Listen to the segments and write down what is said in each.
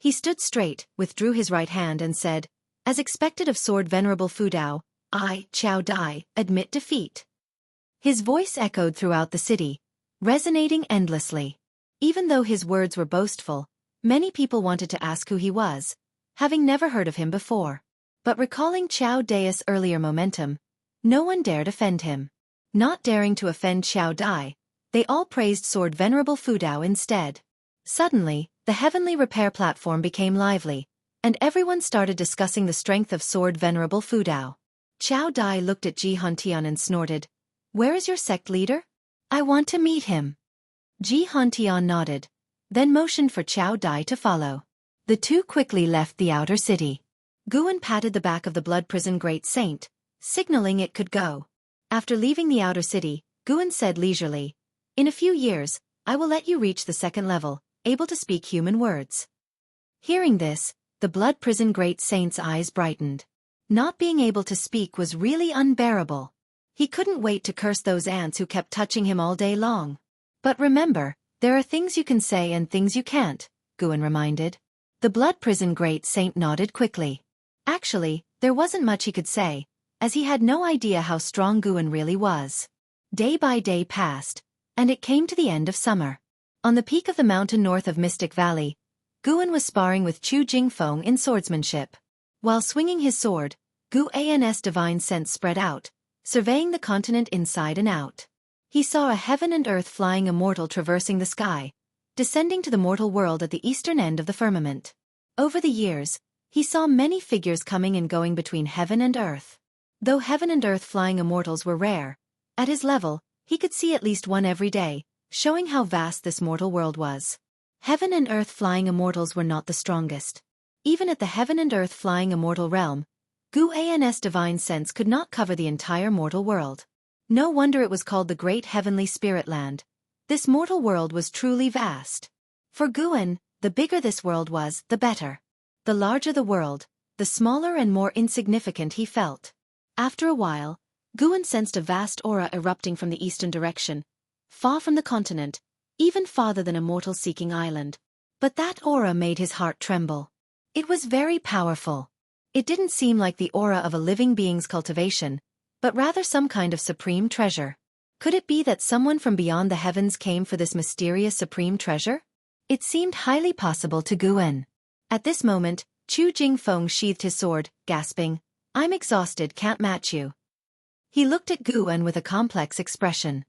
He stood straight, withdrew his right hand and said, "As expected of Sword Venerable Fudao, I, Xiao Dai, admit defeat." His voice echoed throughout the city, resonating endlessly. Even though his words were boastful, many people wanted to ask who he was, having never heard of him before. But recalling Xiao Dai's earlier momentum, no one dared offend him. Not daring to offend Xiao Dai, they all praised Sword Venerable Fudao instead. Suddenly, the heavenly repair platform became lively, and everyone started discussing the strength of Sword Venerable Fudao. Xiao Dai looked at Ji Hantian and snorted, "Where is your sect leader? I want to meet him." Ji Hantian nodded, then motioned for Xiao Dai to follow. The two quickly left the outer city. Guan patted the back of the blood prison Great Saint, signaling it could go. After leaving the outer city, Guan said leisurely, "In a few years, I will let you reach the second level, able to speak human words." Hearing this, the blood prison Great Saint's eyes brightened. Not being able to speak was really unbearable. He couldn't wait to curse those ants who kept touching him all day long. "But remember, there are things you can say and things you can't," Guan reminded. The blood prison Great Saint nodded quickly. Actually, there wasn't much he could say, as he had no idea how strong Guan really was. Day by day passed, and it came to the end of summer. On the peak of the mountain north of Mystic Valley, Guan was sparring with Chu Jingfeng in swordsmanship. While swinging his sword, Gu An's divine sense spread out, surveying the continent inside and out. He saw a heaven and earth flying immortal traversing the sky, descending to the mortal world at the eastern end of the firmament. Over the years, he saw many figures coming and going between heaven and earth. Though heaven and earth flying immortals were rare, at his level, he could see at least one every day, showing how vast this mortal world was. Heaven and earth flying immortals were not the strongest. Even at the heaven and earth flying immortal realm, Gu An's divine sense could not cover the entire mortal world. No wonder it was called the Great Heavenly Spirit Land. This mortal world was truly vast. For Guan, the bigger this world was, the better. The larger the world, the smaller and more insignificant he felt. After a while, Guan sensed a vast aura erupting from the eastern direction, far from the continent, even farther than a mortal-seeking island. But that aura made his heart tremble. It was very powerful. It didn't seem like the aura of a living being's cultivation, but rather some kind of supreme treasure. Could it be that someone from beyond the heavens came for this mysterious supreme treasure? It seemed highly possible to Guan. At this moment, Chu Jingfeng sheathed his sword, gasping, "I'm exhausted, can't match you." He looked at Guan with a complex expression.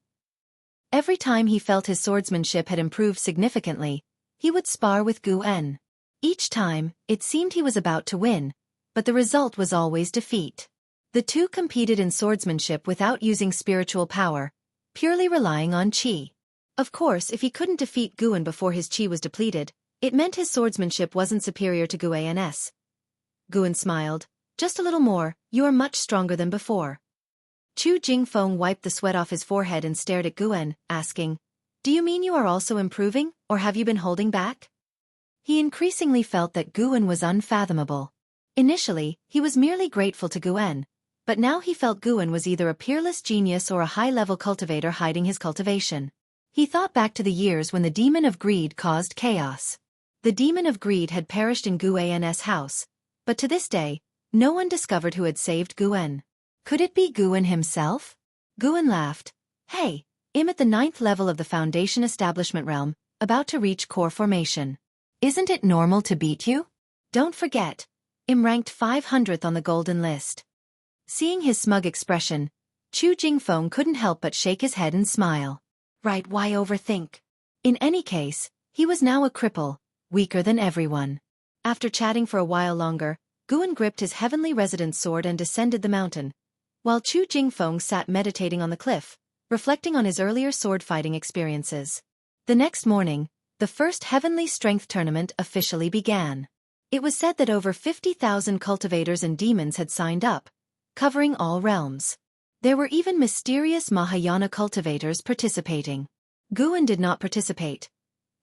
Every time he felt his swordsmanship had improved significantly, he would spar with Guan. Each time, it seemed he was about to win, but the result was always defeat. The two competed in swordsmanship without using spiritual power, purely relying on qi. Of course, if he couldn't defeat Guan before his qi was depleted, it meant his swordsmanship wasn't superior to Guan's. Guan smiled, "Just a little more, you are much stronger than before." Chu Jingfeng wiped the sweat off his forehead and stared at Guan, asking, "Do you mean you are also improving, or have you been holding back?" He increasingly felt that Guan was unfathomable. Initially, he was merely grateful to Guan, but now he felt Guan was either a peerless genius or a high-level cultivator hiding his cultivation. He thought back to the years when the demon of greed caused chaos. The demon of greed had perished in Guan's house, but to this day, no one discovered who had saved Guan. Could it be Guan himself? Guan laughed. "Hey, I'm at the 9th level of the Foundation Establishment realm, about to reach core formation. Isn't it normal to beat you? Don't forget, I'm ranked 500th on the golden list." Seeing his smug expression, Chu Jingfeng couldn't help but shake his head and smile. Right, why overthink? In any case, he was now a cripple, weaker than everyone. After chatting for a while longer, Guan gripped his heavenly residence sword and descended the mountain, while Chu Jingfeng sat meditating on the cliff, reflecting on his earlier sword-fighting experiences. The next morning, the first Heavenly Strength Tournament officially began. It was said that over 50,000 cultivators and demons had signed up, covering all realms. There were even mysterious Mahayana cultivators participating. Guan did not participate.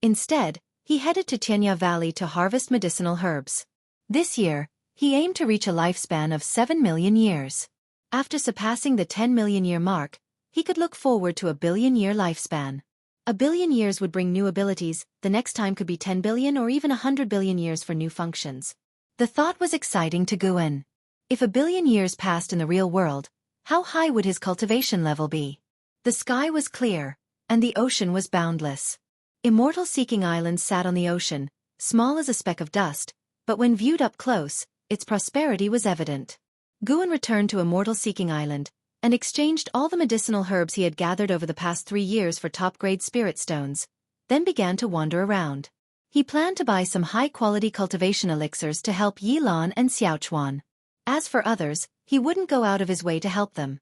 Instead, he headed to Tianya Valley to harvest medicinal herbs. This year, he aimed to reach a lifespan of 7 million years. After surpassing the 10 million year mark, he could look forward to a billion-year lifespan. A billion years would bring new abilities, the next time could be 10 billion or even 100 billion years for new functions. The thought was exciting to Guan. If a billion years passed in the real world, how high would his cultivation level be? The sky was clear, and the ocean was boundless. Immortal Seeking Island sat on the ocean, small as a speck of dust, but when viewed up close, its prosperity was evident. Guan returned to Immortal Seeking Island, and exchanged all the medicinal herbs he had gathered over the past 3 years for top-grade spirit stones, then began to wander around. He planned to buy some high-quality cultivation elixirs to help Yilan and Xiaofan. As for others, he wouldn't go out of his way to help them.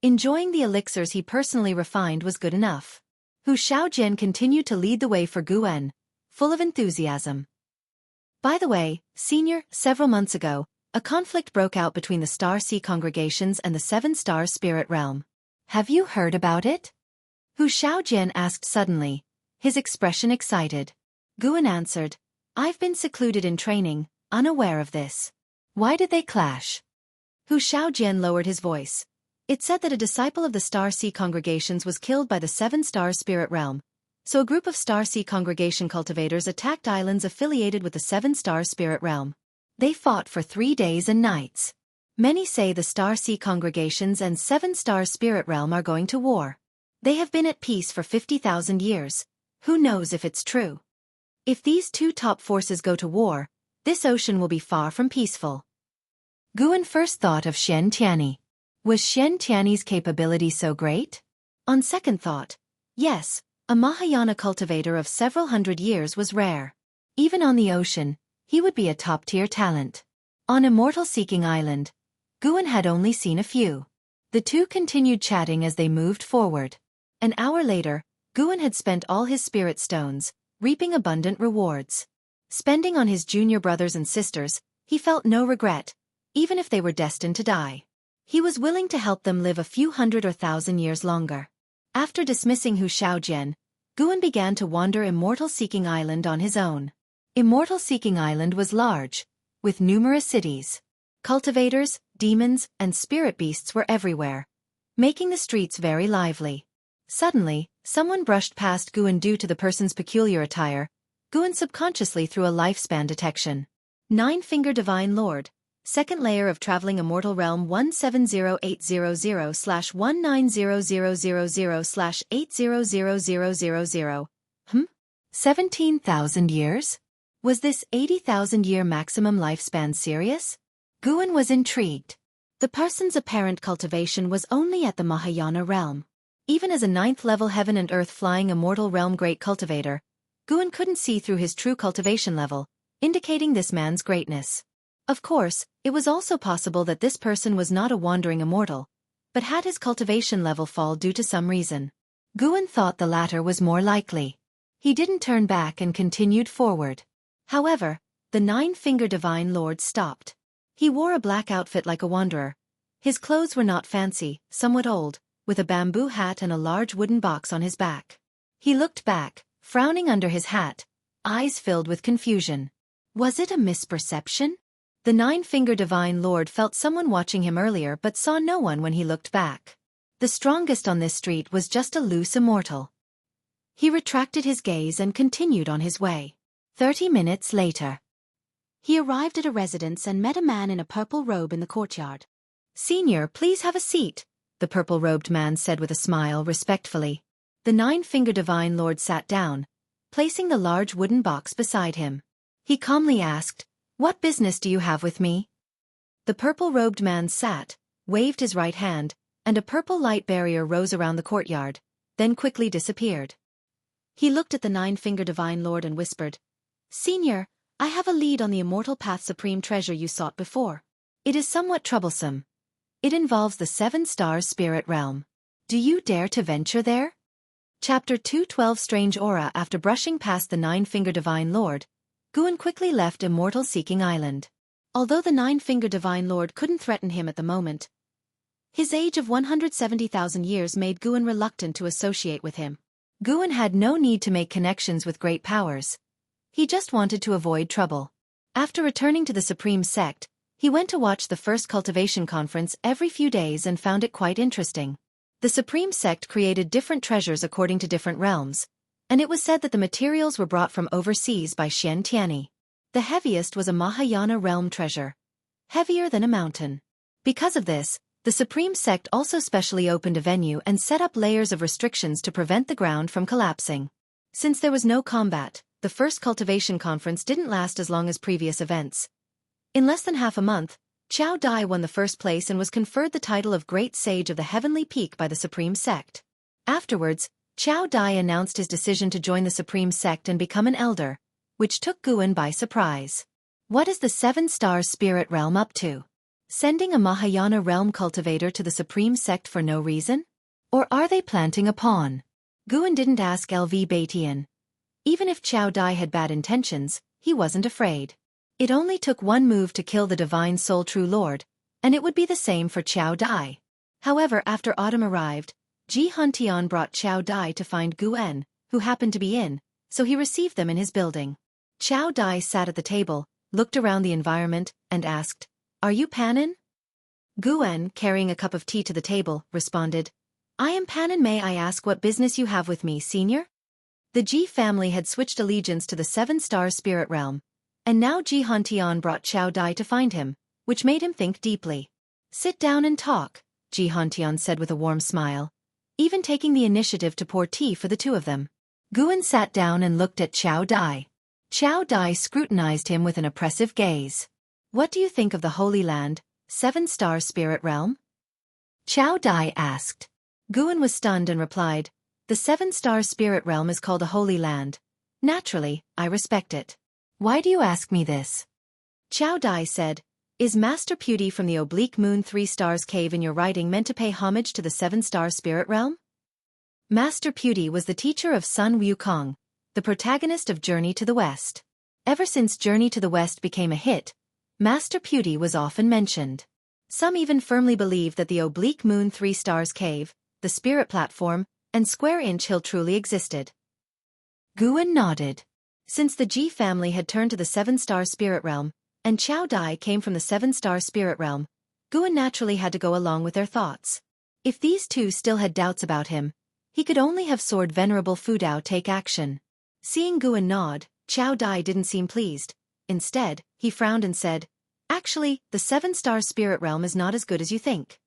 Enjoying the elixirs he personally refined was good enough. Hu Xiaojian continued to lead the way for Guan, full of enthusiasm. By the way, Senior, several months ago, a conflict broke out between the Star Sea congregations and the Seven-Star Spirit Realm. Have you heard about it? Hu Xiaojian asked suddenly, his expression excited. Guan answered, I've been secluded in training, unaware of this. Why did they clash? Hu Xiaojian lowered his voice. It said that a disciple of the Star Sea congregations was killed by the Seven-Star Spirit Realm, so a group of Star Sea congregation cultivators attacked islands affiliated with the Seven-Star Spirit Realm. They fought for 3 days and nights. Many say the Star Sea congregations and Seven-Star Spirit Realm are going to war. They have been at peace for 50,000 years. Who knows if it's true? If these two top forces go to war, this ocean will be far from peaceful. Guan first thought of Shen Tianyi. Was Shen Tianyi's capability so great? On second thought, yes, a Mahayana cultivator of several hundred years was rare. Even on the ocean, he would be a top-tier talent. On Immortal Seeking Island, Guan had only seen a few. The two continued chatting as they moved forward. An hour later, Guan had spent all his spirit stones, reaping abundant rewards. Spending on his junior brothers and sisters, he felt no regret, even if they were destined to die. He was willing to help them live a few hundred or thousand years longer. After dismissing Hu Xiaojian, Guan began to wander Immortal Seeking Island on his own. Immortal Seeking Island was large, with numerous cities. Cultivators, demons, and spirit beasts were everywhere, making the streets very lively. Suddenly, someone brushed past Guan due to the person's peculiar attire. Guan subconsciously threw a lifespan detection. 9-Finger Divine Lord, second layer of Traveling Immortal Realm 170800/190000/800000. 17,000 years? Was this 80,000-year maximum lifespan serious? Guan was intrigued. The person's apparent cultivation was only at the Mahayana realm. Even as a 9th-level heaven and earth flying immortal realm great cultivator, Guan couldn't see through his true cultivation level, indicating this man's greatness. Of course, it was also possible that this person was not a wandering immortal, but had his cultivation level fall due to some reason. Guan thought the latter was more likely. He didn't turn back and continued forward. However, the 9-Finger Divine Lord stopped. He wore a black outfit like a wanderer. His clothes were not fancy, somewhat old, with a bamboo hat and a large wooden box on his back. He looked back, frowning under his hat, eyes filled with confusion. Was it a misperception? The 9-Finger Divine Lord felt someone watching him earlier but saw no one when he looked back. The strongest on this street was just a loose immortal. He retracted his gaze and continued on his way. 30 minutes later, he arrived at a residence and met a man in a purple robe in the courtyard. "Senior, please have a seat," the purple-robed man said with a smile respectfully. The 9-Finger Divine Lord sat down, placing the large wooden box beside him. He calmly asked, "What business do you have with me?" The purple-robed man sat, waved his right hand, and a purple light barrier rose around the courtyard, then quickly disappeared. He looked at the 9-Finger Divine Lord and whispered, "Senior, I have a lead on the Immortal Path Supreme Treasure you sought before. It is somewhat troublesome. It involves the 7-Star Spirit Realm. Do you dare to venture there?" Chapter 212 Strange Aura. After brushing past the 9-Finger Divine Lord, Guan quickly left Immortal Seeking Island. Although the 9-Finger Divine Lord couldn't threaten him at the moment, his age of 170,000 years made Guan reluctant to associate with him. Guan had no need to make connections with great powers. He just wanted to avoid trouble. After returning to the Supreme Sect, he went to watch the first cultivation conference every few days and found it quite interesting. The Supreme Sect created different treasures according to different realms, and it was said that the materials were brought from overseas by Xian Tianyi. The heaviest was a Mahayana realm treasure, heavier than a mountain. Because of this, the Supreme Sect also specially opened a venue and set up layers of restrictions to prevent the ground from collapsing. Since there was no combat, the first cultivation conference didn't last as long as previous events. In less than half a month, Xiao Dai won the first place and was conferred the title of Great Sage of the Heavenly Peak by the Supreme Sect. Afterwards, Xiao Dai announced his decision to join the Supreme Sect and become an elder, which took Guan by surprise. What is the Seven-Star Spirit Realm up to? Sending a Mahayana realm cultivator to the Supreme Sect for no reason? Or are they planting a pawn? Guan didn't ask LV Baitian. Even if Xiao Dai had bad intentions, he wasn't afraid. It only took one move to kill the Divine Soul True Lord, and it would be the same for Xiao Dai. However, after autumn arrived, Ji Huntian brought Xiao Dai to find Guan, who happened to be in, so he received them in his building. Xiao Dai sat at the table, looked around the environment, and asked, "Are you Panin?" Guan, carrying a cup of tea to the table, responded, "I am Panin. May I ask what business you have with me, senior?" The Ji family had switched allegiance to the Seven-Star Spirit Realm, and now Ji Huntian brought Xiao Dai to find him, which made him think deeply. "Sit down and talk," Ji Huntian said with a warm smile, even taking the initiative to pour tea for the two of them. Guan sat down and looked at Xiao Dai. Xiao Dai scrutinized him with an oppressive gaze. "What do you think of the Holy Land, Seven-Star Spirit Realm?" Xiao Dai asked. Guan was stunned and replied, "The Seven-Star Spirit Realm is called a Holy Land. Naturally, I respect it. Why do you ask me this?" Xiao Dai said, "Is Master Pewdie from the Oblique Moon 3 Stars Cave in your writing meant to pay homage to the Seven-Star Spirit Realm?" Master Pewdie was the teacher of Sun Wukong, the protagonist of Journey to the West. Ever since Journey to the West became a hit, Master Pewdie was often mentioned. Some even firmly believe that the Oblique Moon 3 Stars Cave, the Spirit Platform, and Square Inch Hill truly existed. Guan nodded. Since the Ji family had turned to the Seven-Star Spirit Realm, and Xiao Dai came from the Seven-Star Spirit Realm, Guan naturally had to go along with their thoughts. If these two still had doubts about him, he could only have Sword Venerable Fudao take action. Seeing Guan nod, Xiao Dai didn't seem pleased. Instead, he frowned and said, "Actually, the Seven-Star Spirit Realm is not as good as you think."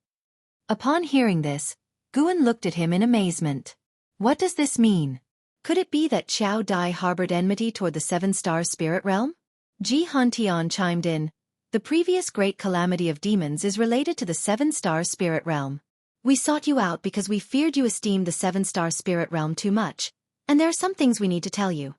Upon hearing this, Guan looked at him in amazement. What does this mean? Could it be that Xiao Dai harbored enmity toward the Seven-Star Spirit Realm? Ji Huntian chimed in, "The previous great calamity of demons is related to the Seven-Star Spirit Realm. We sought you out because we feared you esteemed the Seven-Star Spirit Realm too much, and there are some things we need to tell you."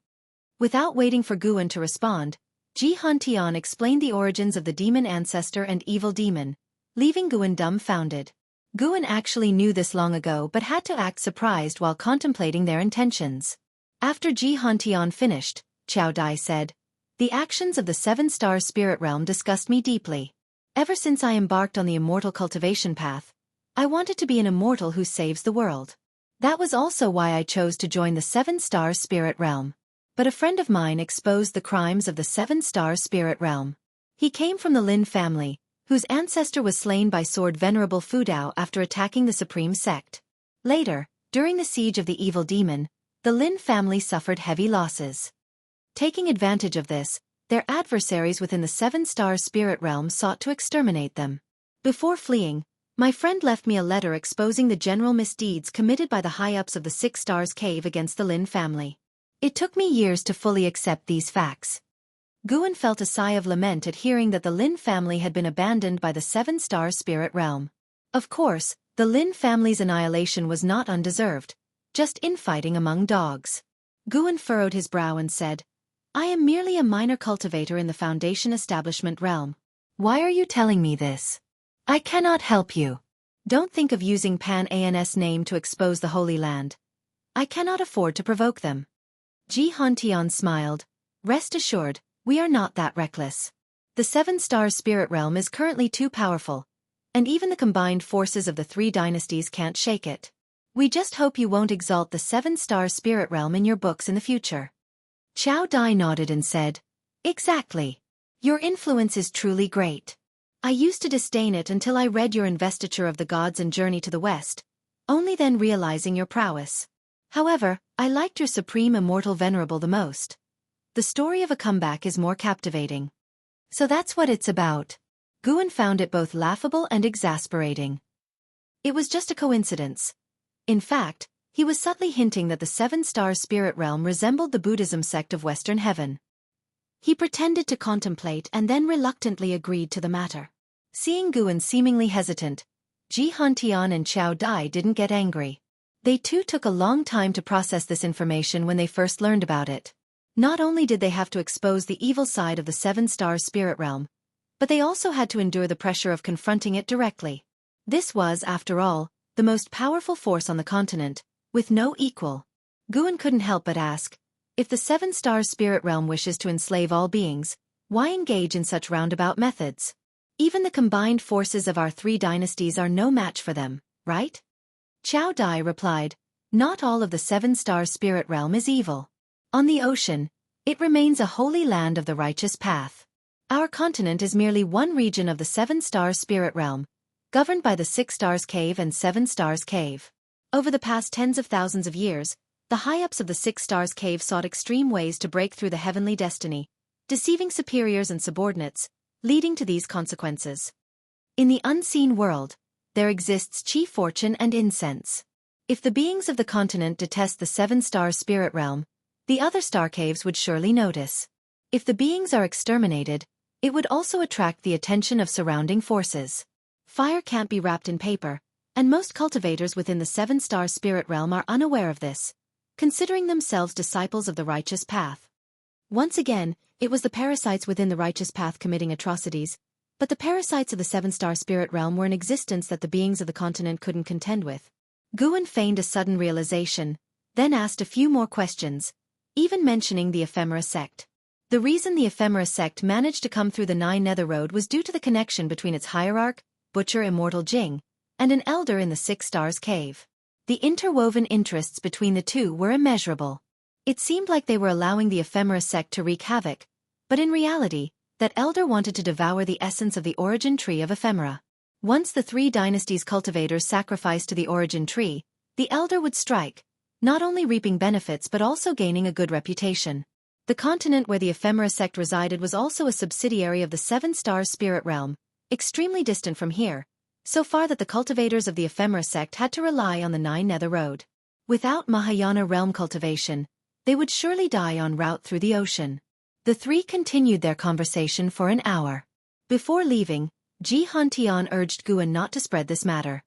Without waiting for Guan to respond, Ji Huntian explained the origins of the demon ancestor and evil demon, leaving Guan dumbfounded. Guan actually knew this long ago but had to act surprised while contemplating their intentions. After Ji Huntian finished, Xiao Dai said, "The actions of the Seven-Star Spirit Realm disgust me deeply. Ever since I embarked on the immortal cultivation path, I wanted to be an immortal who saves the world. That was also why I chose to join the Seven-Star Spirit Realm. But a friend of mine exposed the crimes of the Seven-Star Spirit Realm. He came from the Lin family, whose ancestor was slain by Sword Venerable Fudao after attacking the Supreme Sect. Later, during the siege of the evil demon, the Lin family suffered heavy losses. Taking advantage of this, their adversaries within the Seven-Star Spirit Realm sought to exterminate them. Before fleeing, my friend left me a letter exposing the general misdeeds committed by the high-ups of the Six Stars Cave against the Lin family. It took me years to fully accept these facts." Guan felt a sigh of lament at hearing that the Lin family had been abandoned by the Seven-Star Spirit Realm. Of course, the Lin family's annihilation was not undeserved, just infighting among dogs. Guan furrowed his brow and said, "I am merely a minor cultivator in the Foundation Establishment realm. Why are you telling me this? I cannot help you. Don't think of using Pan An's name to expose the Holy Land. I cannot afford to provoke them." Ji Huntian smiled. "Rest assured, we are not that reckless. The Seven-Star Spirit Realm is currently too powerful, and even the combined forces of the three dynasties can't shake it. We just hope you won't exalt the Seven-Star Spirit Realm in your books in the future." Xiao Dai nodded and said, "Exactly. Your influence is truly great. I used to disdain it until I read your Investiture of the Gods and Journey to the West, only then realizing your prowess. However, I liked your Supreme Immortal Venerable the most. The story of a comeback is more captivating. So that's what it's about. Guan found it both laughable and exasperating. It was just a coincidence. In fact, he was subtly hinting that the seven-star spirit realm resembled the Buddhism sect of Western Heaven. He pretended to contemplate and then reluctantly agreed to the matter. Seeing Guan seemingly hesitant, Ji Hantian and Xiao Dai didn't get angry. They too took a long time to process this information when they first learned about it. Not only did they have to expose the evil side of the seven-star spirit realm, but they also had to endure the pressure of confronting it directly. This was, after all, the most powerful force on the continent, with no equal. Guan couldn't help but ask, if the seven-star spirit realm wishes to enslave all beings, why engage in such roundabout methods? Even the combined forces of our three dynasties are no match for them, right? Xiao Dai replied, not all of the seven-star spirit realm is evil. On the ocean, it remains a holy land of the righteous path. Our continent is merely one region of the seven-star spirit realm, governed by the Six Stars Cave and Seven Stars Cave. Over the past tens of thousands of years, the high-ups of the Six Stars Cave sought extreme ways to break through the heavenly destiny, deceiving superiors and subordinates, leading to these consequences. In the unseen world, there exists chief fortune and incense. If the beings of the continent detest the seven-star spirit realm, the other star caves would surely notice. If the beings are exterminated, it would also attract the attention of surrounding forces. Fire can't be wrapped in paper, and most cultivators within the seven-star spirit realm are unaware of this, considering themselves disciples of the righteous path. Once again, it was the parasites within the righteous path committing atrocities, but the parasites of the seven-star spirit realm were in existence that the beings of the continent couldn't contend with. Guan feigned a sudden realization, then asked a few more questions, even mentioning the ephemera sect. The reason the ephemera sect managed to come through the Nine Nether Road was due to the connection between its hierarch, Butcher Immortal Jing, and an elder in the Six Stars Cave. The interwoven interests between the two were immeasurable. It seemed like they were allowing the ephemera sect to wreak havoc, but in reality, that elder wanted to devour the essence of the origin tree of ephemera. Once the three dynasties' cultivators sacrificed to the origin tree, the elder would strike, not only reaping benefits but also gaining a good reputation. The continent where the ephemera sect resided was also a subsidiary of the seven-star spirit realm, extremely distant from here, so far that the cultivators of the ephemera sect had to rely on the Nine Nether Road. Without Mahayana realm cultivation, they would surely die en route through the ocean. The three continued their conversation for an hour. Before leaving, Ji Hantian urged Guan not to spread this matter.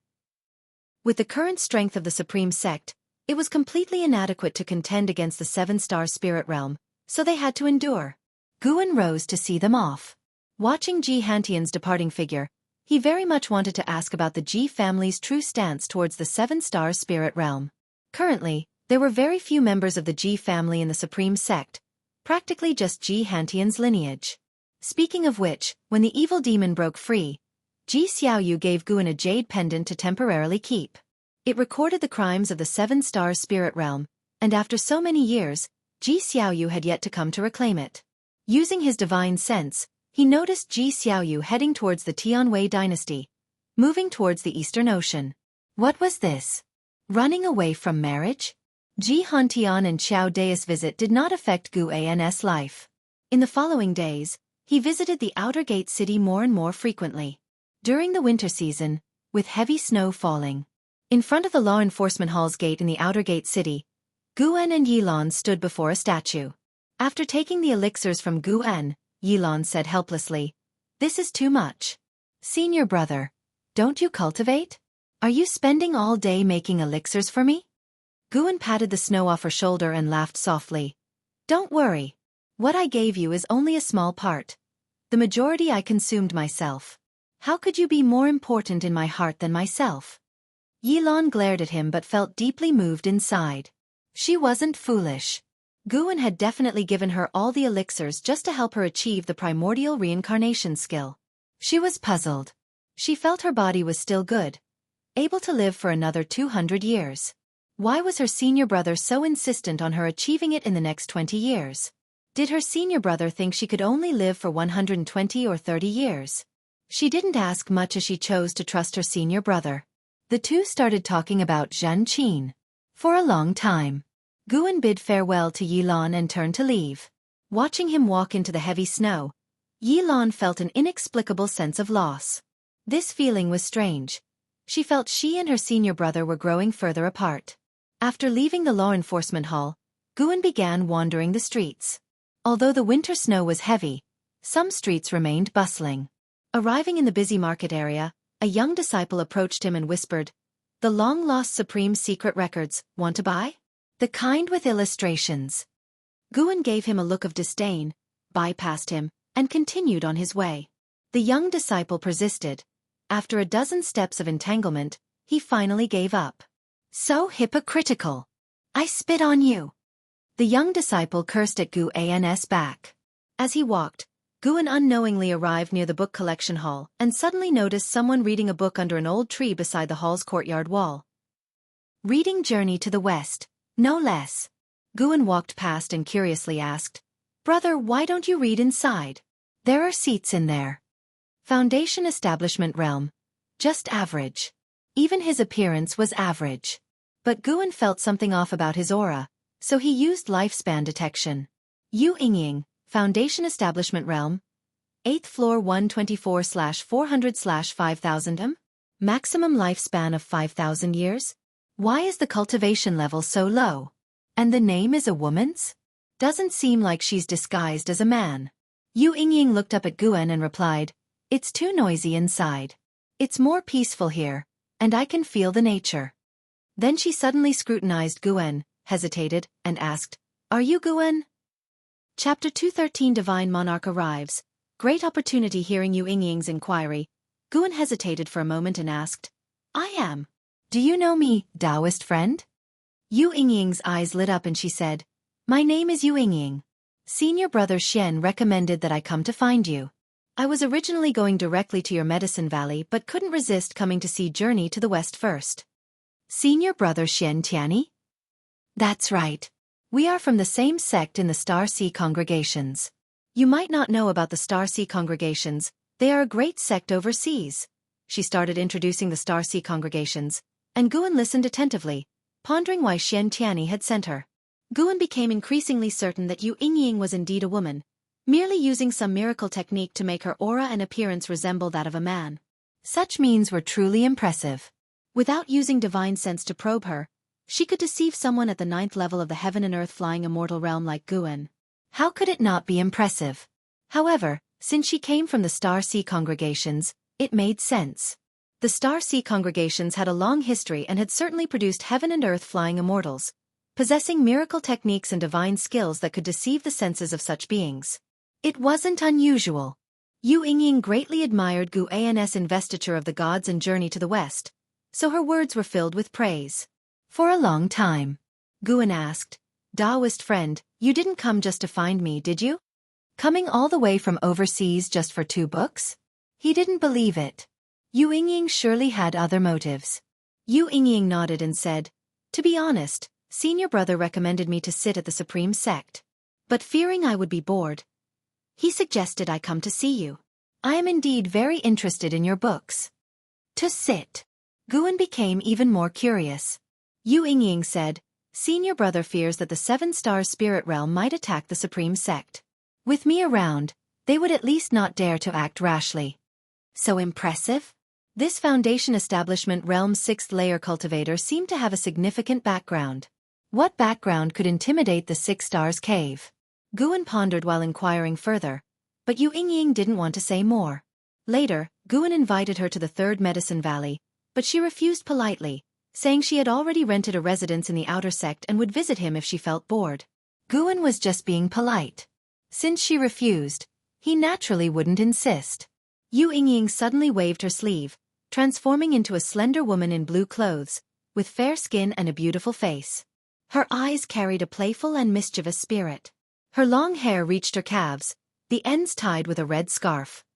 With the current strength of the Supreme Sect, it was completely inadequate to contend against the seven-star spirit realm, so they had to endure. Guan rose to see them off. Watching Ji Hantian's departing figure, he very much wanted to ask about the Ji family's true stance towards the seven-star spirit realm. Currently, there were very few members of the Ji family in the Supreme Sect, practically just Ji Hantian's lineage. Speaking of which, when the evil demon broke free, Ji Xiaoyu gave Guan a jade pendant to temporarily keep. It recorded the crimes of the seven-star spirit realm, and after so many years, Ji Xiaoyu had yet to come to reclaim it. Using his divine sense, he noticed Ji Xiaoyu heading towards the Tianwei dynasty, moving towards the Eastern Ocean. What was this? Running away from marriage? Ji Hantian and Xiao Dai's visit did not affect Gu An's life. In the following days, he visited the outer gate city more and more frequently. During the winter season, with heavy snow falling, in front of the law enforcement hall's gate in the outer gate city, Guan and Yilan stood before a statue. After taking the elixirs from Guan, Yilan said helplessly, "This is too much. Senior brother, don't you cultivate? Are you spending all day making elixirs for me?" Guan patted the snow off her shoulder and laughed softly. "Don't worry. What I gave you is only a small part. The majority I consumed myself. How could you be more important in my heart than myself?" Yilan glared at him but felt deeply moved inside. She wasn't foolish. Guan had definitely given her all the elixirs just to help her achieve the primordial reincarnation skill. She was puzzled. She felt her body was still good, able to live for another 200 years. Why was her senior brother so insistent on her achieving it in the next 20 years? Did her senior brother think she could only live for 120 or 30 years? She didn't ask much as she chose to trust her senior brother. The two started talking about Zhan Qin. For a long time. Guan bid farewell to Yilan and turned to leave. Watching him walk into the heavy snow, Yilan felt an inexplicable sense of loss. This feeling was strange. She felt she and her senior brother were growing further apart. After leaving the law enforcement hall, Guan began wandering the streets. Although the winter snow was heavy, some streets remained bustling. Arriving in the busy market area, a young disciple approached him and whispered, "The long-lost Supreme Secret Records, want to buy? The kind with illustrations." Guan gave him a look of disdain, bypassed him, and continued on his way. The young disciple persisted. After a dozen steps of entanglement, he finally gave up. "So hypocritical. I spit on you." The young disciple cursed at Guan's back. As he walked, Guan unknowingly arrived near the book collection hall and suddenly noticed someone reading a book under an old tree beside the hall's courtyard wall. Reading Journey to the West, no less. Guan walked past and curiously asked, "Brother, why don't you read inside? There are seats in there." Foundation Establishment Realm. Just average. Even his appearance was average. But Guan felt something off about his aura, so he used lifespan detection. Yu Yingying, Foundation Establishment Realm. 8th floor 124/400/5000 Maximum lifespan of 5,000 years? Why is the cultivation level so low? And the name is a woman's? Doesn't seem like she's disguised as a man. Yu Yingying looked up at Guan and replied, "It's too noisy inside. It's more peaceful here, and I can feel the nature." Then she suddenly scrutinized Guan, hesitated, and asked, "Are you Guan?" Chapter 213 Divine Monarch arrives. Great opportunity. Hearing Yu Yingying's inquiry, Guan hesitated for a moment and asked, "I am. Do you know me, Taoist friend?" Yu Yingying's eyes lit up and she said, "My name is Yu Yingying. Senior brother Xian recommended that I come to find you. I was originally going directly to your medicine valley but couldn't resist coming to see Journey to the West first." Senior brother Xian Tianyi? That's right. We are from the same sect in the Star Sea congregations. You might not know about the Star Sea congregations, they are a great sect overseas. She started introducing the Star Sea congregations, and Guan listened attentively, pondering why Xian Tianyi had sent her. Guan became increasingly certain that Yu Yingying was indeed a woman, merely using some miracle technique to make her aura and appearance resemble that of a man. Such means were truly impressive. Without using divine sense to probe her, she could deceive someone at the 9th level of the heaven and earth flying immortal realm like Guan. How could it not be impressive? However, since she came from the Star Sea congregations, it made sense. The Star Sea congregations had a long history and had certainly produced heaven and earth flying immortals, possessing miracle techniques and divine skills that could deceive the senses of such beings. It wasn't unusual. Yu Yingying greatly admired Guan's investiture of the gods and Journey to the West, so her words were filled with praise. For a long time. Guan asked, "Taoist friend, you didn't come just to find me, did you? Coming all the way from overseas just for 2 books?" He didn't believe it. Yu Yingying surely had other motives. Yu Yingying nodded and said, "To be honest, senior brother recommended me to sit at the Supreme Sect. But fearing I would be bored, he suggested I come to see you. I am indeed very interested in your books." To sit. Guan became even more curious. Yu Yingying said, "Senior brother fears that the 7 stars spirit realm might attack the Supreme Sect. With me around, they would at least not dare to act rashly." So impressive? This Foundation Establishment Realm's 6th layer cultivator seemed to have a significant background. What background could intimidate the 6 stars cave? Guan pondered while inquiring further, but Yu Yingying didn't want to say more. Later, Guan invited her to the 3rd Medicine Valley, but she refused politely, saying she had already rented a residence in the outer sect and would visit him if she felt bored. Guan was just being polite. Since she refused, he naturally wouldn't insist. Yu Yingying suddenly waved her sleeve, transforming into a slender woman in blue clothes, with fair skin and a beautiful face. Her eyes carried a playful and mischievous spirit. Her long hair reached her calves, the ends tied with a red scarf.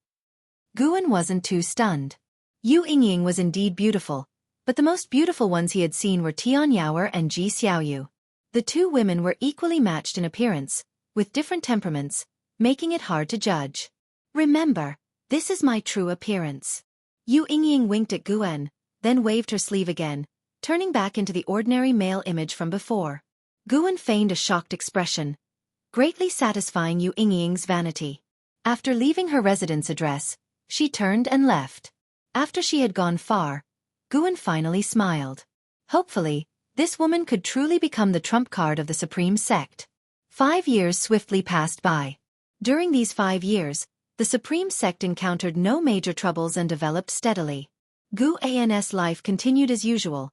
Guan wasn't too stunned. Yu Yingying was indeed beautiful, but the most beautiful ones he had seen were Tian Yaoer and Ji Xiaoyu. The 2 women were equally matched in appearance, with different temperaments, making it hard to judge. "Remember, this is my true appearance." Yu Yingying winked at Guan, then waved her sleeve again, turning back into the ordinary male image from before. Guan feigned a shocked expression, greatly satisfying Yu Yingying's vanity. After leaving her residence address, she turned and left. After she had gone far, Guan finally smiled. Hopefully, this woman could truly become the trump card of the Supreme Sect. 5 years swiftly passed by. During these 5 years, the Supreme Sect encountered no major troubles and developed steadily. Guan's life continued as usual,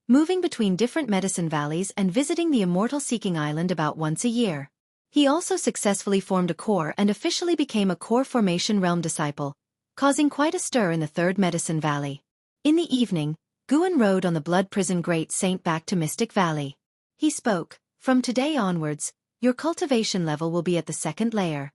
moving between different medicine valleys and visiting the Immortal Seeking Island about once a year. He also successfully formed a core and officially became a core formation realm disciple, causing quite a stir in the Third Medicine Valley. In the evening, Guan rode on the Blood Prison Great Saint back to Mystic Valley. He spoke, "From today onwards, your cultivation level will be at the 2nd layer."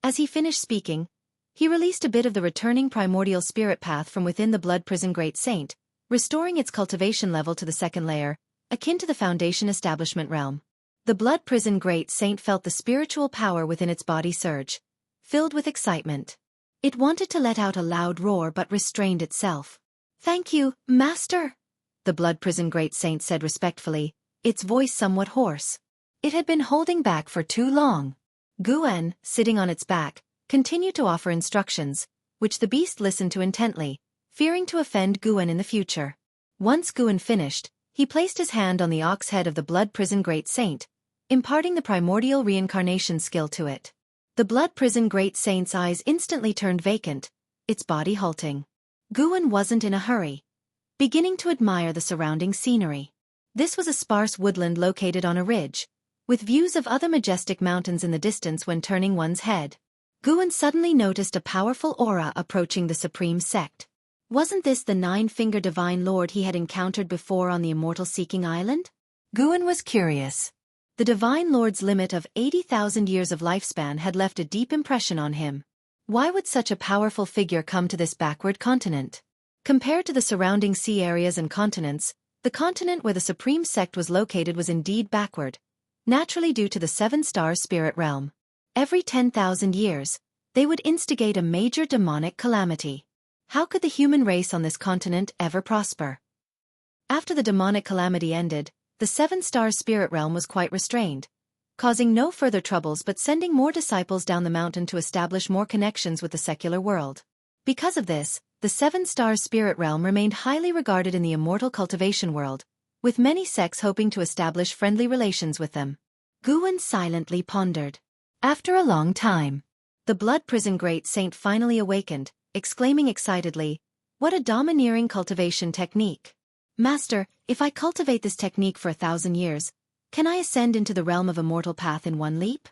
As he finished speaking, he released a bit of the returning primordial spirit path from within the Blood Prison Great Saint, restoring its cultivation level to the 2nd layer, akin to the Foundation Establishment realm. The Blood Prison Great Saint felt the spiritual power within its body surge, filled with excitement. It wanted to let out a loud roar but restrained itself. "Thank you, Master," the Blood Prison Great Saint said respectfully, its voice somewhat hoarse. It had been holding back for too long. Guan, sitting on its back, continued to offer instructions, which the beast listened to intently, fearing to offend Guan in the future. Once Guan finished, he placed his hand on the ox head of the Blood Prison Great Saint, imparting the primordial reincarnation skill to it. The Blood Prison Great Saint's eyes instantly turned vacant, its body halting. Guan wasn't in a hurry, beginning to admire the surrounding scenery. This was a sparse woodland located on a ridge, with views of other majestic mountains in the distance when turning one's head. Guan suddenly noticed a powerful aura approaching the Supreme Sect. Wasn't this the 9-finger Divine Lord he had encountered before on the Immortal Seeking Island? Guan was curious. The Divine Lord's limit of 80,000 years of lifespan had left a deep impression on him. Why would such a powerful figure come to this backward continent? Compared to the surrounding sea areas and continents, the continent where the Supreme Sect was located was indeed backward, naturally due to the 7-star spirit realm. Every 10,000 years, they would instigate a major demonic calamity. How could the human race on this continent ever prosper? After the demonic calamity ended, the 7-star spirit realm was quite restrained, causing no further troubles but sending more disciples down the mountain to establish more connections with the secular world. Because of this, the 7-star spirit realm remained highly regarded in the immortal cultivation world, with many sects hoping to establish friendly relations with them. Guan silently pondered. After a long time, the Blood Prison Great Saint finally awakened, exclaiming excitedly, "What a domineering cultivation technique! Master, if I cultivate this technique for 1,000 years, can I ascend into the realm of immortal path in one leap?"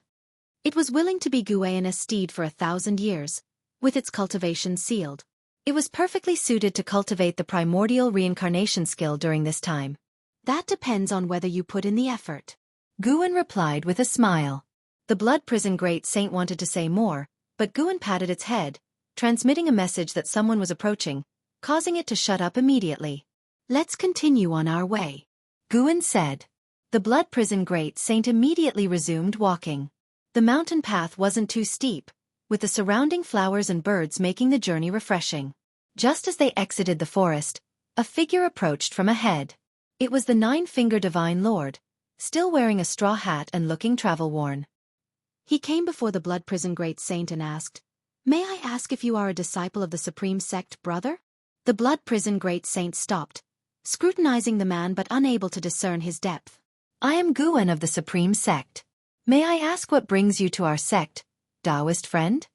It was willing to be Guan's steed for 1,000 years, with its cultivation sealed. It was perfectly suited to cultivate the primordial reincarnation skill during this time. "That depends on whether you put in the effort," Guan replied with a smile. The Blood Prison Great Saint wanted to say more, but Guan patted its head, transmitting a message that someone was approaching, causing it to shut up immediately. "Let's continue on our way," Guan said. The Blood Prison Great Saint immediately resumed walking. The mountain path wasn't too steep, with the surrounding flowers and birds making the journey refreshing. Just as they exited the forest, a figure approached from ahead. It was the 9-finger Divine Lord, still wearing a straw hat and looking travel-worn. He came before the Blood Prison Great Saint and asked, "May I ask if you are a disciple of the Supreme Sect, brother?" The Blood Prison Great Saint stopped, scrutinizing the man but unable to discern his depth. "I am Guan of the Supreme Sect. May I ask what brings you to our sect, Taoist friend?"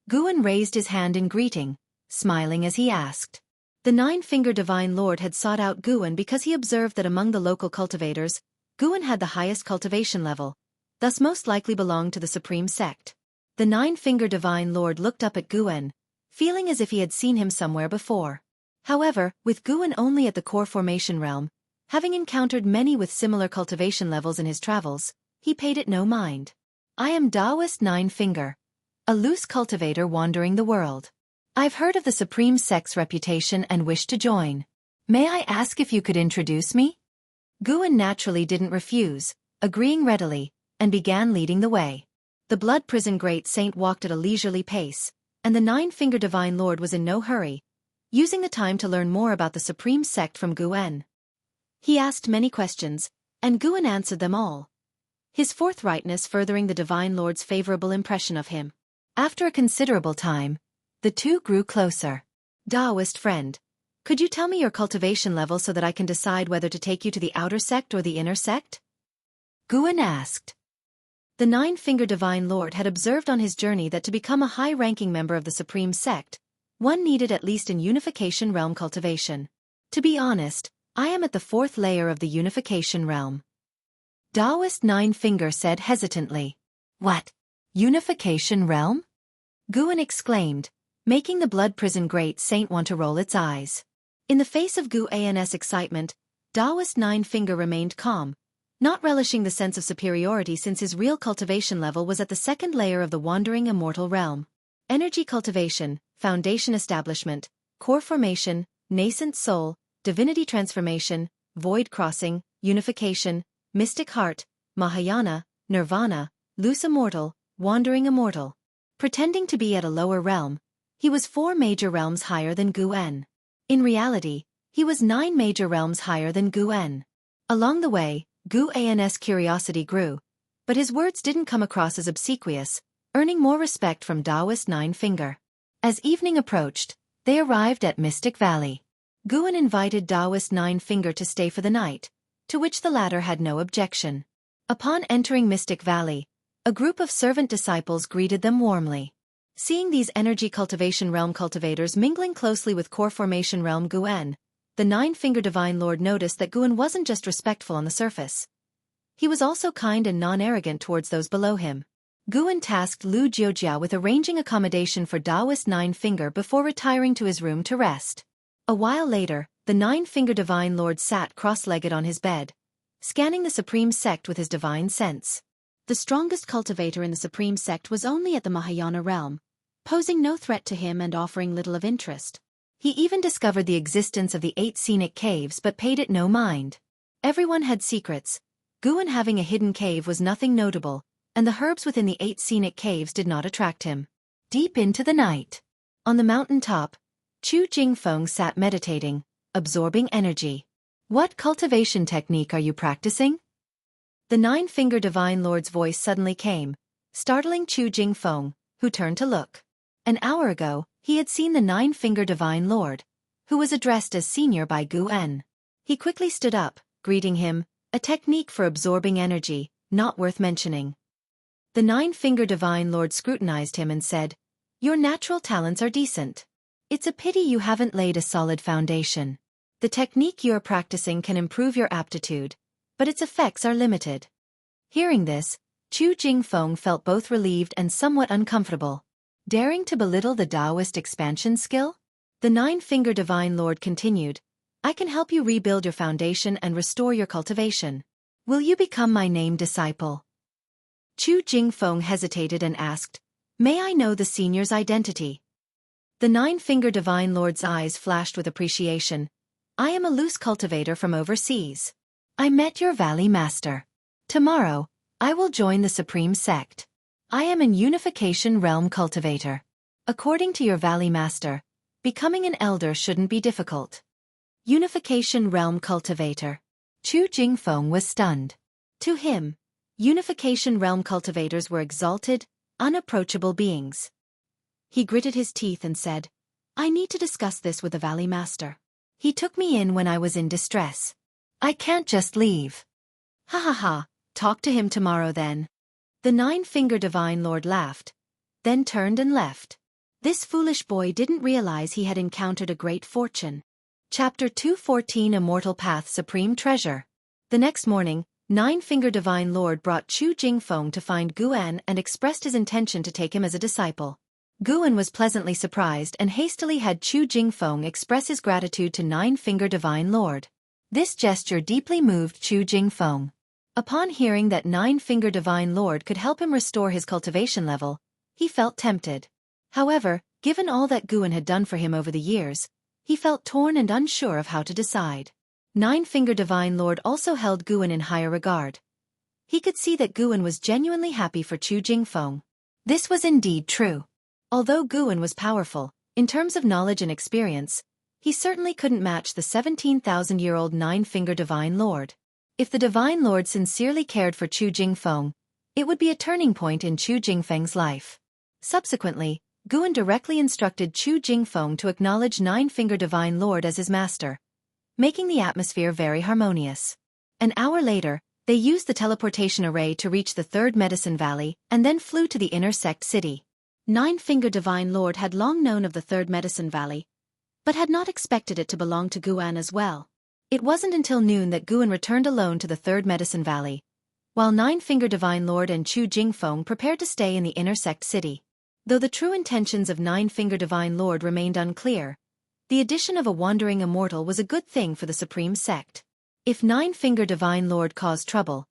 Guan raised his hand in greeting, smiling as he asked. The 9-finger Divine Lord had sought out Guan because he observed that among the local cultivators, Guan had the highest cultivation level, thus most likely belonged to the Supreme Sect. The 9-finger Divine Lord looked up at Guan, feeling as if he had seen him somewhere before. However, with Guan only at the core formation realm, having encountered many with similar cultivation levels in his travels, he paid it no mind. "I am Taoist 9-finger, a loose cultivator wandering the world. I've heard of the Supreme Sect's reputation and wish to join. May I ask if you could introduce me?" Guan naturally didn't refuse, agreeing readily, and began leading the way. The Blood Prison Great Saint walked at a leisurely pace, and the 9-finger Divine Lord was in no hurry, using the time to learn more about the Supreme Sect from Guan. He asked many questions, and Guan answered them all, his forthrightness furthering the Divine Lord's favorable impression of him. After a considerable time, the two grew closer. Taoist friend, could you tell me your cultivation level so that I can decide whether to take you to the outer sect or the inner sect? Guan asked. The Nine-Finger Divine Lord had observed on his journey that to become a high-ranking member of the Supreme Sect, one needed at least an Unification Realm cultivation. To be honest, I am at the 4th layer of the Unification Realm. Taoist Nine-Finger said hesitantly. What? Unification Realm? Guan exclaimed, making the blood prison great saint want to roll its eyes. In the face of Guan's excitement, Taoist Nine-Finger remained calm, not relishing the sense of superiority since his real cultivation level was at the 2nd layer of the wandering immortal realm. Energy cultivation, foundation establishment, core formation, nascent soul, divinity transformation, void crossing, unification, mystic heart, Mahayana, nirvana, loose immortal, wandering immortal. Pretending to be at a lower realm, he was 4 major realms higher than Guan. In reality, he was 9 major realms higher than Guan. Along the way, Guan's curiosity grew, but his words didn't come across as obsequious, earning more respect from Taoist Nine-Finger. As evening approached, they arrived at Mystic Valley. Guan invited Taoist Nine-Finger to stay for the night, to which the latter had no objection. Upon entering Mystic Valley, a group of servant disciples greeted them warmly. Seeing these energy cultivation realm cultivators mingling closely with core formation realm Guan, the Nine-Finger Divine Lord noticed that Guan wasn't just respectful on the surface. He was also kind and non-arrogant towards those below him. Guan tasked Lu Jiujia with arranging accommodation for Taoist Nine-Finger before retiring to his room to rest. A while later, the Nine-Finger Divine Lord sat cross-legged on his bed, scanning the Supreme Sect with his divine sense. The strongest cultivator in the Supreme Sect was only at the Mahayana realm, posing no threat to him and offering little of interest. He even discovered the existence of the 8 scenic caves but paid it no mind. Everyone had secrets. Guan having a hidden cave was nothing notable, and the herbs within the 8 scenic caves did not attract him. Deep into the night, on the mountain top, Chu Jingfeng sat meditating, absorbing energy. What cultivation technique are you practicing? The Nine-Finger Divine Lord's voice suddenly came, startling Chu Jingfeng, who turned to look. An hour ago, he had seen the Nine-Finger Divine Lord, who was addressed as senior by Guan. He quickly stood up, greeting him, a technique for absorbing energy, not worth mentioning. The Nine-Finger Divine Lord scrutinized him and said, "Your natural talents are decent. It's a pity you haven't laid a solid foundation. The technique you are practicing can improve your aptitude, but its effects are limited." Hearing this, Chu Jingfeng felt both relieved and somewhat uncomfortable. Daring to belittle the Taoist expansion skill? The Nine-Finger Divine Lord continued, "I can help you rebuild your foundation and restore your cultivation. Will you become my named disciple?" Chu Jingfeng hesitated and asked, "May I know the senior's identity?" The Nine-Finger Divine Lord's eyes flashed with appreciation. "I am a loose cultivator from overseas. I met your Valley Master. Tomorrow, I will join the Supreme Sect. I am an Unification Realm cultivator. According to your Valley Master, becoming an elder shouldn't be difficult." Unification Realm cultivator. Chu Jingfeng was stunned. To him, Unification Realm cultivators were exalted, unapproachable beings. He gritted his teeth and said, "I need to discuss this with the Valley Master. He took me in when I was in distress. I can't just leave." "Ha ha ha, talk to him tomorrow then." The Nine-Finger Divine Lord laughed, then turned and left. This foolish boy didn't realize he had encountered a great fortune. Chapter 214 Immortal Path Supreme Treasure. The next morning, Nine-Finger Divine Lord brought Chu Jingfeng to find Guan and expressed his intention to take him as a disciple. Guan was pleasantly surprised and hastily had Chu Jingfeng express his gratitude to Nine-Finger Divine Lord. This gesture deeply moved Chu Jingfeng. Upon hearing that Nine-Finger Divine Lord could help him restore his cultivation level, he felt tempted. However, given all that Guan had done for him over the years, he felt torn and unsure of how to decide. Nine-Finger Divine Lord also held Guan in higher regard. He could see that Guan was genuinely happy for Chu Jingfeng. This was indeed true. Although Guan was powerful, in terms of knowledge and experience, He certainly couldn't match the 17,000-year-old nine-finger Divine Lord. If the Divine Lord sincerely cared for Chu Jingfeng, it would be a turning point in Chu Jingfeng's life. Subsequently, Guan directly instructed Chu Jingfeng to acknowledge Nine-Finger Divine Lord as his master, making the atmosphere very harmonious. An hour later, they used the teleportation array to reach the Third Medicine Valley and then flew to the inner sect city. Nine-Finger Divine Lord had long known of the Third Medicine Valley, but had not expected it to belong to Guan as well. It wasn't until noon that Guan returned alone to the Third Medicine Valley, while Nine-Finger Divine Lord and Chu Jingfeng prepared to stay in the inner sect city. Though the true intentions of Nine-Finger Divine Lord remained unclear, the addition of a wandering immortal was a good thing for the Supreme Sect. If Nine-Finger Divine Lord caused trouble,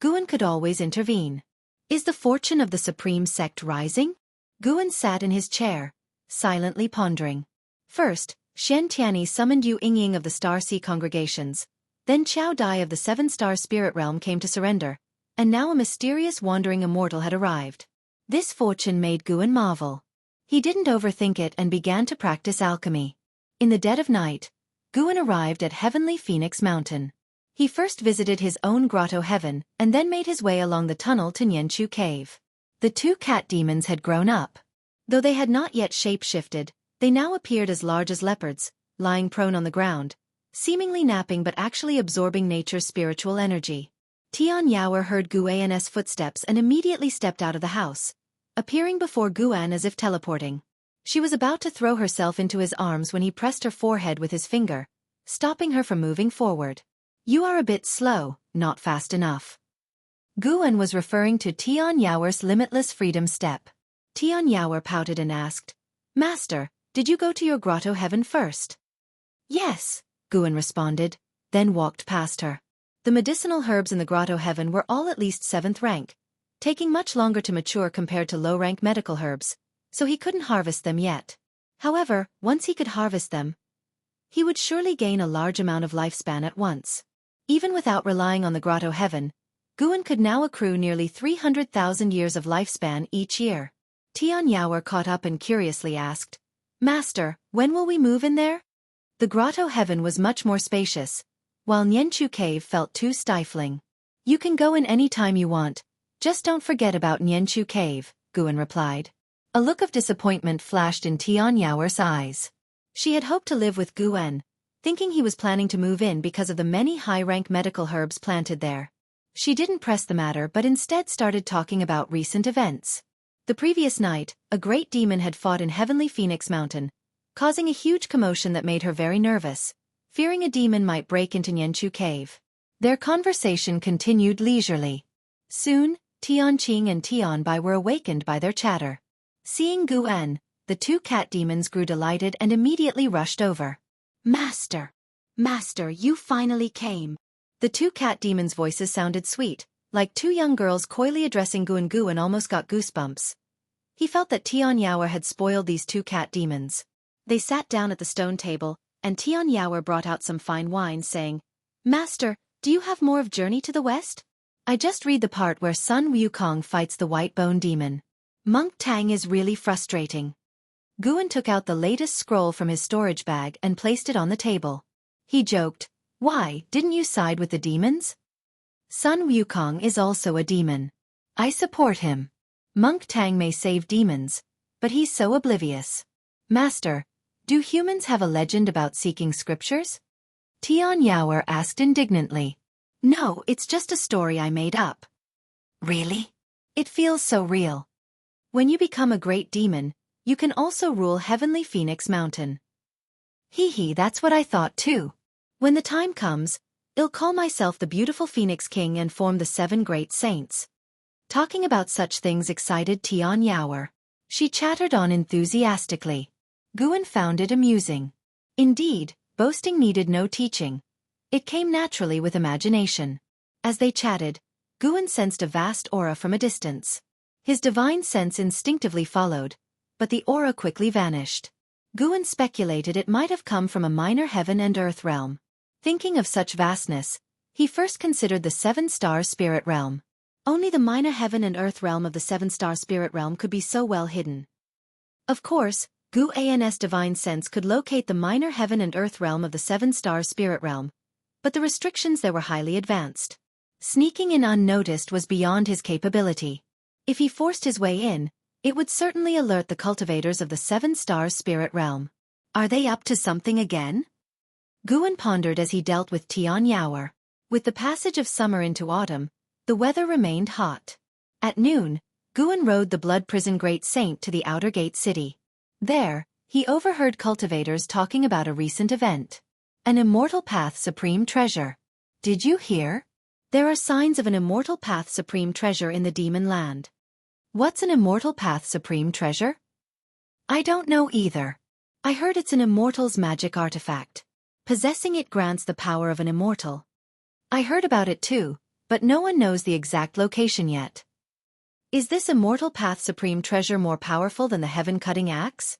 Guan could always intervene. Is the fortune of the Supreme Sect rising? Guan sat in his chair, silently pondering. First, Shen Tianyi summoned Yu Yingying of the Star Sea congregations, then Qiao Dai of the Seven-Star Spirit Realm came to surrender, and now a mysterious wandering immortal had arrived. This fortune made Guan marvel. He didn't overthink it and began to practice alchemy. In the dead of night, Guan arrived at Heavenly Phoenix Mountain. He first visited his own grotto heaven and then made his way along the tunnel to Nianchu Cave. The two cat demons had grown up. Though they had not yet shape-shifted, they now appeared as large as leopards, lying prone on the ground, seemingly napping but actually absorbing nature's spiritual energy. Tian Yaoer heard Guan's footsteps and immediately stepped out of the house, appearing before Guan as if teleporting. She was about to throw herself into his arms when he pressed her forehead with his finger, stopping her from moving forward. You are a bit slow, not fast enough. Guan was referring to Tian Yaoer's limitless freedom step. Tian Yaoer pouted and asked, Master, did you go to your grotto heaven first? Yes, Guan responded, then walked past her. The medicinal herbs in the grotto heaven were all at least 7th rank, taking much longer to mature compared to low-rank medical herbs, so he couldn't harvest them yet. However, once he could harvest them, he would surely gain a large amount of lifespan at once. Even without relying on the grotto heaven, Guan could now accrue nearly 300,000 years of lifespan each year. Tian Yaoer caught up and curiously asked, Master, when will we move in there? The grotto heaven was much more spacious, while Nianchu Cave felt too stifling. You can go in any time you want, just don't forget about Nianchu Cave, Guan replied. A look of disappointment flashed in Tian Yaoer's eyes. She had hoped to live with Guan, thinking he was planning to move in because of the many high-rank medical herbs planted there. She didn't press the matter but instead started talking about recent events. The previous night, a great demon had fought in Heavenly Phoenix Mountain, causing a huge commotion that made her very nervous, fearing a demon might break into Nianchu Cave. Their conversation continued leisurely. Soon, Tian Qing and Tian Bai were awakened by their chatter. Seeing Guan, the two cat demons grew delighted and immediately rushed over. Master! Master, you finally came! The two cat demons' voices sounded sweet, like two young girls coyly addressing Guan. Guan almost got goosebumps. He felt that Tian Yaoer had spoiled these two cat demons. They sat down at the stone table, and Tian Yaoer brought out some fine wine, saying, Master, do you have more of Journey to the West? I just read the part where Sun Wukong fights the White Bone Demon. Monk Tang is really frustrating. Guan took out the latest scroll from his storage bag and placed it on the table. He joked, Why, didn't you side with the demons? Sun Wukong is also a demon. I support him. Monk Tang may save demons, but he's so oblivious. Master, do humans have a legend about seeking scriptures? Tian Yaoer asked indignantly. No, it's just a story I made up. Really? It feels so real. When you become a great demon, you can also rule Heavenly Phoenix Mountain. Hee, that's what I thought too. When the time comes, I'll call myself the beautiful Phoenix King and form the 7 great saints. Talking about such things excited Tian Yaoer. She chattered on enthusiastically. Guan found it amusing. Indeed, boasting needed no teaching. It came naturally with imagination. As they chatted, Guan sensed a vast aura from a distance. His divine sense instinctively followed, but the aura quickly vanished. Guan speculated it might have come from a minor heaven and earth realm. Thinking of such vastness, he first considered the 7-star spirit realm. Only the minor heaven and earth realm of the 7-star spirit realm could be so well hidden. Of course, Guan's divine sense could locate the minor heaven and earth realm of the seven-star spirit realm, but the restrictions there were highly advanced. Sneaking in unnoticed was beyond his capability. If he forced his way in, it would certainly alert the cultivators of the seven-star spirit realm. Are they up to something again? Guan pondered as he dealt with Tian Yaoer. With the passage of summer into autumn, the weather remained hot. At noon, Guan rode the blood prison Great Saint to the outer gate city. There, he overheard cultivators talking about a recent event. An immortal path supreme treasure. Did you hear? There are signs of an immortal path supreme treasure in the demon land. What's an immortal path supreme treasure? I don't know either. I heard it's an immortal's magic artifact. Possessing it grants the power of an immortal. I heard about it too, but no one knows the exact location yet. Is this immortal path supreme treasure more powerful than the heaven-cutting axe?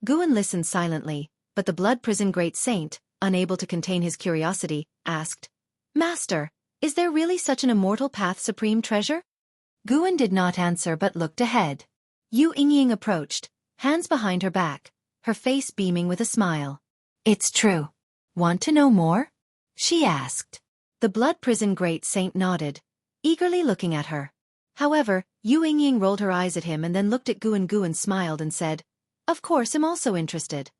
Guan listened silently, but the blood prison Great Saint, unable to contain his curiosity, asked, Master, is there really such an immortal path supreme treasure? Guan did not answer but looked ahead. Yu Yingying approached, hands behind her back, her face beaming with a smile. It's true. Want to know more? She asked. The blood prison Great Saint nodded, eagerly looking at her. However, Yu Yingying rolled her eyes at him and then looked at Guan. Guan smiled and said, Of course I'm also interested.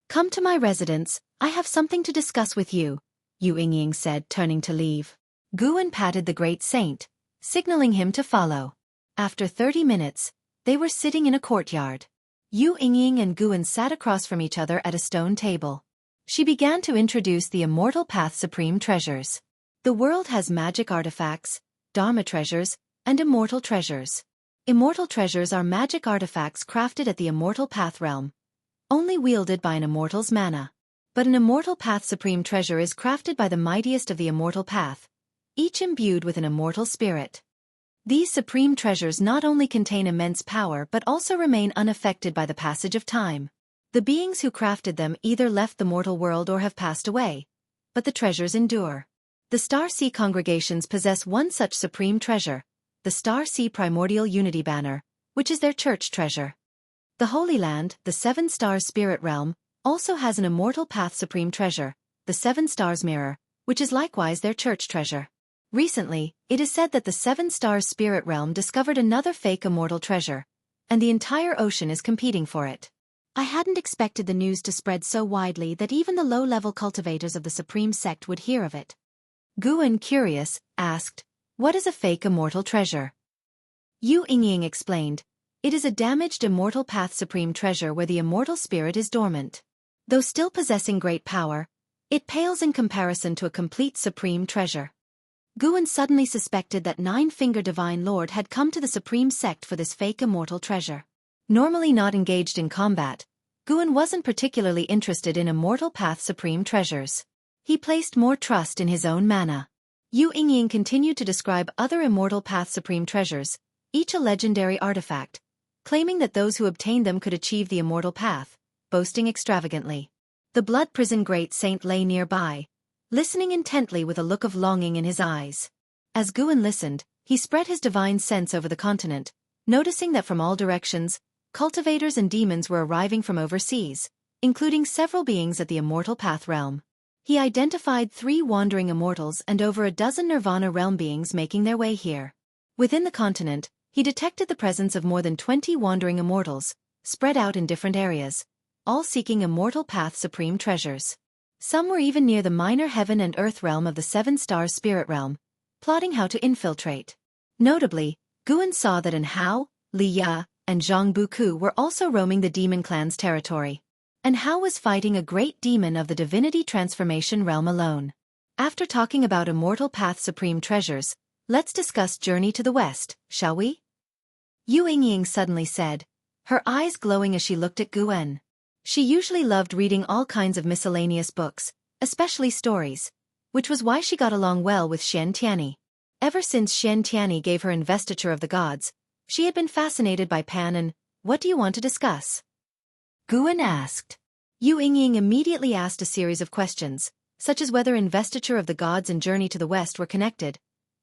Come to my residence, I have something to discuss with you, Yu Yingying said, turning to leave. Guan patted the Great Saint, signaling him to follow. After 30 minutes, they were sitting in a courtyard. Yu Yingying and Guan sat across from each other at a stone table. She began to introduce the immortal path supreme treasures. The world has magic artifacts, dharma treasures, and immortal treasures. Immortal treasures are magic artifacts crafted at the immortal path realm, only wielded by an immortal's mana. But an immortal path supreme treasure is crafted by the mightiest of the immortal path, each imbued with an immortal spirit. These supreme treasures not only contain immense power but also remain unaffected by the passage of time. The beings who crafted them either left the mortal world or have passed away, but the treasures endure. The Star Sea congregations possess one such supreme treasure, the Star Sea Primordial Unity Banner, which is their church treasure. The Holy Land, the Seven Stars Spirit Realm, also has an immortal path supreme treasure, the Seven Stars Mirror, which is likewise their church treasure. Recently, it is said that the Seven Stars Spirit Realm discovered another fake immortal treasure, and the entire ocean is competing for it. I hadn't expected the news to spread so widely that even the low-level cultivators of the Supreme Sect would hear of it. Guan, curious, asked, What is a fake immortal treasure? Yu Yingying explained, It is a damaged immortal path supreme treasure where the immortal spirit is dormant. Though still possessing great power, it pales in comparison to a complete supreme treasure. Guan suddenly suspected that Nine-Finger Divine Lord had come to the Supreme Sect for this fake immortal treasure. Normally not engaged in combat, Guan wasn't particularly interested in immortal path supreme treasures. He placed more trust in his own mana. Yu Yingying continued to describe other immortal path supreme treasures, each a legendary artifact, claiming that those who obtained them could achieve the immortal path, boasting extravagantly. The blood prison Great Saint lay nearby, listening intently with a look of longing in his eyes. As Guan listened, he spread his divine sense over the continent, noticing that from all directions, cultivators and demons were arriving from overseas, including several beings at the immortal path realm. He identified 3 wandering immortals and over a dozen nirvana realm beings making their way here. Within the continent, he detected the presence of more than 20 wandering immortals, spread out in different areas, all seeking immortal path supreme treasures. Some were even near the minor heaven and earth realm of the Seven Stars Spirit Realm, plotting how to infiltrate. Notably, Guan saw that An Hao, Li Ya, and Zhang Buku were also roaming the demon clan's territory. An Hao was fighting a great demon of the divinity transformation realm alone. After talking about immortal path supreme treasures, let's discuss Journey to the West, shall we? Yu Yingying suddenly said, her eyes glowing as she looked at Guan. She usually loved reading all kinds of miscellaneous books, especially stories, which was why she got along well with Shen Tianyi. Ever since Shen Tianyi gave her investiture of the gods, she had been fascinated by Pan and, what do you want to discuss? Guan asked. Yu Yingying immediately asked a series of questions, such as whether investiture of the gods and Journey to the West were connected,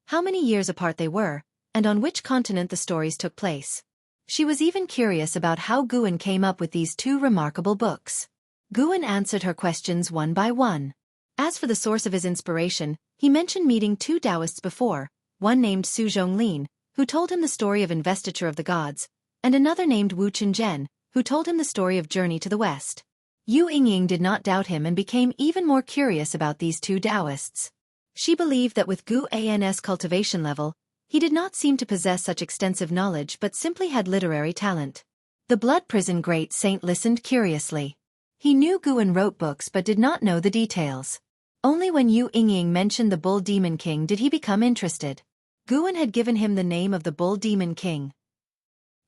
how many years apart they were, and on which continent the stories took place. She was even curious about how Guan came up with these two remarkable books. Guan answered her questions one by one. As for the source of his inspiration, he mentioned meeting two Taoists before, one named Su Zhonglin, who told him the story of investiture of the gods, and another named Wu Chenjian, who told him the story of journey to the west. Yu Yingying did not doubt him and became even more curious about these two Taoists. She believed that with Guan's cultivation level, he did not seem to possess such extensive knowledge but simply had literary talent. The blood prison great saint listened curiously. He knew Guan wrote books but did not know the details. Only when Yu Yingying mentioned the Bull Demon King did he become interested. Guan had given him the name of the Bull Demon King.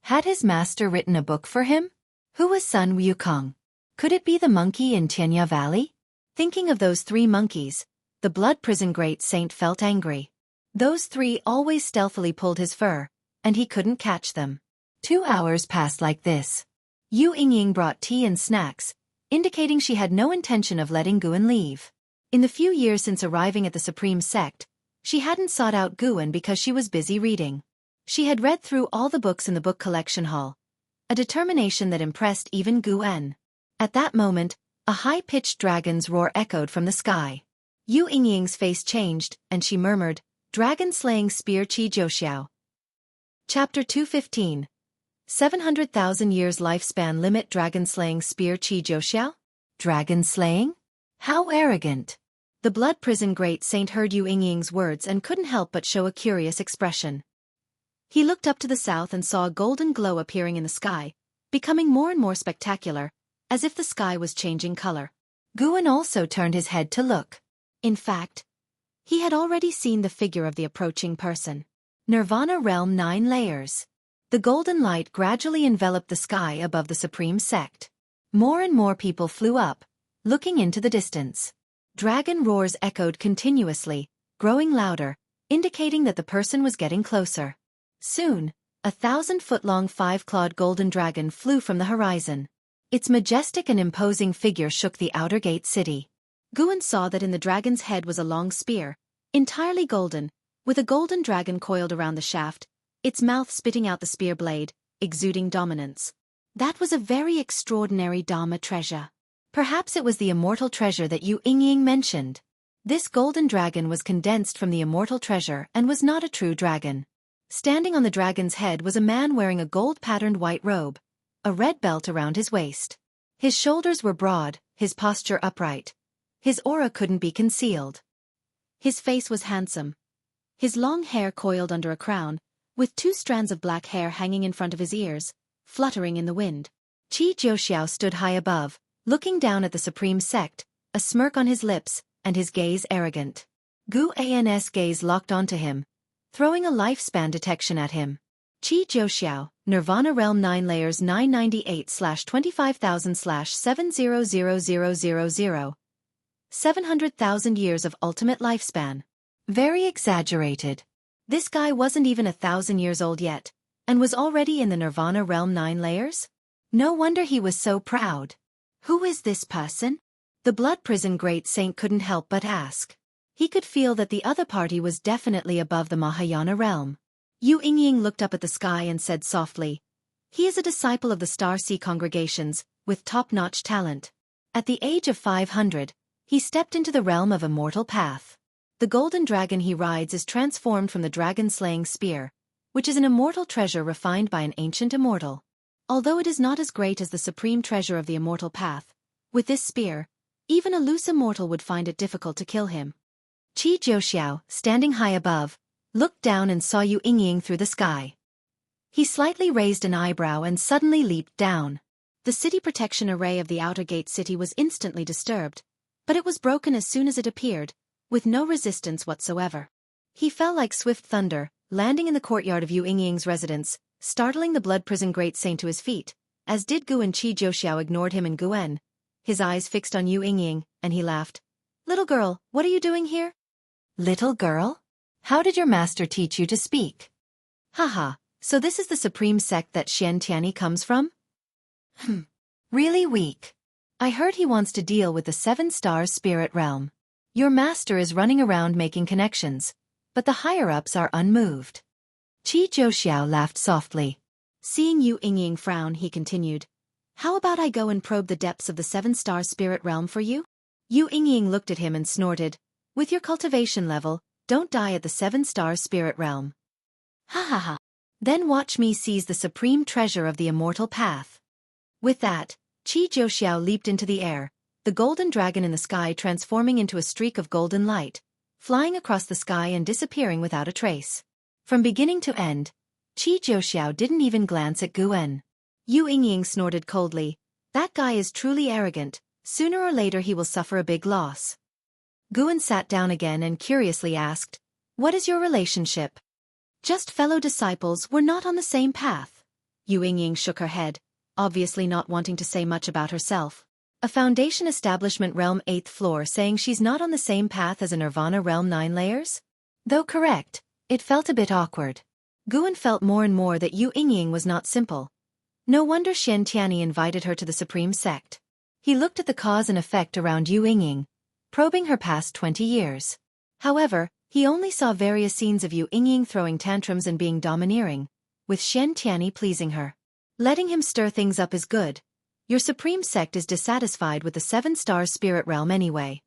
Had his master written a book for him? Who was Sun Wukong? Could it be the monkey in Tianya Valley? Thinking of those three monkeys, the blood prison great saint felt angry. Those three always stealthily pulled his fur, and he couldn't catch them. 2 hours passed like this. Yu Yingying brought tea and snacks, indicating she had no intention of letting Guan leave. In the few years since arriving at the Supreme Sect, she hadn't sought out Guan because she was busy reading. She had read through all the books in the book collection hall, a determination that impressed even Guan. At that moment, a high-pitched dragon's roar echoed from the sky. Yu Yingying's face changed, and she murmured, Dragon-slaying spear Qi Jiuxiao. Chapter 215. 700,000 years lifespan limit. Dragon-slaying spear Qi Jiuxiao? Dragon-slaying? How arrogant! The blood prison great saint heard Yu Yingying's words and couldn't help but show a curious expression. He looked up to the south and saw a golden glow appearing in the sky, becoming more and more spectacular, as if the sky was changing color. Guan also turned his head to look. In fact, he had already seen the figure of the approaching person. Nirvana Realm 9 layers. The golden light gradually enveloped the sky above the Supreme Sect. More and more people flew up, looking into the distance. Dragon roars echoed continuously, growing louder, indicating that the person was getting closer. Soon, a 1,000-foot-long 5-clawed golden dragon flew from the horizon. Its majestic and imposing figure shook the outer gate city. Guan saw that in the dragon's head was a long spear, entirely golden, with a golden dragon coiled around the shaft, its mouth spitting out the spear blade, exuding dominance. That was a very extraordinary Dharma treasure. Perhaps it was the immortal treasure that Yu Yingying mentioned. This golden dragon was condensed from the immortal treasure and was not a true dragon. Standing on the dragon's head was a man wearing a gold-patterned white robe, a red belt around his waist. His shoulders were broad, his posture upright. His aura couldn't be concealed. His face was handsome. His long hair coiled under a crown, with 2 strands of black hair hanging in front of his ears, fluttering in the wind. Qi Jiuxiao stood high above, looking down at the Supreme Sect, a smirk on his lips, and his gaze arrogant. Guan's gaze locked onto him, throwing a lifespan detection at him. Qi Jiuxiao, Nirvana Realm 9 layers 998/25,000/7000000. 700,000 years of ultimate lifespan. Very exaggerated. This guy wasn't even 1,000 years old yet, and was already in the Nirvana Realm 9 layers? No wonder he was so proud. Who is this person? The blood prison great saint couldn't help but ask. He could feel that the other party was definitely above the Mahayana realm. Yu Yingying looked up at the sky and said softly, He is a disciple of the Star Sea congregations, with top-notch talent. At the age of 500, he stepped into the realm of immortal path. The golden dragon he rides is transformed from the dragon-slaying spear, which is an immortal treasure refined by an ancient immortal. Although it is not as great as the supreme treasure of the immortal path, with this spear, even a loose immortal would find it difficult to kill him. Qi Jiuxiao, standing high above, looked down and saw Yu Yingying through the sky. He slightly raised an eyebrow and suddenly leaped down. The city protection array of the outer gate city was instantly disturbed, but it was broken as soon as it appeared, with no resistance whatsoever. He fell like swift thunder, landing in the courtyard of Yu Yingying's residence, startling the blood prison great saint to his feet, as did Gu, and Qi Jiuxiao ignored him and Guan, his eyes fixed on Yu Yingying, and he laughed. Little girl, what are you doing here? Little girl? How did your master teach you to speak? Haha, so this is the supreme sect that Xian Tianyi comes from? Really weak. I heard he wants to deal with the 7-star spirit realm. Your master is running around making connections, but the higher-ups are unmoved. Qi Jiuxiao laughed softly. Seeing Yu Yingying frown, he continued, "How about I go and probe the depths of the 7-star spirit realm for you?" Yu Yingying looked at him and snorted, "With your cultivation level, don't die at the 7-star spirit realm. Ha ha ha. Then watch me seize the supreme treasure of the immortal path." With that, Qi Jiuxiao leaped into the air, the golden dragon in the sky transforming into a streak of golden light, flying across the sky and disappearing without a trace. From beginning to end, Qi Jiuxiao didn't even glance at Guan. Yu Yingying snorted coldly, "That guy is truly arrogant, sooner or later he will suffer a big loss." Guan sat down again and curiously asked, "What is your relationship?" "Just fellow disciples, we're not on the same path." Yu Yingying shook her head, obviously not wanting to say much about herself. A Foundation Establishment Realm 8th floor saying she's not on the same path as a Nirvana Realm 9 layers? Though correct, it felt a bit awkward. Guan felt more and more that Yu Yingying was not simple. No wonder Xian Tianyi invited her to the Supreme Sect. He looked at the cause and effect around Yu Yingying, probing her past 20 years. However, he only saw various scenes of Yu Yingying throwing tantrums and being domineering, with Xian Tianyi pleasing her. Letting him stir things up is good. Your Supreme Sect is dissatisfied with the 7-star spirit realm anyway.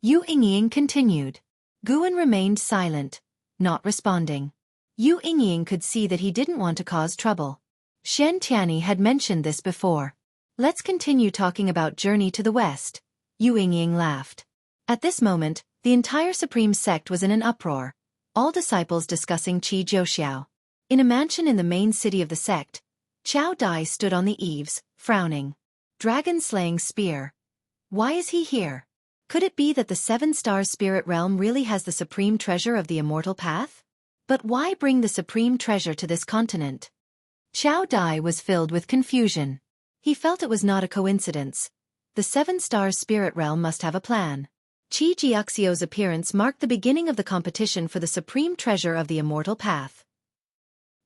Yu Yingying continued. Guan remained silent, not responding. Yu Yingying could see that he didn't want to cause trouble. Xian Tianyi had mentioned this before. "Let's continue talking about Journey to the West," Yu Yingying laughed. At this moment, the entire Supreme Sect was in an uproar, all disciples discussing Qi Jiuxiao. In a mansion in the main city of the sect, Qiao Dai stood on the eaves, frowning. Dragon-slaying spear. Why is he here? Could it be that the 7-star spirit realm really has the supreme treasure of the immortal path? But why bring the supreme treasure to this continent? Qiao Dai was filled with confusion. He felt it was not a coincidence. The 7-star spirit realm must have a plan. Qi Jiuxiao's appearance marked the beginning of the competition for the supreme treasure of the immortal path.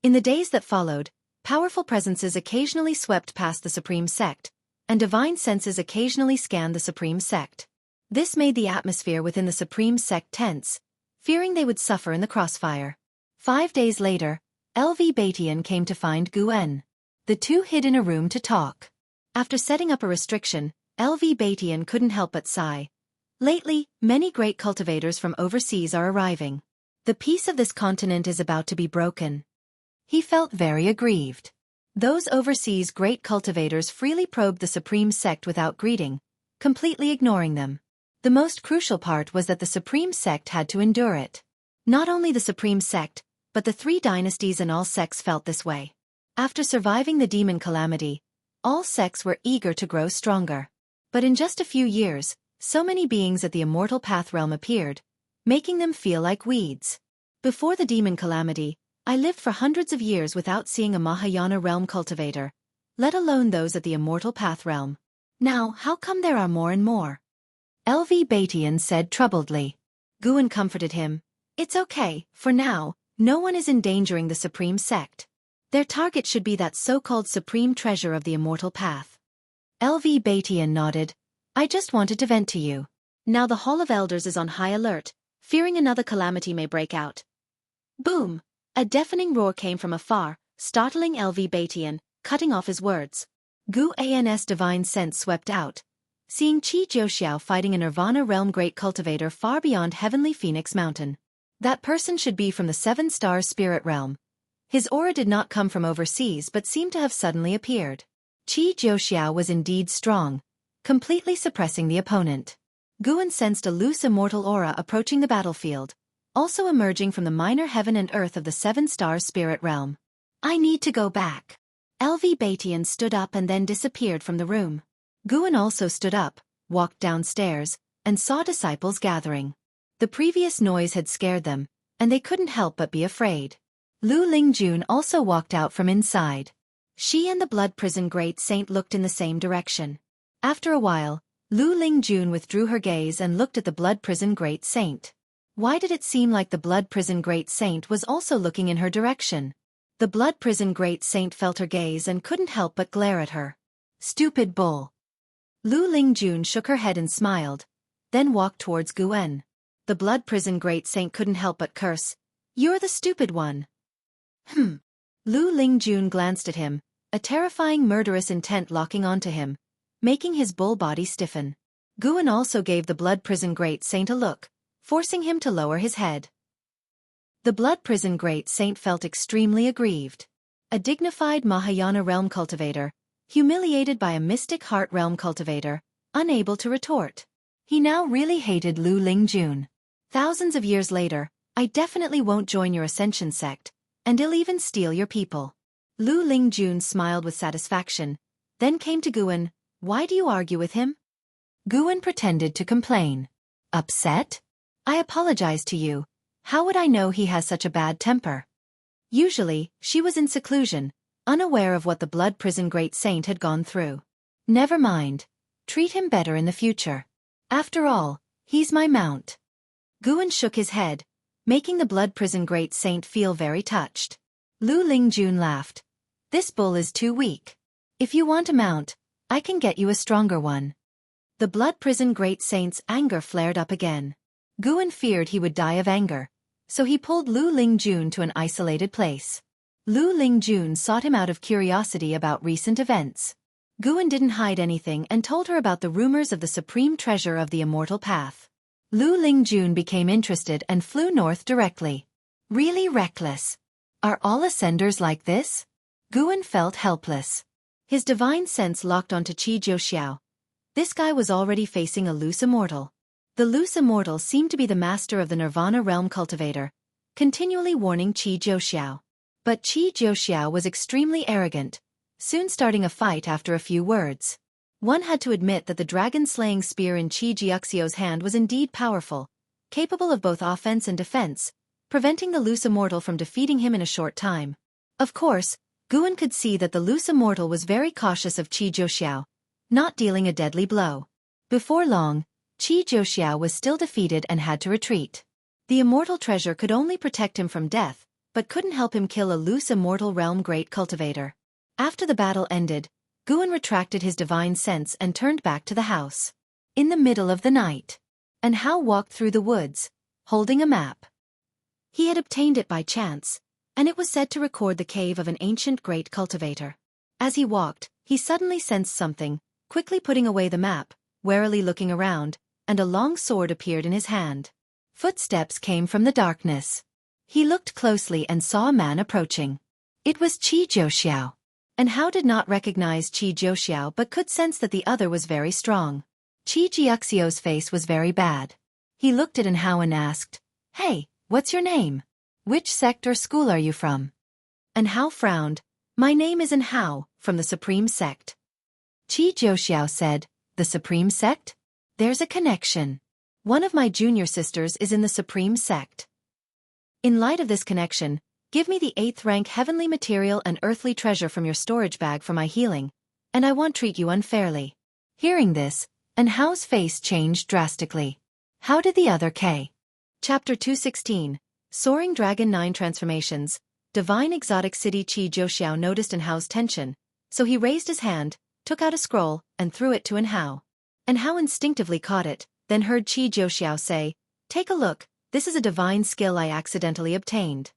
In the days that followed, powerful presences occasionally swept past the Supreme Sect, and divine senses occasionally scanned the Supreme Sect. This made the atmosphere within the Supreme Sect tense, fearing they would suffer in the crossfire. 5 days later, LV Batian came to find Guan. The two hid in a room to talk. After setting up a restriction, LV Batian couldn't help but sigh. Lately, many great cultivators from overseas are arriving. The peace of this continent is about to be broken. He felt very aggrieved. Those overseas great cultivators freely probed the Supreme Sect without greeting, completely ignoring them. The most crucial part was that the Supreme Sect had to endure it. Not only the Supreme Sect, but the 3 dynasties and all sects felt this way. After surviving the demon calamity, all sects were eager to grow stronger. But in just a few years, so many beings at the immortal path realm appeared, making them feel like weeds. Before the demon calamity, I lived for hundreds of years without seeing a Mahayana realm cultivator, let alone those at the immortal path realm. Now, how come there are more and more? LV Batian said troubledly. Guan comforted him. It's okay, for now, no one is endangering the Supreme Sect. Their target should be that so-called supreme treasure of the immortal path. LV Batian nodded. I just wanted to vent to you. Now the Hall of Elders is on high alert, fearing another calamity may break out. Boom! A deafening roar came from afar, startling LV Batian, cutting off his words. Guan's divine sense swept out, seeing Qi Jiuxiao fighting a Nirvana realm great cultivator far beyond Heavenly Phoenix Mountain. That person should be from the 7-star spirit realm. His aura did not come from overseas but seemed to have suddenly appeared. Qi Jiuxiao was indeed strong, completely suppressing the opponent. Guan sensed a loose immortal aura approaching the battlefield, also emerging from the minor heaven and earth of the 7-star spirit realm. I need to go back. LV Batian stood up and then disappeared from the room. Guan also stood up, walked downstairs, and saw disciples gathering. The previous noise had scared them, and they couldn't help but be afraid. Lu Lingjun also walked out from inside. She and the Blood Prison Great Saint looked in the same direction. After a while, Lu Lingjun withdrew her gaze and looked at the Blood Prison Great Saint. Why did it seem like the Blood Prison Great Saint was also looking in her direction? The Blood Prison Great Saint felt her gaze and couldn't help but glare at her. Stupid bull. Lu Lingjun shook her head and smiled, then walked towards Guan. The Blood Prison Great Saint couldn't help but curse. You're the stupid one. Lu Lingjun glanced at him, a terrifying murderous intent locking onto him, making his bull body stiffen. Guan also gave the Blood Prison Great Saint a look, forcing him to lower his head. The Blood Prison Great Saint felt extremely aggrieved. A dignified Mahayana realm cultivator, humiliated by a mystic heart realm cultivator, unable to retort. He now really hated Lu Lingjun. Thousands of years later, I definitely won't join your Ascension sect, and I'll even steal your people. Lu Lingjun smiled with satisfaction, then came to Guan. Why do you argue with him? Guan pretended to complain. Upset? I apologize to you. How would I know he has such a bad temper? Usually, she was in seclusion, unaware of what the Blood Prison Great Saint had gone through. Never mind. Treat him better in the future. After all, he's my mount. Guan shook his head, making the Blood Prison Great Saint feel very touched. Lu Lingjun laughed. This bull is too weak. If you want a mount, I can get you a stronger one. The Blood Prison Great Saint's anger flared up again. Guan feared he would die of anger, so he pulled Lu Lingjun to an isolated place. Lu Lingjun sought him out of curiosity about recent events. Guan didn't hide anything and told her about the rumors of the supreme treasure of the immortal path. Lu Lingjun became interested and flew north directly. Really reckless. Are all ascenders like this? Guan felt helpless. His divine sense locked onto Qi Jiuxiao. This guy was already facing a loose immortal. The loose immortal seemed to be the master of the Nirvana realm cultivator, continually warning Qi Jiuxiao. But Qi Jiuxiao was extremely arrogant, soon starting a fight after a few words. One had to admit that the dragon-slaying spear in Qi Jiuxiao's hand was indeed powerful, capable of both offense and defense, preventing the loose immortal from defeating him in a short time. Of course, Guan could see that the loose immortal was very cautious of Qi Jiuxiao, not dealing a deadly blow. Before long, Qi Jiuxiao was still defeated and had to retreat. The immortal treasure could only protect him from death, but couldn't help him kill a loose immortal realm great cultivator. After the battle ended, Guan retracted his divine sense and turned back to the house. In the middle of the night, and Hao walked through the woods, holding a map. He had obtained it by chance, and it was said to record the cave of an ancient great cultivator. As he walked, he suddenly sensed something, quickly putting away the map, warily looking around, and a long sword appeared in his hand. Footsteps came from the darkness. He looked closely and saw a man approaching. It was Qi Jiuxiao. And Hao did not recognize Qi Jiuxiao but could sense that the other was very strong. Qi Jiuxiao's face was very bad. He looked at Hao and asked, "Hey, what's your name? Which sect or school are you from?" And Hao frowned. "My name is Hao, from the Supreme Sect." Qi Jiuxiao said, "The Supreme Sect? There's a connection. One of my junior sisters is in the Supreme Sect. In light of this connection, give me the 8th rank heavenly material and earthly treasure from your storage bag for my healing, and I won't treat you unfairly." Hearing this, Hao's face changed drastically. How did the other K? Chapter 216, Soaring Dragon 9 Transformations. Divine Exotic City. Qi Jiuxiao noticed Hao's tension, so he raised his hand, took out a scroll, and threw it to Hao. Hao instinctively caught it, then heard Qi Jiuxiao say, "Take a look, this is a divine skill I accidentally obtained."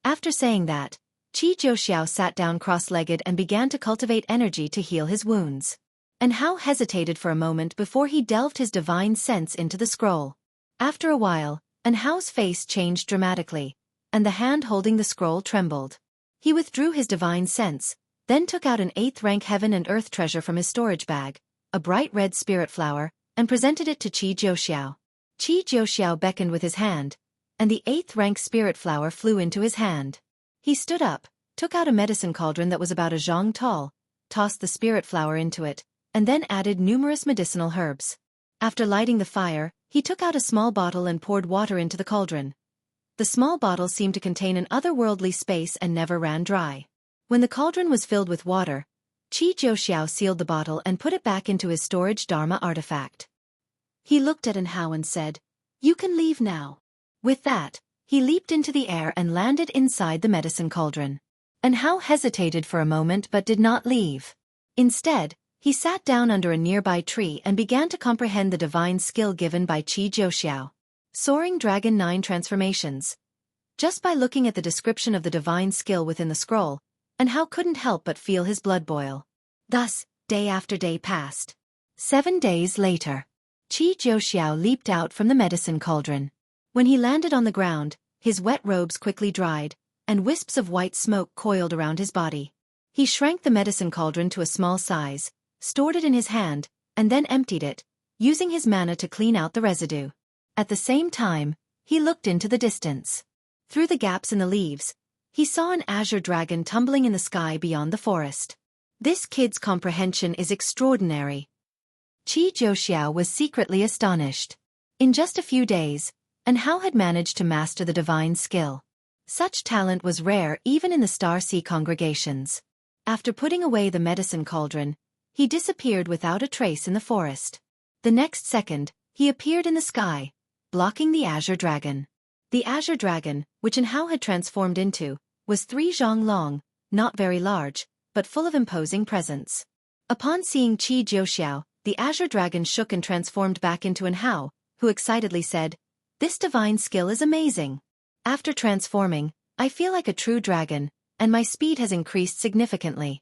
After saying that, Qi Jiuxiao sat down cross-legged and began to cultivate energy to heal his wounds. Hao hesitated for a moment before he delved his divine sense into the scroll. After a while, Hao's face changed dramatically, and the hand holding the scroll trembled. He withdrew his divine sense, then took out an 8th rank heaven and earth treasure from his storage bag, a bright red spirit flower, and presented it to Qi Jiuxiao. Qi Jiuxiao beckoned with his hand, and the 8th rank spirit flower flew into his hand. He stood up, took out a medicine cauldron that was about a zhang tall, tossed the spirit flower into it, and then added numerous medicinal herbs. After lighting the fire, he took out a small bottle and poured water into the cauldron. The small bottle seemed to contain an otherworldly space and never ran dry. When the cauldron was filled with water, Qi Jiuxiao sealed the bottle and put it back into his storage Dharma artifact. He looked at Hao and said, "You can leave now." With that, he leaped into the air and landed inside the medicine cauldron. Hao hesitated for a moment but did not leave. Instead, he sat down under a nearby tree and began to comprehend the divine skill given by Qi Jiuxiao. Soaring Dragon 9 Transformations. just by looking at the description of the divine skill within the scroll, and how couldn't help but feel his blood boil. Thus, day after day passed. 7 days later, Qi Jiuxiao leaped out from the medicine cauldron. When he landed on the ground, his wet robes quickly dried, and wisps of white smoke coiled around his body. He shrank the medicine cauldron to a small size, stored it in his hand, and then emptied it, using his mana to clean out the residue. At the same time, he looked into the distance. Through the gaps in the leaves, he saw an azure dragon tumbling in the sky beyond the forest. This kid's comprehension is extraordinary. Qi Jiuxiao was secretly astonished. In just a few days, and Hao had managed to master the divine skill. Such talent was rare even in the Star Sea congregations. After putting away the medicine cauldron, he disappeared without a trace in the forest. The next second, he appeared in the sky, blocking the azure dragon. The azure dragon, which Hao had transformed into, was 3 zhang long, not very large, but full of imposing presence. Upon seeing Qi Jiuxiao, the azure dragon shook and transformed back into Hao, who excitedly said, "This divine skill is amazing. After transforming, I feel like a true dragon, and my speed has increased significantly."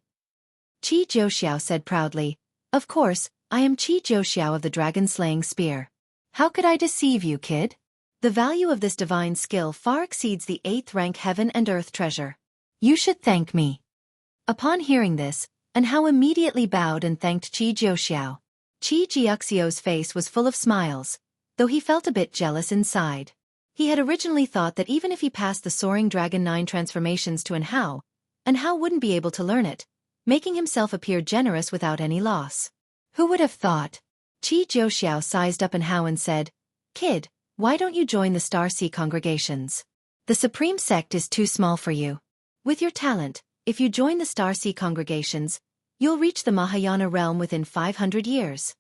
Qi Jiuxiao said proudly, "Of course, I am Qi Jiuxiao of the dragon-slaying spear. How could I deceive you, kid? The value of this divine skill far exceeds the 8th rank heaven and earth treasure. You should thank me." Upon hearing this, Hao immediately bowed and thanked Qi Jiuxiao. Qi Jiuxiao's face was full of smiles, though he felt a bit jealous inside. He had originally thought that even if he passed the Soaring Dragon 9 transformations to Hao wouldn't be able to learn it, making himself appear generous without any loss. Who would have thought? Qi Jiuxiao sized up Hao and said, "Kid, why don't you join the Star Sea congregations? The Supreme Sect is too small for you. With your talent, if you join the Star Sea congregations, you'll reach the Mahayana realm within 500 years.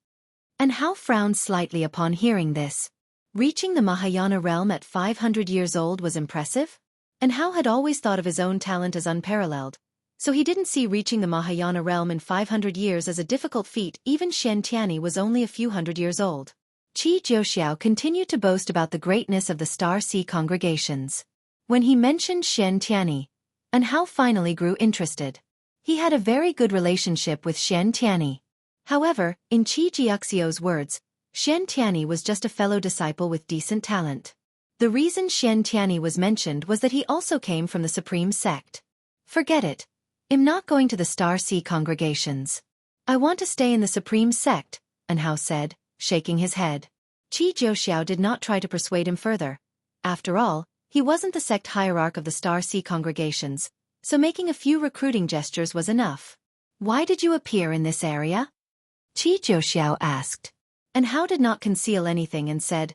Hao frowned slightly upon hearing this. Reaching the Mahayana realm at 500 years old was impressive? Hao had always thought of his own talent as unparalleled, so he didn't see reaching the Mahayana realm in 500 years as a difficult feat. Even Shen Tianyi was only a few hundred years old. Qi Jiuxiao continued to boast about the greatness of the Star Sea congregations. When he mentioned Shen Tianyi, Hao finally grew interested. He had a very good relationship with Shen Tianyi. However, in Qi Jiuxiao's words, Shen Tianyi was just a fellow disciple with decent talent. The reason Shen Tianyi was mentioned was that he also came from the Supreme Sect. "Forget it. I'm not going to the Star Sea congregations. I want to stay in the Supreme Sect," Hao said, shaking his head. Qi Jiuxiao did not try to persuade him further. After all, he wasn't the sect hierarch of the Star Sea congregations, so making a few recruiting gestures was enough. "Why did you appear in this area?" Qi Jiuxiao asked. Hao did not conceal anything and said,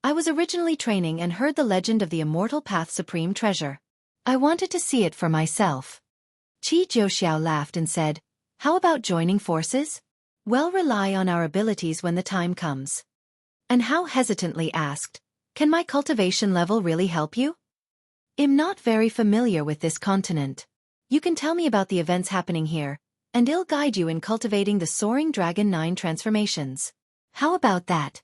"I was originally training and heard the legend of the Immortal Path Supreme Treasure. I wanted to see it for myself." Qi Jiuxiao laughed and said, "How about joining forces? We'll rely on our abilities when the time comes." Hao hesitantly asked, "Can my cultivation level really help you? I'm not very familiar with this continent. You can tell me about the events happening here, and I'll guide you in cultivating the Soaring Dragon 9 transformations. How about that?"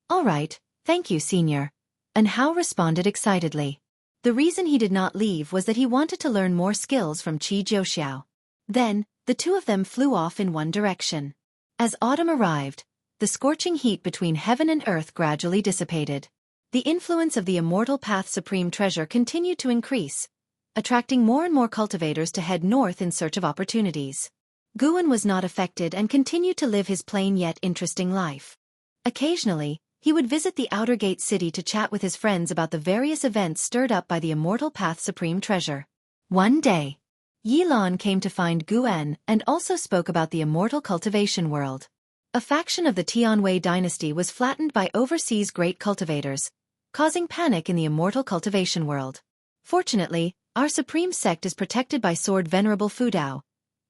"All right, thank you, senior." Hao responded excitedly. The reason he did not leave was that he wanted to learn more skills from Qi Jiuxiao. Then, the two of them flew off in one direction. As autumn arrived, the scorching heat between heaven and earth gradually dissipated. The influence of the Immortal Path Supreme Treasure continued to increase, attracting more and more cultivators to head north in search of opportunities. Guan was not affected and continued to live his plain yet interesting life. Occasionally, he would visit the Outer Gate City to chat with his friends about the various events stirred up by the Immortal Path Supreme Treasure. One day, Yilan came to find Guan and also spoke about the immortal cultivation world. A faction of the Tianwei dynasty was flattened by overseas great cultivators, causing panic in the immortal cultivation world. "Fortunately, our supreme sect is protected by Sword Venerable Fudao.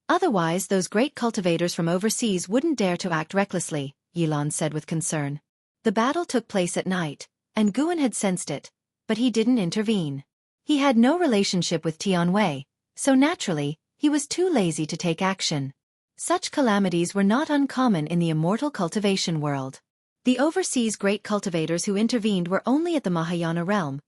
Otherwise those great cultivators from overseas wouldn't dare to act recklessly," Yilan said with concern. The battle took place at night, and Guan had sensed it, but he didn't intervene. He had no relationship with Tianwei, so naturally, he was too lazy to take action. Such calamities were not uncommon in the immortal cultivation world. The overseas great cultivators who intervened were only at the Mahayana realm,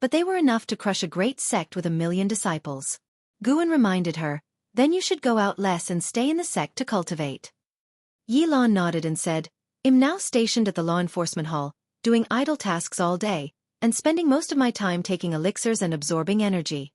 but they were enough to crush a great sect with 1 million disciples. Guan reminded her, then you should go out less and stay in the sect to cultivate. Yilan nodded and said, I'm now stationed at the law enforcement hall, doing idle tasks all day, and spending most of my time taking elixirs and absorbing energy.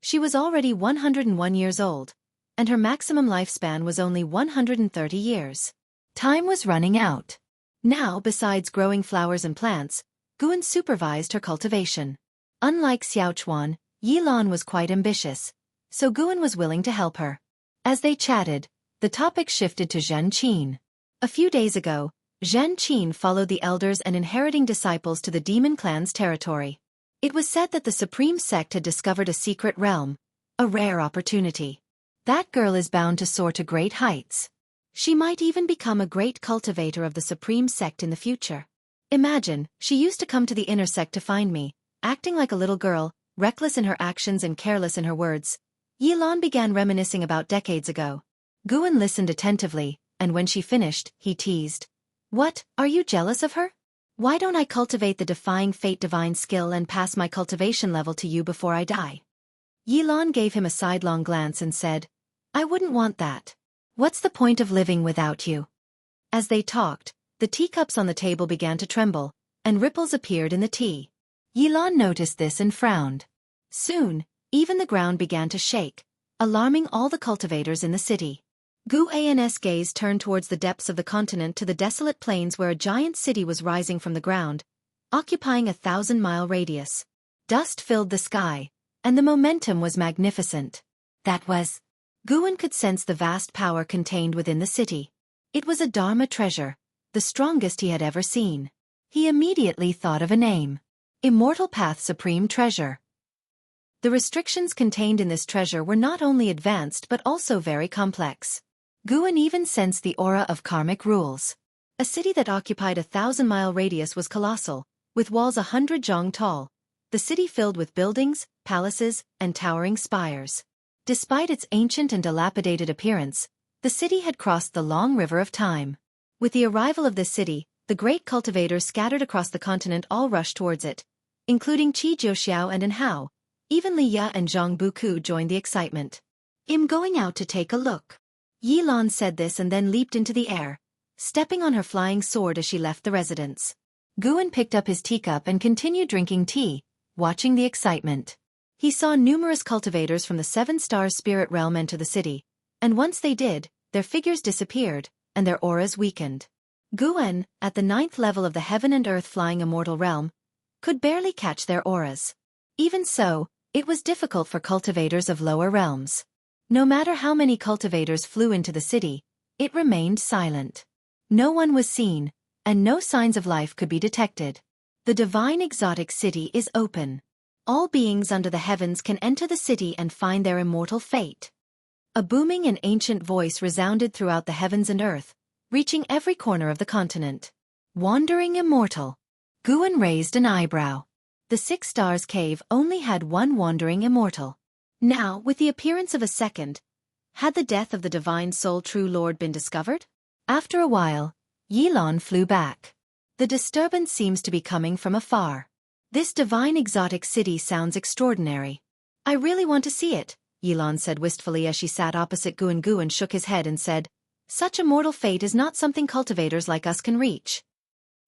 She was already 101 years old, and her maximum lifespan was only 130 years. Time was running out. Now, besides growing flowers and plants, Guan supervised her cultivation. Unlike Xiaofan, Yilan was quite ambitious, so Guan was willing to help her. As they chatted, the topic shifted to Zhen Qin. A few days ago, Zhen Qin followed the elders and inheriting disciples to the demon clan's territory. It was said that the supreme sect had discovered a secret realm, a rare opportunity. That girl is bound to soar to great heights. She might even become a great cultivator of the supreme sect in the future. Imagine, she used to come to the inner sect to find me, acting like a little girl, reckless in her actions and careless in her words. Yilan began reminiscing about decades ago. Guan listened attentively, and when she finished, he teased. What, are you jealous of her? Why don't I cultivate the defying fate divine skill and pass my cultivation level to you before I die? Yilan gave him a sidelong glance and said, I wouldn't want that. What's the point of living without you? As they talked, the teacups on the table began to tremble, and ripples appeared in the tea. Yilan noticed this and frowned. Soon, even the ground began to shake, alarming all the cultivators in the city. Guan's gaze turned towards the depths of the continent to the desolate plains where a giant city was rising from the ground, occupying a 1,000-mile radius. Dust filled the sky, and the momentum was magnificent. That was... Guan could sense the vast power contained within the city. It was a Dharma treasure, the strongest he had ever seen. He immediately thought of a name. Immortal Path Supreme Treasure. The restrictions contained in this treasure were not only advanced but also very complex. Guan even sensed the aura of karmic rules. A city that occupied a 1,000-mile radius was colossal, with walls 100 zhang tall, the city filled with buildings, palaces, and towering spires. Despite its ancient and dilapidated appearance, the city had crossed the long river of time. With the arrival of this city, the great cultivators scattered across the continent all rushed towards it, including Qi Jiuxiao and Anhao. Even Li Ya and Zhang Buku joined the excitement. I'm going out to take a look. Yilan said this and then leaped into the air, stepping on her flying sword as she left the residence. Guan picked up his teacup and continued drinking tea, watching the excitement. He saw numerous cultivators from the 7-star spirit realm enter the city, and once they did, their figures disappeared, and their auras weakened. Guan, at the 9th level of the heaven and earth flying immortal realm, could barely catch their auras. Even so, it was difficult for cultivators of lower realms. No matter how many cultivators flew into the city, it remained silent. No one was seen, and no signs of life could be detected. The divine exotic city is open. All beings under the heavens can enter the city and find their immortal fate. A booming and ancient voice resounded throughout the heavens and earth, reaching every corner of the continent. Wandering immortal. Guan raised an eyebrow. The 6 Stars Cave only had one wandering immortal. Now, with the appearance of a second, had the death of the divine soul true lord been discovered? After a while, Yilan flew back. The disturbance seems to be coming from afar. This divine exotic city sounds extraordinary. I really want to see it, Yilan said wistfully as she sat opposite Guan. Guan shook his head and said, such immortal fate is not something cultivators like us can reach.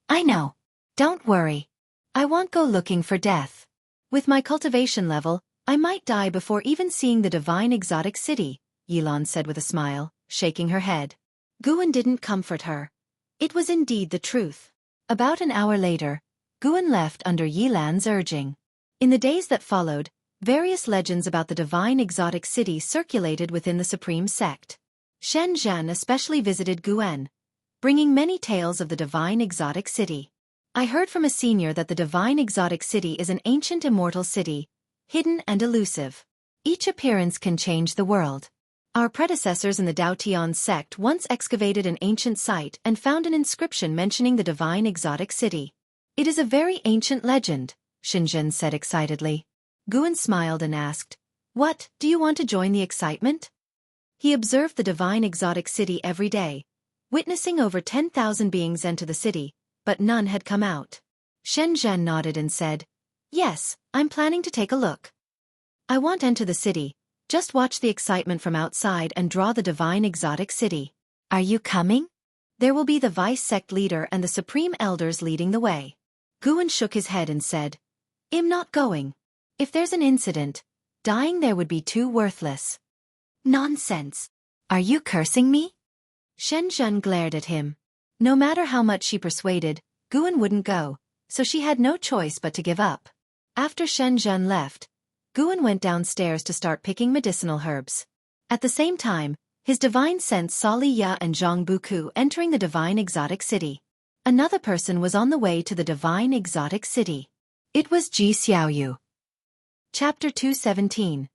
I know. Don't worry. I won't go looking for death. With my cultivation level, I might die before even seeing the divine exotic city, Yilan said with a smile, shaking her head. Guan didn't comfort her. It was indeed the truth. About an hour later, Guan left under Yilan's urging. In the days that followed, various legends about the divine exotic city circulated within the supreme sect. Shen Zhan especially visited Guan, bringing many tales of the divine exotic city. I heard from a senior that the divine exotic city is an ancient immortal city, hidden and elusive. Each appearance can change the world. Our predecessors in the Dao Tian sect once excavated an ancient site and found an inscription mentioning the divine exotic city. It is a very ancient legend, Shenzhen said excitedly. Guan smiled and asked, what, do you want to join the excitement? He observed the divine exotic city every day, witnessing over 10,000 beings enter the city, but none had come out. Shenzhen nodded and said, Yes, I'm planning to take a look. I won't enter the city, just watch the excitement from outside and draw the divine exotic city. Are you coming? There will be the vice sect leader and the supreme elders leading the way. Guan shook his head and said, I'm not going. If there's an incident, dying there would be too worthless. Nonsense. Are you cursing me? Shen Zhen glared at him. No matter how much she persuaded, Guan wouldn't go, so she had no choice but to give up. After Shen Zhen left, Guan went downstairs to start picking medicinal herbs. At the same time, his divine sense saw Li Ya and Zhang Buku entering the divine exotic city. Another person was on the way to the divine exotic city. It was Ji Xiaoyu. Chapter 217.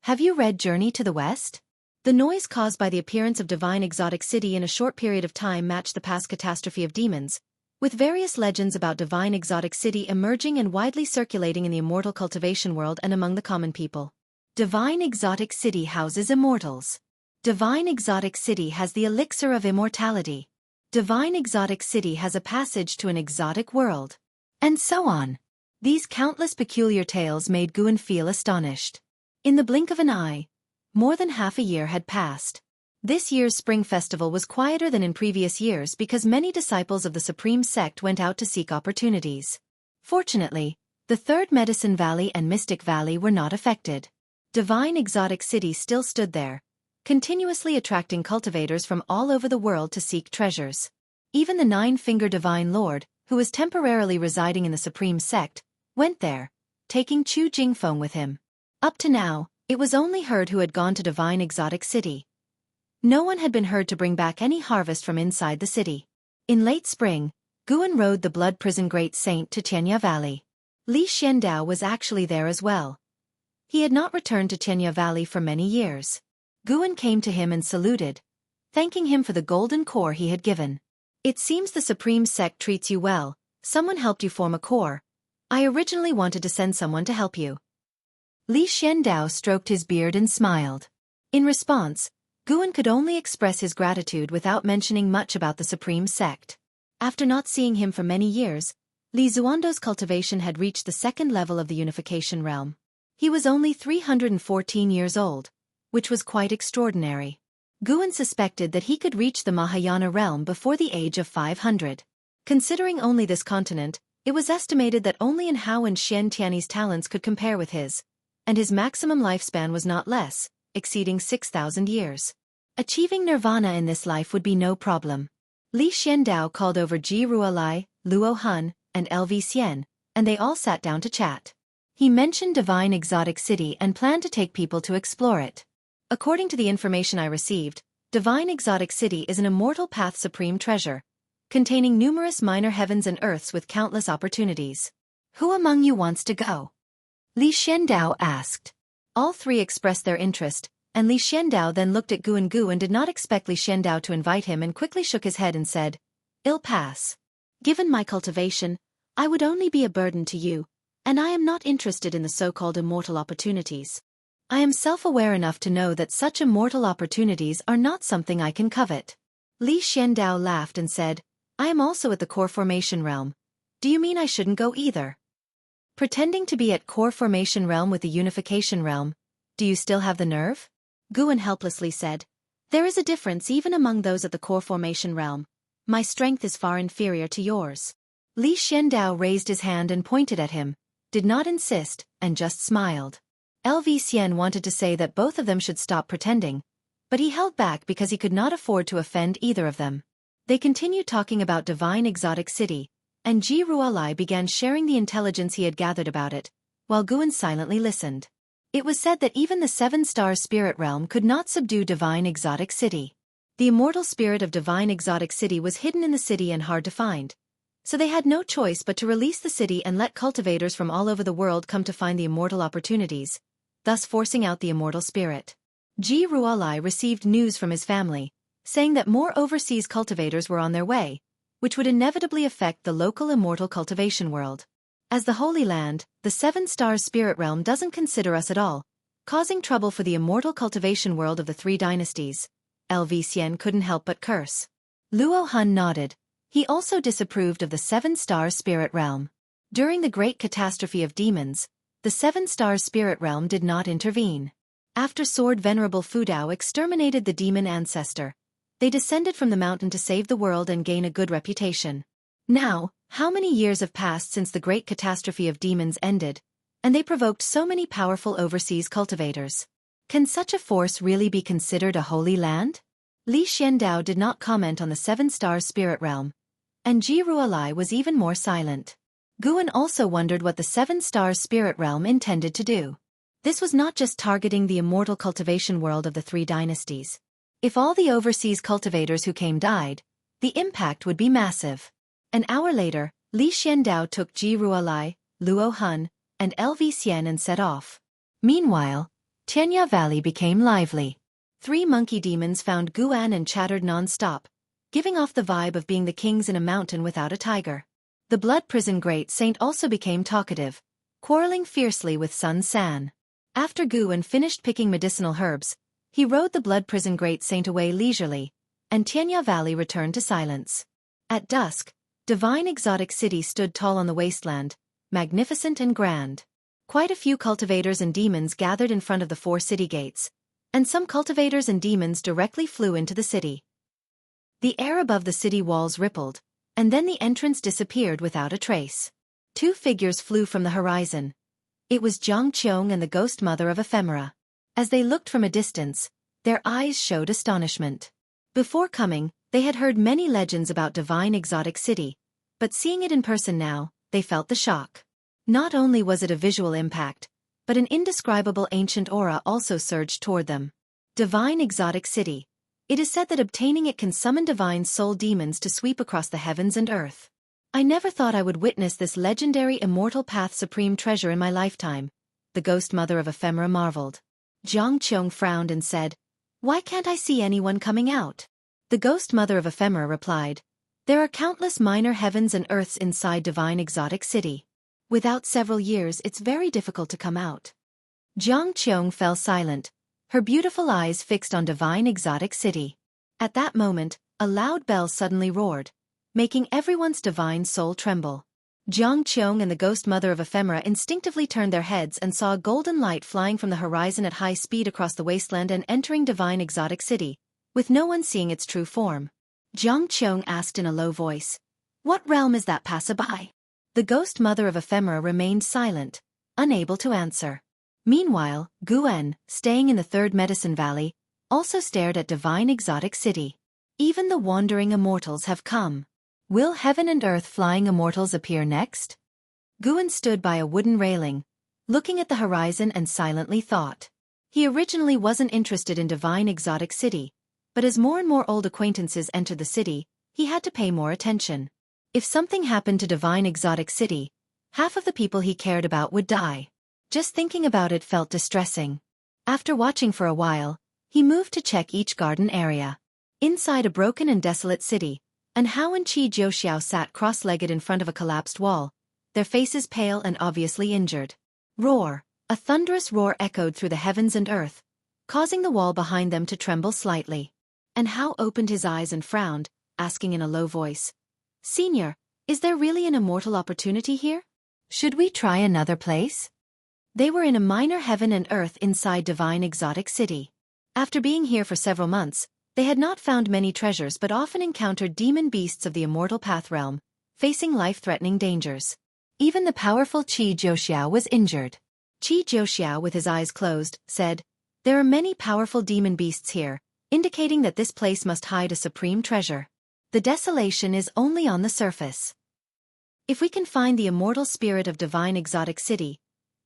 Have you read Journey to the West? The noise caused by the appearance of divine exotic city in a short period of time matched the past catastrophe of demons, with various legends about divine exotic city emerging and widely circulating in the immortal cultivation world and among the common people. Divine exotic city houses immortals. Divine exotic city has the elixir of immortality. Divine exotic city has a passage to an exotic world. And so on. These countless peculiar tales made Guan feel astonished. In the blink of an eye, more than half a year had passed. This year's spring festival was quieter than in previous years because many disciples of the Supreme Sect went out to seek opportunities. Fortunately, the Third Medicine Valley and Mystic Valley were not affected. Divine Exotic City still stood there, continuously attracting cultivators from all over the world to seek treasures. Even the Nine-Finger Divine Lord, who was temporarily residing in the Supreme Sect, went there, taking Chu Jingfeng with him. Up to now, it was only Herd who had gone to Divine Exotic City. No one had been heard to bring back any harvest from inside the city. In late spring, Guan rode the Blood Prison Great Saint to Tianya Valley. Li Xiandao was actually there as well. He had not returned to Tianya Valley for many years. Guan came to him and saluted, thanking him for the golden core he had given. It seems the Supreme Sect treats you well. Someone helped you form a core. I originally wanted to send someone to help you. Li Xiandao stroked his beard and smiled. In response, Guan could only express his gratitude without mentioning much about the Supreme Sect. After not seeing him for many years, Li Zuando's cultivation had reached the second level of the unification realm. He was only 314 years old, which was quite extraordinary. Guan suspected that he could reach the Mahayana realm before the age of 500. Considering only this continent, it was estimated that only in Hao and Xian Tiany's talents could compare with his, and his maximum lifespan was not less, exceeding 6,000 years. Achieving nirvana in this life would be no problem. Li Xiandao called over Ji Ruolai, Luo Han, and LV Xian, and they all sat down to chat. He mentioned Divine Exotic City and planned to take people to explore it. According to the information I received, Divine Exotic City is an immortal path supreme treasure, containing numerous minor heavens and earths with countless opportunities. Who among you wants to go? Li Xiandao asked. All three expressed their interest, and Li Xiandao then looked at Guan and did not expect Li Xiandao to invite him and quickly shook his head and said, I'll pass. Given my cultivation, I would only be a burden to you, and I am not interested in the so-called immortal opportunities. I am self-aware enough to know that such immortal opportunities are not something I can covet. Li Xiandao laughed and said, I am also at the core formation realm. Do you mean I shouldn't go either? Pretending to be at core formation realm with the unification realm, do you still have the nerve? Guan helplessly said, There is a difference even among those at the core formation realm. My strength is far inferior to yours. Li Xiandao raised his hand and pointed at him, did not insist, and just smiled. LV Xian wanted to say that both of them should stop pretending, but he held back because he could not afford to offend either of them. They continued talking about Divine Exotic City, and Ji Ruolai began sharing the intelligence he had gathered about it, while Guan silently listened. It was said that even the seven-star spirit realm could not subdue Divine Exotic City. The immortal spirit of Divine Exotic City was hidden in the city and hard to find, so they had no choice but to release the city and let cultivators from all over the world come to find the immortal opportunities, thus forcing out the immortal spirit. Ji Ruolai received news from his family, saying that more overseas cultivators were on their way, which would inevitably affect the local immortal cultivation world. As the Holy Land, the seven-star spirit realm doesn't consider us at all, causing trouble for the immortal cultivation world of the three dynasties. LV Xian couldn't help but curse. Luo Han nodded. He also disapproved of the seven-star spirit realm. During the great catastrophe of demons, the Seven Stars Spirit Realm did not intervene. After Sword Venerable Fudao exterminated the demon ancestor, they descended from the mountain to save the world and gain a good reputation. Now, how many years have passed since the great catastrophe of demons ended, and they provoked so many powerful overseas cultivators? Can such a force really be considered a holy land? Li Xiandao did not comment on the Seven Stars Spirit Realm, and Ji Ruolai was even more silent. Guan also wondered what the Seven Stars Spirit Realm intended to do. This was not just targeting the immortal cultivation world of the three dynasties. If all the overseas cultivators who came died, the impact would be massive. An hour later, Li Xiandao took Ji Ruolai, Luo Hun, and LV Xian and set off. Meanwhile, Tianya Valley became lively. 3 monkey demons found Guan and chattered non-stop, giving off the vibe of being the kings in a mountain without a tiger. The Blood Prison Great Saint also became talkative, quarreling fiercely with Sun San. After Guan finished picking medicinal herbs, he rode the Blood Prison Great Saint away leisurely, and Tianya Valley returned to silence. At dusk, Divine Exotic City stood tall on the wasteland, magnificent and grand. Quite a few cultivators and demons gathered in front of the 4 city gates, and some cultivators and demons directly flew into the city. The air above the city walls rippled, and then the entrance disappeared without a trace. 2 figures flew from the horizon. It was Jiang Qiong and the ghost mother of Ephemera. As they looked from a distance, their eyes showed astonishment. Before coming, they had heard many legends about Divine Exotic City, but seeing it in person now, they felt the shock. Not only was it a visual impact, but an indescribable ancient aura also surged toward them. Divine Exotic City. It is said that obtaining it can summon divine soul demons to sweep across the heavens and earth. I never thought I would witness this legendary immortal path supreme treasure in my lifetime, the ghost mother of Ephemera marveled. Jiang Qiong frowned and said, "Why can't I see anyone coming out?" The ghost mother of Ephemera replied, "There are countless minor heavens and earths inside Divine Exotic City. Without several years it's very difficult to come out." Jiang Qiong fell silent, her beautiful eyes fixed on Divine Exotic City. At that moment, a loud bell suddenly roared, making everyone's divine soul tremble. Jiang Qiong and the ghost mother of Ephemera instinctively turned their heads and saw a golden light flying from the horizon at high speed across the wasteland and entering Divine Exotic City, with no one seeing its true form. Jiang Qiong asked in a low voice, "What realm is that passerby?" The ghost mother of Ephemera remained silent, unable to answer. Meanwhile, Guan, staying in the 3rd Medicine Valley, also stared at Divine Exotic City. Even the wandering immortals have come. Will heaven and earth flying immortals appear next? Guan stood by a wooden railing, looking at the horizon and silently thought. He originally wasn't interested in Divine Exotic City, but as more and more old acquaintances entered the city, he had to pay more attention. If something happened to Divine Exotic City, half of the people he cared about would die. Just thinking about it felt distressing. After watching for a while, he moved to check each garden area. Inside a broken and desolate city, An Hao and Qi Jiuxiao sat cross-legged in front of a collapsed wall, their faces pale and obviously injured. Roar! A thunderous roar echoed through the heavens and earth, causing the wall behind them to tremble slightly. An Hao opened his eyes and frowned, asking in a low voice, "Senior, is there really an immortal opportunity here? Should we try another place?" They were in a minor heaven and earth inside Divine Exotic City. After being here for several months, they had not found many treasures but often encountered demon beasts of the immortal path realm, facing life-threatening dangers. Even the powerful Qi Jiuxiao was injured. Qi Jiuxiao, with his eyes closed, said, "There are many powerful demon beasts here, indicating that this place must hide a supreme treasure. The desolation is only on the surface. If we can find the immortal spirit of Divine Exotic City,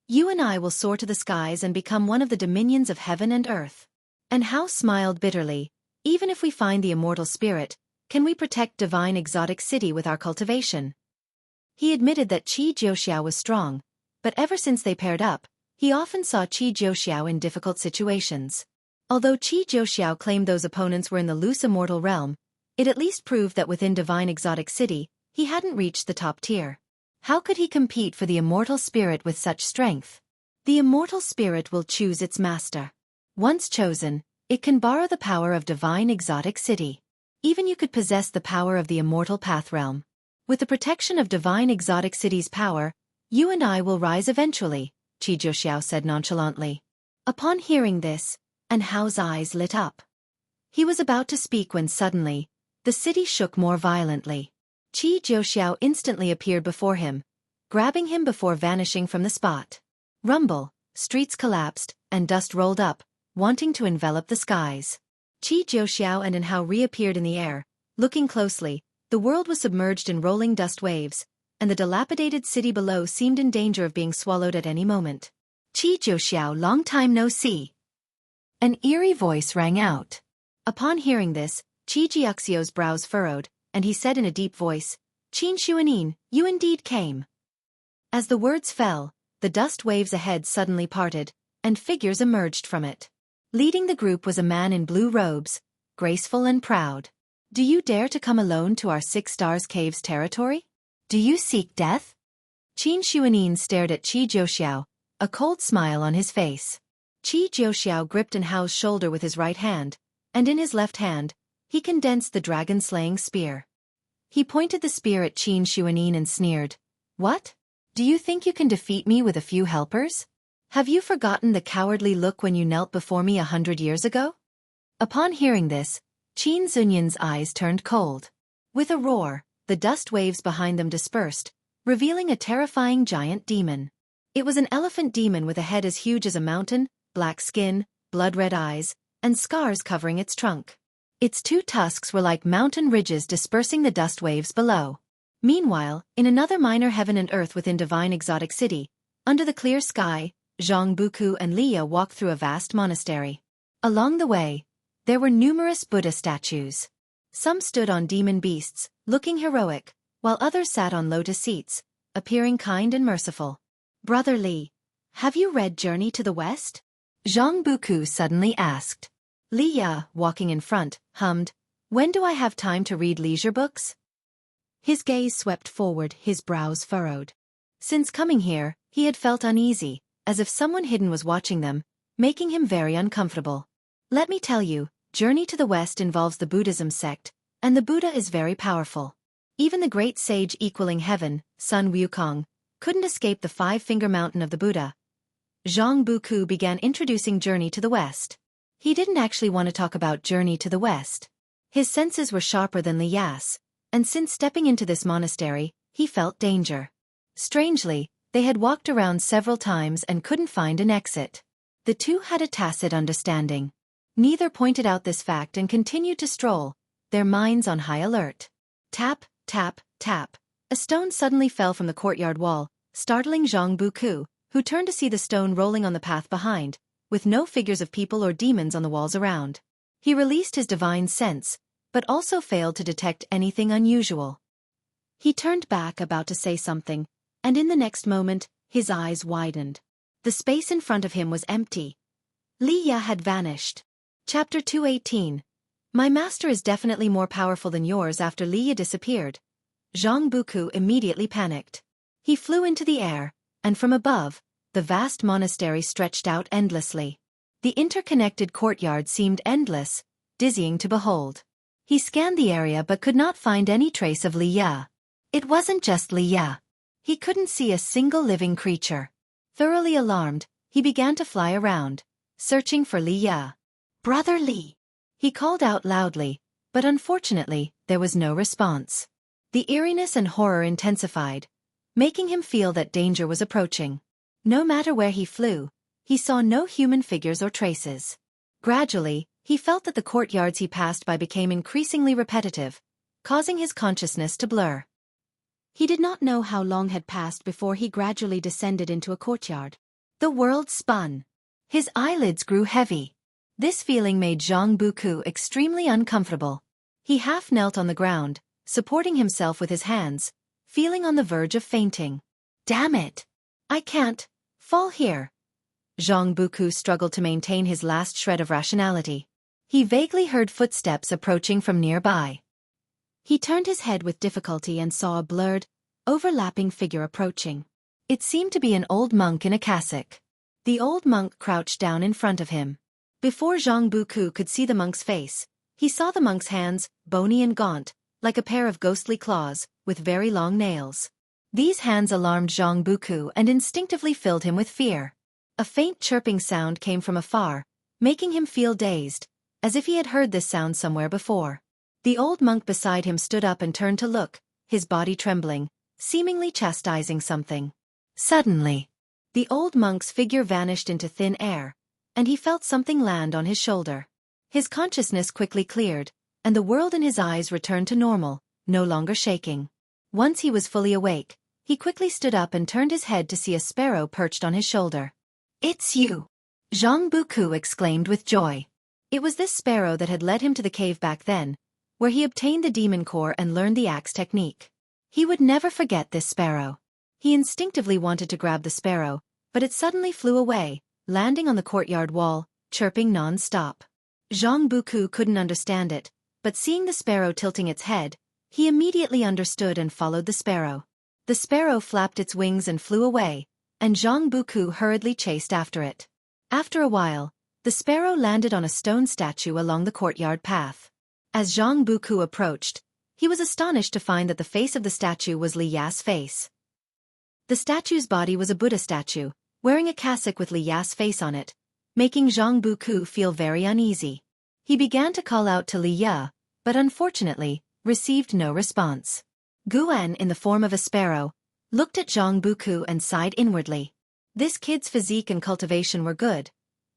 you and I will soar to the skies and become one of the dominions of heaven and earth." And Hao smiled bitterly. "Even if we find the immortal spirit, can we protect Divine Exotic City with our cultivation?" He admitted that Qi Jiuxiao was strong, but ever since they paired up, he often saw Qi Jiuxiao in difficult situations. Although Qi Jiuxiao claimed those opponents were in the loose immortal realm, it at least proved that within Divine Exotic City, he hadn't reached the top tier. How could he compete for the immortal spirit with such strength? The immortal spirit will choose its master. Once chosen, it can borrow the power of Divine Exotic City. Even you could possess the power of the immortal path realm. With the protection of Divine Exotic City's power, You and I will rise eventually, Qi Jiuxiao said nonchalantly. Upon hearing this, An Hao's eyes lit up. He was about to speak when suddenly, the city shook more violently. Qi Jiuxiao instantly appeared before him, grabbing him before vanishing from the spot. Rumble, streets collapsed, and dust rolled up, wanting to envelop the skies. Qi Jiuxiao and An Hao reappeared in the air. Looking closely, the world was submerged in rolling dust waves, and the dilapidated city below seemed in danger of being swallowed at any moment. Qi Jiuxiao, long time no see. An eerie voice rang out. Upon hearing this, Qi Jiuxiao's brows furrowed, and he said in a deep voice, Qin Xuanin, you indeed came. As the words fell, the dust waves ahead suddenly parted, and figures emerged from it. Leading the group was a man in blue robes, graceful and proud. Do you dare to come alone to our 6 Stars Caves territory? Do you seek death? Qin Xuanin stared at Qi Jiuxiao, a cold smile on his face. Qi Jiuxiao gripped An Hao's shoulder with his right hand, and in his left hand, he condensed the dragon-slaying spear. He pointed the spear at Qin Xuanin and sneered, What? Do you think you can defeat me with a few helpers? Have you forgotten the cowardly look when you knelt before me 100 years ago? Upon hearing this, Qin Zunyan's eyes turned cold. With a roar, the dust waves behind them dispersed, revealing a terrifying giant demon. It was an elephant demon with a head as huge as a mountain, black skin, blood-red eyes, and scars covering its trunk. Its 2 tusks were like mountain ridges dispersing the dust waves below. Meanwhile, in another minor heaven and earth within Divine Exotic City, under the clear sky, Zhang Buku and Liya walked through a vast monastery. Along the way, there were numerous Buddha statues. Some stood on demon beasts, looking heroic, while others sat on lotus seats, appearing kind and merciful. Brother Li, have you read Journey to the West? Zhang Buku suddenly asked. Liya, walking in front, hummed, When do I have time to read leisure books? His gaze swept forward, his brows furrowed. Since coming here, he had felt uneasy, as if someone hidden was watching them, making him very uncomfortable. Let me tell you, Journey to the West involves the Buddhism sect, and the Buddha is very powerful. Even the great sage equaling heaven, Sun Wukong, couldn't escape the 5-finger mountain of the Buddha. Zhang Buku began introducing Journey to the West. He didn't actually want to talk about Journey to the West. His senses were sharper than Liya's, and since stepping into this monastery, he felt danger. Strangely, they had walked around several times and couldn't find an exit. The two had a tacit understanding. Neither pointed out this fact and continued to stroll, their minds on high alert. Tap, tap, tap. A stone suddenly fell from the courtyard wall, startling Zhang Buku, who turned to see the stone rolling on the path behind, with no figures of people or demons on the walls around. He released his divine sense, but also failed to detect anything unusual. He turned back about to say something, and in the next moment, his eyes widened. The space in front of him was empty. Liya had vanished. Chapter 218. My master is definitely more powerful than yours. After Liya disappeared, Zhang Buku immediately panicked. He flew into the air, and from above, the vast monastery stretched out endlessly. The interconnected courtyard seemed endless, dizzying to behold. He scanned the area but could not find any trace of Liya. It wasn't just Liya. He couldn't see a single living creature. Thoroughly alarmed, he began to fly around, searching for Liya. Brother Li! He called out loudly, but unfortunately, there was no response. The eeriness and horror intensified, making him feel that danger was approaching. No matter where he flew, he saw no human figures or traces. Gradually, he felt that the courtyards he passed by became increasingly repetitive, causing his consciousness to blur. He did not know how long had passed before he gradually descended into a courtyard. The world spun. His eyelids grew heavy. This feeling made Zhang Buku extremely uncomfortable. He half knelt on the ground, supporting himself with his hands, feeling on the verge of fainting. Damn it! I can't fall here. Zhang Buku struggled to maintain his last shred of rationality. He vaguely heard footsteps approaching from nearby. He turned his head with difficulty and saw a blurred, overlapping figure approaching. It seemed to be an old monk in a cassock. The old monk crouched down in front of him. Before Zhang Buku could see the monk's face, he saw the monk's hands, bony and gaunt, like a pair of ghostly claws, with very long nails. These hands alarmed Zhang Buku and instinctively filled him with fear. A faint chirping sound came from afar, making him feel dazed, as if he had heard this sound somewhere before. The old monk beside him stood up and turned to look, his body trembling, seemingly chastising something. Suddenly, the old monk's figure vanished into thin air, and he felt something land on his shoulder. His consciousness quickly cleared, and the world in his eyes returned to normal, no longer shaking. Once he was fully awake, he quickly stood up and turned his head to see a sparrow perched on his shoulder. "It's you!" Zhang Buku exclaimed with joy. It was this sparrow that had led him to the cave back then, where he obtained the demon core and learned the axe technique. He would never forget this sparrow. He instinctively wanted to grab the sparrow, but it suddenly flew away, landing on the courtyard wall, chirping non-stop. Zhang Buku couldn't understand it, but seeing the sparrow tilting its head, he immediately understood and followed the sparrow. The sparrow flapped its wings and flew away, and Zhang Buku hurriedly chased after it. After a while, the sparrow landed on a stone statue along the courtyard path. As Zhang Buku approached, he was astonished to find that the face of the statue was Li Ya's face. The statue's body was a Buddha statue, wearing a cassock with Li Ya's face on it, making Zhang Buku feel very uneasy. He began to call out to Li Ya, but unfortunately, received no response. Guan, in the form of a sparrow, looked at Zhang Buku and sighed inwardly. This kid's physique and cultivation were good,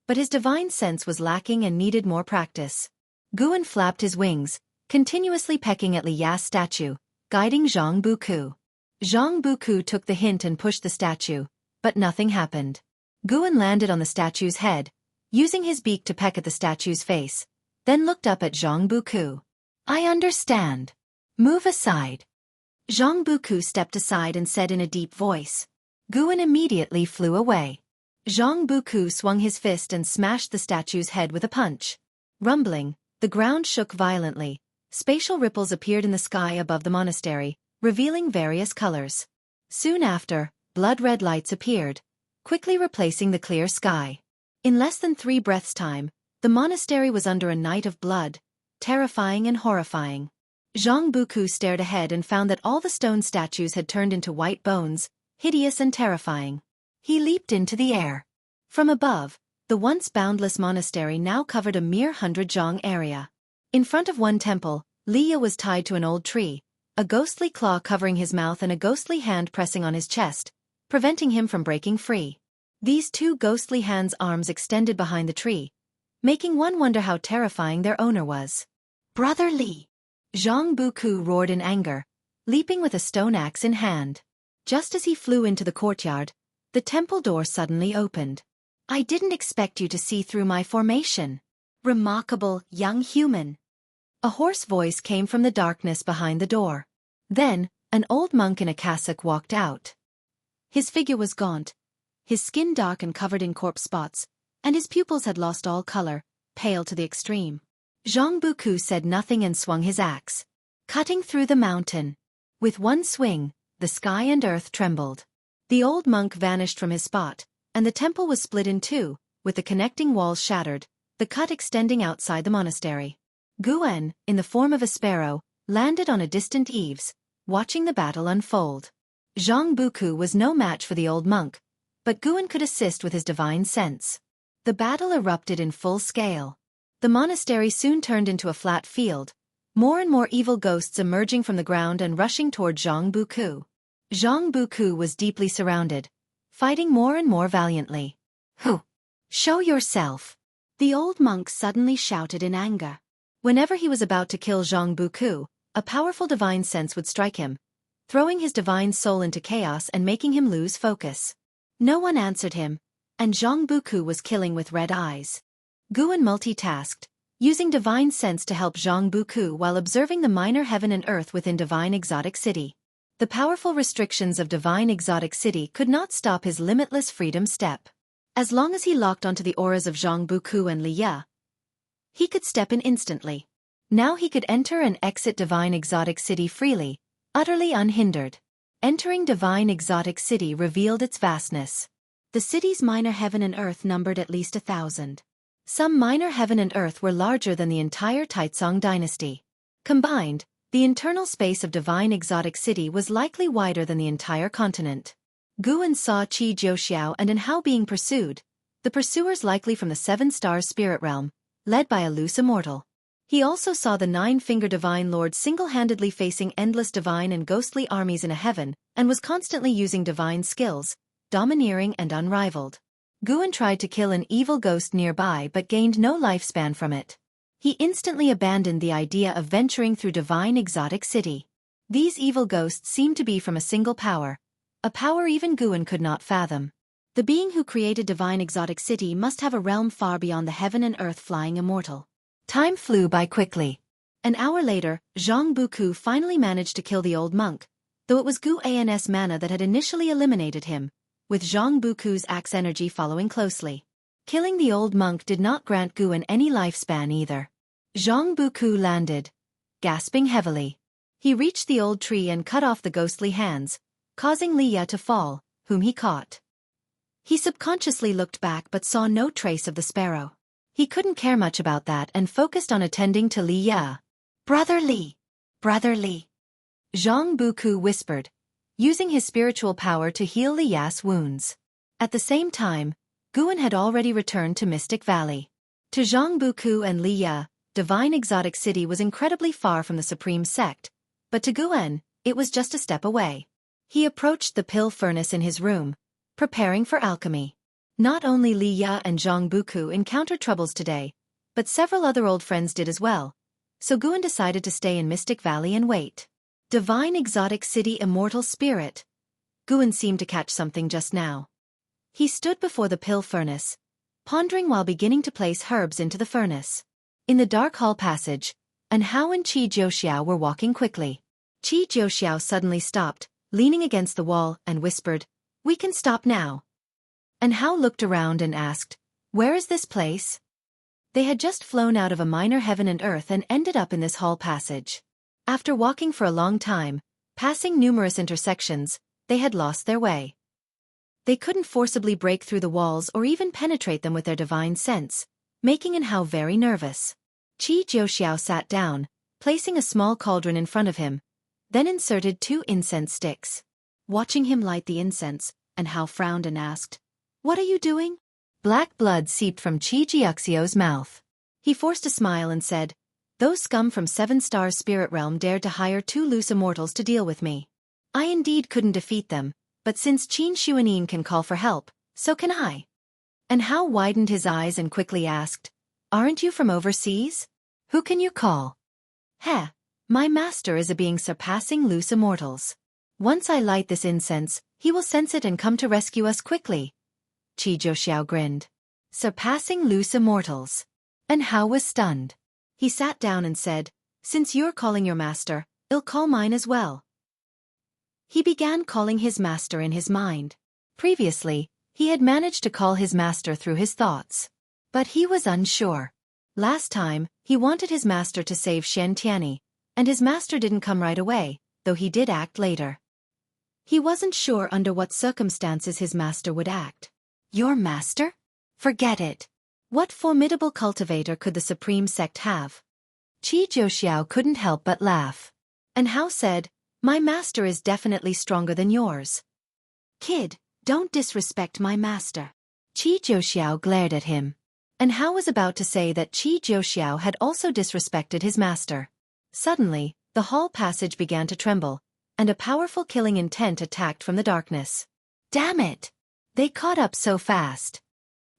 but his divine sense was lacking and needed more practice. Guan flapped his wings, continuously pecking at Li Ya's statue, guiding Zhang Buku. Zhang Buku took the hint and pushed the statue, but nothing happened. Guan landed on the statue's head, using his beak to peck at the statue's face, then looked up at Zhang Buku. "I understand. Move aside." Zhang Buku stepped aside and said in a deep voice. Guan immediately flew away. Zhang Buku swung his fist and smashed the statue's head with a punch. Rumbling, the ground shook violently. Spatial ripples appeared in the sky above the monastery, revealing various colors. Soon after, blood-red lights appeared, quickly replacing the clear sky. In less than 3 breaths' time, the monastery was under a night of blood, terrifying and horrifying. Zhang Buku stared ahead and found that all the stone statues had turned into white bones, hideous and terrifying. He leaped into the air. From above, the once boundless monastery now covered a mere 100 zhang area. In front of one temple, Li Ya was tied to an old tree, a ghostly claw covering his mouth and a ghostly hand pressing on his chest, preventing him from breaking free. These 2 ghostly hands' arms extended behind the tree, making one wonder how terrifying their owner was. "Brother Li!" Zhang Buku roared in anger, leaping with a stone axe in hand. Just as he flew into the courtyard, the temple door suddenly opened. "I didn't expect you to see through my formation. Remarkable, young human." A hoarse voice came from the darkness behind the door. Then, an old monk in a cassock walked out. His figure was gaunt, his skin dark and covered in corpse spots, and his pupils had lost all color, pale to the extreme. Zhang Buku said nothing and swung his axe, cutting through the mountain. With one swing, the sky and earth trembled. The old monk vanished from his spot, and the temple was split in 2, with the connecting walls shattered, the cut extending outside the monastery. Guan, in the form of a sparrow, landed on a distant eaves, watching the battle unfold. Zhang Buku was no match for the old monk, but Guan could assist with his divine sense. The battle erupted in full scale. The monastery soon turned into a flat field, more and more evil ghosts emerging from the ground and rushing toward Zhang Buku. Zhang Buku was deeply surrounded, fighting more and more valiantly. "Who? Show yourself!" The old monk suddenly shouted in anger. Whenever he was about to kill Zhang Buku, a powerful divine sense would strike him, throwing his divine soul into chaos and making him lose focus. No one answered him, and Zhang Buku was killing with red eyes. Guan multitasked, using divine sense to help Zhang Buku while observing the minor heaven and earth within Divine Exotic City. The powerful restrictions of Divine Exotic City could not stop his limitless freedom step. As long as he locked onto the auras of Zhang Buku and Li Ya, he could step in instantly. Now he could enter and exit Divine Exotic City freely, utterly unhindered. Entering Divine Exotic City revealed its vastness. The city's minor heaven and earth numbered at least 1,000. Some minor heaven and earth were larger than the entire Taizong dynasty. Combined, The internal space of Divine Exotic City was likely wider than the entire continent. Guan saw Qi Jiuxiao and Enhao being pursued, the pursuers likely from the Seven Stars Spirit Realm, led by a loose immortal. He also saw the Nine-Finger Divine Lord single-handedly facing endless divine and ghostly armies in a heaven, and was constantly using divine skills, domineering and unrivaled. Guan tried to kill an evil ghost nearby but gained no lifespan from it. He instantly abandoned the idea of venturing through Divine Exotic City. These evil ghosts seemed to be from a single power, a power even Guan could not fathom. The being who created Divine Exotic City must have a realm far beyond the heaven and earth flying immortal. Time flew by quickly. An hour later, Zhang Buku finally managed to kill the old monk, though it was Gu An's mana that had initially eliminated him, with Zhang Buku's axe energy following closely. Killing the old monk did not grant Guan any lifespan either. Zhang Buku landed, gasping heavily. He reached the old tree and cut off the ghostly hands, causing Li Ya to fall, whom he caught. He subconsciously looked back but saw no trace of the sparrow. He couldn't care much about that and focused on attending to Li Ya. "Brother Li! Brother Li!" Zhang Buku whispered, using his spiritual power to heal Li Ya's wounds. At the same time, Guan had already returned to Mystic Valley. To Zhang Buku and Li Ya, Divine Exotic City was incredibly far from the Supreme Sect, but to Guan, it was just a step away. He approached the pill furnace in his room, preparing for alchemy. Not only Li Ya and Zhang Buku encountered troubles today, but several other old friends did as well, so Guan decided to stay in Mystic Valley and wait. Divine Exotic City Immortal Spirit. Guan seemed to catch something just now. He stood before the pill furnace, pondering while beginning to place herbs into the furnace. In the dark hall passage, Enhao and Qi Jiuxiao were walking quickly. Qi Jiuxiao suddenly stopped, leaning against the wall, and whispered, "We can stop now." Enhao looked around and asked, "Where is this place?" They had just flown out of a minor heaven and earth and ended up in this hall passage. After walking for a long time, passing numerous intersections, they had lost their way. They couldn't forcibly break through the walls or even penetrate them with their divine sense, making Enhao very nervous. Qi Jiuxiao sat down, placing a small cauldron in front of him, then inserted 2 incense sticks. Watching him light the incense, Enhao frowned and asked, "What are you doing?" Black blood seeped from Qi Jiuxiao's mouth. He forced a smile and said, "Those scum from Seven Stars Spirit Realm dared to hire 2 loose immortals to deal with me. I indeed couldn't defeat them, but since Qin Xuanin can call for help, so can I." Enhao widened his eyes and quickly asked, "Aren't you from overseas? Who can you call?" "Heh, my master is a being surpassing loose immortals. Once I light this incense, he will sense it and come to rescue us quickly." Qi Jiuxiao grinned. "Surpassing loose immortals." Enhao was stunned. He sat down and said, "Since you're calling your master, I'll call mine as well." He began calling his master in his mind. Previously, he had managed to call his master through his thoughts. But he was unsure. Last time, he wanted his master to save Shen Tianyi, and his master didn't come right away, though he did act later. He wasn't sure under what circumstances his master would act. Your master? Forget it. What formidable cultivator could the Supreme Sect have? Qi Jiuxiao couldn't help but laugh. Enhao said, "My master is definitely stronger than yours." "Kid, don't disrespect my master." Qi Jiuxiao glared at him. Enhao was about to say that Qi Jiuxiao had also disrespected his master. Suddenly, the hall passage began to tremble, and a powerful killing intent attacked from the darkness. Damn it! They caught up so fast.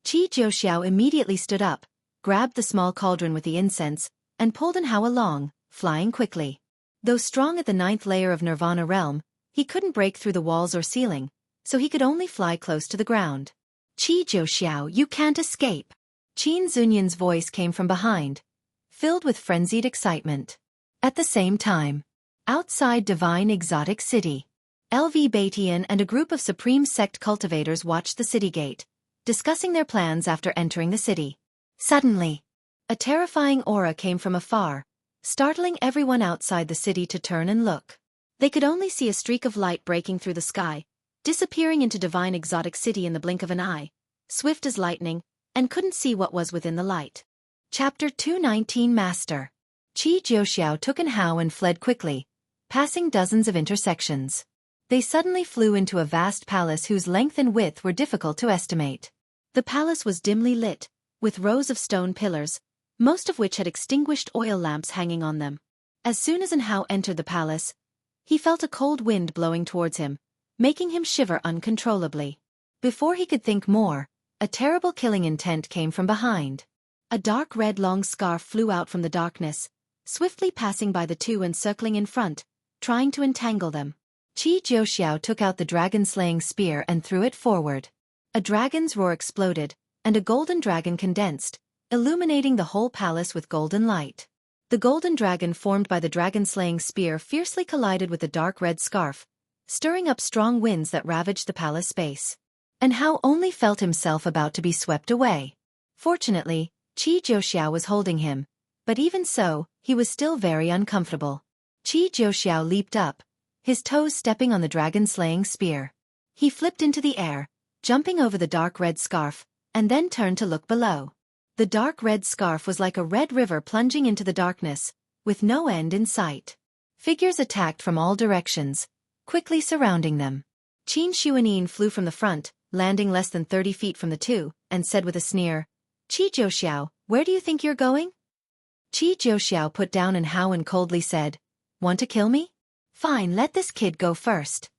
Qi Jiuxiao immediately stood up, grabbed the small cauldron with the incense, and pulled Enhao along, flying quickly. Though strong at the 9th layer of Nirvana realm, he couldn't break through the walls or ceiling, so he could only fly close to the ground. "Qi Jiuxiao, you can't escape." Qin Zunyan's voice came from behind, filled with frenzied excitement. At the same time, outside Divine Exotic City, LV Baitian and a group of Supreme Sect cultivators watched the city gate, discussing their plans after entering the city. Suddenly, a terrifying aura came from afar, startling everyone outside the city to turn and look. They could only see a streak of light breaking through the sky, disappearing into Divine Exotic City in the blink of an eye, swift as lightning, and couldn't see what was within the light. Chapter 219 Master. Qi Jiuxiao took an hao and fled quickly, passing dozens of intersections. They suddenly flew into a vast palace whose length and width were difficult to estimate. The palace was dimly lit, with rows of stone pillars, most of which had extinguished oil lamps hanging on them. As soon as an hao entered the palace, he felt a cold wind blowing towards him, making him shiver uncontrollably. Before he could think more, a terrible killing intent came from behind. A dark red long scarf flew out from the darkness, swiftly passing by the two and circling in front, trying to entangle them. Qi Jiuxiao took out the dragon-slaying spear and threw it forward. A dragon's roar exploded, and a golden dragon condensed, illuminating the whole palace with golden light. The golden dragon formed by the dragon-slaying spear fiercely collided with the dark red scarf, stirring up strong winds that ravaged the palace space. And Hao only felt himself about to be swept away. Fortunately, Qi Jiuxiao was holding him, but even so, he was still very uncomfortable. Qi Jiuxiao leaped up, his toes stepping on the dragon-slaying spear. He flipped into the air, jumping over the dark red scarf, and then turned to look below. The dark red scarf was like a red river plunging into the darkness, with no end in sight. Figures attacked from all directions, quickly surrounding them. Qin Xuanin flew from the front, landing less than 30 feet from the two, and said with a sneer, "Qi Jiuxiao, where do you think you're going?" Qi Jiuxiao put down an hao and coldly said, "Want to kill me? Fine, let this kid go first."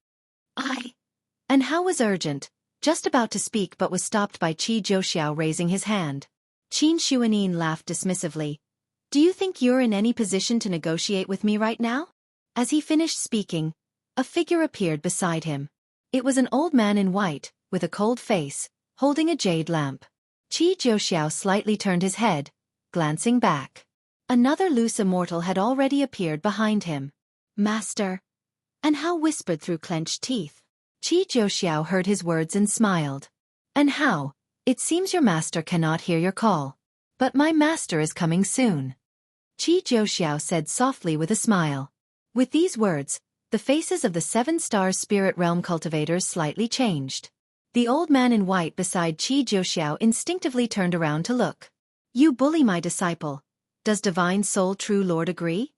And Hao was urgent, just about to speak but was stopped by Qi Jiuxiao raising his hand. Qin Xuanin laughed dismissively. "Do you think you're in any position to negotiate with me right now?" As he finished speaking, a figure appeared beside him. It was an old man in white, with a cold face, holding a jade lamp. Qi Jiuxiao slightly turned his head, glancing back. Another loose immortal had already appeared behind him. "Master." And Hao whispered through clenched teeth. Qi Jiuxiao heard his words and smiled. "And Hao, it seems your master cannot hear your call. But my master is coming soon." Qi Jiuxiao said softly with a smile. With these words, the faces of the 7-star spirit realm cultivators slightly changed. The old man in white beside Qi Jiuxiao instinctively turned around to look. "You bully my disciple. Does Divine Soul True Lord agree?"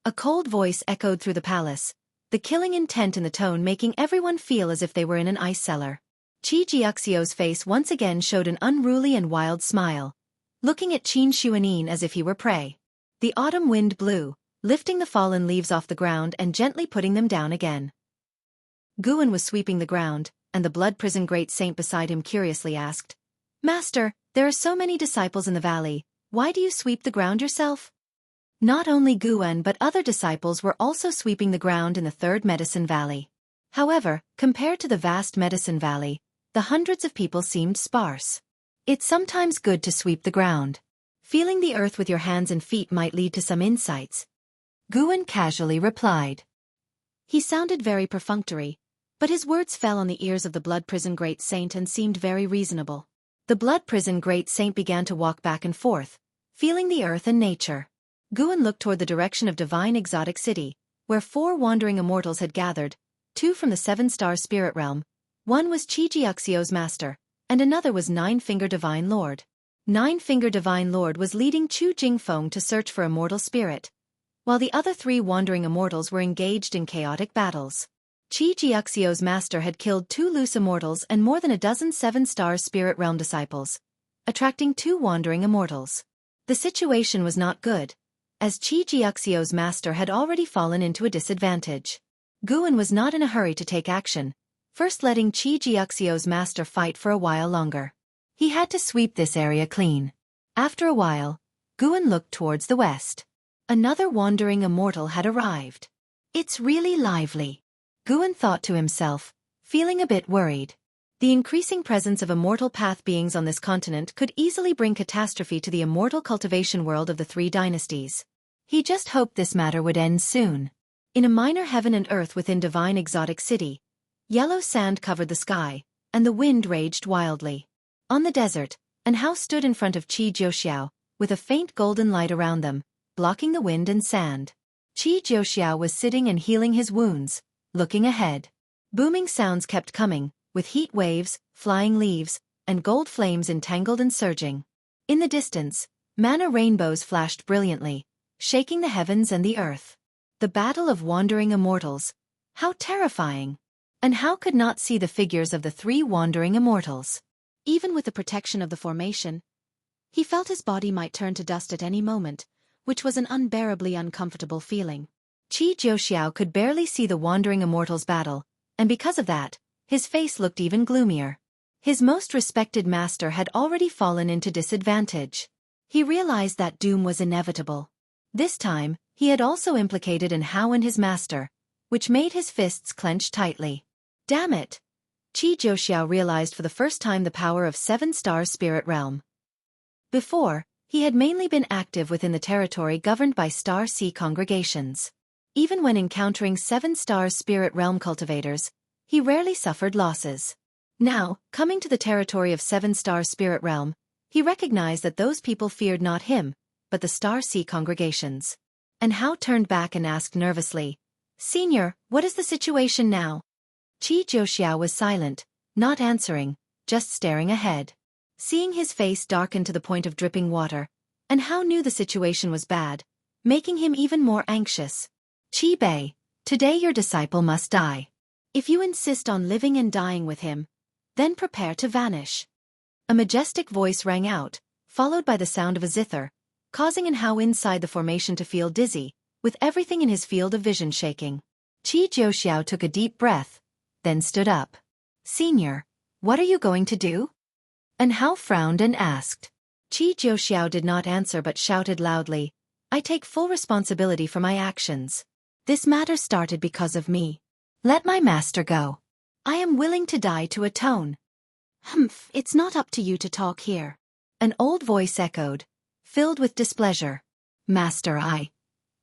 A cold voice echoed through the palace, the killing intent in the tone making everyone feel as if they were in an ice cellar. Qi Jiuxiao's face once again showed an unruly and wild smile, looking at Qin Xuanin as if he were prey. The autumn wind blew, lifting the fallen leaves off the ground and gently putting them down again. Guan was sweeping the ground, and the blood prison great saint beside him curiously asked, "Master, there are so many disciples in the valley, why do you sweep the ground yourself?" Not only Guan but other disciples were also sweeping the ground in the third medicine valley. However, compared to the vast medicine valley, the hundreds of people seemed sparse. It's sometimes good to sweep the ground. Feeling the earth with your hands and feet might lead to some insights. Guan casually replied. He sounded very perfunctory, but his words fell on the ears of the blood prison great saint and seemed very reasonable. The blood prison great saint began to walk back and forth, feeling the earth and nature. Guan looked toward the direction of divine exotic city, where 4 wandering immortals had gathered, 2 from the 7-star spirit realm. One was Qi Jiuxiao's master, and another was Nine-Finger Divine Lord. Nine-Finger Divine Lord was leading Chu Jingfeng to search for immortal spirit, while the other 3 wandering immortals were engaged in chaotic battles. Qi Jiuxiao's master had killed 2 loose immortals and more than a dozen 7-star spirit realm disciples, attracting 2 wandering immortals. The situation was not good, as Qi Jiuxiao's master had already fallen into a disadvantage. Guan was not in a hurry to take action, first letting Qi Jiuxiao's master fight for a while longer. He had to sweep this area clean. After a while, Guan looked towards the west. Another wandering immortal had arrived. "It's really lively," Guan thought to himself, feeling a bit worried. The increasing presence of immortal path beings on this continent could easily bring catastrophe to the immortal cultivation world of the 3 dynasties. He just hoped this matter would end soon. In a minor heaven and earth within divine exotic city, yellow sand covered the sky, and the wind raged wildly. On the desert, an house stood in front of Qi Jiuxiao, with a faint golden light around them, blocking the wind and sand. Qi Jiuxiao was sitting and healing his wounds, looking ahead. Booming sounds kept coming, with heat waves, flying leaves, and gold flames entangled and surging. In the distance, mana rainbows flashed brilliantly, shaking the heavens and the earth. The battle of wandering immortals. How terrifying! And how could not see the figures of the 3 wandering immortals? Even with the protection of the formation, he felt his body might turn to dust at any moment, which was an unbearably uncomfortable feeling. Qi Jiuxiao could barely see the wandering immortals battle, and because of that, his face looked even gloomier. His most respected master had already fallen into disadvantage. He realized that doom was inevitable. This time, he had also implicated in Hao and his master, which made his fists clench tightly. Damn it! Qi Jiuxiao realized for the first time the power of 7-star spirit realm. Before, he had mainly been active within the territory governed by Star Sea congregations. Even when encountering 7-star spirit realm cultivators, he rarely suffered losses. Now, coming to the territory of 7-star spirit realm, he recognized that those people feared not him, but the Star Sea congregations. And Hao turned back and asked nervously, "Senior, what is the situation now?" Qi Jiuxiao was silent, not answering, just staring ahead. Seeing his face darken to the point of dripping water, and Hao knew the situation was bad, making him even more anxious. "Qi Bei, today your disciple must die. If you insist on living and dying with him, then prepare to vanish." A majestic voice rang out, followed by the sound of a zither, causing an Hao inside the formation to feel dizzy, with everything in his field of vision shaking. Qi Jiuxiao took a deep breath, then stood up. "Senior, what are you going to do?" And Hao frowned and asked. Qi Jiuxiao did not answer but shouted loudly, "I take full responsibility for my actions. This matter started because of me. Let my master go. I am willing to die to atone." "Humph, it's not up to you to talk here." An old voice echoed, filled with displeasure. "Master,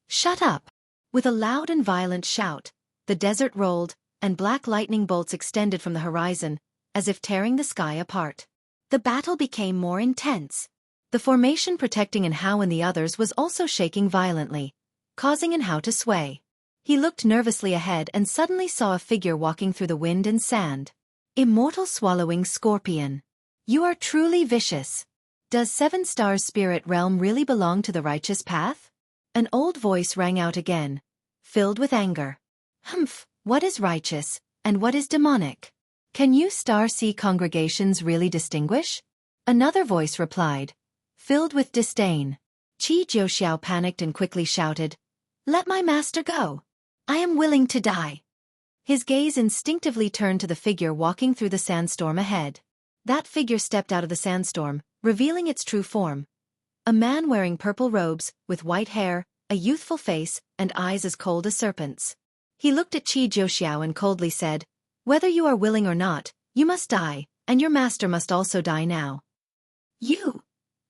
Shut up." With a loud and violent shout, the desert rolled, and black lightning bolts extended from the horizon, as if tearing the sky apart. The battle became more intense. The formation protecting An Hao and the others was also shaking violently, causing An Hao to sway. He looked nervously ahead and suddenly saw a figure walking through the wind and sand. "Immortal swallowing scorpion. You are truly vicious. Does 7-star spirit realm really belong to the righteous path?" An old voice rang out again, filled with anger. "Humph, what is righteous, and what is demonic? Can you Star Sea congregations really distinguish?" Another voice replied, filled with disdain. Qi Jiuxiao panicked and quickly shouted, "Let my master go. I am willing to die." His gaze instinctively turned to the figure walking through the sandstorm ahead. That figure stepped out of the sandstorm, revealing its true form. A man wearing purple robes, with white hair, a youthful face, and eyes as cold as serpents. He looked at Qi Jiuxiao and coldly said, "Whether you are willing or not, you must die, and your master must also die now." "You!"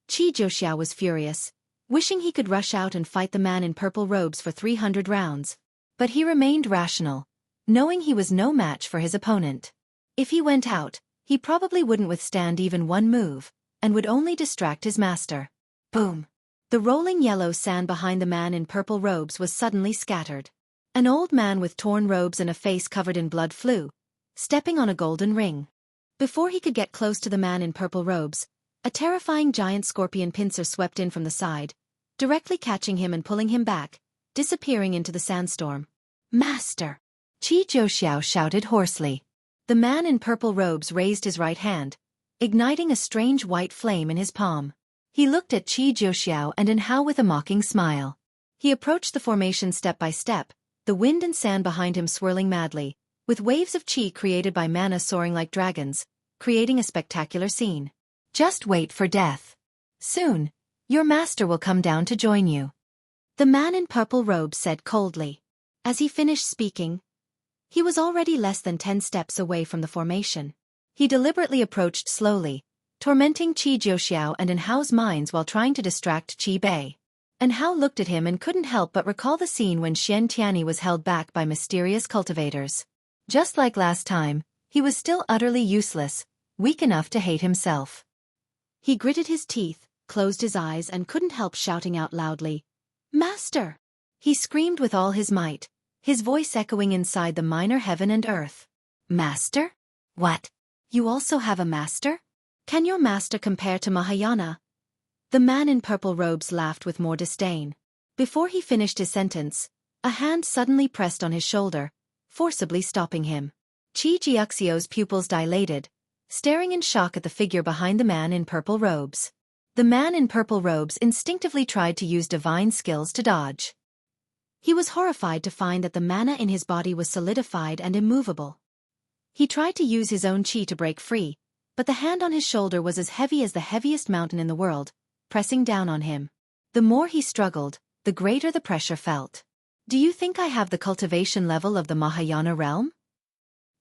Qi Jiuxiao was furious, wishing he could rush out and fight the man in purple robes for 300 rounds. But he remained rational, knowing he was no match for his opponent. If he went out, he probably wouldn't withstand even one move, and would only distract his master. Boom! The rolling yellow sand behind the man in purple robes was suddenly scattered. An old man with torn robes and a face covered in blood flew, stepping on a golden ring. Before he could get close to the man in purple robes, a terrifying giant scorpion pincer swept in from the side, directly catching him and pulling him back, disappearing into the sandstorm. "Master!" Qi Jiuxiao shouted hoarsely. The man in purple robes raised his right hand, igniting a strange white flame in his palm. He looked at Qi Jiuxiao and An Hao with a mocking smile. He approached the formation step by step, the wind and sand behind him swirling madly, with waves of qi created by mana soaring like dragons, creating a spectacular scene. "Just wait for death. Soon, your master will come down to join you," the man in purple robes said coldly. As he finished speaking, he was already less than 10 steps away from the formation. He deliberately approached slowly, tormenting Qi Jiuxiao and An Hao's minds while trying to distract Qi Bei. An Hao looked at him and couldn't help but recall the scene when Xian Tianyi was held back by mysterious cultivators. Just like last time, he was still utterly useless, weak enough to hate himself. He gritted his teeth, closed his eyes and couldn't help shouting out loudly, "Master!" He screamed with all his might, his voice echoing inside the minor heaven and earth. "Master? What? You also have a master? Can your master compare to Mahayana?" The man in purple robes laughed with more disdain. Before he finished his sentence, a hand suddenly pressed on his shoulder, forcibly stopping him. Qi Jiuxiu's pupils dilated, staring in shock at the figure behind the man in purple robes. The man in purple robes instinctively tried to use divine skills to dodge. He was horrified to find that the mana in his body was solidified and immovable. He tried to use his own qi to break free, but the hand on his shoulder was as heavy as the heaviest mountain in the world, pressing down on him. The more he struggled, the greater the pressure felt. "Do you think I have the cultivation level of the Mahayana realm?"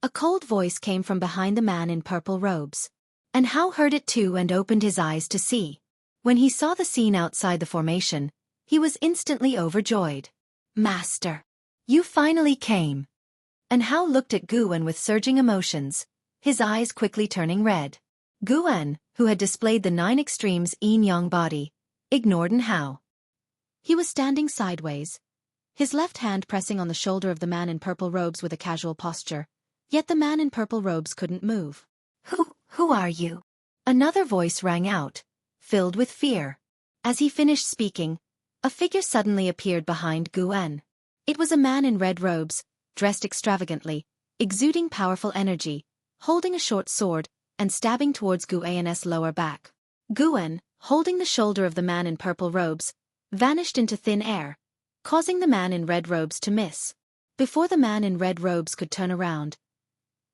A cold voice came from behind the man in purple robes. And Hao heard it too and opened his eyes to see. When he saw the scene outside the formation, he was instantly overjoyed. "Master! You finally came!" And Hao looked at Guan with surging emotions, his eyes quickly turning red. Guan, who had displayed the 9 extremes yin-yang body, ignored Hao. He was standing sideways, his left hand pressing on the shoulder of the man in purple robes with a casual posture, yet the man in purple robes couldn't move. Who are you?" Another voice rang out, filled with fear. As he finished speaking, a figure suddenly appeared behind Guan. It was a man in red robes, dressed extravagantly, exuding powerful energy, holding a short sword, and stabbing towards Guan's lower back. Guan, holding the shoulder of the man in purple robes, vanished into thin air, causing the man in red robes to miss. Before the man in red robes could turn around,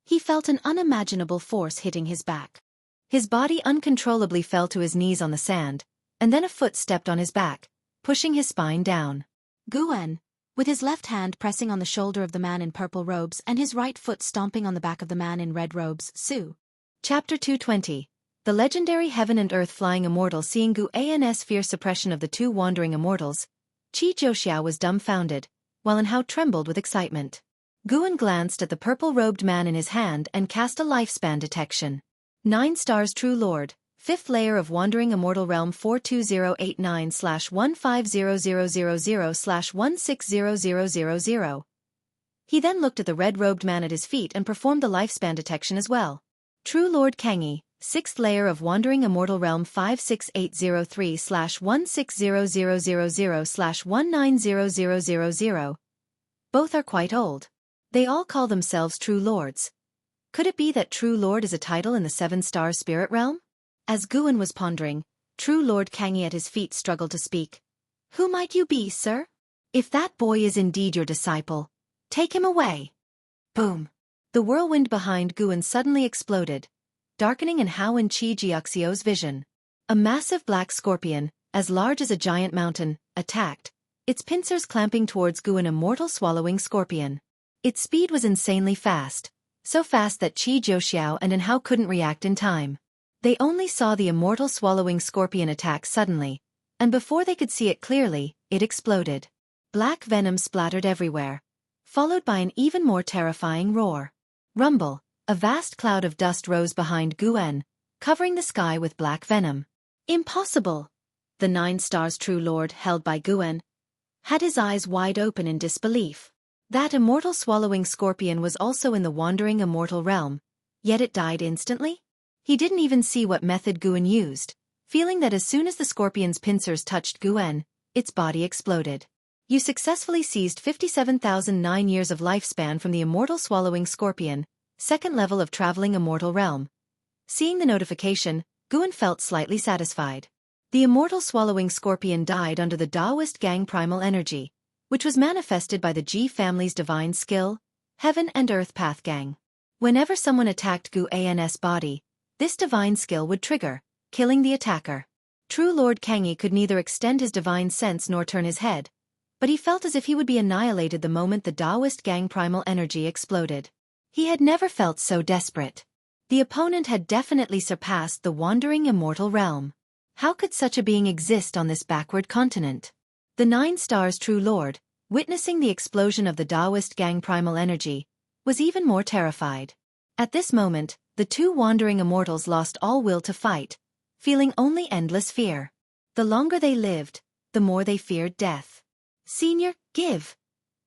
he felt an unimaginable force hitting his back. His body uncontrollably fell to his knees on the sand, and then a foot stepped on his back, pushing his spine down. Guan, with his left hand pressing on the shoulder of the man in purple robes and his right foot stomping on the back of the man in red robes, Su. Chapter 220. The legendary Heaven and Earth Flying Immortal. Seeing Guan's fierce suppression of the 2 wandering immortals, Qi Jiuxiu was dumbfounded, while Hao trembled with excitement. Guan glanced at the purple-robed man in his hand and cast a lifespan detection. 9 stars. True Lord, 5th layer of Wandering Immortal Realm 42089/15000/1600000. He then looked at the red-robed man at his feet and performed the lifespan detection as well. True Lord Kangi, 6th layer of Wandering Immortal Realm 56803/16000/1900000. Both are quite old. They all call themselves True Lords. Could it be that True Lord is a title in the 7-star spirit realm? As Guan was pondering, True Lord Kangi at his feet struggled to speak. "Who might you be, sir? If that boy is indeed your disciple, take him away." Boom! The whirlwind behind Guan suddenly exploded, darkening Hao and Qi Jiuxiu's vision. A massive black scorpion, as large as a giant mountain, attacked, its pincers clamping towards Guan. Immortal swallowing scorpion. Its speed was insanely fast, so fast that Qi Jiuxiu and Hao couldn't react in time. They only saw the immortal swallowing scorpion attack suddenly, and before they could see it clearly, it exploded. Black venom splattered everywhere, followed by an even more terrifying roar. Rumble! A vast cloud of dust rose behind Guan, covering the sky with black venom. Impossible! The 9 stars True Lord, held by Guan, had his eyes wide open in disbelief. That immortal swallowing scorpion was also in the Wandering Immortal Realm, yet it died instantly? He didn't even see what method Guan used, feeling that as soon as the scorpion's pincers touched Guan, its body exploded. You successfully seized 57,009 years of lifespan from the immortal swallowing scorpion, 2nd level of Traveling Immortal Realm. Seeing the notification, Guan felt slightly satisfied. The immortal swallowing scorpion died under the Taoist Gang primal energy, which was manifested by the Ji family's divine skill, Heaven and Earth Path Gang. Whenever someone attacked Guan's body, this divine skill would trigger, killing the attacker. True Lord Kangi could neither extend his divine sense nor turn his head, but he felt as if he would be annihilated the moment the Taoist Gang primal energy exploded. He had never felt so desperate. The opponent had definitely surpassed the Wandering Immortal Realm. How could such a being exist on this backward continent? The 9 stars True Lord, witnessing the explosion of the Taoist Gang primal energy, was even more terrified. At this moment, the 2 wandering immortals lost all will to fight, feeling only endless fear. The longer they lived, the more they feared death. "Senior, give,"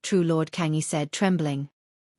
True Lord Kangi said, trembling.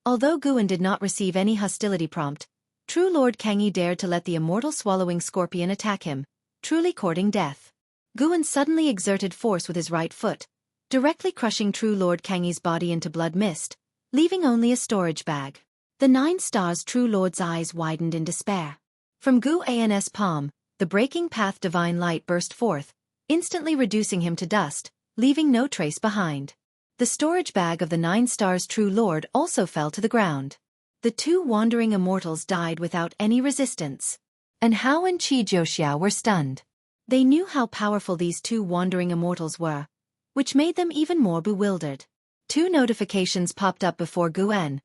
Although Guan did not receive any hostility prompt, True Lord Kangi dared to let the immortal swallowing scorpion attack him, truly courting death. Guan suddenly exerted force with his right foot, directly crushing True Lord Kangi's body into blood mist, leaving only a storage bag. The 9 stars True Lord's eyes widened in despair. From Gu An's palm, the breaking path divine light burst forth, instantly reducing him to dust, leaving no trace behind. The storage bag of the 9 stars True Lord also fell to the ground. The 2 wandering immortals died without any resistance. And Hao and Qi Jiuxiao were stunned. They knew how powerful these 2 wandering immortals were, which made them even more bewildered. 2 notifications popped up before Guan.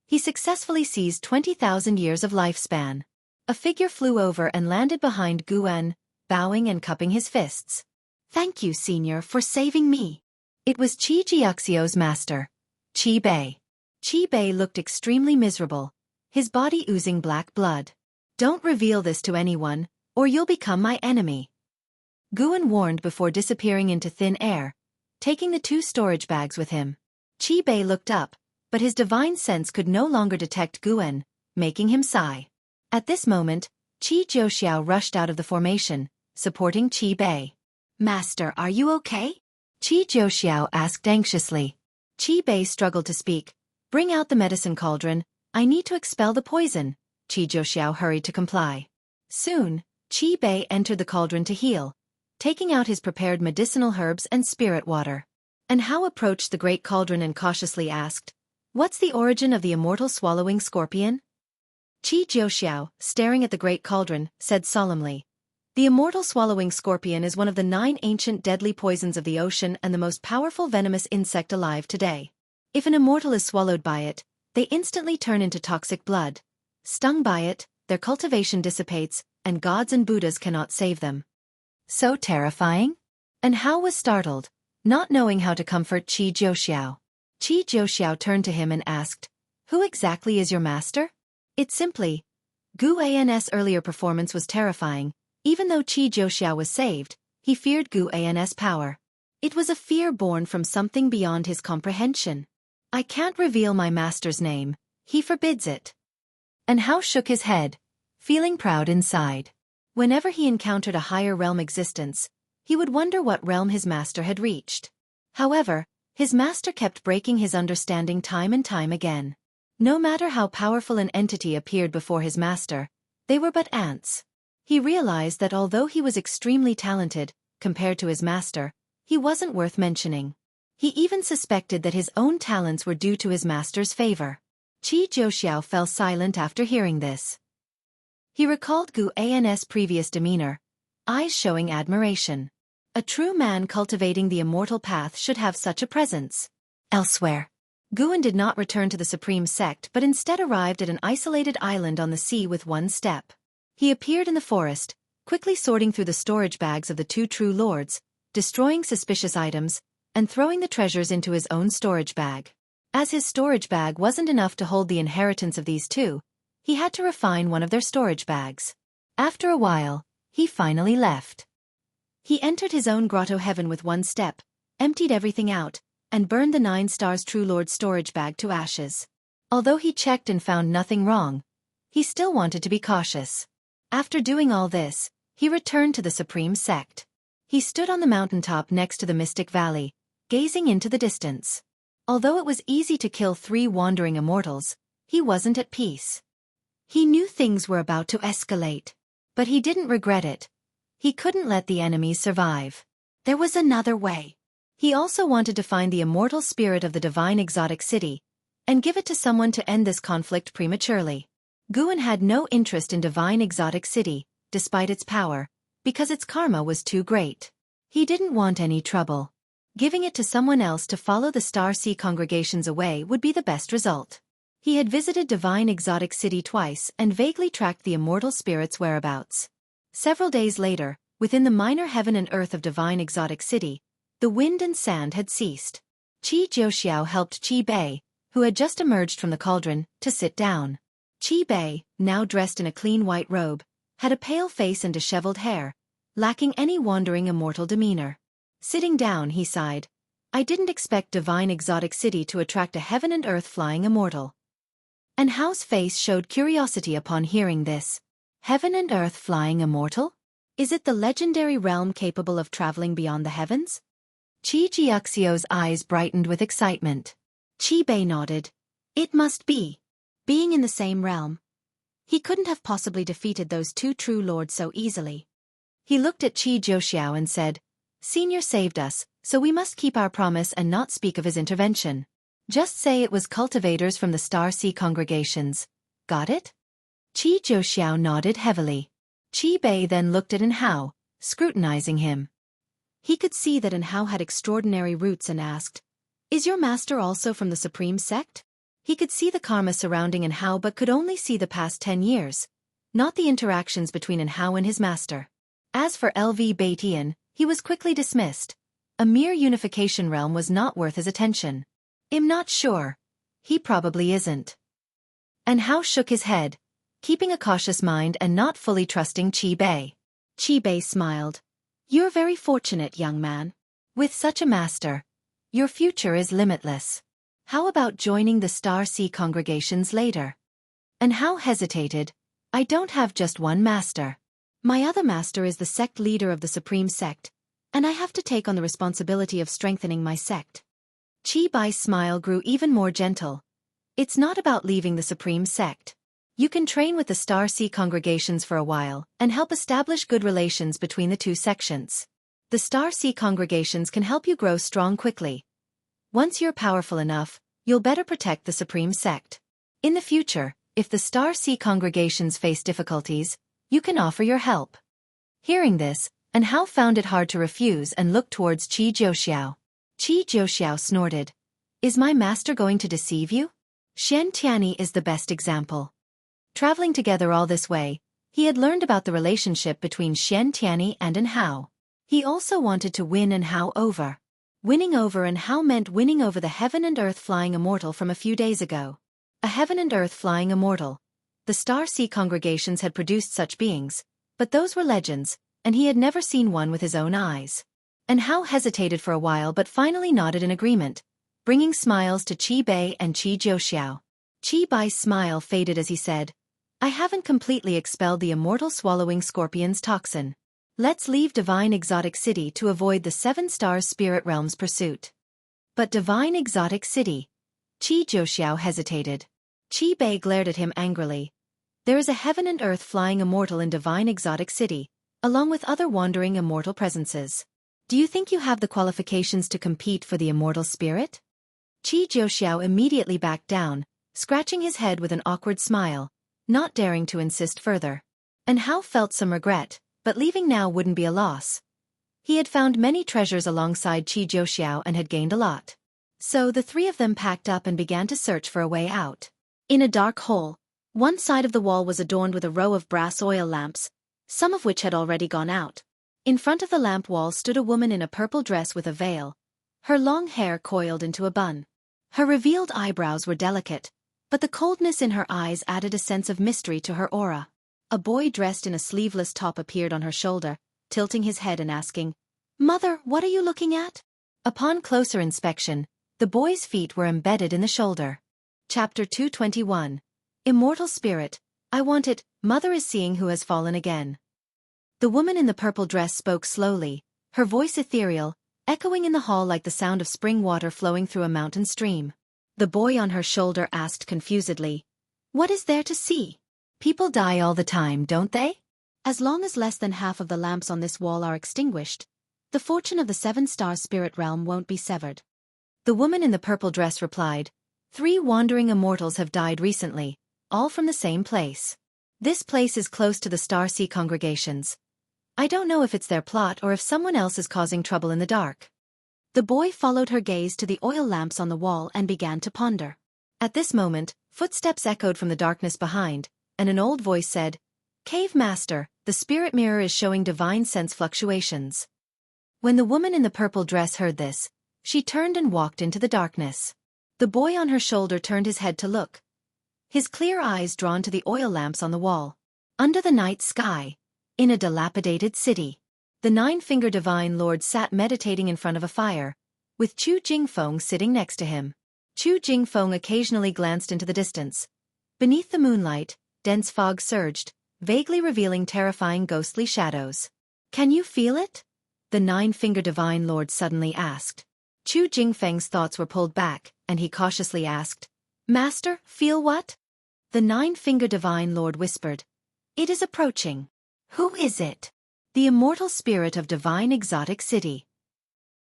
He successfully seized 20,000 years of lifespan. A figure flew over and landed behind Guan, bowing and cupping his fists. "Thank you, Senior, for saving me." It was Qi Jiuxiao's master, Qi Bei. Qi Bei looked extremely miserable, his body oozing black blood. "Don't reveal this to anyone, or you'll become my enemy," Guan warned before disappearing into thin air, taking the 2 storage bags with him. Qi Bei looked up, but his divine sense could no longer detect Guan, making him sigh. At this moment, Qi Jiuxiao rushed out of the formation, supporting Qi Bei. "Master, are you okay?" Qi Jiuxiao asked anxiously. Qi Bei struggled to speak. "Bring out the medicine cauldron, I need to expel the poison." Qi Jiuxiao hurried to comply. Soon, Qi Bei entered the cauldron to heal, taking out his prepared medicinal herbs and spirit water. And Hao approached the great cauldron and cautiously asked, "What's the origin of the immortal swallowing scorpion?" Qi Jiuxiao, staring at the great cauldron, said solemnly, "The immortal swallowing scorpion is one of the 9 ancient deadly poisons of the ocean and the most powerful venomous insect alive today. If an immortal is swallowed by it, they instantly turn into toxic blood. Stung by it, their cultivation dissipates, and gods and Buddhas cannot save them." "So terrifying?" And Hao was startled, not knowing how to comfort Qi Jiuxiao. Qi Jiuxiao turned to him and asked, "Who exactly is your master?" "It's simply, Gu An's earlier performance was terrifying. Even though Qi Jiuxiao was saved, he feared Gu An's power. It was a fear born from something beyond his comprehension. I can't reveal my master's name, he forbids it." And Hao shook his head, feeling proud inside. Whenever he encountered a higher realm existence, he would wonder what realm his master had reached. However, his master kept breaking his understanding time and time again. No matter how powerful an entity appeared before his master, they were but ants. He realized that although he was extremely talented, compared to his master, he wasn't worth mentioning. He even suspected that his own talents were due to his master's favor. Qi Jiuxiao fell silent after hearing this. He recalled Gu An's previous demeanor, eyes showing admiration. A true man cultivating the immortal path should have such a presence. Elsewhere, Guan did not return to the supreme sect but instead arrived at an isolated island on the sea with one step. He appeared in the forest, quickly sorting through the storage bags of the 2 true lords, destroying suspicious items, and throwing the treasures into his own storage bag. As his storage bag wasn't enough to hold the inheritance of these 2, he had to refine one of their storage bags. After a while, he finally left. He entered his own grotto heaven with one step, emptied everything out, and burned the 9 stars True Lord's storage bag to ashes. Although he checked and found nothing wrong, he still wanted to be cautious. After doing all this, he returned to the supreme sect. He stood on the mountaintop next to the mystic valley, gazing into the distance. Although it was easy to kill 3 wandering immortals, he wasn't at peace. He knew things were about to escalate, but he didn't regret it. He couldn't let the enemies survive. There was another way. He also wanted to find the immortal spirit of the divine exotic city, and give it to someone to end this conflict prematurely. Guan had no interest in divine exotic city, despite its power, because its karma was too great. He didn't want any trouble. Giving it to someone else to follow the Star Sea congregations away would be the best result. He had visited divine exotic city twice and vaguely tracked the immortal spirit's whereabouts. Several days later, within the minor heaven and earth of divine exotic city, the wind and sand had ceased. Qi Jiuxiao helped Qi Bei, who had just emerged from the cauldron, to sit down. Qi Bei, now dressed in a clean white robe, had a pale face and disheveled hair, lacking any wandering immortal demeanor. Sitting down, he sighed. "I didn't expect divine exotic city to attract a heaven and earth flying immortal." And Hao's face showed curiosity upon hearing this. Heaven and earth flying immortal? Is it the legendary realm capable of traveling beyond the heavens? Qi Jiuxio's eyes brightened with excitement. Qi Bei nodded. It must be. Being in the same realm, he couldn't have possibly defeated those two true lords so easily. He looked at Qi Jiuxiao and said, Senior saved us, so we must keep our promise and not speak of his intervention. Just say it was cultivators from the Star Sea congregations. Got it? Qi Jiuxiao nodded heavily. Qi Bei then looked at Hao, scrutinizing him. He could see that Hao had extraordinary roots and asked, Is your master also from the Supreme Sect? He could see the karma surrounding Hao but could only see the past 10 years, not the interactions between Hao and his master. As for LV Baitian, he was quickly dismissed. A mere unification realm was not worth his attention. I'm not sure. He probably isn't. Hao shook his head, keeping a cautious mind and not fully trusting Qi Bei. Qi Bei smiled. You're very fortunate, young man. With such a master, your future is limitless. How about joining the Star Sea congregations later? Hao hesitated. I don't have just one master. My other master is the sect leader of the Supreme Sect, and I have to take on the responsibility of strengthening my sect. Qi Bei's smile grew even more gentle. It's not about leaving the Supreme Sect. You can train with the Star Sea congregations for a while and help establish good relations between the two sections. The Star Sea congregations can help you grow strong quickly. Once you're powerful enough, you'll better protect the Supreme Sect. In the future, if the Star Sea congregations face difficulties, you can offer your help. Hearing this, Hao found it hard to refuse and looked towards Qi Jiuxiao. Qi Jiuxiao snorted. Is my master going to deceive you? Shen Tianyi is the best example. Traveling together all this way, he had learned about the relationship between Shen Tianyi and Hao. He also wanted to win Hao over. Winning over Hao meant winning over the heaven and earth flying immortal from a few days ago. A heaven and earth flying immortal. The Star Sea congregations had produced such beings, but those were legends, and he had never seen one with his own eyes. Hao hesitated for a while but finally nodded in agreement, bringing smiles to Qi Bei and Qi Jiuxiao. Qi Bei's smile faded as he said, I haven't completely expelled the immortal swallowing scorpion's toxin. Let's leave Divine Exotic City to avoid the 7 Stars Spirit Realm's pursuit. But Divine Exotic City? Qi Jiuxiao hesitated. Qi Bei glared at him angrily. There is a heaven and earth flying immortal in Divine Exotic City, along with other wandering immortal presences. Do you think you have the qualifications to compete for the immortal spirit? Qi Jiuxiao immediately backed down, scratching his head with an awkward smile, not daring to insist further. Hao felt some regret, but leaving now wouldn't be a loss. He had found many treasures alongside Qi Jiuxiao and had gained a lot. So the three of them packed up and began to search for a way out. In a dark hole, one side of the wall was adorned with a row of brass oil lamps, some of which had already gone out. In front of the lamp wall stood a woman in a purple dress with a veil, her long hair coiled into a bun. Her revealed eyebrows were delicate, but the coldness in her eyes added a sense of mystery to her aura. A boy dressed in a sleeveless top appeared on her shoulder, tilting his head and asking, Mother, what are you looking at? Upon closer inspection, the boy's feet were embedded in the shoulder. Chapter 221. Immortal Spirit, I want it, Mother is seeing who has fallen again. The woman in the purple dress spoke slowly, her voice ethereal, echoing in the hall like the sound of spring water flowing through a mountain stream. The boy on her shoulder asked confusedly, What is there to see? People die all the time, don't they? As long as less than half of the lamps on this wall are extinguished, the fortune of the 7-star spirit realm won't be severed. The woman in the purple dress replied, 3 wandering immortals have died recently, all from the same place. This place is close to the Star Sea congregations. I don't know if it's their plot or if someone else is causing trouble in the dark. The boy followed her gaze to the oil lamps on the wall and began to ponder. At this moment, footsteps echoed from the darkness behind, and an old voice said, Cave Master, the spirit mirror is showing divine sense fluctuations. When the woman in the purple dress heard this, she turned and walked into the darkness. The boy on her shoulder turned his head to look, his clear eyes drawn to the oil lamps on the wall. Under the night sky, in a dilapidated city, the 9-finger divine lord sat meditating in front of a fire, with Chu Jingfeng sitting next to him. Chu Jingfeng occasionally glanced into the distance. Beneath the moonlight, dense fog surged, vaguely revealing terrifying ghostly shadows. Can you feel it? the nine-finger divine lord suddenly asked. Chu Jingfeng's thoughts were pulled back, and he cautiously asked, Master, feel what? The nine-finger divine lord whispered, It is approaching. Who is it? The immortal spirit of divine exotic city.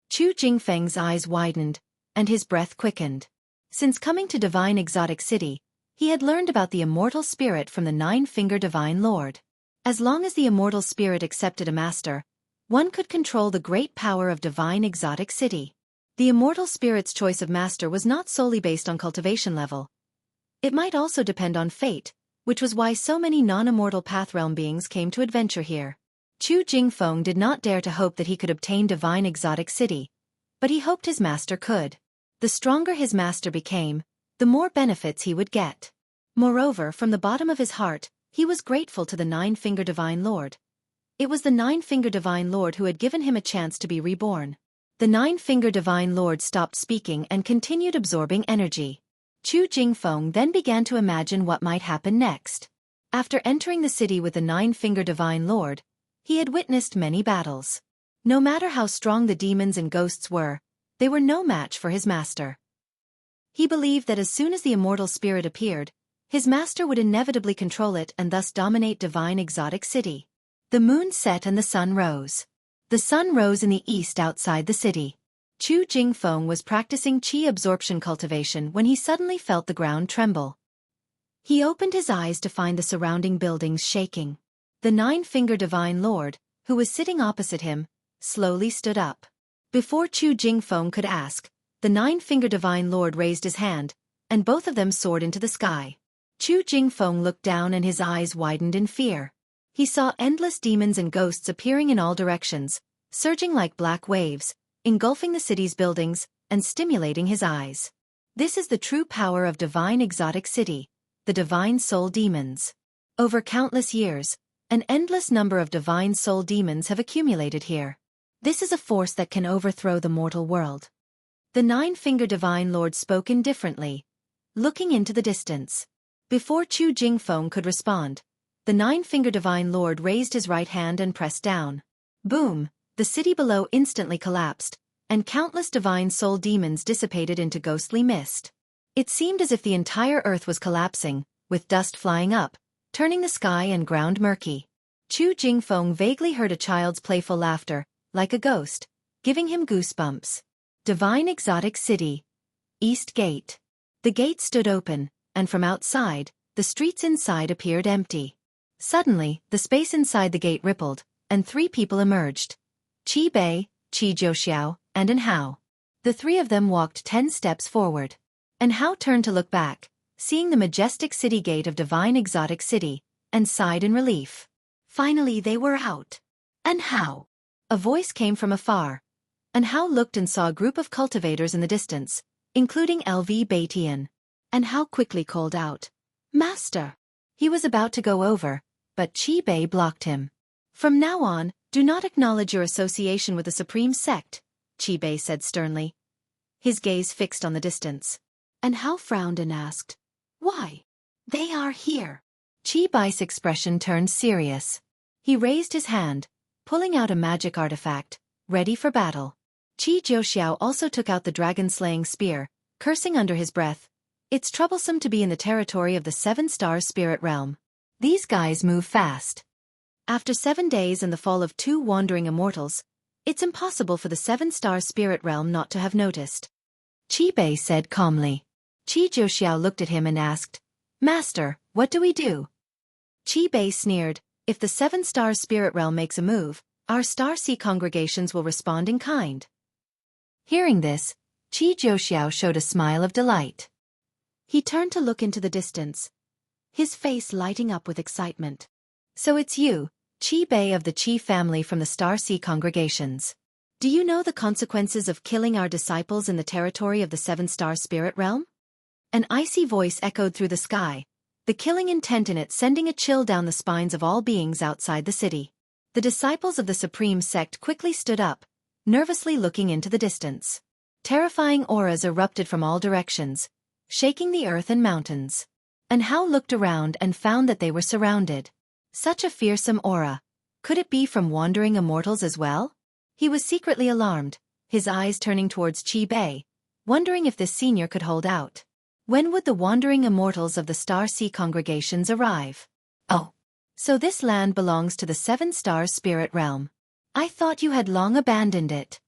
Chu Jingfeng's eyes widened, and his breath quickened. Since coming to divine exotic city, he had learned about the immortal spirit from the nine-finger divine lord. As long as the immortal spirit accepted a master, one could control the great power of divine exotic city. The immortal spirit's choice of master was not solely based on cultivation level. It might also depend on fate, which was why so many non-immortal Pathrealm beings came to adventure here. Chu Jingfeng did not dare to hope that he could obtain divine exotic city, but he hoped his master could. The stronger his master became, the more benefits he would get. Moreover, from the bottom of his heart, he was grateful to the nine-finger divine lord. It was the nine-finger divine lord who had given him a chance to be reborn. The nine-finger divine lord stopped speaking and continued absorbing energy. Chu Jingfeng then began to imagine what might happen next. After entering the city with the nine-finger divine lord, he had witnessed many battles. No matter how strong the demons and ghosts were, they were no match for his master. He believed that as soon as the immortal spirit appeared, his master would inevitably control it and thus dominate divine exotic city. The moon set and the sun rose. The sun rose in the east outside the city. Chu Jingfeng was practicing qi absorption cultivation when he suddenly felt the ground tremble. He opened his eyes to find the surrounding buildings shaking. The nine-finger divine lord, who was sitting opposite him, slowly stood up. Before Chu Jingfeng could ask, the nine-finger divine lord raised his hand, and both of them soared into the sky. Chu Jingfeng looked down and his eyes widened in fear. He saw endless demons and ghosts appearing in all directions, surging like black waves, engulfing the city's buildings, and stimulating his eyes. This is the true power of divine exotic city, the divine soul demons. Over countless years, an endless number of divine soul demons have accumulated here. This is a force that can overthrow the mortal world. The nine-finger divine lord spoke indifferently, looking into the distance. Before Chu Jingfeng could respond, the nine-finger divine lord raised his right hand and pressed down. Boom! The city below instantly collapsed, and countless divine soul demons dissipated into ghostly mist. It seemed as if the entire earth was collapsing, with dust flying up, turning the sky and ground murky. Chu Jingfeng vaguely heard a child's playful laughter, like a ghost, giving him goosebumps. Divine exotic city. East Gate. The gate stood open, and from outside, the streets inside appeared empty. Suddenly, the space inside the gate rippled, and three people emerged. Qi Bei, Qi Zhouxiao, and An Hao. The three of them walked 10 steps forward. An Hao turned to look back, seeing the majestic city gate of divine exotic city, and sighed in relief. Finally they were out. An Hao. A voice came from afar. An Hao looked and saw a group of cultivators in the distance, including LV Baitian. An Hao quickly called out, Master! He was about to go over, but Qi Bei blocked him. From now on, do not acknowledge your association with the supreme sect, Qi Bei said sternly. His gaze fixed on the distance. An Hao frowned and asked, Why? They are here. Qi Bei's expression turned serious. He raised his hand, pulling out a magic artifact, ready for battle. Qi Zhouxiao also took out the dragon-slaying spear, cursing under his breath. It's troublesome to be in the territory of the 7-star spirit realm. These guys move fast. After 7 days and the fall of 2 wandering immortals, it's impossible for the 7-star spirit realm not to have noticed. Qi Bei said calmly. Qi Zhouxiao looked at him and asked, Master, what do we do? Qi Bei sneered, if the 7-star spirit realm makes a move, our star sea congregations will respond in kind. Hearing this, Qi Zhouxiao showed a smile of delight. He turned to look into the distance, his face lighting up with excitement. So it's you, Qi Bei of the Qi family from the Star Sea congregations. Do you know the consequences of killing our disciples in the territory of the 7-star spirit realm? An icy voice echoed through the sky, the killing intent in it sending a chill down the spines of all beings outside the city. The disciples of the supreme sect quickly stood up, nervously looking into the distance. Terrifying auras erupted from all directions, shaking the earth and mountains. An Hao looked around and found that they were surrounded. Such a fearsome aura. Could it be from wandering immortals as well? He was secretly alarmed, his eyes turning towards Qi Bei, wondering if this senior could hold out. When would the wandering immortals of the Star Sea congregations arrive? Oh. So this land belongs to the Seven Stars spirit realm. I thought you had long abandoned it.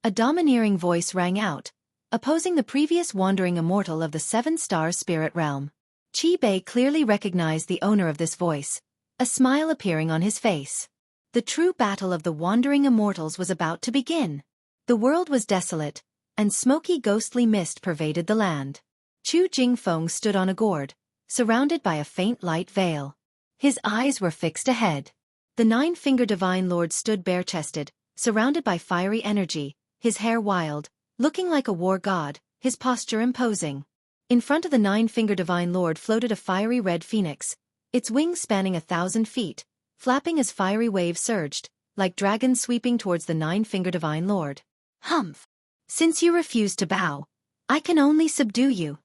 A domineering voice rang out, opposing the previous wandering immortal of the Seven Stars spirit realm. Qi Bei clearly recognized the owner of this voice, a smile appearing on his face. The true battle of the wandering immortals was about to begin. The world was desolate, and smoky ghostly mist pervaded the land. Chu Jingfeng stood on a gourd, surrounded by a faint light veil. His eyes were fixed ahead. The Nine-Finger Divine Lord stood bare-chested, surrounded by fiery energy, his hair wild, looking like a war god, his posture imposing. In front of the Nine-Finger Divine Lord floated a fiery red phoenix, its wings spanning 1,000 feet, flapping as fiery waves surged, like dragons sweeping towards the Nine-Finger Divine Lord. Humph! Since you refuse to bow, I can only subdue you.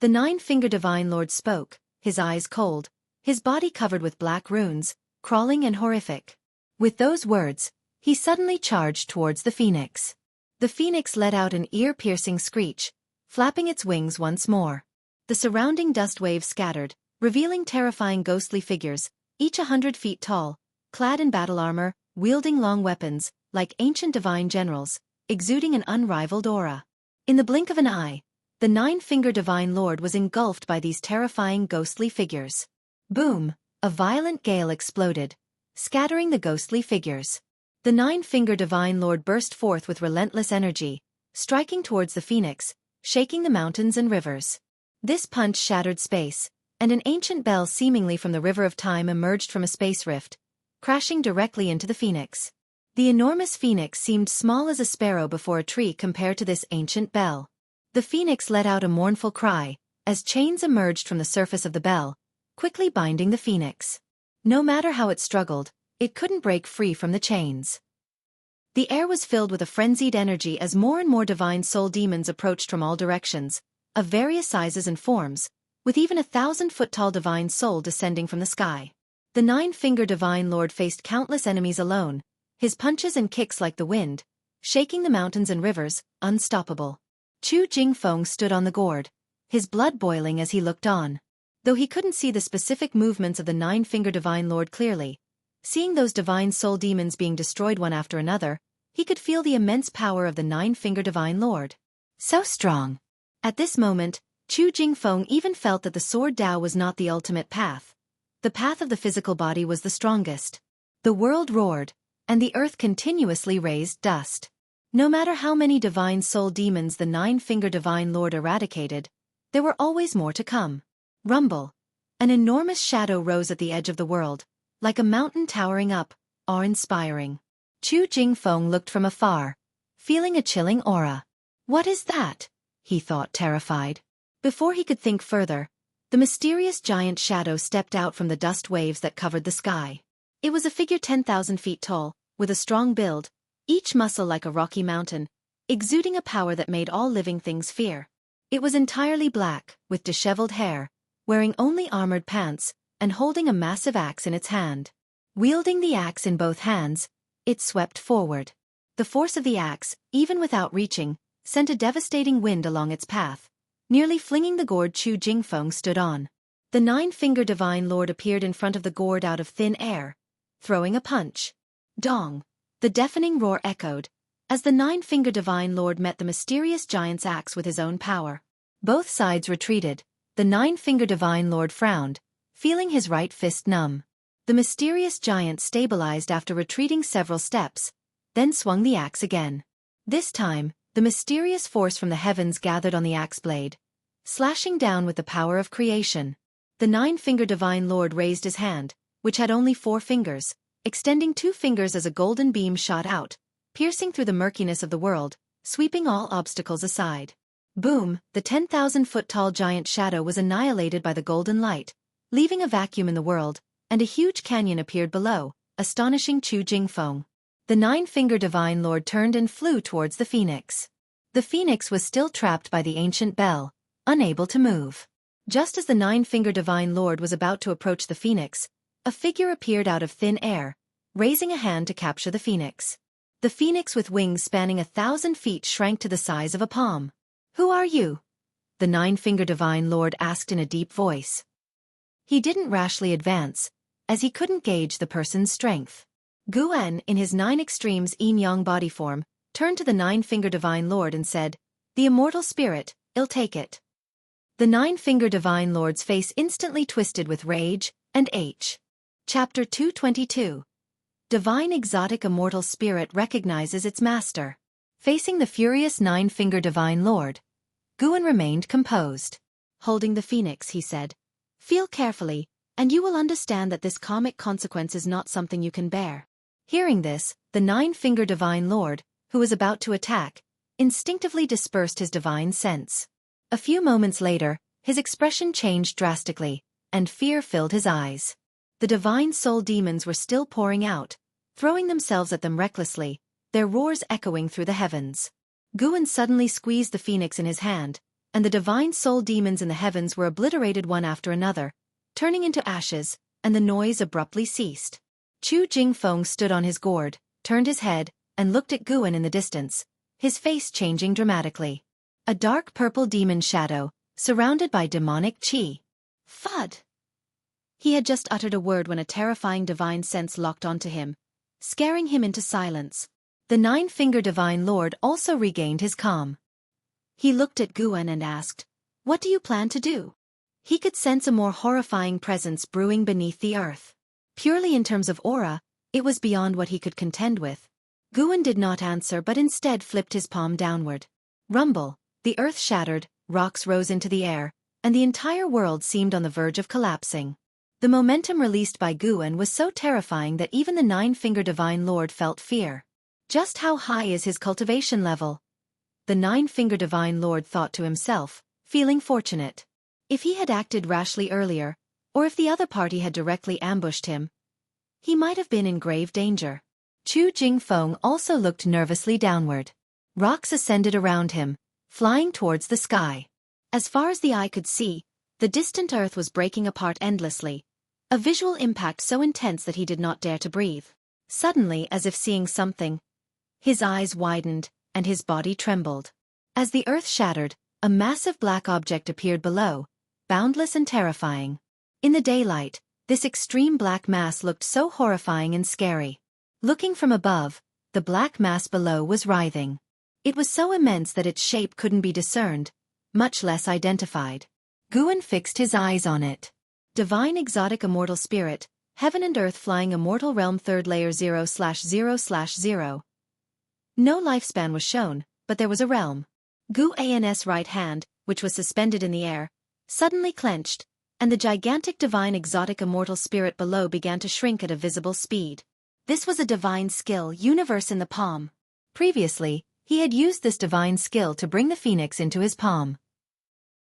The Nine-Finger Divine Lord spoke, his eyes cold, his body covered with black runes, crawling and horrific. With those words, he suddenly charged towards the phoenix. The phoenix let out an ear-piercing screech, flapping its wings once more. The surrounding dust waves scattered, revealing terrifying ghostly figures, each 100 feet tall, clad in battle armor, wielding long weapons, like ancient divine generals, exuding an unrivaled aura. In the blink of an eye, the Nine-Finger Divine Lord was engulfed by these terrifying ghostly figures. Boom! A violent gale exploded, scattering the ghostly figures. The Nine-Finger Divine Lord burst forth with relentless energy, striking towards the phoenix, shaking the mountains and rivers. This punch shattered space, and an ancient bell seemingly from the river of time emerged from a space rift, crashing directly into the phoenix. The enormous phoenix seemed small as a sparrow before a tree compared to this ancient bell. The phoenix let out a mournful cry, as chains emerged from the surface of the bell, quickly binding the phoenix. No matter how it struggled, it couldn't break free from the chains. The air was filled with a frenzied energy as more and more divine soul demons approached from all directions, of various sizes and forms, with even 1,000-foot-tall divine soul descending from the sky. The Nine-Finger Divine Lord faced countless enemies alone, his punches and kicks like the wind, shaking the mountains and rivers, unstoppable. Chu Jingfeng stood on the gourd, his blood boiling as he looked on. Though he couldn't see the specific movements of the Nine-Finger Divine Lord clearly, seeing those divine soul demons being destroyed one after another, he could feel the immense power of the Nine-Finger Divine Lord. So strong. At this moment, Chu Jingfeng even felt that the Sword Dao was not the ultimate path. The path of the physical body was the strongest. The world roared, and the earth continuously raised dust. No matter how many divine soul demons the Nine-Finger Divine Lord eradicated, there were always more to come. Rumble. An enormous shadow rose at the edge of the world, like a mountain towering up, awe-inspiring. Chu Jingfeng looked from afar, feeling a chilling aura. What is that? He thought, terrified. Before he could think further, the mysterious giant shadow stepped out from the dust waves that covered the sky. It was a figure 10,000 feet tall, with a strong build, each muscle like a rocky mountain, exuding a power that made all living things fear. It was entirely black, with disheveled hair, wearing only armored pants, and holding a massive axe in its hand. Wielding the axe in both hands, it swept forward. The force of the axe, even without reaching, sent a devastating wind along its path, nearly flinging the gourd Chu Jingfeng stood on. The Nine-Finger Divine Lord appeared in front of the gourd out of thin air, throwing a punch. Dong! The deafening roar echoed, as the Nine-Finger Divine Lord met the mysterious giant's axe with his own power. Both sides retreated. The Nine-Finger Divine Lord frowned, feeling his right fist numb. The mysterious giant stabilized after retreating several steps, then swung the axe again. This time, the mysterious force from the heavens gathered on the axe blade, slashing down with the power of creation. The Nine-Finger Divine Lord raised his hand, which had only 4 fingers, extending 2 fingers as a golden beam shot out, piercing through the murkiness of the world, sweeping all obstacles aside. Boom! The 10,000-foot-tall giant shadow was annihilated by the golden light, leaving a vacuum in the world, and a huge canyon appeared below, astonishing Chu Jingfeng. The Nine-Finger Divine Lord turned and flew towards the phoenix. The phoenix was still trapped by the ancient bell, unable to move. Just as the Nine-Finger Divine Lord was about to approach the phoenix, a figure appeared out of thin air, raising a hand to capture the phoenix. The phoenix with wings spanning 1,000 feet shrank to the size of a palm. "Who are you?" the nine-fingered divine lord asked in a deep voice. He didn't rashly advance, as he couldn't gauge the person's strength. Guan, in his 9 extremes yin-yang body form, turned to the nine-fingered divine lord and said, "The immortal spirit, I'll take it." The nine-fingered divine lord's face instantly twisted with rage, and Chapter 222. Divine exotic immortal spirit recognizes its master. Facing the furious nine-fingered divine lord, Guan remained composed. Holding the phoenix, he said, "Feel carefully, and you will understand that this karmic consequence is not something you can bear." Hearing this, the nine-fingered divine lord, who was about to attack, instinctively dispersed his divine sense. A few moments later, his expression changed drastically, and fear filled his eyes. The divine soul demons were still pouring out, throwing themselves at them recklessly, their roars echoing through the heavens. Guan suddenly squeezed the phoenix in his hand, and the divine soul demons in the heavens were obliterated one after another, turning into ashes, and the noise abruptly ceased. Chu Jingfeng stood on his gourd, turned his head, and looked at Guan in the distance, his face changing dramatically. A dark purple demon shadow, surrounded by demonic qi. Thud! He had just uttered a word when a terrifying divine sense locked onto him, scaring him into silence. The nine-fingered divine lord also regained his calm. He looked at Guan and asked, "What do you plan to do?" He could sense a more horrifying presence brewing beneath the earth. Purely in terms of aura, it was beyond what he could contend with. Guan did not answer but instead flipped his palm downward. Rumble, the earth shattered, rocks rose into the air, and the entire world seemed on the verge of collapsing. The momentum released by Guan was so terrifying that even the nine-fingered divine lord felt fear. Just how high is his cultivation level? The nine-fingered divine lord thought to himself, feeling fortunate. If he had acted rashly earlier, or if the other party had directly ambushed him, he might have been in grave danger. Chu Jingfeng also looked nervously downward. Rocks ascended around him, flying towards the sky. As far as the eye could see, the distant earth was breaking apart endlessly, a visual impact so intense that he did not dare to breathe. Suddenly, as if seeing something, his eyes widened, and his body trembled. As the earth shattered, a massive black object appeared below, boundless and terrifying. In the daylight, this extreme black mass looked so horrifying and scary. Looking from above, the black mass below was writhing. It was so immense that its shape couldn't be discerned, much less identified. Guan fixed his eyes on it. Divine exotic immortal spirit, heaven and earth flying immortal realm 3rd layer 0/0/0. No lifespan was shown, but there was a realm. Guan's right hand, which was suspended in the air, suddenly clenched, and the gigantic divine exotic immortal spirit below began to shrink at a visible speed. This was a divine skill, universe in the palm. Previously, he had used this divine skill to bring the phoenix into his palm.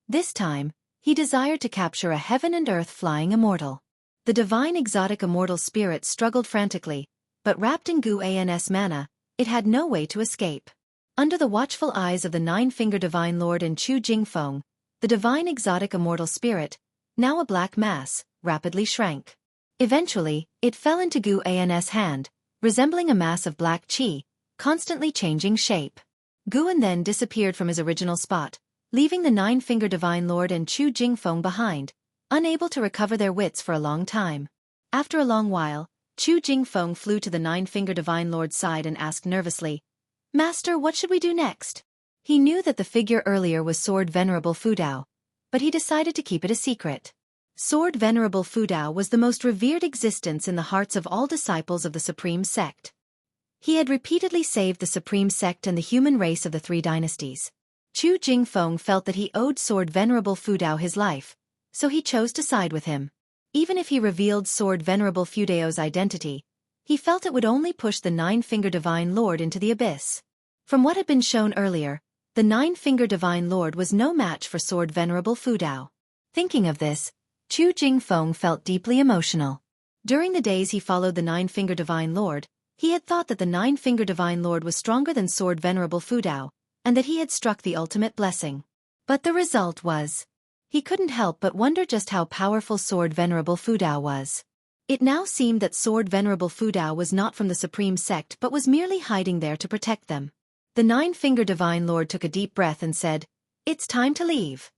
This time, he desired to capture a heaven and earth flying immortal. The divine exotic immortal spirit struggled frantically, but wrapped in Guan's mana, it had no way to escape. Under the watchful eyes of the nine-fingered divine lord and Chu Jingfeng, the divine exotic immortal spirit, now a black mass, rapidly shrank. Eventually, it fell into Guan's hand, resembling a mass of black qi, constantly changing shape. Guan then disappeared from his original spot, leaving the nine-fingered divine lord and Chu Jingfeng behind, unable to recover their wits for a long time. After a long while, Chu Jingfeng flew to the nine-fingered divine lord's side and asked nervously, "Master, what should we do next?" He knew that the figure earlier was Sword Venerable Fudao, but he decided to keep it a secret. Sword Venerable Fudao was the most revered existence in the hearts of all disciples of the Supreme Sect. He had repeatedly saved the Supreme Sect and the human race of the 3 dynasties. Chu Jingfeng felt that he owed Sword Venerable Fudao his life, so he chose to side with him. Even if he revealed Sword Venerable Fudao's identity, he felt it would only push the nine-fingered divine lord into the abyss. From what had been shown earlier, the nine-fingered divine lord was no match for Sword Venerable Fudao. Thinking of this, Chu Jingfeng felt deeply emotional. During the days he followed the nine-fingered divine lord, he had thought that the nine-fingered divine lord was stronger than Sword Venerable Fudao, and that he had struck the ultimate blessing. But the result was, he couldn't help but wonder just how powerful Sword Venerable Fudao was. It now seemed that Sword Venerable Fudao was not from the Supreme Sect but was merely hiding there to protect them. The Nine-Finger Divine Lord took a deep breath and said, "It's time to leave."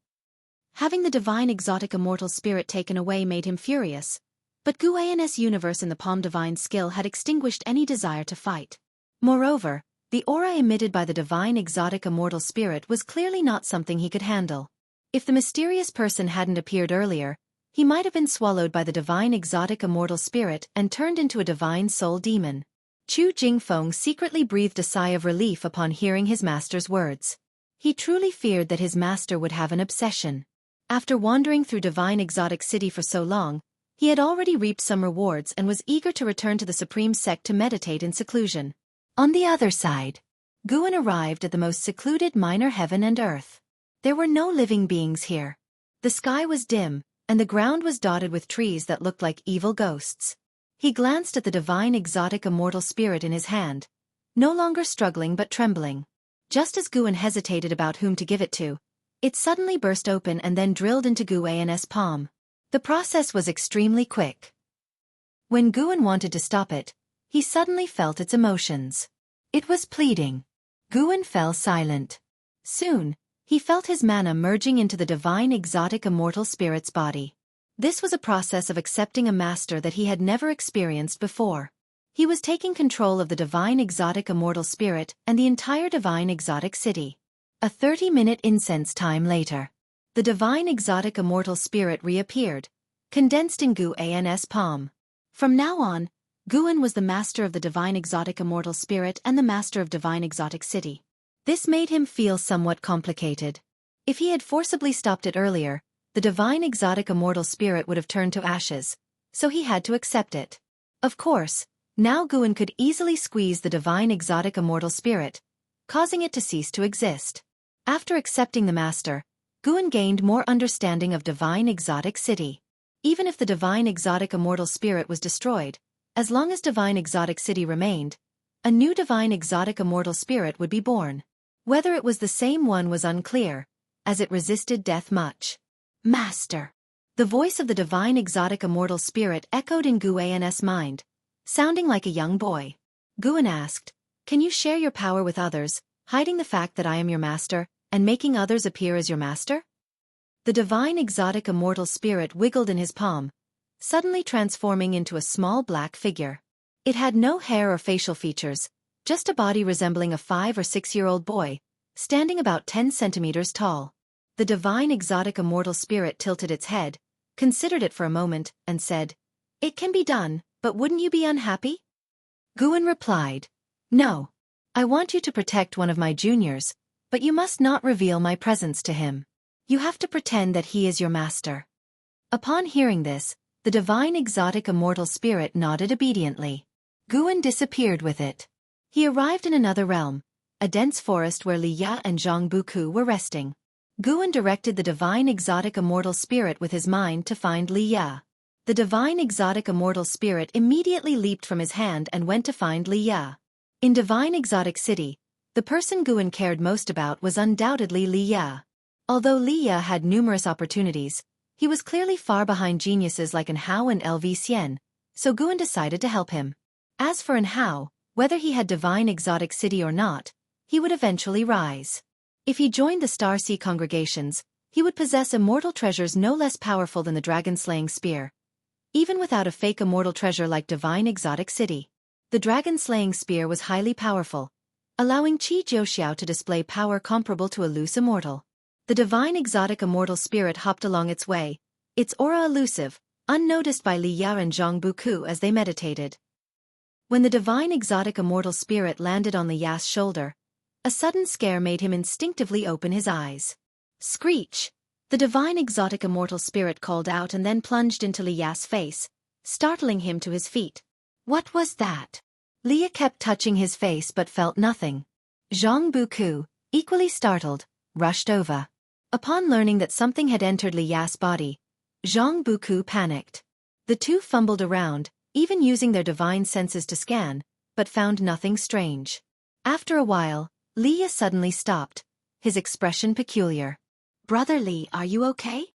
Having the divine exotic immortal spirit taken away made him furious, but Guan's universe in the Palm Divine skill had extinguished any desire to fight. Moreover, the aura emitted by the divine exotic immortal spirit was clearly not something he could handle. If the mysterious person hadn't appeared earlier, he might have been swallowed by the divine exotic immortal spirit and turned into a divine soul demon. Chu Jingfeng secretly breathed a sigh of relief upon hearing his master's words. He truly feared that his master would have an obsession. After wandering through divine exotic city for so long, he had already reaped some rewards and was eager to return to the Supreme Sect to meditate in seclusion. On the other side, Guan arrived at the most secluded minor heaven and earth. There were no living beings here. The sky was dim, and the ground was dotted with trees that looked like evil ghosts. He glanced at the divine exotic immortal spirit in his hand, no longer struggling but trembling. Just as Guan hesitated about whom to give it to, it suddenly burst open and then drilled into Guan's palm. The process was extremely quick. When Guan wanted to stop it, he suddenly felt its emotions. It was pleading. Guan fell silent. Soon, he felt his mana merging into the divine exotic immortal spirit's body. This was a process of accepting a master that he had never experienced before. He was taking control of the divine exotic immortal spirit and the entire divine exotic city. A 30-minute incense time later, the divine exotic immortal spirit reappeared, condensed in Guan's palm. From now on, Guan was the master of the divine exotic immortal spirit and the master of divine exotic city. This made him feel somewhat complicated. If he had forcibly stopped it earlier, the divine exotic immortal spirit would have turned to ashes, so he had to accept it. Of course, now Guan could easily squeeze the divine exotic immortal spirit, causing it to cease to exist. After accepting the master, Guan gained more understanding of divine exotic city. Even if the divine exotic immortal spirit was destroyed, as long as divine exotic city remained, a new divine exotic immortal spirit would be born. Whether it was the same one was unclear, as it resisted death much. Master! The voice of the divine exotic immortal spirit echoed in Guan's mind, sounding like a young boy. Guan asked, "Can you share your power with others, hiding the fact that I am your master, and making others appear as your master?" The divine exotic immortal spirit wiggled in his palm, suddenly transforming into a small black figure. It had no hair or facial features, just a body resembling a 5- or 6-year-old boy, standing about 10 centimeters tall. The divine exotic immortal spirit tilted its head, considered it for a moment, and said, "It can be done, but wouldn't you be unhappy?" Guan replied, "No. I want you to protect one of my juniors, but you must not reveal my presence to him. You have to pretend that he is your master." Upon hearing this, the divine exotic immortal spirit nodded obediently. Guan disappeared with it. He arrived in another realm, a dense forest where Li Ya and Zhang Buku were resting. Guan directed the divine exotic immortal spirit with his mind to find Li Ya. The divine exotic immortal spirit immediately leaped from his hand and went to find Li Ya. In divine exotic city, the person Guan cared most about was undoubtedly Li Ya. Although Li Ya had numerous opportunities, he was clearly far behind geniuses like An Hao and LV Xian, so Guan decided to help him. As for An Hao, whether he had divine exotic city or not, he would eventually rise. If he joined the Star Sea congregations, he would possess immortal treasures no less powerful than the dragon-slaying spear, even without a fake immortal treasure like divine exotic city. The dragon-slaying spear was highly powerful, allowing Qi Jiuxiao to display power comparable to a loose immortal. The divine exotic immortal spirit hopped along its way, its aura elusive, unnoticed by Li Ya and Zhang Buku as they meditated. When the divine exotic immortal spirit landed on Li Ya's shoulder, a sudden scare made him instinctively open his eyes. Screech! The divine exotic immortal spirit called out and then plunged into Li Ya's face, startling him to his feet. What was that? Li Ya kept touching his face but felt nothing. Zhang Buku, equally startled, rushed over. Upon learning that something had entered Li Ya's body, Zhang Buku panicked. The two fumbled around, even using their divine senses to scan, but found nothing strange. After a while, Li Ya suddenly stopped, his expression peculiar. "Brother Li, are you okay?"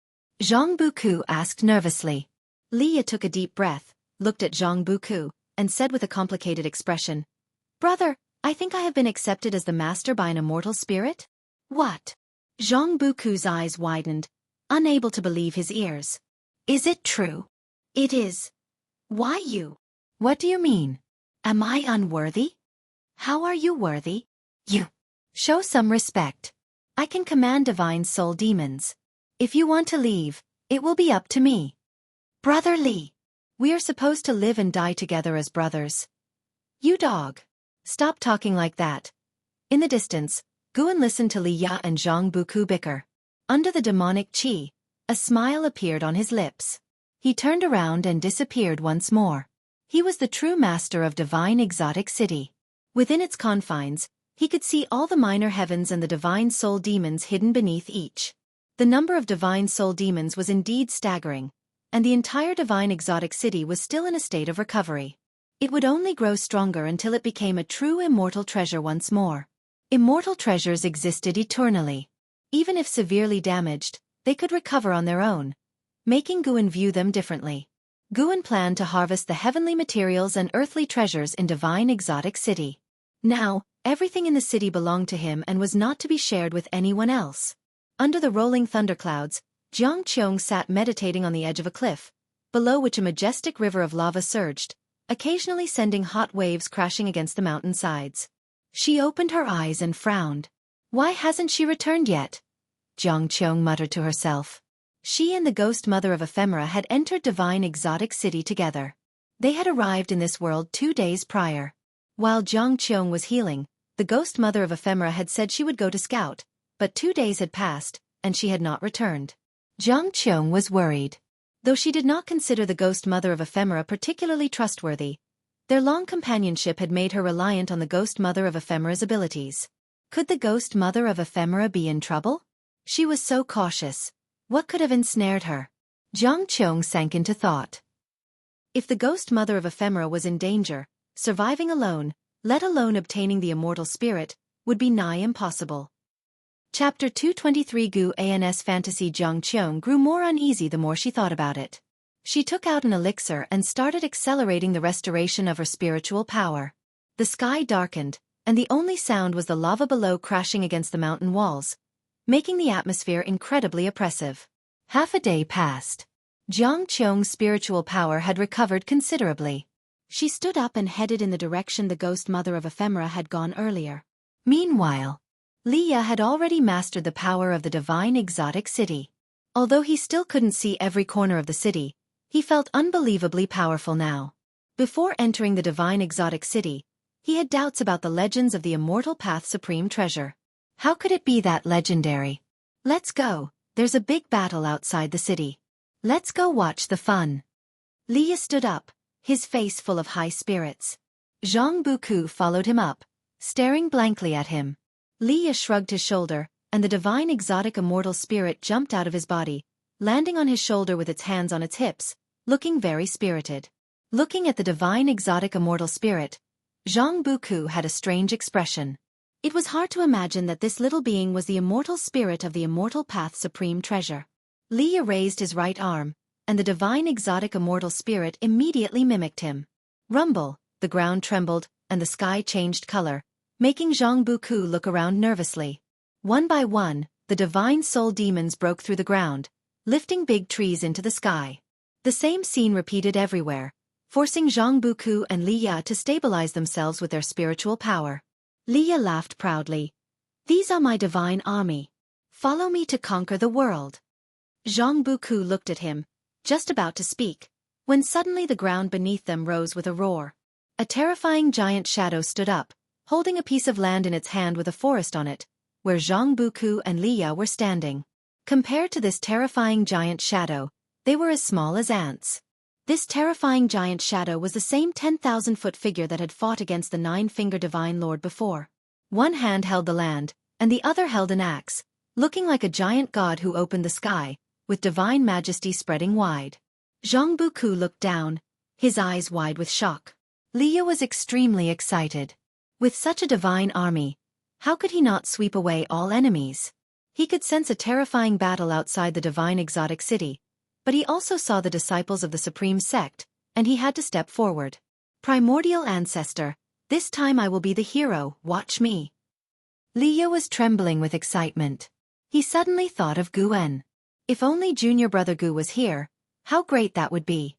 Zhang Buku asked nervously. Li Ya took a deep breath, looked at Zhang Buku, and said with a complicated expression, "Brother, I think I have been accepted as the master by an immortal spirit?" "What?" Zhang Buku's eyes widened, unable to believe his ears. "Is it true?" "It is." "Why you?" "What do you mean? Am I unworthy?" "How are you worthy?" "You. Show some respect. I can command divine soul demons. If you want to leave, it will be up to me." "Brother Li. We are supposed to live and die together as brothers." "You dog. Stop talking like that." In the distance, Guan listened to Li Ya and Zhang Buku bicker. Under the demonic qi, a smile appeared on his lips. He turned around and disappeared once more. He was the true master of divine exotic city. Within its confines, he could see all the minor heavens and the divine soul demons hidden beneath each. The number of divine soul demons was indeed staggering, and the entire divine exotic city was still in a state of recovery. It would only grow stronger until it became a true immortal treasure once more. Immortal treasures existed eternally. Even if severely damaged, they could recover on their own, making Guan view them differently. Guan planned to harvest the heavenly materials and earthly treasures in divine exotic city. Now, everything in the city belonged to him and was not to be shared with anyone else. Under the rolling thunderclouds, Jiang Qiong sat meditating on the edge of a cliff, below which a majestic river of lava surged, occasionally sending hot waves crashing against the mountain sides. She opened her eyes and frowned. "Why hasn't she returned yet?" Jiang Qiong muttered to herself. She and the ghost mother of Ephemera had entered divine exotic city together. They had arrived in this world 2 days prior. While Jiang Qiong was healing, the ghost mother of Ephemera had said she would go to scout, but 2 days had passed, and she had not returned. Jiang Qiong was worried. Though she did not consider the ghost mother of Ephemera particularly trustworthy, their long companionship had made her reliant on the ghost mother of Ephemera's abilities. Could the ghost mother of Ephemera be in trouble? She was so cautious. What could have ensnared her? Jiang Qiong sank into thought. If the ghost mother of Ephemera was in danger, surviving alone, let alone obtaining the immortal spirit, would be nigh impossible. Chapter 223 Gu Ans Fantasy. Jiang Qiong grew more uneasy the more she thought about it. She took out an elixir and started accelerating the restoration of her spiritual power. The sky darkened, and the only sound was the lava below crashing against the mountain walls, making the atmosphere incredibly oppressive. Half a day passed. Jiang Qiong's spiritual power had recovered considerably. She stood up and headed in the direction the ghost mother of Ephemera had gone earlier. Meanwhile, Li Ya had already mastered the power of the divine exotic city. Although he still couldn't see every corner of the city, he felt unbelievably powerful now. Before entering the divine exotic city, he had doubts about the legends of the Immortal Path Supreme Treasure. How could it be that legendary? "Let's go, there's a big battle outside the city. Let's go watch the fun." Li Ya stood up, his face full of high spirits. Zhang Buku followed him up, staring blankly at him. Li Ya shrugged his shoulder, and the divine exotic immortal spirit jumped out of his body, landing on his shoulder with its hands on its hips, looking very spirited. Looking at the divine exotic immortal spirit, Zhang Buku had a strange expression. It was hard to imagine that this little being was the immortal spirit of the Immortal Path Supreme Treasure. Li Ya raised his right arm, and the divine exotic immortal spirit immediately mimicked him. Rumble, the ground trembled, and the sky changed color, making Zhang Buku look around nervously. One by one, the divine soul demons broke through the ground, lifting big trees into the sky. The same scene repeated everywhere, forcing Zhang Buku and Li Ya to stabilize themselves with their spiritual power. Li Ya laughed proudly. "These are my divine army. Follow me to conquer the world." Zhang Buku looked at him, just about to speak, when suddenly the ground beneath them rose with a roar. A terrifying giant shadow stood up, holding a piece of land in its hand with a forest on it, where Zhang Buku and Li Ya were standing. Compared to this terrifying giant shadow, they were as small as ants. This terrifying giant shadow was the same 10,000-foot figure that had fought against the 9-finger divine lord before. One hand held the land, and the other held an axe, looking like a giant god who opened the sky, with divine majesty spreading wide. Zhang Buku looked down, his eyes wide with shock. Li Ya was extremely excited. With such a divine army, how could he not sweep away all enemies? He could sense a terrifying battle outside the divine exotic city, but he also saw the disciples of the Supreme Sect, and he had to step forward. Primordial ancestor, this time I will be the hero, watch me. Liya was trembling with excitement. He suddenly thought of Guan. If only junior brother Gu was here, how great that would be.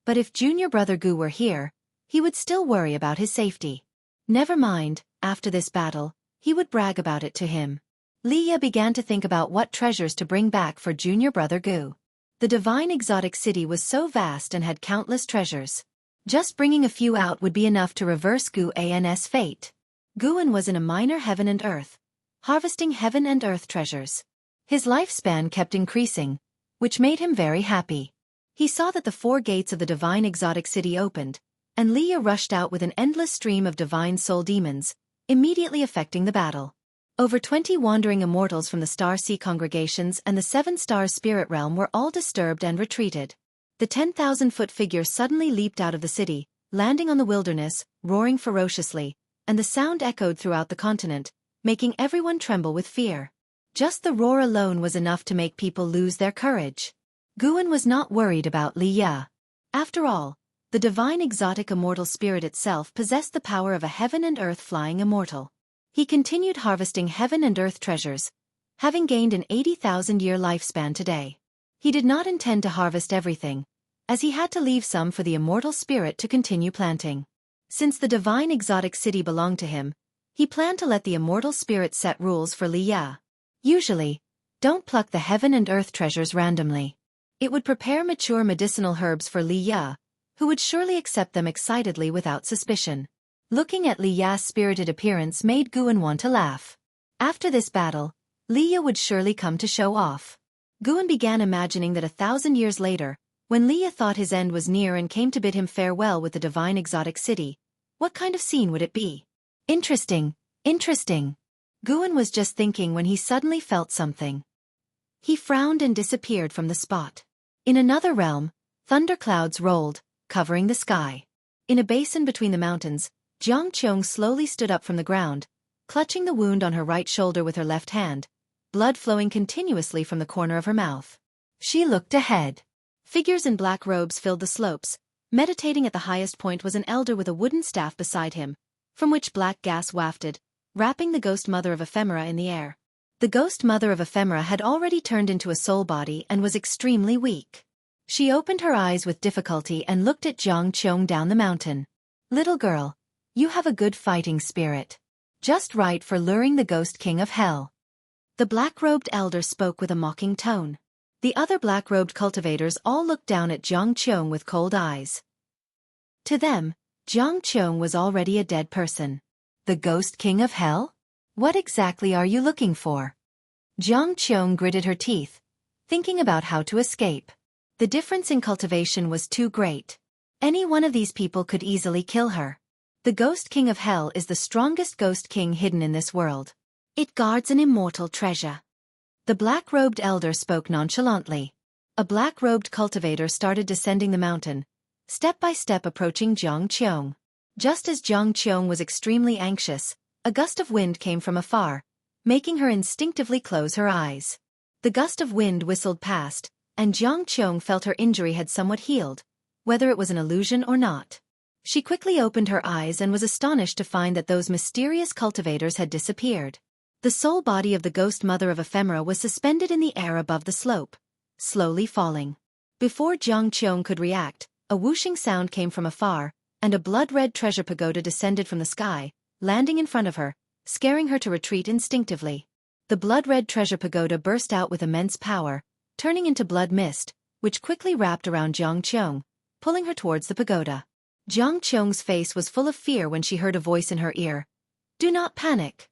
But if junior brother Gu were here, he would still worry about his safety. Never mind, after this battle, he would brag about it to him. Liya began to think about what treasures to bring back for junior brother Gu. The divine exotic city was so vast and had countless treasures. Just bringing a few out would be enough to reverse Guan's fate. Guan was in a minor heaven and earth, harvesting heaven and earth treasures. His lifespan kept increasing, which made him very happy. He saw that the 4 gates of the divine exotic city opened, and Liya rushed out with an endless stream of divine soul demons, immediately affecting the battle. Over 20 wandering immortals from the Star Sea congregations and the 7 stars spirit realm were all disturbed and retreated. The 10,000-foot figure suddenly leaped out of the city, landing on the wilderness, roaring ferociously, and the sound echoed throughout the continent, making everyone tremble with fear. Just the roar alone was enough to make people lose their courage. Guan was not worried about Liya. After all, the divine exotic immortal spirit itself possessed the power of a heaven and earth flying immortal. He continued harvesting heaven and earth treasures, having gained an 80,000-year lifespan today. He did not intend to harvest everything, as he had to leave some for the immortal spirit to continue planting. Since the divine exotic city belonged to him, he planned to let the immortal spirit set rules for Liya. Usually, don't pluck the heaven and earth treasures randomly. It would prepare mature medicinal herbs for Liya, who would surely accept them excitedly without suspicion. Looking at Liya's spirited appearance made Guan want to laugh. After this battle, Liya would surely come to show off. Guan began imagining that 1,000 years later, when Liya thought his end was near and came to bid him farewell with the divine exotic city, what kind of scene would it be? Interesting, interesting. Guan was just thinking when he suddenly felt something. He frowned and disappeared from the spot. In another realm, thunderclouds rolled, covering the sky. In a basin between the mountains, Jiang Qiong slowly stood up from the ground, clutching the wound on her right shoulder with her left hand, blood flowing continuously from the corner of her mouth. She looked ahead. Figures in black robes filled the slopes. Meditating at the highest point was an elder with a wooden staff beside him, from which black gas wafted, wrapping the ghost mother of ephemera in the air. The ghost mother of ephemera had already turned into a soul body and was extremely weak. She opened her eyes with difficulty and looked at Jiang Qiong down the mountain. Little girl, you have a good fighting spirit. Just right for luring the ghost king of hell. The black-robed elder spoke with a mocking tone. The other black-robed cultivators all looked down at Jiang Qiong with cold eyes. To them, Jiang Qiong was already a dead person. The ghost king of hell? What exactly are you looking for? Jiang Qiong gritted her teeth, thinking about how to escape. The difference in cultivation was too great. Any one of these people could easily kill her. The ghost king of hell is the strongest ghost king hidden in this world. It guards an immortal treasure. The black-robed elder spoke nonchalantly. A black-robed cultivator started descending the mountain, step by step approaching Jiang Qiong. Just as Jiang Qiong was extremely anxious, a gust of wind came from afar, making her instinctively close her eyes. The gust of wind whistled past, and Jiang Qiong felt her injury had somewhat healed, whether it was an illusion or not. She quickly opened her eyes and was astonished to find that those mysterious cultivators had disappeared. The soul body of the ghost mother of ephemera was suspended in the air above the slope, slowly falling. Before Jiang Qiong could react, a whooshing sound came from afar, and a blood-red treasure pagoda descended from the sky, landing in front of her, scaring her to retreat instinctively. The blood-red treasure pagoda burst out with immense power, turning into blood mist, which quickly wrapped around Jiang Qiong, pulling her towards the pagoda. Jiang Qiong's face was full of fear when she heard a voice in her ear. Do not panic.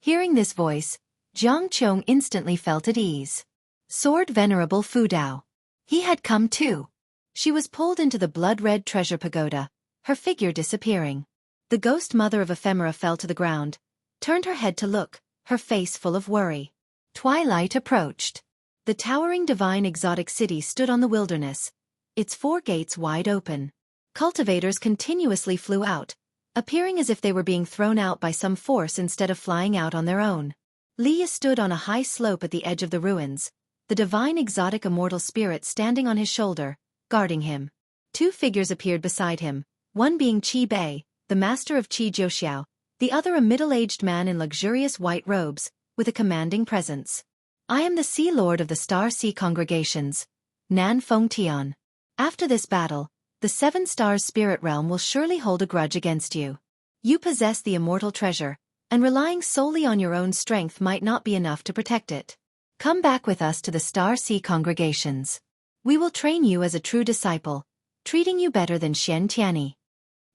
Hearing this voice, Jiang Qiong instantly felt at ease. Sword Venerable Fudao. He had come too. She was pulled into the blood-red treasure pagoda, her figure disappearing. The ghost mother of ephemera fell to the ground, turned her head to look, her face full of worry. Twilight approached. The towering divine exotic city stood on the wilderness, its 4 gates wide open. Cultivators continuously flew out, appearing as if they were being thrown out by some force instead of flying out on their own. Liya stood on a high slope at the edge of the ruins, the divine exotic immortal spirit standing on his shoulder, guarding him. Two figures appeared beside him, one being Qi Bei, the master of Qi Jiuxiao, the other a middle-aged man in luxurious white robes, with a commanding presence. I am the Sea Lord of the Star Sea Congregations, Nan Feng Tian. After this battle, the Seven Stars Spirit Realm will surely hold a grudge against you. You possess the immortal treasure, and relying solely on your own strength might not be enough to protect it. Come back with us to the Star Sea Congregations. We will train you as a true disciple, treating you better than Xian Tianyi.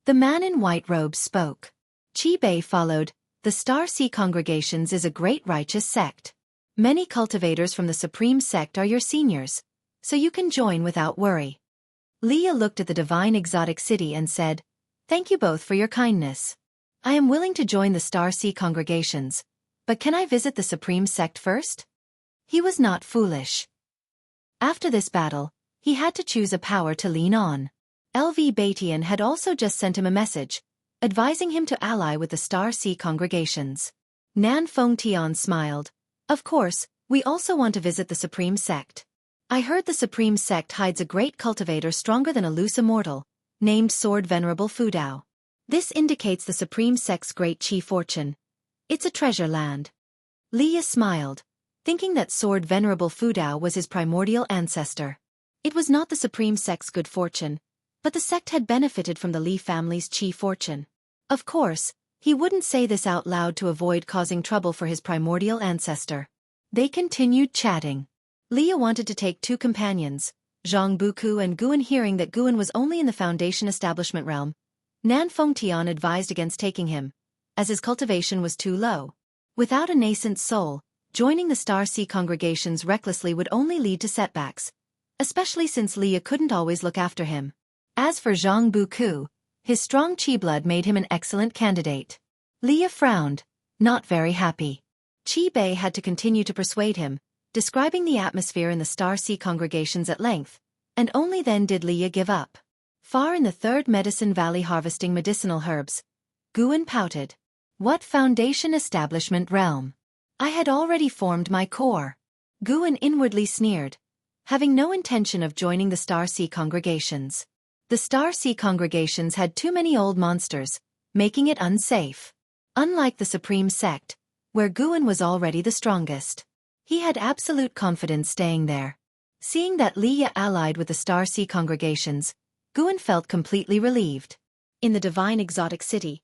The man in white robes spoke. Qi Bei followed. The Star Sea Congregations is a great righteous sect. Many cultivators from the Supreme Sect are your seniors, so you can join without worry. Leah looked at the divine exotic city and said, "Thank you both for your kindness. I am willing to join the Star Sea Congregations, but can I visit the Supreme Sect first?" He was not foolish. After this battle, he had to choose a power to lean on. LV Batian had also just sent him a message, advising him to ally with the Star Sea Congregations. Nan Feng Tian smiled. Of course, we also want to visit the Supreme Sect. I heard the Supreme Sect hides a great cultivator stronger than a loose immortal, named Sword Venerable Fudao. This indicates the Supreme Sect's great chi fortune. It's a treasure land. Leah smiled, thinking that Sword Venerable Fudao was his primordial ancestor. It was not the Supreme Sect's good fortune, but the sect had benefited from the Li family's chi fortune. Of course, he wouldn't say this out loud to avoid causing trouble for his primordial ancestor. They continued chatting. Leah wanted to take two companions, Zhang Buku and Guan. Hearing that Guan was only in the Foundation Establishment realm, Nan Feng Tian advised against taking him, as his cultivation was too low. Without a nascent soul, joining the Star Sea Congregations recklessly would only lead to setbacks, especially since Leah couldn't always look after him. As for Zhang Buku, his strong chi blood made him an excellent candidate. Leah frowned, not very happy. Qi Bei had to continue to persuade him, describing the atmosphere in the Star Sea Congregations at length, and only then did Leah give up. Far in the Third Medicine Valley harvesting medicinal herbs, Guan pouted. What Foundation Establishment realm? I had already formed my core. Guan inwardly sneered, having no intention of joining the Star Sea Congregations. The Star Sea Congregations had too many old monsters, making it unsafe. Unlike the Supreme Sect, where Guan was already the strongest, he had absolute confidence staying there. Seeing that Leah allied with the Star Sea Congregations, Guan felt completely relieved. In the divine exotic city,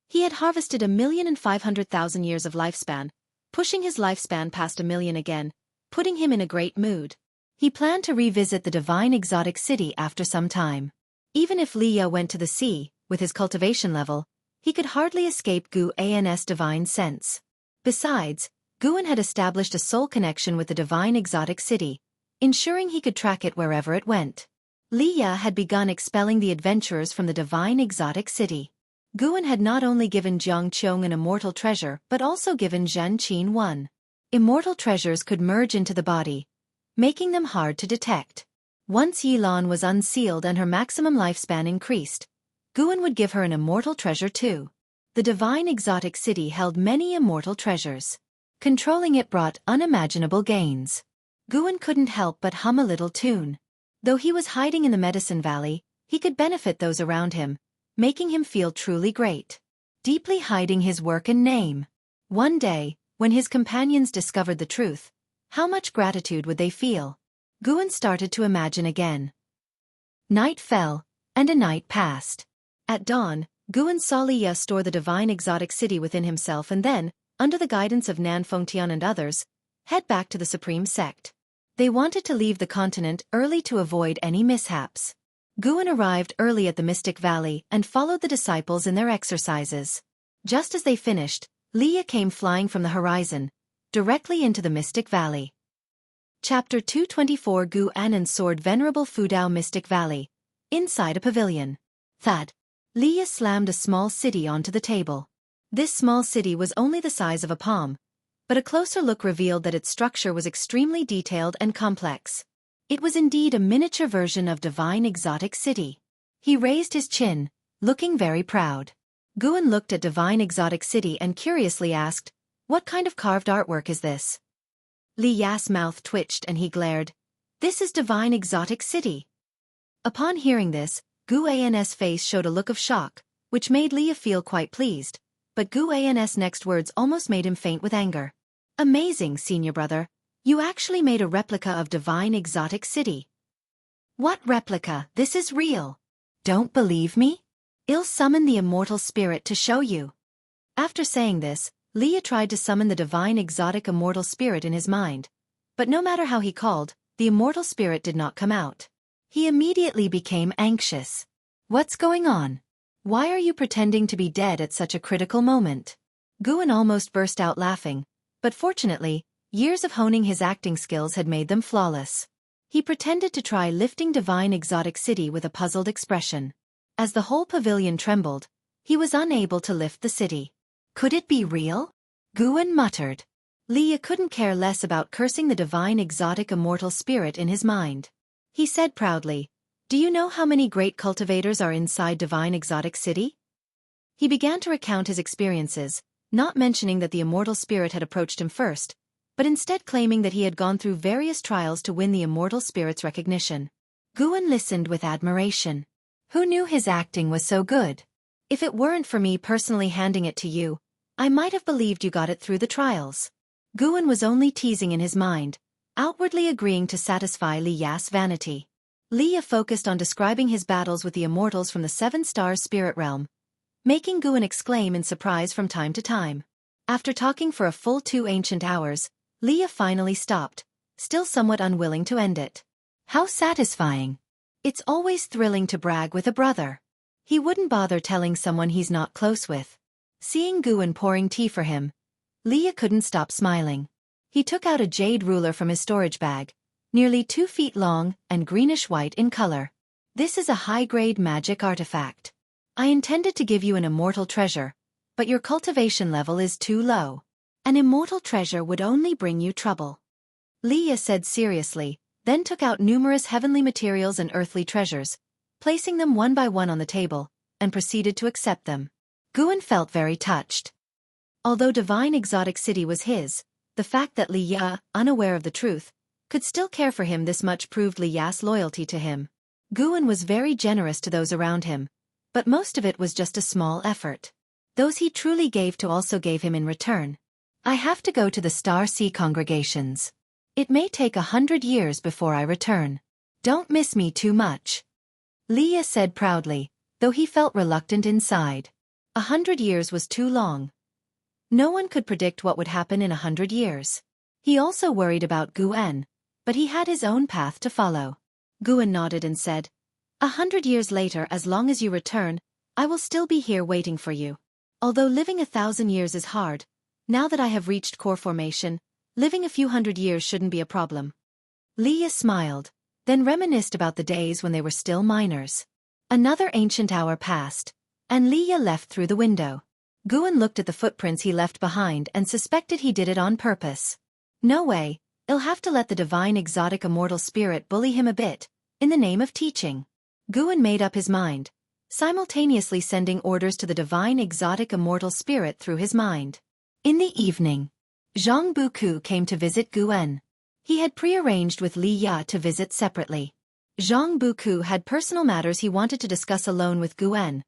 he had harvested 1,500,000 years of lifespan, pushing his lifespan past 1,000,000 again, putting him in a great mood. He planned to revisit the divine exotic city after some time. Even if Leah went to the sea, with his cultivation level, he could hardly escape Guan's divine sense. Besides, Guan had established a soul connection with the divine exotic city, ensuring he could track it wherever it went. Leah had begun expelling the adventurers from the divine exotic city. Guan had not only given Jiang Qiong an immortal treasure but also given Zhan Qin one. Immortal treasures could merge into the body, making them hard to detect. Once Yilan was unsealed and her maximum lifespan increased, Guan would give her an immortal treasure too. The divine exotic city held many immortal treasures. Controlling it brought unimaginable gains. Guan couldn't help but hum a little tune. Though he was hiding in the Medicine Valley, he could benefit those around him, making him feel truly great. Deeply hiding his work and name. One day, when his companions discovered the truth, how much gratitude would they feel? Guan started to imagine again. Night fell, and a night passed. At dawn, Guan saw Leah store the divine exotic city within himself and then, under the guidance of Nan Fengtian and others, head back to the Supreme Sect. They wanted to leave the continent early to avoid any mishaps. Guan arrived early at the Mystic Valley and followed the disciples in their exercises. Just as they finished, Leah came flying from the horizon, directly into the Mystic Valley. Chapter 224 Guan and Sword Venerable Fudao Mystic Valley. Inside a pavilion. Thud. Leah slammed a small city onto the table. This small city was only the size of a palm, but a closer look revealed that its structure was extremely detailed and complex. It was indeed a miniature version of Divine Exotic City. He raised his chin, looking very proud. Guan looked at Divine Exotic City and curiously asked, "What kind of carved artwork is this?" Li Ya's mouth twitched and he glared. "This is Divine Exotic City." Upon hearing this, Gu An's face showed a look of shock, which made Leah feel quite pleased, but Gu An's next words almost made him faint with anger. Amazing, senior brother. You actually made a replica of Divine Exotic City. What replica? This is real. Don't believe me? I'll summon the immortal spirit to show you. After saying this, Leah tried to summon the Divine Exotic Immortal Spirit in his mind. But no matter how he called, the immortal spirit did not come out. He immediately became anxious. What's going on? Why are you pretending to be dead at such a critical moment? Guan almost burst out laughing, but fortunately, years of honing his acting skills had made them flawless. He pretended to try lifting Divine Exotic City with a puzzled expression. As the whole pavilion trembled, he was unable to lift the city. Could it be real? Guan muttered. Leah couldn't care less about cursing the Divine Exotic Immortal Spirit in his mind. He said proudly, "Do you know how many great cultivators are inside Divine Exotic City?" He began to recount his experiences, not mentioning that the immortal spirit had approached him first, but instead claiming that he had gone through various trials to win the immortal spirit's recognition. Guan listened with admiration. Who knew his acting was so good? If it weren't for me personally handing it to you, I might have believed you got it through the trials. Guan was only teasing in his mind, outwardly agreeing to satisfy Li Ya's vanity. Leah focused on describing his battles with the immortals from the Seven Stars Spirit Realm, making Guan exclaim in surprise from time to time. After talking for a full 2 ancient hours, Leah finally stopped, still somewhat unwilling to end it. How satisfying. It's always thrilling to brag with a brother. He wouldn't bother telling someone he's not close with. Seeing Guan pouring tea for him, Leah couldn't stop smiling. He took out a jade ruler from his storage bag, nearly 2 feet long and greenish-white in color. This is a high-grade magic artifact. I intended to give you an immortal treasure, but your cultivation level is too low. An immortal treasure would only bring you trouble. Leah said seriously, then took out numerous heavenly materials and earthly treasures, placing them one by one on the table, and proceeded to accept them. Guan felt very touched. Although Divine Exotic City was his, the fact that Li Ya, unaware of the truth, could still care for him this much proved Li Ya's loyalty to him. Guan was very generous to those around him, but most of it was just a small effort. Those he truly gave to also gave him in return. I have to go to the Star Sea congregations. It may take 100 years before I return. Don't miss me too much. Leah said proudly, though he felt reluctant inside. 100 years was too long. No one could predict what would happen in 100 years. He also worried about Guan, but he had his own path to follow. Guan nodded and said, 100 years later, as long as you return, I will still be here waiting for you. Although living 1,000 years is hard, now that I have reached core formation, living a few hundred years shouldn't be a problem. Leah smiled, then reminisced about the days when they were still minors. Another ancient hour passed, and Leah left through the window. Guan looked at the footprints he left behind and suspected he did it on purpose. No way, he'll have to let the Divine Exotic Immortal Spirit bully him a bit, in the name of teaching. Guan made up his mind, simultaneously sending orders to the Divine Exotic Immortal Spirit through his mind. In the evening, Zhang Buku came to visit Guan. He had prearranged with Li Ya to visit separately. Zhang Buku had personal matters he wanted to discuss alone with Guan,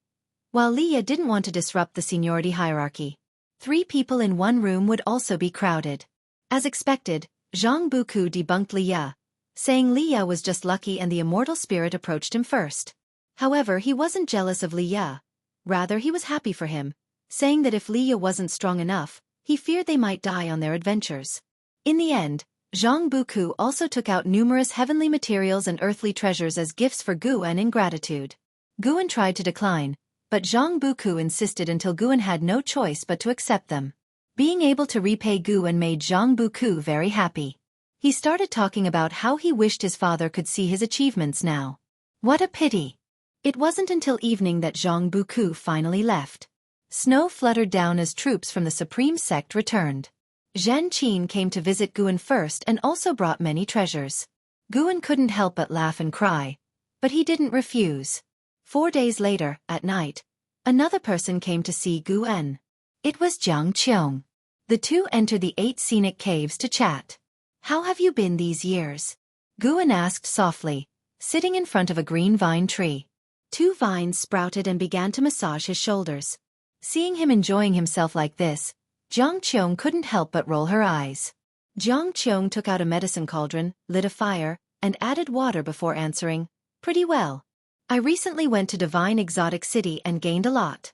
while Li Ya didn't want to disrupt the seniority hierarchy. 3 people in one room would also be crowded. As expected, Zhang Buku debunked Li Ya, saying Li Ya was just lucky and the immortal spirit approached him first. However, he wasn't jealous of Li Ya. Rather, he was happy for him, saying that if Li Ya wasn't strong enough, he feared they might die on their adventures. In the end, Zhang Buku also took out numerous heavenly materials and earthly treasures as gifts for Guan in gratitude. Guan tried to decline, but Zhang Buku insisted until Guan had no choice but to accept them. Being able to repay Guan made Zhang Buku very happy. He started talking about how he wished his father could see his achievements now. What a pity. It wasn't until evening that Zhang Buku finally left. Snow fluttered down as troops from the Supreme Sect returned. Zhen Qin came to visit Guan first and also brought many treasures. Guan couldn't help but laugh and cry, but he didn't refuse. 4 days later, at night, another person came to see Guan. It was Jiang Qiong. The two entered the 8 scenic caves to chat. How have you been these years? Guan asked softly, sitting in front of a green vine tree. 2 vines sprouted and began to massage his shoulders. Seeing him enjoying himself like this, Jiang Qiong couldn't help but roll her eyes. Jiang Qiong took out a medicine cauldron, lit a fire, and added water before answering, "Pretty well. I recently went to Divine Exotic City and gained a lot."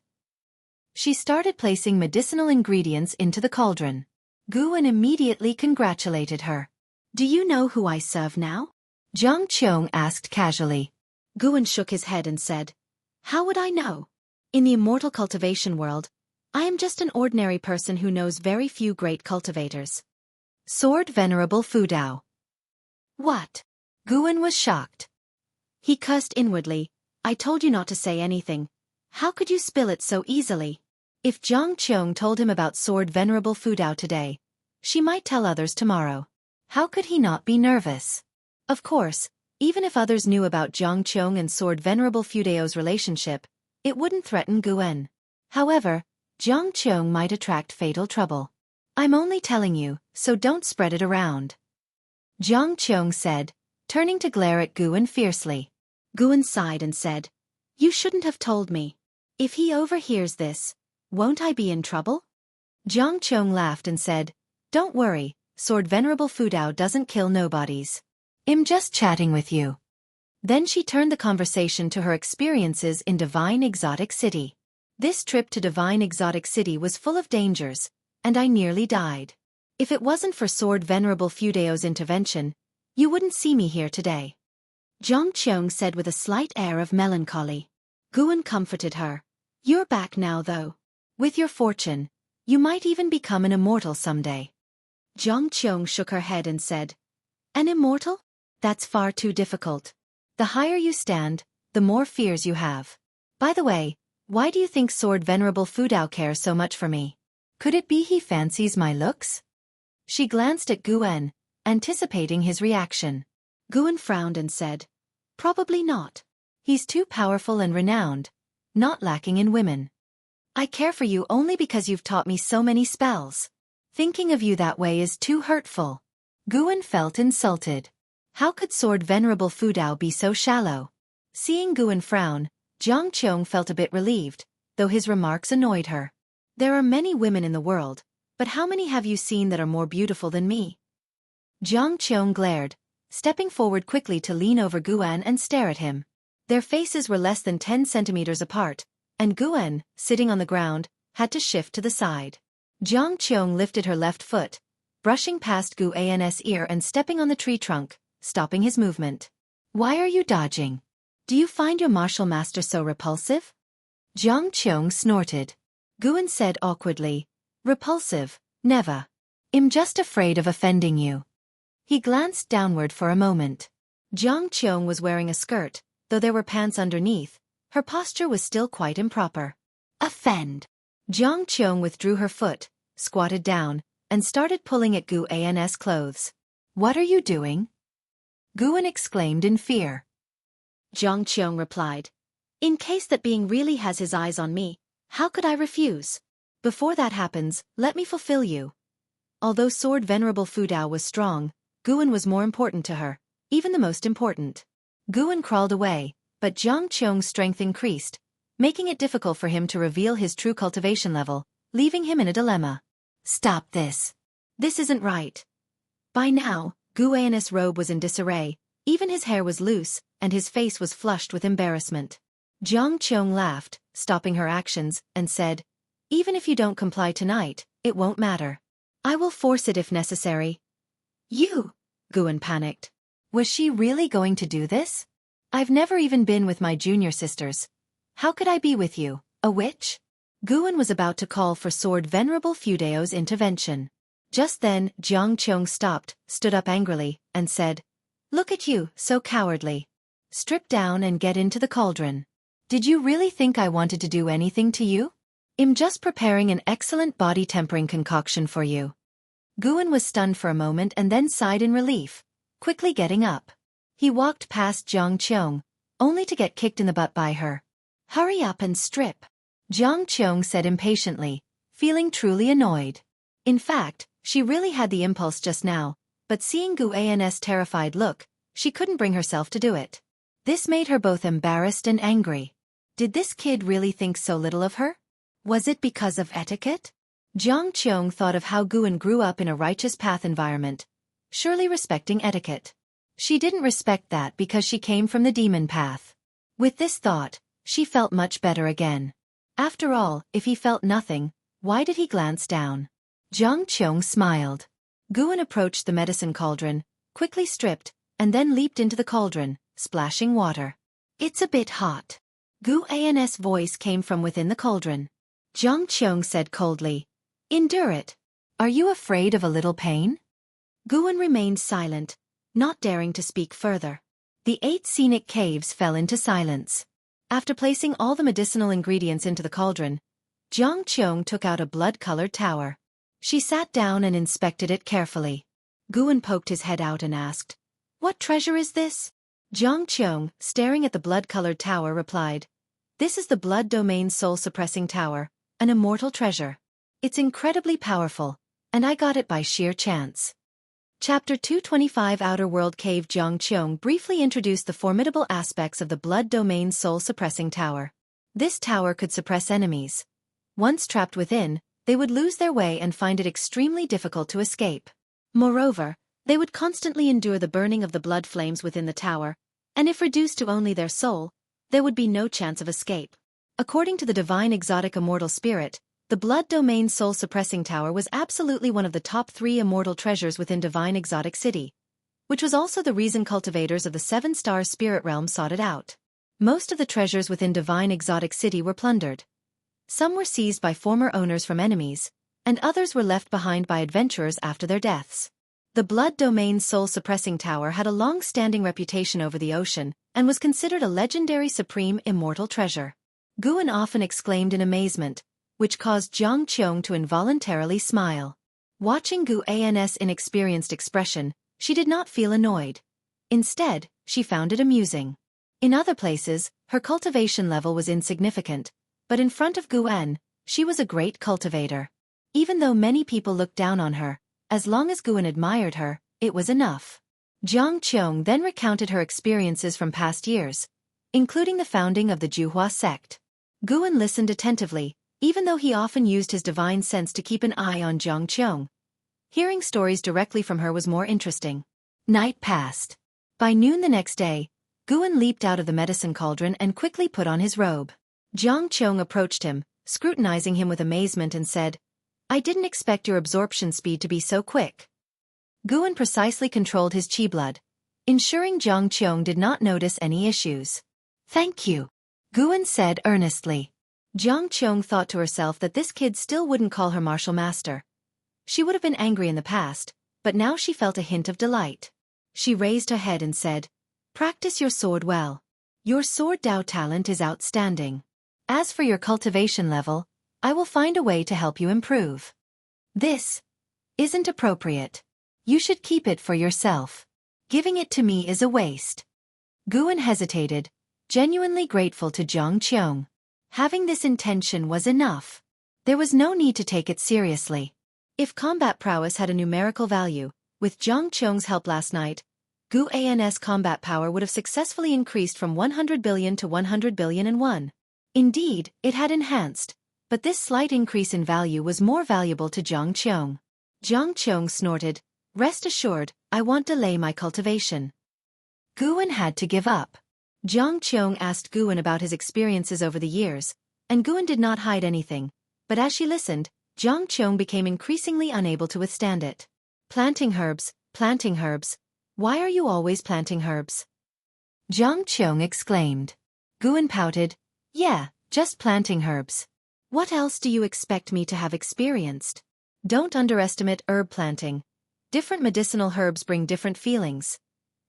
She started placing medicinal ingredients into the cauldron. Guan immediately congratulated her. "Do you know who I serve now?" Jiang Qiong asked casually. Guan shook his head and said, "How would I know? In the immortal cultivation world, I am just an ordinary person who knows very few great cultivators." Sword Venerable Fudao. What? Guan was shocked. He cursed inwardly. "I told you not to say anything. How could you spill it so easily?" If Jiang Qiong told him about Sword Venerable Fudao today, she might tell others tomorrow. How could he not be nervous? Of course, even if others knew about Jiang Qiong and Sword Venerable Fudao's relationship, it wouldn't threaten Guan. However, Jiang Qiong might attract fatal trouble. "I'm only telling you, so don't spread it around," Jiang Qiong said, turning to glare at Guan fiercely. Guan sighed and said, "You shouldn't have told me. If he overhears this, won't I be in trouble?" Jiang Qiong laughed and said, "Don't worry, Sword Venerable Fudao doesn't kill nobodies. I'm just chatting with you." Then she turned the conversation to her experiences in Divine Exotic City. "This trip to Divine Exotic City was full of dangers, and I nearly died. If it wasn't for Sword Venerable Fudao's intervention, you wouldn't see me here today," Jiang Qiong said with a slight air of melancholy. Guan comforted her. "You're back now though. With your fortune, you might even become an immortal someday." Jiang Qiong shook her head and said, "An immortal? That's far too difficult. The higher you stand, the more fears you have. By the way, why do you think Sword Venerable Fudao cares so much for me? Could it be he fancies my looks?" She glanced at Guan, anticipating his reaction. Guan frowned and said, "Probably not. He's too powerful and renowned, not lacking in women. I care for you only because you've taught me so many spells. Thinking of you that way is too hurtful." Guan felt insulted. How could Sword Venerable Fudao be so shallow? Seeing Guan frown, Jiang Qiong felt a bit relieved, though his remarks annoyed her. "There are many women in the world, but how many have you seen that are more beautiful than me?" Jiang Qiong glared, stepping forward quickly to lean over Guan and stare at him. Their faces were less than 10 centimeters apart, and Guan, sitting on the ground, had to shift to the side. Jiang Qiong lifted her left foot, brushing past Guan's ear and stepping on the tree trunk, stopping his movement. "Why are you dodging? Do you find your martial master so repulsive?" Jiang Qiong snorted. Guan said awkwardly, "Repulsive, never. I'm just afraid of offending you." He glanced downward for a moment. Jiang Qiong was wearing a skirt, though there were pants underneath. Her posture was still quite improper. "Offend." Jiang Qiong withdrew her foot, squatted down, and started pulling at Guan's clothes. "What are you doing?" Guan exclaimed in fear. Jiang Qiong replied, "In case that being really has his eyes on me, how could I refuse? Before that happens, let me fulfill you." Although Sword Venerable Fudao was strong, Guan was more important to her, even the most important. Guan crawled away, but Jiang Qiong's strength increased, making it difficult for him to reveal his true cultivation level, leaving him in a dilemma. "Stop this. This isn't right." By now, Guan's robe was in disarray, even his hair was loose, and his face was flushed with embarrassment. Jiang Qiong laughed, stopping her actions, and said, "Even if you don't comply tonight, it won't matter. I will force it if necessary." "You?" Guan panicked. Was she really going to do this? "I've never even been with my junior sisters. How could I be with you, a witch?" Guan was about to call for Sword Venerable Fudao's intervention. Just then, Jiang Qiong stopped, stood up angrily, and said, "Look at you, so cowardly. Strip down and get into the cauldron. Did you really think I wanted to do anything to you? I'm just preparing an excellent body-tempering concoction for you." Guan was stunned for a moment and then sighed in relief, quickly getting up. He walked past Jiang Qiong, only to get kicked in the butt by her. "Hurry up and strip," Jiang Qiong said impatiently, feeling truly annoyed. In fact, she really had the impulse just now, but seeing Guan's terrified look, she couldn't bring herself to do it. This made her both embarrassed and angry. Did this kid really think so little of her? Was it because of etiquette? Jiang Qiong thought of how Guan grew up in a righteous path environment, surely respecting etiquette. She didn't respect that because she came from the demon path. With this thought, she felt much better again. After all, if he felt nothing, why did he glance down? Jiang Qiong smiled. Guan approached the medicine cauldron, quickly stripped, and then leaped into the cauldron, splashing water. It's a bit hot. Guan's voice came from within the cauldron. Jiang Qiong said coldly, "Endure it. Are you afraid of a little pain?" Guan remained silent, not daring to speak further. The 8 scenic caves fell into silence. After placing all the medicinal ingredients into the cauldron, Jiang Qiong took out a blood-colored tower. She sat down and inspected it carefully. Guan poked his head out and asked, "What treasure is this?" Jiang Qiong, staring at the blood-colored tower, replied, "This is the Blood Domain Soul-Suppressing Tower, an immortal treasure. It's incredibly powerful, and I got it by sheer chance." Chapter 225 Outer World Cave. Jiang Qiong briefly introduced the formidable aspects of the Blood Domain Soul-Suppressing Tower. This tower could suppress enemies. Once trapped within, they would lose their way and find it extremely difficult to escape. Moreover, they would constantly endure the burning of the blood flames within the tower, and if reduced to only their soul, there would be no chance of escape. According to the divine exotic immortal spirit, the Blood Domain Soul-Suppressing Tower was absolutely one of the top 3 immortal treasures within Divine Exotic City, which was also the reason cultivators of the 7-star spirit realm sought it out. Most of the treasures within Divine Exotic City were plundered. Some were seized by former owners from enemies, and others were left behind by adventurers after their deaths. The Blood Domain Soul-Suppressing Tower had a long-standing reputation over the ocean and was considered a legendary supreme immortal treasure. Guan often exclaimed in amazement, which caused Jiang Qiong to involuntarily smile. Watching Guan's inexperienced expression, she did not feel annoyed. Instead, she found it amusing. In other places, her cultivation level was insignificant, but in front of Guan, she was a great cultivator. Even though many people looked down on her, as long as Guan admired her, it was enough. Jiang Qiong then recounted her experiences from past years, including the founding of the Juhua sect. Guan listened attentively, even though he often used his divine sense to keep an eye on Jiang Qiong. Hearing stories directly from her was more interesting. Night passed. By noon the next day, Guan leaped out of the medicine cauldron and quickly put on his robe. Jiang Qiong approached him, scrutinizing him with amazement and said, "I didn't expect your absorption speed to be so quick." Guan precisely controlled his qi blood, ensuring Jiang Qiong did not notice any issues. "Thank you," Guan said earnestly. Jiang Qiong thought to herself that this kid still wouldn't call her martial master. She would have been angry in the past, but now she felt a hint of delight. She raised her head and said, "Practice your sword well. Your sword Dao talent is outstanding. As for your cultivation level, I will find a way to help you improve. This isn't appropriate. You should keep it for yourself. Giving it to me is a waste." Guan hesitated, genuinely grateful to Jiang Qiong. Having this intention was enough. There was no need to take it seriously. If combat prowess had a numerical value, with Jiang Qiong's help last night, Guan's combat power would have successfully increased from 100 billion to 100 billion and 1. Indeed, it had enhanced, but this slight increase in value was more valuable to Jiang Qiong. Jiang Qiong snorted, "Rest assured, I won't delay my cultivation." Guan had to give up. Jiang Qiong asked Guan about his experiences over the years, and Guan did not hide anything, but as she listened, Jiang Qiong became increasingly unable to withstand it. Planting herbs, why are you always planting herbs?" Jiang Qiong exclaimed. Guan pouted, "Yeah, just planting herbs. What else do you expect me to have experienced? Don't underestimate herb planting. Different medicinal herbs bring different feelings."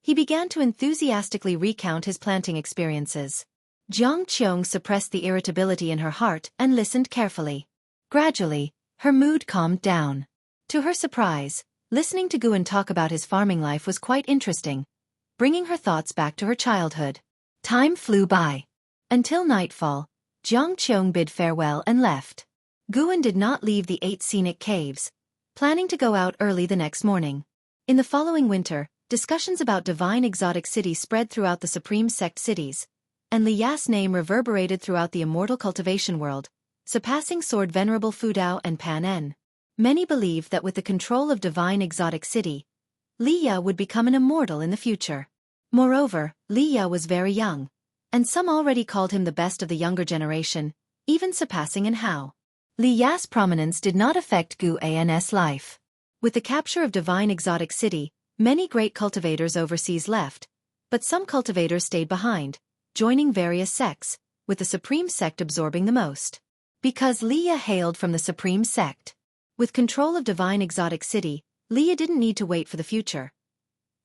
He began to enthusiastically recount his planting experiences. Jiang Qiong suppressed the irritability in her heart and listened carefully. Gradually, her mood calmed down. To her surprise, listening to Guan talk about his farming life was quite interesting, bringing her thoughts back to her childhood. Time flew by. Until nightfall, Jiang Qiong bid farewell and left. Guan did not leave the 8 scenic caves, planning to go out early the next morning. In the following winter, discussions about divine exotic city spread throughout the Supreme Sect cities, and Li Ya's name reverberated throughout the immortal cultivation world, surpassing Sword Venerable Fudao and Pan En. Many believed that with the control of divine exotic city, Li Ya would become an immortal in the future. Moreover, Li Ya was very young, and some already called him the best of the younger generation, even surpassing in Hao. Li Ya's prominence did not affect Gu An's life. With the capture of divine exotic city, many great cultivators overseas left, but some cultivators stayed behind, joining various sects, with the Supreme Sect absorbing the most. Because Li Ya hailed from the Supreme Sect. With control of divine exotic city, Li Ya didn't need to wait for the future.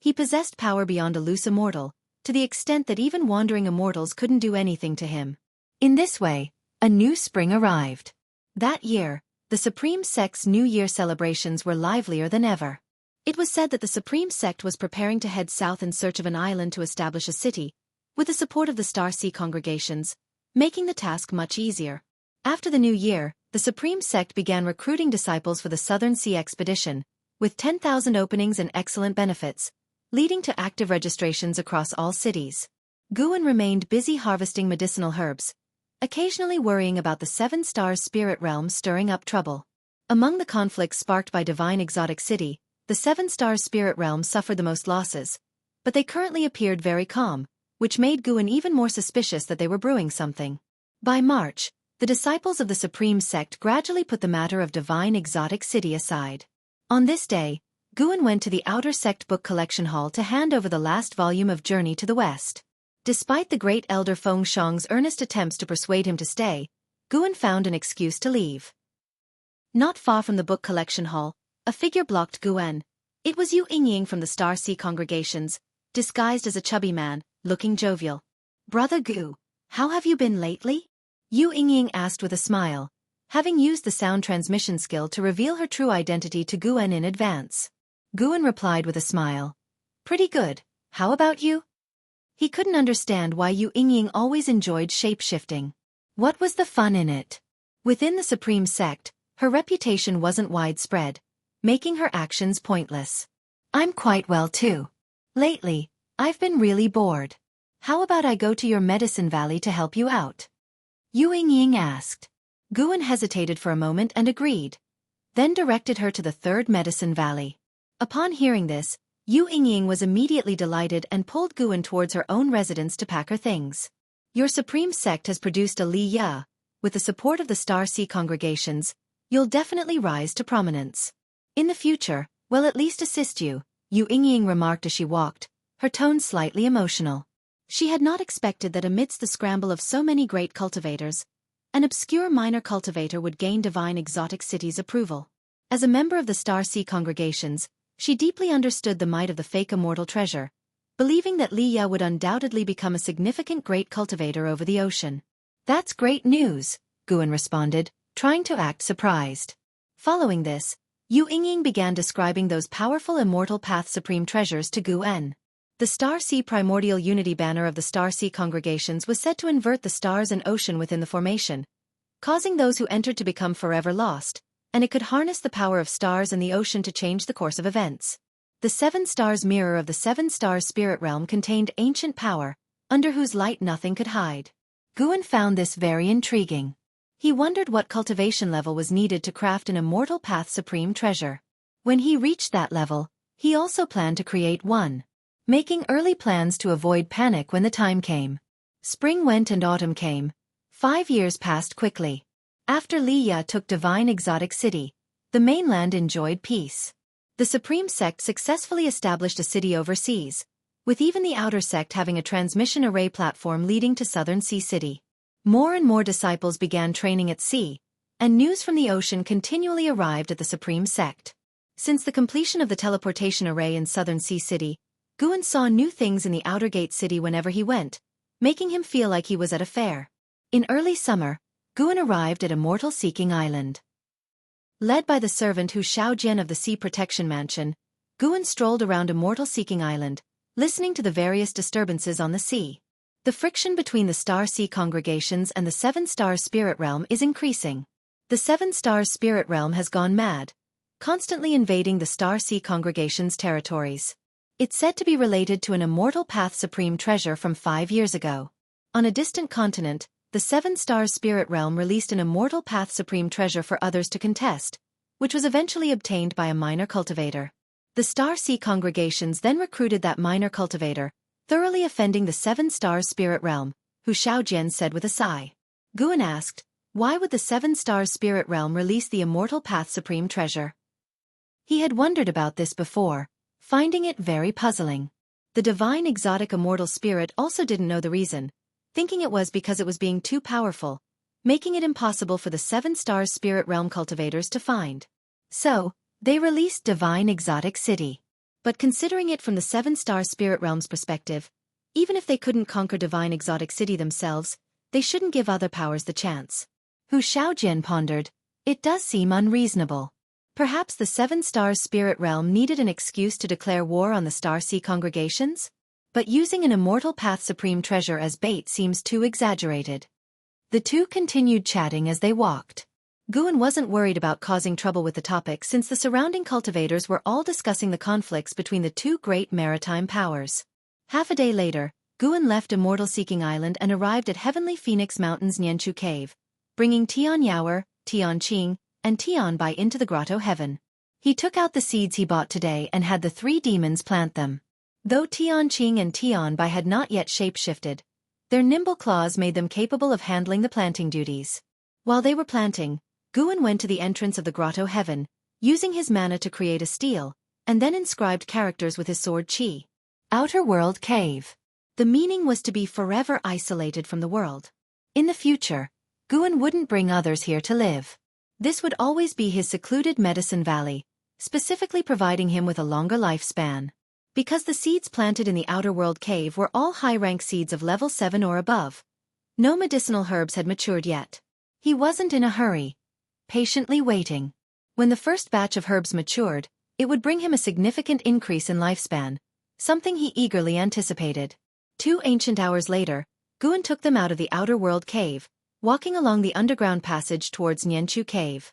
He possessed power beyond a loose immortal, to the extent that even wandering immortals couldn't do anything to him. In this way, a new spring arrived. That year, the Supreme Sect's New Year celebrations were livelier than ever. It was said that the Supreme Sect was preparing to head south in search of an island to establish a city, with the support of the Star Sea congregations, making the task much easier. After the New Year, the Supreme Sect began recruiting disciples for the Southern Sea expedition, with 10,000 openings and excellent benefits, leading to active registrations across all cities. Guan remained busy harvesting medicinal herbs, occasionally worrying about the Seven Stars spirit realm stirring up trouble. Among the conflicts sparked by divine exotic city, the Seven Stars spirit realm suffered the most losses, but they currently appeared very calm, which made Guan even more suspicious that they were brewing something. By March, the disciples of the Supreme Sect gradually put the matter of divine exotic city aside. On this day, Guan went to the Outer Sect Book Collection Hall to hand over the last volume of Journey to the West. Despite the great elder Feng Shang's earnest attempts to persuade him to stay, Guan found an excuse to leave. Not far from the book collection hall, a figure blocked Guan. It was Yu Yingying from the Star Sea congregations, disguised as a chubby man, looking jovial. "Brother Gu, how have you been lately?" Yu Yingying asked with a smile, having used the sound transmission skill to reveal her true identity to Guan in advance. Guan replied with a smile. "Pretty good, how about you?" He couldn't understand why Yu Yingying always enjoyed shape-shifting. What was the fun in it? Within the Supreme Sect, her reputation wasn't widespread, making her actions pointless. "I'm quite well too. Lately, I've been really bored. How about I go to your medicine valley to help you out?" Yu Yingying asked. Guan hesitated for a moment and agreed, then directed her to the third medicine valley. Upon hearing this, Yu Yingying was immediately delighted and pulled Guan towards her own residence to pack her things. "Your Supreme Sect has produced a Li Ya. With the support of the Star Sea congregations, you'll definitely rise to prominence. In the future, we'll at least assist you," Yu Yingying remarked as she walked, her tone slightly emotional. She had not expected that amidst the scramble of so many great cultivators, an obscure minor cultivator would gain divine exotic city's approval. As a member of the Star Sea congregations, she deeply understood the might of the fake immortal treasure, believing that Li Ya would undoubtedly become a significant great cultivator over the ocean. "That's great news," Guan responded, trying to act surprised. Following this, Yu Yingying began describing those powerful immortal path supreme treasures to Guan. The Star Sea primordial unity banner of the Star Sea congregations was said to invert the stars and ocean within the formation, causing those who entered to become forever lost, and it could harness the power of stars and the ocean to change the course of events. The Seven Stars mirror of the Seven Stars spirit realm contained ancient power, under whose light nothing could hide. Guan found this very intriguing. He wondered what cultivation level was needed to craft an immortal path supreme treasure. When he reached that level, he also planned to create one, making early plans to avoid panic when the time came. Spring went and autumn came. 5 years passed quickly. After Li Ya took divine exotic city, the mainland enjoyed peace. The Supreme Sect successfully established a city overseas, with even the Outer Sect having a transmission array platform leading to Southern Sea City. More and more disciples began training at sea, and news from the ocean continually arrived at the Supreme Sect. Since the completion of the teleportation array in Southern Sea City, Guan saw new things in the Outer Gate City whenever he went, making him feel like he was at a fair. In early summer, Guan arrived at Immortal Seeking Island. Led by the servant Hu Xiaojian of the Sea Protection Mansion, Guan strolled around Immortal Seeking Island, listening to the various disturbances on the sea. The friction between the Star Sea congregations and the Seven Stars spirit realm is increasing. The Seven Stars spirit realm has gone mad, constantly invading the Star Sea congregations' territories. It's said to be related to an immortal path supreme treasure from 5 years ago. On a distant continent, the Seven Stars Spirit Realm released an immortal path supreme treasure for others to contest, which was eventually obtained by a minor cultivator. The Star Sea congregations then recruited that minor cultivator, thoroughly offending the Seven Stars Spirit Realm, who Xiaojian said with a sigh. Guan asked, why would the Seven Stars Spirit Realm release the immortal path supreme treasure? He had wondered about this before, finding it very puzzling. The divine exotic immortal spirit also didn't know the reason, thinking it was because it was being too powerful, making it impossible for the Seven Stars Spirit Realm cultivators to find. So, they released Divine Exotic City. But considering it from the Seven Star Spirit Realm's perspective, even if they couldn't conquer Divine Exotic City themselves, they shouldn't give other powers the chance. Hu Xiaojian pondered, it does seem unreasonable. Perhaps the Seven Stars Spirit Realm needed an excuse to declare war on the Star Sea congregations? But using an immortal path supreme treasure as bait seems too exaggerated. The two continued chatting as they walked. Guan wasn't worried about causing trouble with the topic since the surrounding cultivators were all discussing the conflicts between the two great maritime powers. Half a day later, Guan left Immortal Seeking Island and arrived at Heavenly Phoenix Mountain's Nianchu Cave, bringing Tian Yaoer, Tian Qing, and Tian Bai into the Grotto Heaven. He took out the seeds he bought today and had the 3 demons plant them. Though Tian Qing and Tian Bai had not yet shape-shifted, their nimble claws made them capable of handling the planting duties. While they were planting, Guan went to the entrance of the Grotto Heaven, using his mana to create a stele, and then inscribed characters with his sword Qi. Outer World Cave. The meaning was to be forever isolated from the world. In the future, Guan wouldn't bring others here to live. This would always be his secluded Medicine Valley, specifically providing him with a longer lifespan. Because the seeds planted in the Outer World Cave were all high-rank seeds of level 7 or above, no medicinal herbs had matured yet. He wasn't in a hurry, patiently waiting. When the first batch of herbs matured, it would bring him a significant increase in lifespan, something he eagerly anticipated. 2 ancient hours later, Guan took them out of the Outer World Cave, walking along the underground passage towards Nianchu Cave.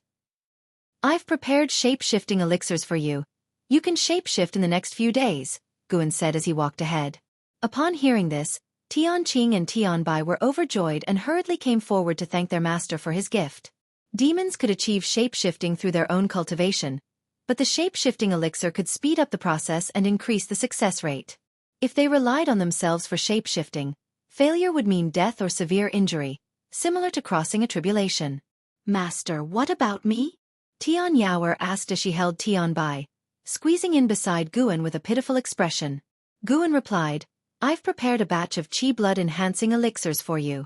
I've prepared shape-shifting elixirs for you. You can shape-shift in the next few days, Guan said as he walked ahead. Upon hearing this, Tian Qing and Tian Bai were overjoyed and hurriedly came forward to thank their master for his gift. Demons could achieve shape-shifting through their own cultivation, but the shape-shifting elixir could speed up the process and increase the success rate. If they relied on themselves for shape-shifting, failure would mean death or severe injury, similar to crossing a tribulation. Master, what about me? Tian Yaoer asked as she held Tian Bai, squeezing in beside Guan with a pitiful expression. Guan replied, I've prepared a batch of Qi blood-enhancing elixirs for you.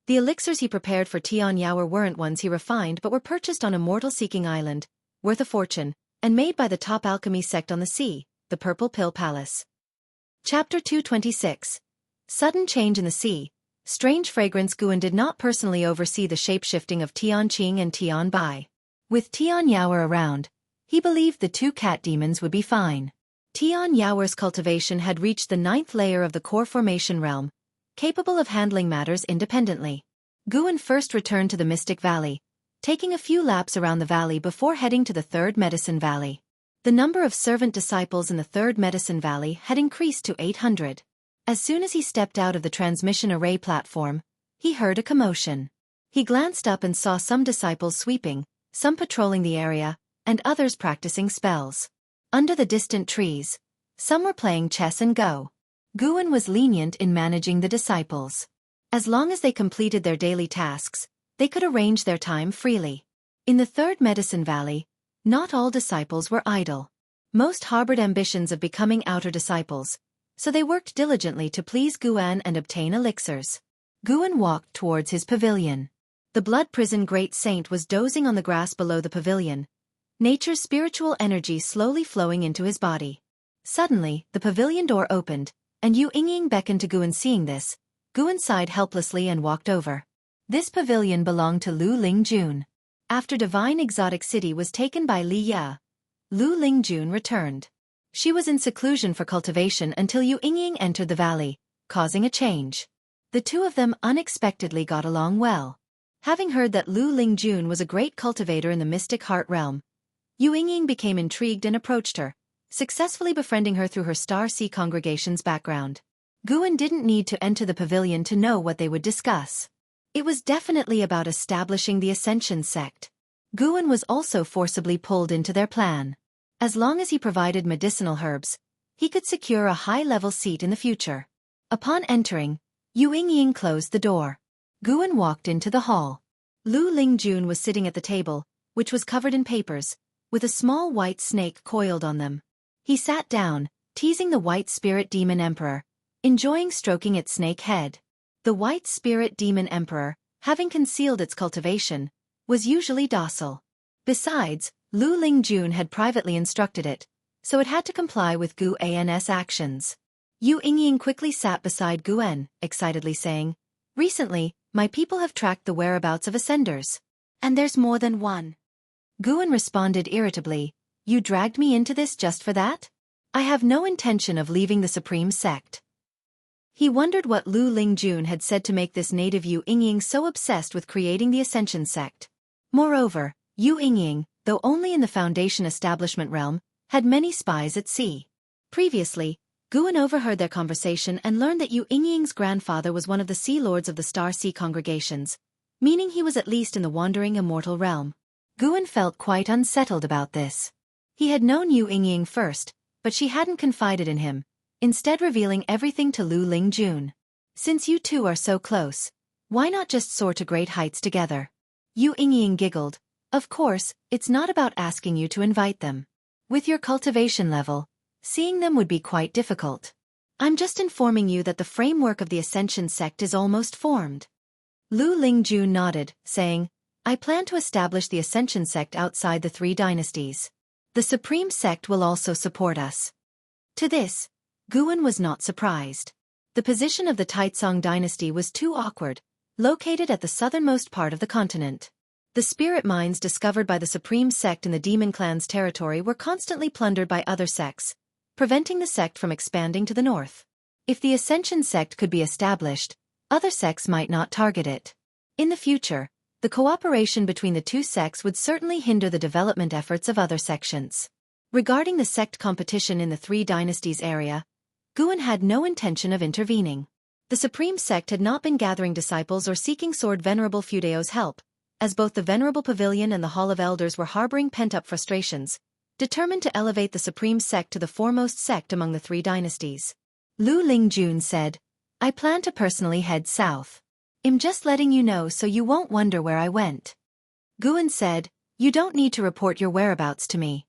The elixirs he prepared for Tian Yaoer weren't ones he refined but were purchased on Immortal Seeking Island, worth a fortune, and made by the top alchemy sect on the sea, the Purple Pill Palace. Chapter 226. Sudden Change in the Sea. Strange Fragrance. Guan did not personally oversee the shape-shifting of Tian Qing and Tian Bai. With Tian Yaoer around, he believed the 2 cat demons would be fine. Tian Yaoer's cultivation had reached the 9th layer of the core formation realm, capable of handling matters independently. Guan first returned to the Mystic Valley, taking a few laps around the valley before heading to the 3rd Medicine Valley. The number of servant disciples in the 3rd Medicine Valley had increased to 800. As soon as he stepped out of the transmission array platform, he heard a commotion. He glanced up and saw some disciples sweeping, some patrolling the area, and others practicing spells. Under the distant trees, some were playing chess and Go. Guan was lenient in managing the disciples. As long as they completed their daily tasks, they could arrange their time freely. In the 3rd Medicine Valley, not all disciples were idle. Most harbored ambitions of becoming outer disciples, so they worked diligently to please Guan and obtain elixirs. Guan walked towards his pavilion. The Blood Prison Great Saint was dozing on the grass below the pavilion, nature's spiritual energy slowly flowing into his body. Suddenly, the pavilion door opened, and Yu Yingying beckoned to Guan. Seeing this, Guan sighed helplessly and walked over. This pavilion belonged to Lu Lingjun. After Divine Exotic City was taken by Li Ya, Lu Lingjun returned. She was in seclusion for cultivation until Yu Yingying entered the valley, causing a change. The two of them unexpectedly got along well. Having heard that Lu Lingjun was a great cultivator in the Mystic Heart realm, Yu Yingying became intrigued and approached her, successfully befriending her through her Star Sea congregation's background. Guan didn't need to enter the pavilion to know what they would discuss. It was definitely about establishing the Ascension sect. Guan was also forcibly pulled into their plan. As long as he provided medicinal herbs, he could secure a high-level seat in the future. Upon entering, Yu Yingying closed the door. Guan walked into the hall. Lu Lingjun was sitting at the table, which was covered in papers, with a small white snake coiled on them. He sat down, teasing the white spirit demon emperor, enjoying stroking its snake head. The white spirit demon emperor, having concealed its cultivation, was usually docile. Besides, Lu Lingjun had privately instructed it, so it had to comply with Gu An's actions. Yu Yingying quickly sat beside Guan, excitedly saying, "Recently, my people have tracked the whereabouts of Ascenders. And there's more than one." Guan responded irritably, "You dragged me into this just for that? I have no intention of leaving the Supreme Sect." He wondered what Lu Lingjun had said to make this native Yu Yingying so obsessed with creating the Ascension sect. Moreover, Yu Yingying, though only in the Foundation establishment realm, had many spies at sea. Previously, Guan overheard their conversation and learned that Yu Yingying's grandfather was one of the Sea Lords of the Star Sea congregations, meaning he was at least in the wandering immortal realm. Guan felt quite unsettled about this. He had known Yu Yingying first, but she hadn't confided in him, instead revealing everything to Lu Lingjun. "Since you two are so close, why not just soar to great heights together?" Yu Yingying giggled. "Of course, it's not about asking you to invite them. With your cultivation level, seeing them would be quite difficult. I'm just informing you that the framework of the Ascension sect is almost formed." Lu Lingjun nodded, saying, "I plan to establish the Ascension sect outside the 3 dynasties. The Supreme Sect will also support us." To this, Guan was not surprised. The position of the Taitsong dynasty was too awkward, located at the southernmost part of the continent. The spirit mines discovered by the Supreme Sect in the Demon Clan's territory were constantly plundered by other sects, preventing the sect from expanding to the north. If the Ascension sect could be established, other sects might not target it. In the future, the cooperation between the 2 sects would certainly hinder the development efforts of other sections. Regarding the sect competition in the 3 dynasties area, Guan had no intention of intervening. The Supreme Sect had not been gathering disciples or seeking Sword Venerable Fudeo's help, as both the Venerable Pavilion and the Hall of Elders were harboring pent-up frustrations, determined to elevate the Supreme Sect to the foremost sect among the 3 dynasties. Lu Lingjun said, "I plan to personally head south. I'm just letting you know so you won't wonder where I went." Guan said, "You don't need to report your whereabouts to me."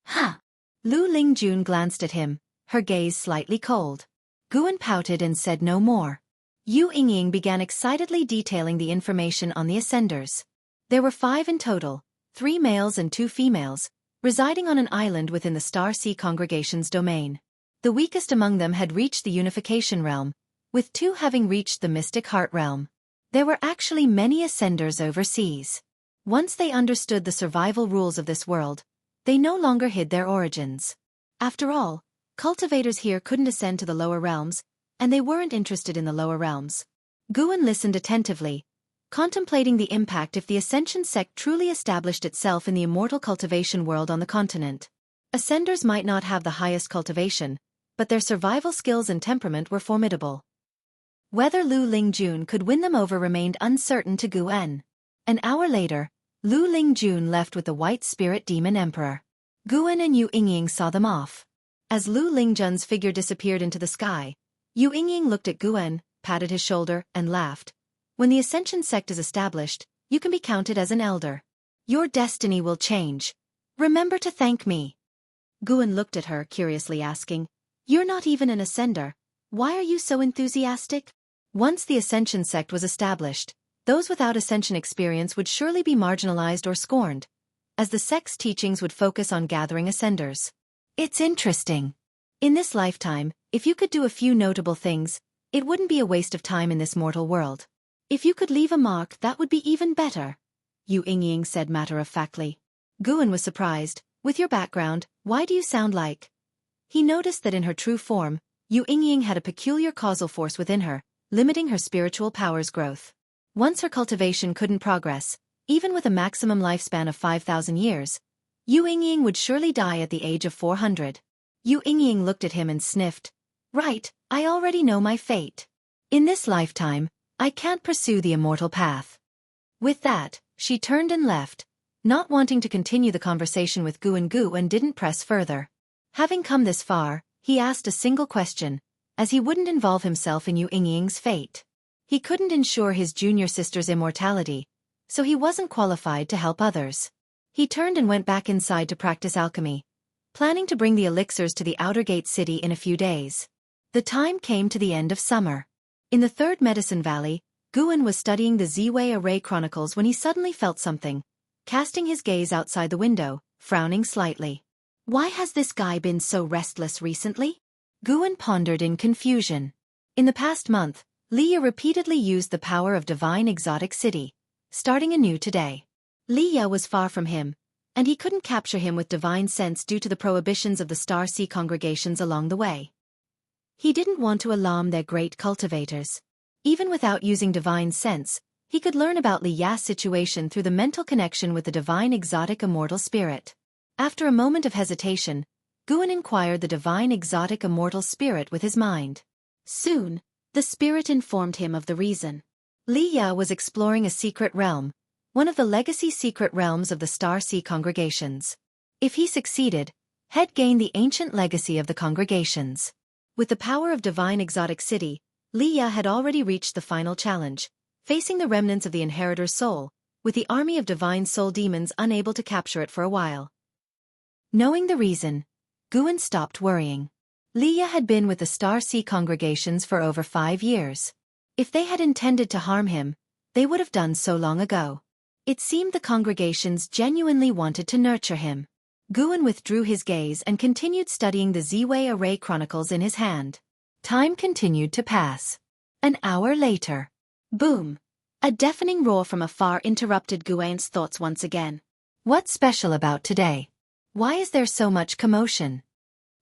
"Huh." Lu Lingjun glanced at him, her gaze slightly cold. Guan pouted and said no more. Yu Yingying began excitedly detailing the information on the Ascenders. There were 5 in total, 3 males and 2 females, residing on an island within the Star Sea congregation's domain. The weakest among them had reached the Unification realm, with 2 having reached the Mystic Heart realm. There were actually many Ascenders overseas. Once they understood the survival rules of this world, they no longer hid their origins. After all, cultivators here couldn't ascend to the lower realms, and they weren't interested in the lower realms. Guan listened attentively, contemplating the impact if the Ascension sect truly established itself in the immortal cultivation world on the continent. Ascenders might not have the highest cultivation, but their survival skills and temperament were formidable. Whether Lu Lingjun could win them over remained uncertain to Guan. An hour later, Lu Lingjun left with the White Spirit Demon Emperor. Guan and Yu Yingying saw them off. As Lu Lingjun's figure disappeared into the sky, Yu Yingying looked at Guan, patted his shoulder, and laughed. "When the Ascension sect is established, you can be counted as an elder. Your destiny will change. Remember to thank me." Guan looked at her, curiously asking, "You're not even an Ascender. Why are you so enthusiastic?" Once the Ascension sect was established, those without Ascension experience would surely be marginalized or scorned, as the sect's teachings would focus on gathering Ascenders. It's interesting. In this lifetime, if you could do a few notable things, it wouldn't be a waste of time in this mortal world. If you could leave a mark, that would be even better, Yu Yingying said matter-of-factly. Guan was surprised. "With your background, why do you sound like?" He noticed that in her true form, Yu Yingying had a peculiar causal force within her, limiting her spiritual power's growth. Once her cultivation couldn't progress, even with a maximum lifespan of 5,000 years, Yu Yingying would surely die at the age of 400. Yu Yingying looked at him and sniffed. Right, I already know my fate. In this lifetime, I can't pursue the immortal path. With that, she turned and left, not wanting to continue the conversation with Gu and didn't press further. Having come this far, he asked a single question, as he wouldn't involve himself in Yu Yingying's fate. He couldn't ensure his junior sister's immortality, so he wasn't qualified to help others. He turned and went back inside to practice alchemy, planning to bring the elixirs to the outer gate city in a few days. The time came to the end of summer. In the third medicine valley, Guan was studying the Ziwei Array Chronicles when he suddenly felt something, casting his gaze outside the window, frowning slightly. Why has this guy been so restless recently? Guan pondered in confusion. In the past month, Liya repeatedly used the power of divine exotic city, starting anew today. Liya was far from him, and he couldn't capture him with divine sense due to the prohibitions of the Star Sea congregations along the way. He didn't want to alarm their great cultivators. Even without using divine sense, he could learn about Liya's situation through the mental connection with the divine exotic immortal spirit. After a moment of hesitation, Guan inquired the divine exotic immortal spirit with his mind. Soon, the spirit informed him of the reason. Liya was exploring a secret realm, one of the legacy secret realms of the Star Sea congregations. If he succeeded, he'd gain the ancient legacy of the congregations. With the power of divine exotic city, Liya had already reached the final challenge, facing the remnants of the inheritor's soul, with the army of divine soul demons unable to capture it for a while. Knowing the reason, Guan stopped worrying. Liya had been with the Star Sea congregations for over 5 years. If they had intended to harm him, they would have done so long ago. It seemed the congregations genuinely wanted to nurture him. Guan withdrew his gaze and continued studying the Ziwei Array Chronicles in his hand. Time continued to pass. An hour later. Boom! A deafening roar from afar interrupted Guan's thoughts once again. What's special about today? Why is there so much commotion?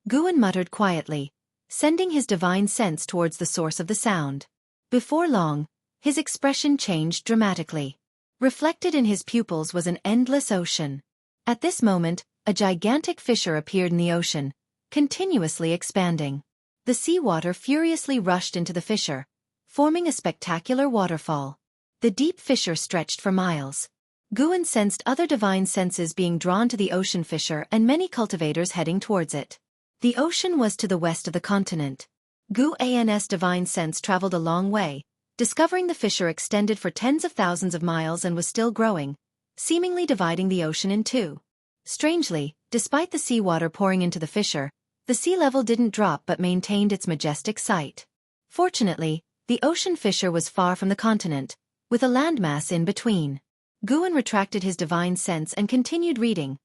Guan muttered quietly, sending his divine sense towards the source of the sound. Before long, his expression changed dramatically. Reflected in his pupils was an endless ocean. At this moment, a gigantic fissure appeared in the ocean, continuously expanding. The seawater furiously rushed into the fissure, forming a spectacular waterfall. The deep fissure stretched for miles. Guan sensed other divine senses being drawn to the ocean fissure and many cultivators heading towards it. The ocean was to the west of the continent. Guan's divine sense traveled a long way, discovering the fissure extended for tens of thousands of miles and was still growing, seemingly dividing the ocean in two. Strangely, despite the seawater pouring into the fissure, the sea level didn't drop but maintained its majestic sight. Fortunately, the ocean fissure was far from the continent, with a landmass in between. Guan retracted his divine sense and continued reading,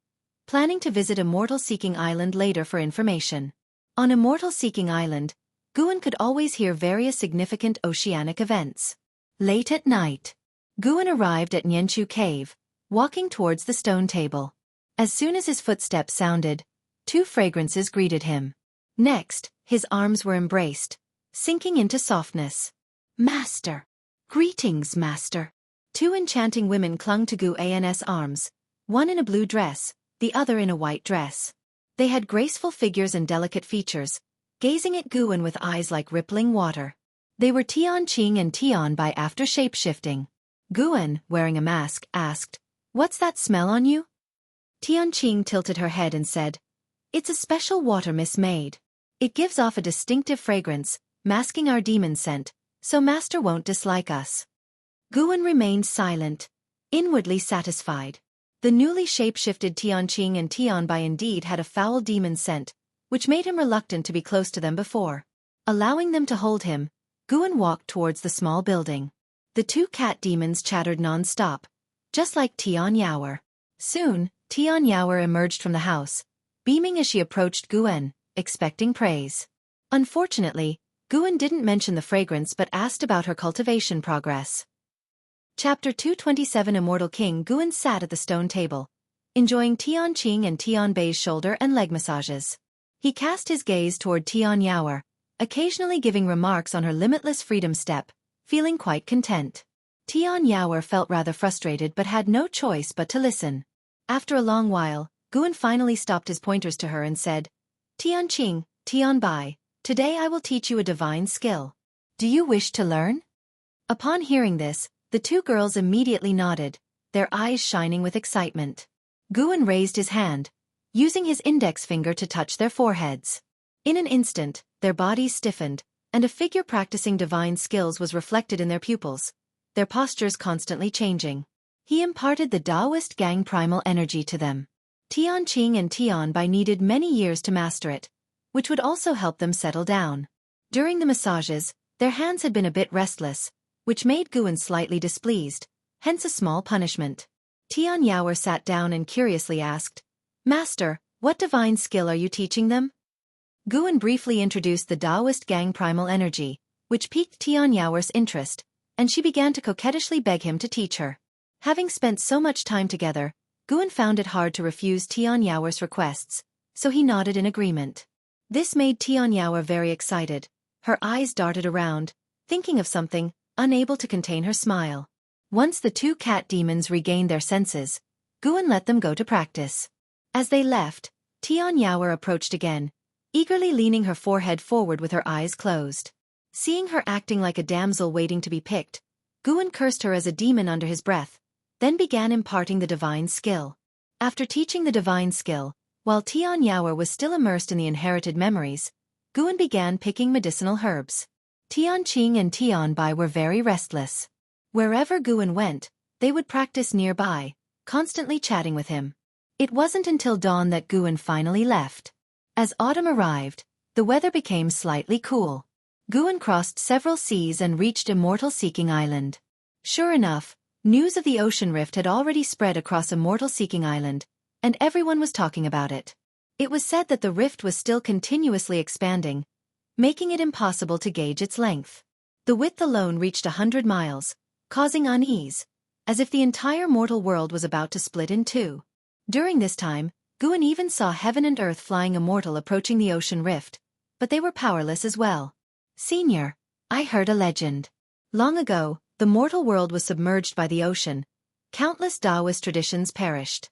planning to visit Immortal-Seeking Island later for information. On Immortal-Seeking Island, Guan could always hear various significant oceanic events. Late at night, Guan arrived at Nianchu Cave, walking towards the stone table. As soon as his footsteps sounded, 2 fragrances greeted him. Next, his arms were embraced, sinking into softness. Master! Greetings, Master! 2 enchanting women clung to Guan's arms, one in a blue dress, the other in a white dress. They had graceful figures and delicate features, gazing at Guan with eyes like rippling water. They were Tianqing and Tian by after shape-shifting. Guan, wearing a mask, asked, "What's that smell on you?" Tianqing tilted her head and said, "It's a special water mist made. It gives off a distinctive fragrance, masking our demon scent, so Master won't dislike us." Guan remained silent, inwardly satisfied. The newly shape-shifted Tianqing and Tianbai indeed had a foul demon scent, which made him reluctant to be close to them before. Allowing them to hold him, Guan walked towards the small building. The 2 cat demons chattered non-stop, just like Tian Yaoer. Soon, Tian Yaoer emerged from the house, beaming as she approached Guan, expecting praise. Unfortunately, Guan didn't mention the fragrance but asked about her cultivation progress. Chapter 227 Immortal King Guan sat at the stone table, enjoying Tianqing and Tianbei's shoulder and leg massages. He cast his gaze toward Tian Yaoer, occasionally giving remarks on her limitless freedom step, feeling quite content. Tian Yaoer felt rather frustrated but had no choice but to listen. After a long while, Guan finally stopped his pointers to her and said, Tianqing, Tianbai, today I will teach you a divine skill. Do you wish to learn? Upon hearing this, the two girls immediately nodded, their eyes shining with excitement. Guan raised his hand, using his index finger to touch their foreheads. In an instant, their bodies stiffened, and a figure practicing divine skills was reflected in their pupils, their postures constantly changing. He imparted the Taoist Gang primal energy to them. Tianqing and Tianbai needed many years to master it, which would also help them settle down. During the massages, their hands had been a bit restless, which made Guan slightly displeased, hence a small punishment. Tian Yaoer sat down and curiously asked, Master, what divine skill are you teaching them? Guan briefly introduced the Taoist Gang primal energy, which piqued Tian Yaoer's interest, and she began to coquettishly beg him to teach her. Having spent so much time together, Guan found it hard to refuse Tian Yaoer's requests, so he nodded in agreement. This made Tian Yaoer very excited. Her eyes darted around, thinking of something, unable to contain her smile. Once the two cat demons regained their senses, Guan let them go to practice. As they left, Tian Yaoer approached again, eagerly leaning her forehead forward with her eyes closed. Seeing her acting like a damsel waiting to be picked, Guan cursed her as a demon under his breath, then began imparting the divine skill. After teaching the divine skill, while Tian Yaoer was still immersed in the inherited memories, Guan began picking medicinal herbs. Tianqing and Tianbai were very restless. Wherever Guan went, they would practice nearby, constantly chatting with him. It wasn't until dawn that Guan finally left. As autumn arrived, the weather became slightly cool. Guan crossed several seas and reached Immortal Seeking Island. Sure enough, news of the ocean rift had already spread across Immortal Seeking Island, and everyone was talking about it. It was said that the rift was still continuously expanding, making it impossible to gauge its length. The width alone reached 100 miles, causing unease, as if the entire mortal world was about to split in two. During this time, Guan even saw heaven and earth flying immortal approaching the ocean rift, but they were powerless as well. Senior, I heard a legend. Long ago, the mortal world was submerged by the ocean. Countless Taoist traditions perished.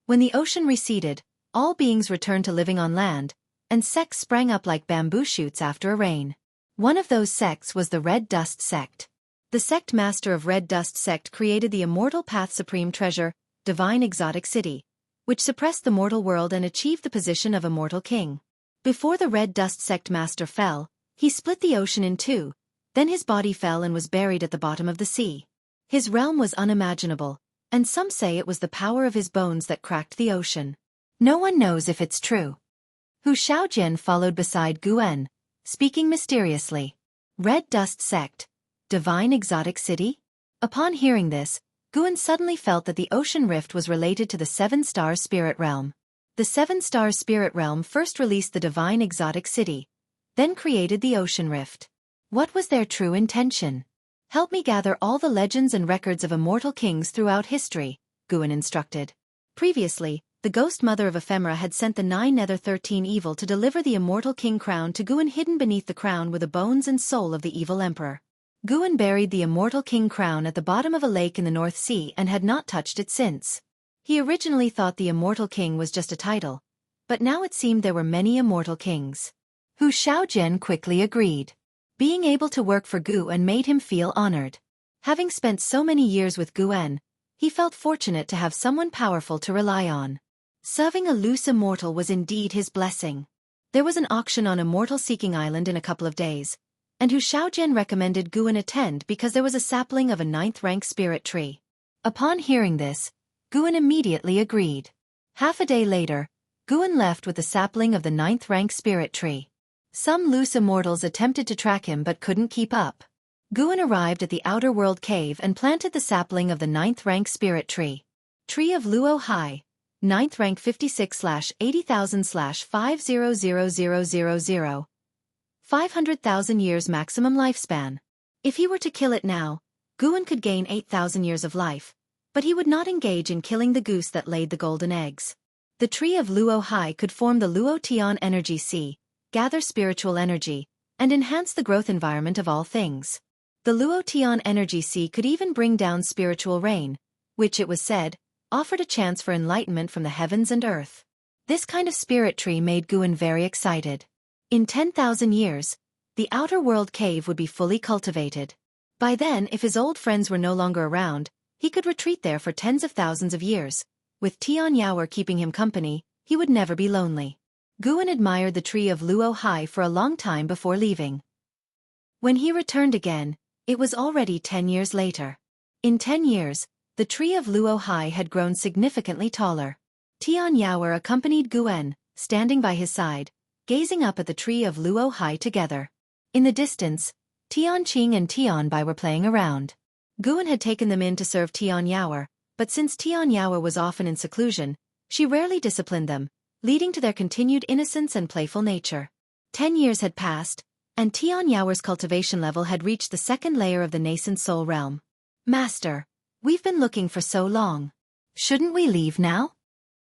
When the ocean receded, all beings returned to living on land, and sects sprang up like bamboo shoots after a rain. One of those sects was the Red Dust Sect. The sect master of Red Dust Sect created the Immortal Path Supreme Treasure, Divine Exotic City, which suppressed the mortal world and achieved the position of Immortal King. Before the Red Dust Sect master fell, he split the ocean in two, then his body fell and was buried at the bottom of the sea. His realm was unimaginable, and some say it was the power of his bones that cracked the ocean. No one knows if it's true. Hu Shaojian followed beside Guan, speaking mysteriously. Red Dust Sect, Divine Exotic City? Upon hearing this, Guan suddenly felt that the ocean rift was related to the Seven-Star Spirit Realm. The Seven-Star Spirit Realm first released the Divine Exotic City, then created the ocean rift. What was their true intention? Help me gather all the legends and records of immortal kings throughout history, Guan instructed. Previously, the ghost mother of Ephemera had sent the 9 Nether 13 Evil to deliver the immortal king crown to Guan. Hidden beneath the crown were the bones and soul of the evil emperor. Guan buried the immortal king crown at the bottom of a lake in the North Sea and had not touched it since. He originally thought the immortal king was just a title, but now it seemed there were many immortal kings. Hu Shaojian quickly agreed. Being able to work for Guan made him feel honored. Having spent so many years with Guan, he felt fortunate to have someone powerful to rely on. Serving a loose immortal was indeed his blessing. There was an auction on Immortal Seeking Island in a couple of days, and Hu Shaojian recommended Guan attend because there was a sapling of a 9th-rank spirit tree. Upon hearing this, Guan immediately agreed. Half a day later, Guan left with the sapling of the 9th-rank spirit tree. Some loose immortals attempted to track him but couldn't keep up. Guan arrived at the Outer World Cave and planted the sapling of the 9th-rank spirit tree. Tree of Luo Hai, 9th rank 56/80,000/500000. 500,000 years maximum lifespan. If he were to kill it now, Guan could gain 8,000 years of life, but he would not engage in killing the goose that laid the golden eggs. The tree of Luo Hai could form the Luo Tian Energy Sea, gather spiritual energy, and enhance the growth environment of all things. The Luo Tian Energy Sea could even bring down spiritual rain, which, it was said, offered a chance for enlightenment from the heavens and earth. This kind of spirit tree made Guan very excited. In 10,000 years, the outer world cave would be fully cultivated. By then, if his old friends were no longer around, he could retreat there for tens of thousands of years. With Tian Yaoer keeping him company, he would never be lonely. Guan admired the tree of Luo Hai for a long time before leaving. When he returned again, it was already 10 years later. In 10 years, the tree of Luo Hai had grown significantly taller. Tian Yaoer accompanied Guan, standing by his side, gazing up at the tree of Luo Hai together. In the distance, Tian Qing and Tian Bai were playing around. Guan had taken them in to serve Tian Yaoer, but since Tian Yaoer was often in seclusion, she rarely disciplined them, leading to their continued innocence and playful nature. 10 years had passed, and Tian Yaoer's cultivation level had reached the second layer of the nascent soul realm. Master, we've been looking for so long. Shouldn't we leave now?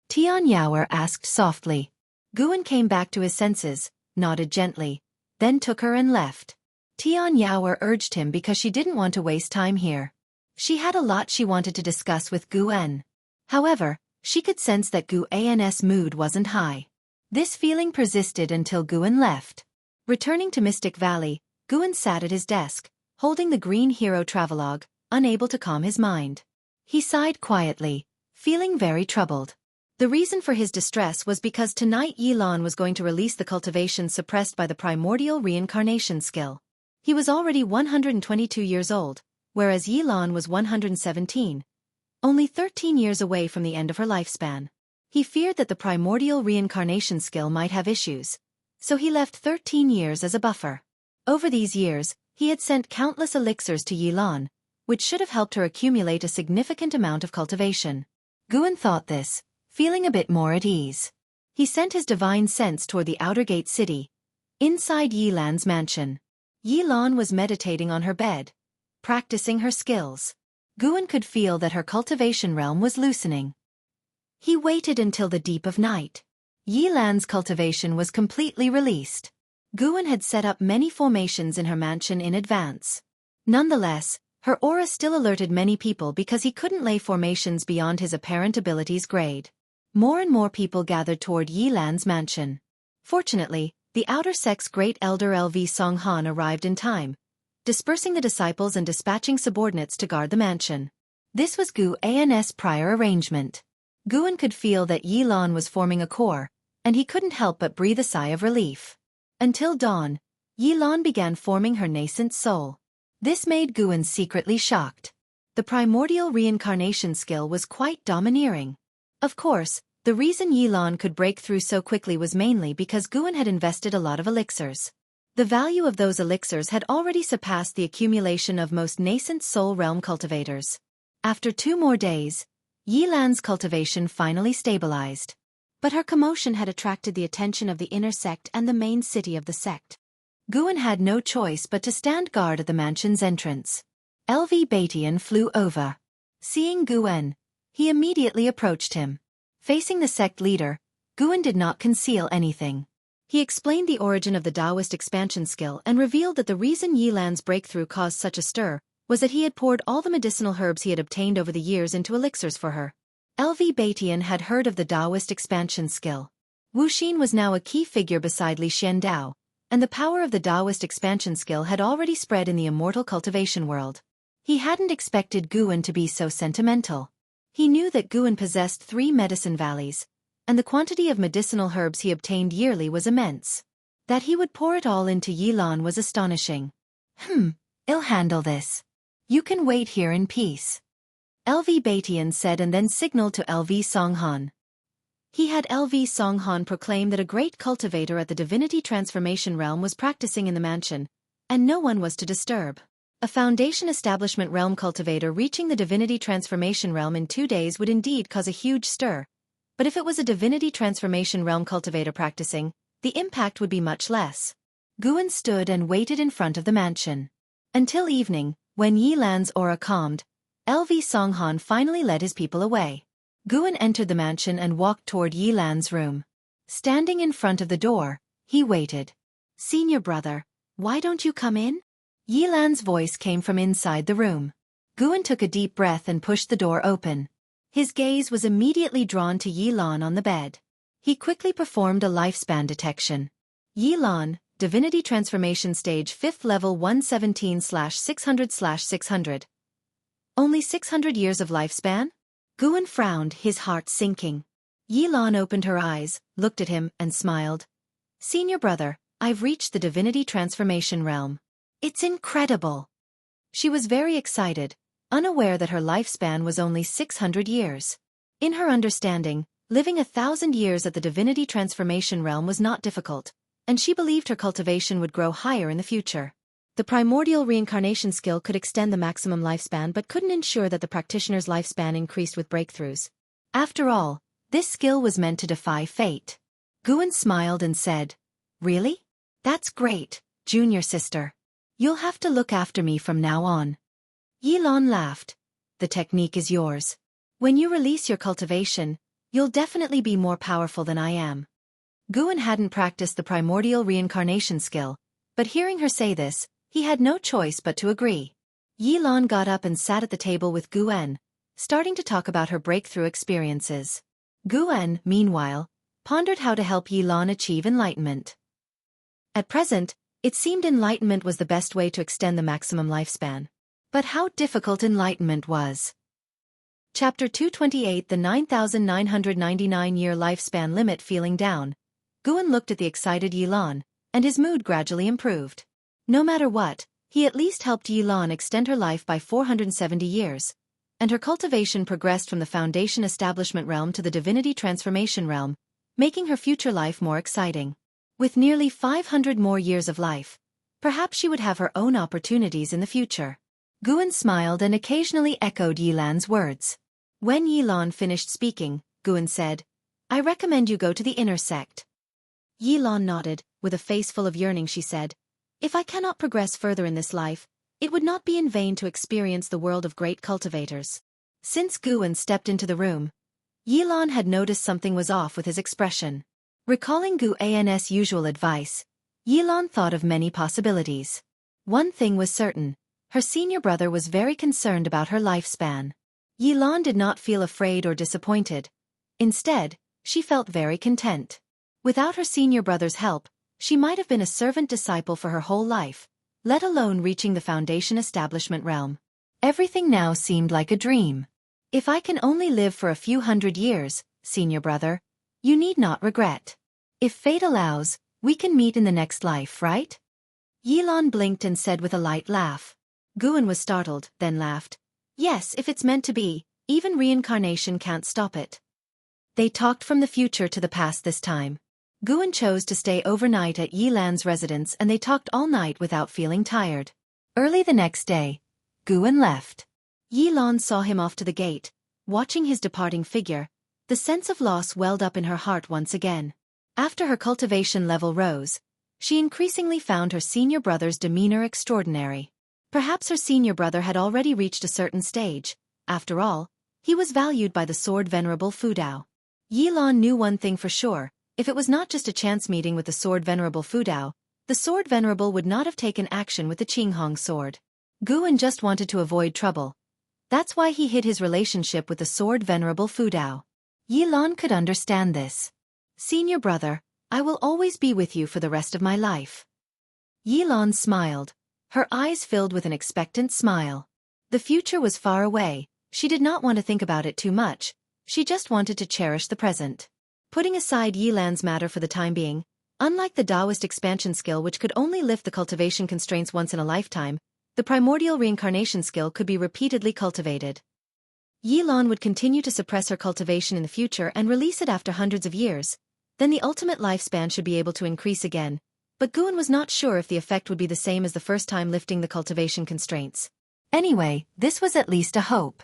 Tian Yaoer asked softly. Guan came back to his senses, nodded gently, then took her and left. Tian Yaoer urged him because she didn't want to waste time here. She had a lot she wanted to discuss with Guan. However, she could sense that Guan's mood wasn't high. This feeling persisted until Guan left. Returning to Mystic Valley, Guan sat at his desk, holding the Green Hero Travelogue, unable to calm his mind. He sighed quietly, feeling very troubled. The reason for his distress was because tonight Yilan was going to release the cultivation suppressed by the primordial reincarnation skill. He was already 122 years old, whereas Yilan was 117, only 13 years away from the end of her lifespan. He feared that the primordial reincarnation skill might have issues, so he left 13 years as a buffer. Over these years, he had sent countless elixirs to Yilan, which should have helped her accumulate a significant amount of cultivation. Guan thought this, feeling a bit more at ease. He sent his divine sense toward the outer gate city, inside Yilan's mansion. Yilan was meditating on her bed, practicing her skills. Guan could feel that her cultivation realm was loosening. He waited until the deep of night. Yilan's cultivation was completely released. Guan had set up many formations in her mansion in advance. Nonetheless, her aura still alerted many people because he couldn't lay formations beyond his apparent abilities grade. More and more people gathered toward Yilan's mansion. Fortunately, the outer sect's great elder LV Songhan arrived in time, dispersing the disciples and dispatching subordinates to guard the mansion. This was Guan's prior arrangement. Guan could feel that Yilan was forming a core, and he couldn't help but breathe a sigh of relief. Until dawn, Yilan began forming her nascent soul. This made Guan secretly shocked. The primordial reincarnation skill was quite domineering. Of course, the reason Yilan could break through so quickly was mainly because Guan had invested a lot of elixirs. The value of those elixirs had already surpassed the accumulation of most nascent soul realm cultivators. After 2 more days, Yilan's cultivation finally stabilized. But her commotion had attracted the attention of the inner sect and the main city of the sect. Guan had no choice but to stand guard at the mansion's entrance. LV Batian flew over. Seeing Guan, he immediately approached him. Facing the sect leader, Guan did not conceal anything. He explained the origin of the Taoist expansion skill and revealed that the reason Yilan's breakthrough caused such a stir was that he had poured all the medicinal herbs he had obtained over the years into elixirs for her. LV Batian had heard of the Taoist expansion skill. Wuxia was now a key figure beside Li Xiandao, and the power of the Taoist expansion skill had already spread in the immortal cultivation world. He hadn't expected Guan to be so sentimental. He knew that Guan possessed 3 medicine valleys, and the quantity of medicinal herbs he obtained yearly was immense. That he would pour it all into Yilan was astonishing. I'll handle this. You can wait here in peace, LV Batian said and then signaled to LV Songhan. He had LV Songhan proclaim that a great cultivator at the divinity transformation realm was practicing in the mansion, and no one was to disturb. A foundation establishment realm cultivator reaching the divinity transformation realm in 2 days would indeed cause a huge stir, but if it was a divinity transformation realm cultivator practicing, the impact would be much less. Guan stood and waited in front of the mansion. Until evening, when Yilan's aura calmed, LV Songhan finally led his people away. Guan entered the mansion and walked toward Yilan's room. Standing in front of the door, he waited. "Senior brother, why don't you come in?" Yilan's voice came from inside the room. Guan took a deep breath and pushed the door open. His gaze was immediately drawn to Yi Lan on the bed. He quickly performed a lifespan detection. Yi Lan, Divinity Transformation Stage 5th Level 117/600/600. Only 600 years of lifespan? Guan frowned, his heart sinking. Yi Lan opened her eyes, looked at him, and smiled. Senior brother, I've reached the Divinity Transformation realm. It's incredible. She was very excited, unaware that her lifespan was only 600 years. In her understanding, living 1,000 years at the Divinity Transformation realm was not difficult, and she believed her cultivation would grow higher in the future. The primordial reincarnation skill could extend the maximum lifespan but couldn't ensure that the practitioner's lifespan increased with breakthroughs. After all, this skill was meant to defy fate. Guan smiled and said, Really? That's great, junior sister. You'll have to look after me from now on. Yi Lan laughed. The technique is yours. When you release your cultivation, you'll definitely be more powerful than I am. Guan hadn't practiced the primordial reincarnation skill, but hearing her say this, he had no choice but to agree. Yi Lan got up and sat at the table with Guan, starting to talk about her breakthrough experiences. Guan, meanwhile, pondered how to help Yi Lan achieve enlightenment. At present, it seemed enlightenment was the best way to extend the maximum lifespan. But how difficult enlightenment was. Chapter 228 The 9,999-year lifespan limit. Feeling down, Guan looked at the excited Yi Lan, and his mood gradually improved. No matter what, he at least helped Yi Lan extend her life by 470 years, and her cultivation progressed from the Foundation Establishment realm to the Divinity Transformation realm, making her future life more exciting. With nearly 500 more years of life, perhaps she would have her own opportunities in the future. Guan smiled and occasionally echoed Yi Lan's words. When Yi Lan finished speaking, Guan said, I recommend you go to the inner sect. Yi Lan nodded, with a face full of yearning. She said, If I cannot progress further in this life, it would not be in vain to experience the world of great cultivators. Since Guan stepped into the room, Yi Lan had noticed something was off with his expression. Recalling Guan's usual advice, Yi Lan thought of many possibilities. One thing was certain, her senior brother was very concerned about her lifespan. Yi Lan did not feel afraid or disappointed. Instead, she felt very content. Without her senior brother's help, she might have been a servant disciple for her whole life, let alone reaching the Foundation Establishment realm. Everything now seemed like a dream. If I can only live for a few hundred years, senior brother, you need not regret. If fate allows, we can meet in the next life, right? Yi Lan blinked and said with a light laugh. Guan was startled, then laughed. Yes, if it's meant to be, even reincarnation can't stop it. They talked from the future to the past this time. Guan chose to stay overnight at Yi Lan's residence and they talked all night without feeling tired. Early the next day, Guan left. Yi Lan saw him off to the gate, watching his departing figure. The sense of loss welled up in her heart once again. After her cultivation level rose, she increasingly found her senior brother's demeanor extraordinary. Perhaps her senior brother had already reached a certain stage. After all, he was valued by the Sword Venerable Fudao. Yi Lan knew one thing for sure, if it was not just a chance meeting with the Sword Venerable Fudao, the Sword Venerable would not have taken action with the Qinghong sword. Guan just wanted to avoid trouble. That's why he hid his relationship with the Sword Venerable Fudao. Yi Lan could understand this. Senior brother, I will always be with you for the rest of my life. Yi Lan smiled, her eyes filled with an expectant smile. The future was far away, she did not want to think about it too much, she just wanted to cherish the present. Putting aside Yi Lan's matter for the time being, unlike the Taoist expansion skill which could only lift the cultivation constraints once in a lifetime, the primordial reincarnation skill could be repeatedly cultivated. Yi Lan would continue to suppress her cultivation in the future and release it after hundreds of years, then the ultimate lifespan should be able to increase again, but Guan was not sure if the effect would be the same as the first time lifting the cultivation constraints. Anyway, this was at least a hope.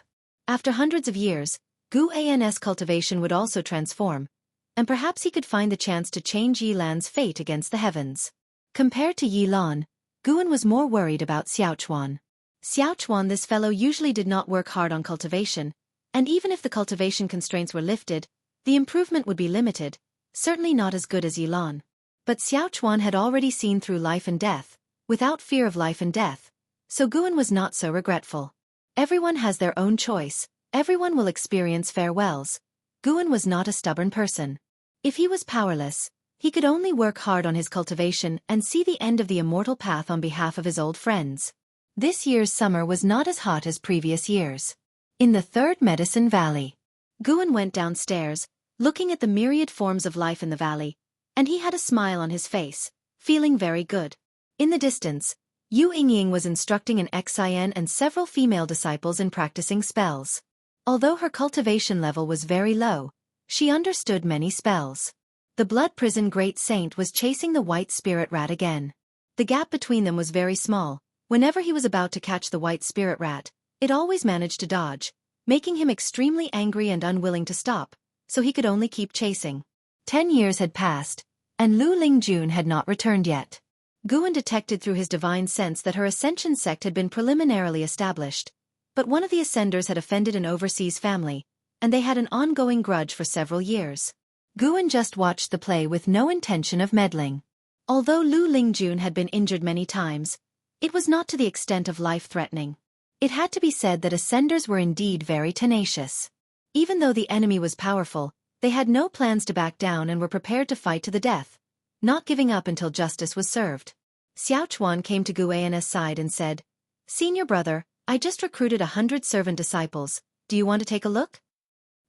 After hundreds of years, Guan's cultivation would also transform, and perhaps he could find the chance to change Yi Lan's fate against the heavens. Compared to Yi Lan, Guan was more worried about Xiaofan. Xiaofan, this fellow usually did not work hard on cultivation, and even if the cultivation constraints were lifted, the improvement would be limited, certainly not as good as Yi Lan. But Xiaofan had already seen through life and death, without fear of life and death, so Guan was not so regretful. Everyone has their own choice, Everyone will experience farewells. Guan was not a stubborn person. If he was powerless, he could only work hard on his cultivation and see the end of the immortal path on behalf of his old friends. This year's summer was not as hot as previous years. In the third Medicine Valley, Guan went downstairs, looking at the myriad forms of life in the valley, and he had a smile on his face, feeling very good. In the distance, Yu Yingying was instructing an Xin and several female disciples in practicing spells. Although her cultivation level was very low, she understood many spells. The Blood Prison Great Saint was chasing the white spirit rat again. The gap between them was very small. Whenever he was about to catch the white spirit rat, it always managed to dodge, making him extremely angry and unwilling to stop, so he could only keep chasing. 10 years had passed, and Lu Lingjun had not returned yet. Guan detected through his divine sense that her Ascension sect had been preliminarily established, but one of the Ascenders had offended an overseas family, and they had an ongoing grudge for several years. Guan just watched the play with no intention of meddling. Although Lu Lingjun had been injured many times, it was not to the extent of life-threatening. It had to be said that Ascenders were indeed very tenacious. Even though the enemy was powerful, they had no plans to back down and were prepared to fight to the death, not giving up until justice was served. Xiaofan came to Guan's side and said, "Senior brother, I just recruited 100 servant disciples. Do you want to take a look?"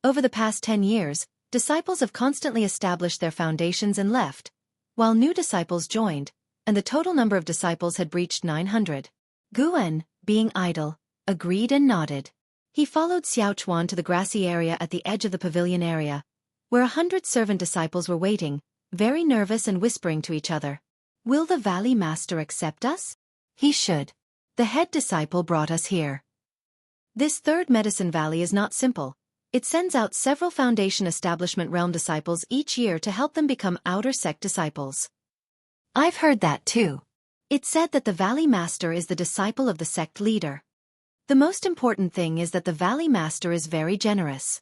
Over the past 10 years, disciples have constantly established their foundations and left, while new disciples joined, and the total number of disciples had breached 900. Guan, being idle, agreed and nodded. He followed Xiaochuan to the grassy area at the edge of the pavilion area, where 100 servant disciples were waiting, very nervous and whispering to each other. "Will the Valley Master accept us?" "He should. The head disciple brought us here." This third Medicine Valley is not simple. It sends out several Foundation Establishment Realm disciples each year to help them become Outer Sect disciples. I've heard that too. It's said that the Valley Master is the disciple of the sect leader. The most important thing is that the Valley Master is very generous.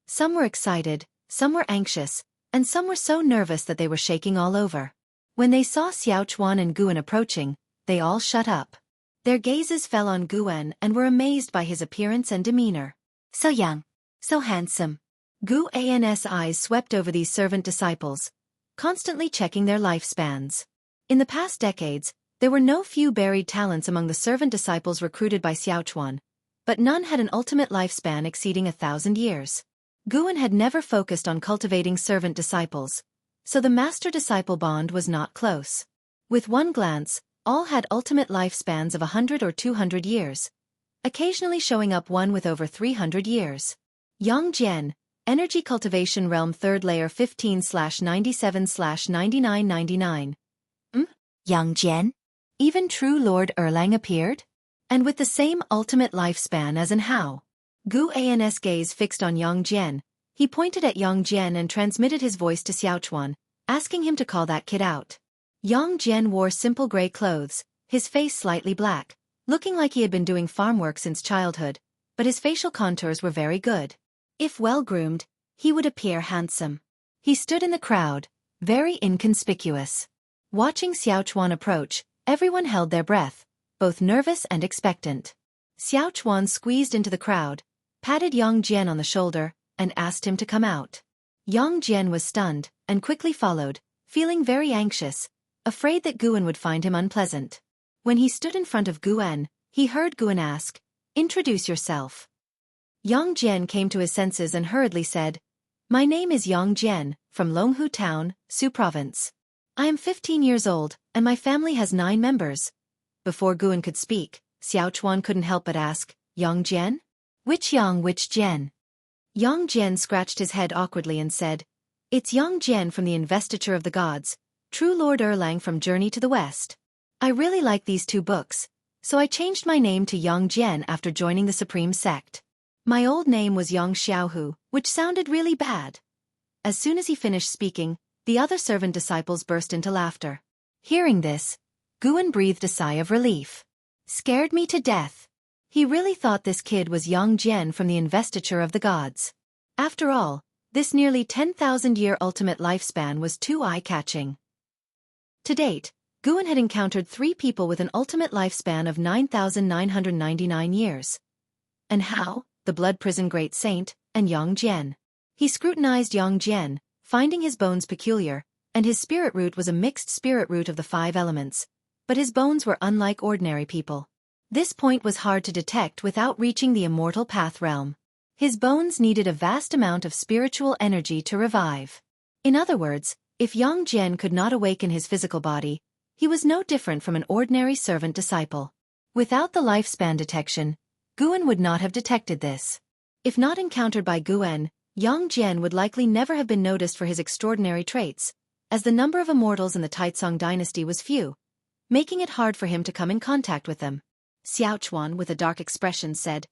Some were excited, some were anxious, and some were so nervous that they were shaking all over. When they saw Xiaochuan and Guan approaching, they all shut up. Their gazes fell on Guan and were amazed by his appearance and demeanor. So young, so handsome. Guan's eyes swept over these servant disciples, constantly checking their lifespans. In the past decades, there were no few buried talents among the servant disciples recruited by Xiaochuan, but none had an ultimate lifespan exceeding 1,000 years. Guan had never focused on cultivating servant disciples, so the master-disciple bond was not close. With one glance, all had ultimate lifespans of 100 or 200 years, occasionally showing up one with over 300 years. Yang Jian, Energy Cultivation Realm 3rd Layer 15/97/9999. Yang Jian? Even true Lord Erlang appeared? And with the same ultimate lifespan as in Hao. Guan's gaze fixed on Yang Jian. He pointed at Yang Jian and transmitted his voice to Xiaochuan, asking him to call that kid out. Yang Jian wore simple gray clothes, his face slightly black, looking like he had been doing farm work since childhood, but his facial contours were very good. If well-groomed, he would appear handsome. He stood in the crowd, very inconspicuous. Watching Xiaochuan approach, everyone held their breath, both nervous and expectant. Xiaochuan squeezed into the crowd, patted Yang Jian on the shoulder, and asked him to come out. Yang Jian was stunned, and quickly followed, feeling very anxious, afraid that Guan would find him unpleasant. When he stood in front of Guan, he heard Guan ask, "Introduce yourself." Yang Jian came to his senses and hurriedly said, "My name is Yang Jian, from Longhu Town, Su Province. I am 15 years old, and my family has 9 members." Before Guan could speak, Xiaochuan couldn't help but ask, "Yang Jian? Which Yang, which Jian?" Yang Jian scratched his head awkwardly and said, "It's Yang Jian from the Investiture of the Gods, true Lord Erlang from Journey to the West. I really like these 2 books, so I changed my name to Yang Jian after joining the Supreme Sect. My old name was Yang Xiaohu, which sounded really bad." As soon as he finished speaking, the other servant disciples burst into laughter. Hearing this, Guan breathed a sigh of relief. "Scared me to death." He really thought this kid was Yang Jian from the Investiture of the Gods. After all, this nearly 10,000-year ultimate lifespan was too eye-catching. To date, Guan had encountered 3 people with an ultimate lifespan of 9,999 years. And Hao, the Blood Prison Great Saint, and Yang Jian. He scrutinized Yang Jian, finding his bones peculiar, and his spirit root was a mixed spirit root of the 5 elements. But his bones were unlike ordinary people. This point was hard to detect without reaching the immortal path realm. His bones needed a vast amount of spiritual energy to revive. In other words, if Yang Jian could not awaken his physical body, he was no different from an ordinary servant disciple. Without the lifespan detection, Guan would not have detected this. If not encountered by Guan, Yang Jian would likely never have been noticed for his extraordinary traits, as the number of immortals in the Taizong dynasty was few, making it hard for him to come in contact with them. Xiaofan, with a dark expression, said,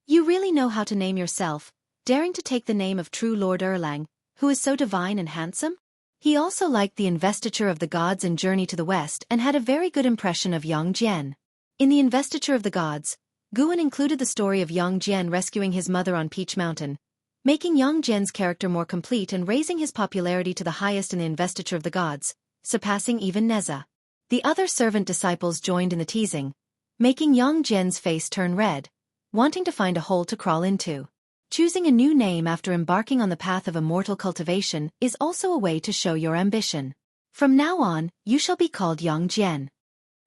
"You really know how to name yourself, daring to take the name of true Lord Erlang, who is so divine and handsome?" He also liked the investiture of the gods in Journey to the West and had a very good impression of Yang Jian. In the investiture of the gods, Guan included the story of Yang Jian rescuing his mother on Peach Mountain, making Yang Jian's character more complete and raising his popularity to the highest in the investiture of the gods, surpassing even Neza. The other servant disciples joined in the teasing, making Yang Jian's face turn red, wanting to find a hole to crawl into. Choosing a new name after embarking on the path of immortal cultivation is also a way to show your ambition. From now on, you shall be called Yang Jian.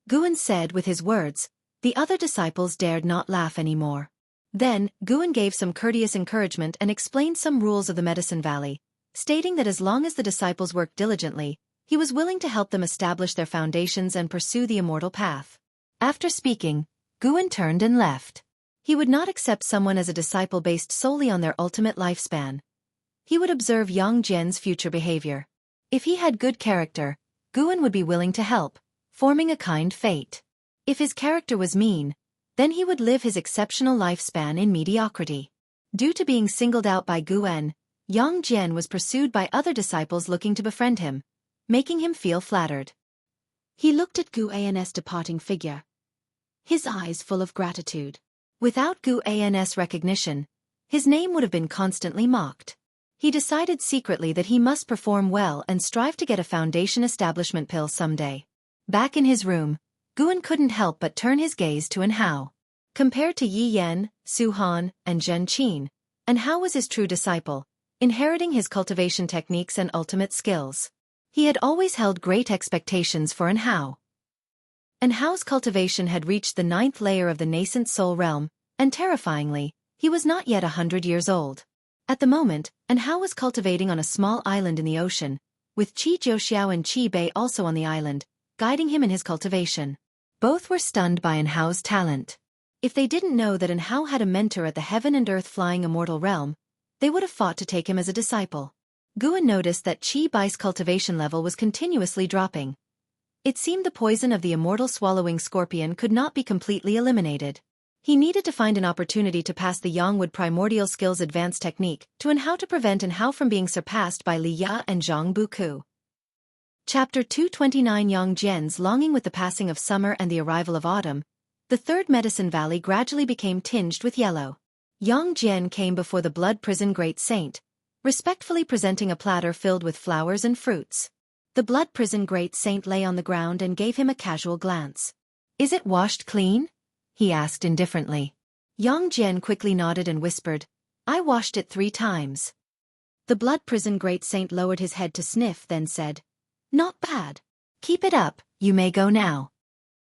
Guan said with his words. The other disciples dared not laugh anymore. Then, Guan gave some courteous encouragement and explained some rules of the Medicine Valley, stating that as long as the disciples worked diligently, he was willing to help them establish their foundations and pursue the immortal path. After speaking, Guan turned and left. He would not accept someone as a disciple based solely on their ultimate lifespan. He would observe Yang Jian's future behavior. If he had good character, Guan would be willing to help, forming a kind fate. If his character was mean, then he would live his exceptional lifespan in mediocrity. Due to being singled out by Guan, Yang Jian was pursued by other disciples looking to befriend him, making him feel flattered. He looked at Guan's departing figure, his eyes full of gratitude. Without Guan's recognition, his name would have been constantly mocked. He decided secretly that he must perform well and strive to get a foundation establishment pill someday. Back in his room, Guan couldn't help but turn his gaze to Anhao. Compared to Yi Yan, Su Han, and Zhen Qin, Anhao was his true disciple, inheriting his cultivation techniques and ultimate skills. He had always held great expectations for Anhao. Anhao's cultivation had reached the 9th layer of the nascent soul realm, and terrifyingly, he was not yet 100 years old. At the moment, Anhao was cultivating on a small island in the ocean, with Qi Jiuxiao and Qi Bei also on the island, guiding him in his cultivation. Both were stunned by Anhao's talent. If they didn't know that Anhao had a mentor at the heaven and earth flying immortal realm, they would have fought to take him as a disciple. Guan noticed that Qi Bai's cultivation level was continuously dropping. It seemed the poison of the immortal swallowing scorpion could not be completely eliminated. He needed to find an opportunity to pass the Yangwood primordial skills advanced technique to Anhao to prevent Anhao from being surpassed by Li Ya and Zhang Buku. Chapter 229 Yang Jian's longing with the passing of summer and the arrival of autumn, the third Medicine Valley gradually became tinged with yellow. Yang Jian came before the Blood Prison Great Saint, respectfully presenting a platter filled with flowers and fruits. The Blood Prison Great Saint lay on the ground and gave him a casual glance. "Is it washed clean?" he asked indifferently. Yang Jian quickly nodded and whispered, "I washed it 3 times." The Blood Prison Great Saint lowered his head to sniff, then said, "Not bad. Keep it up, you may go now."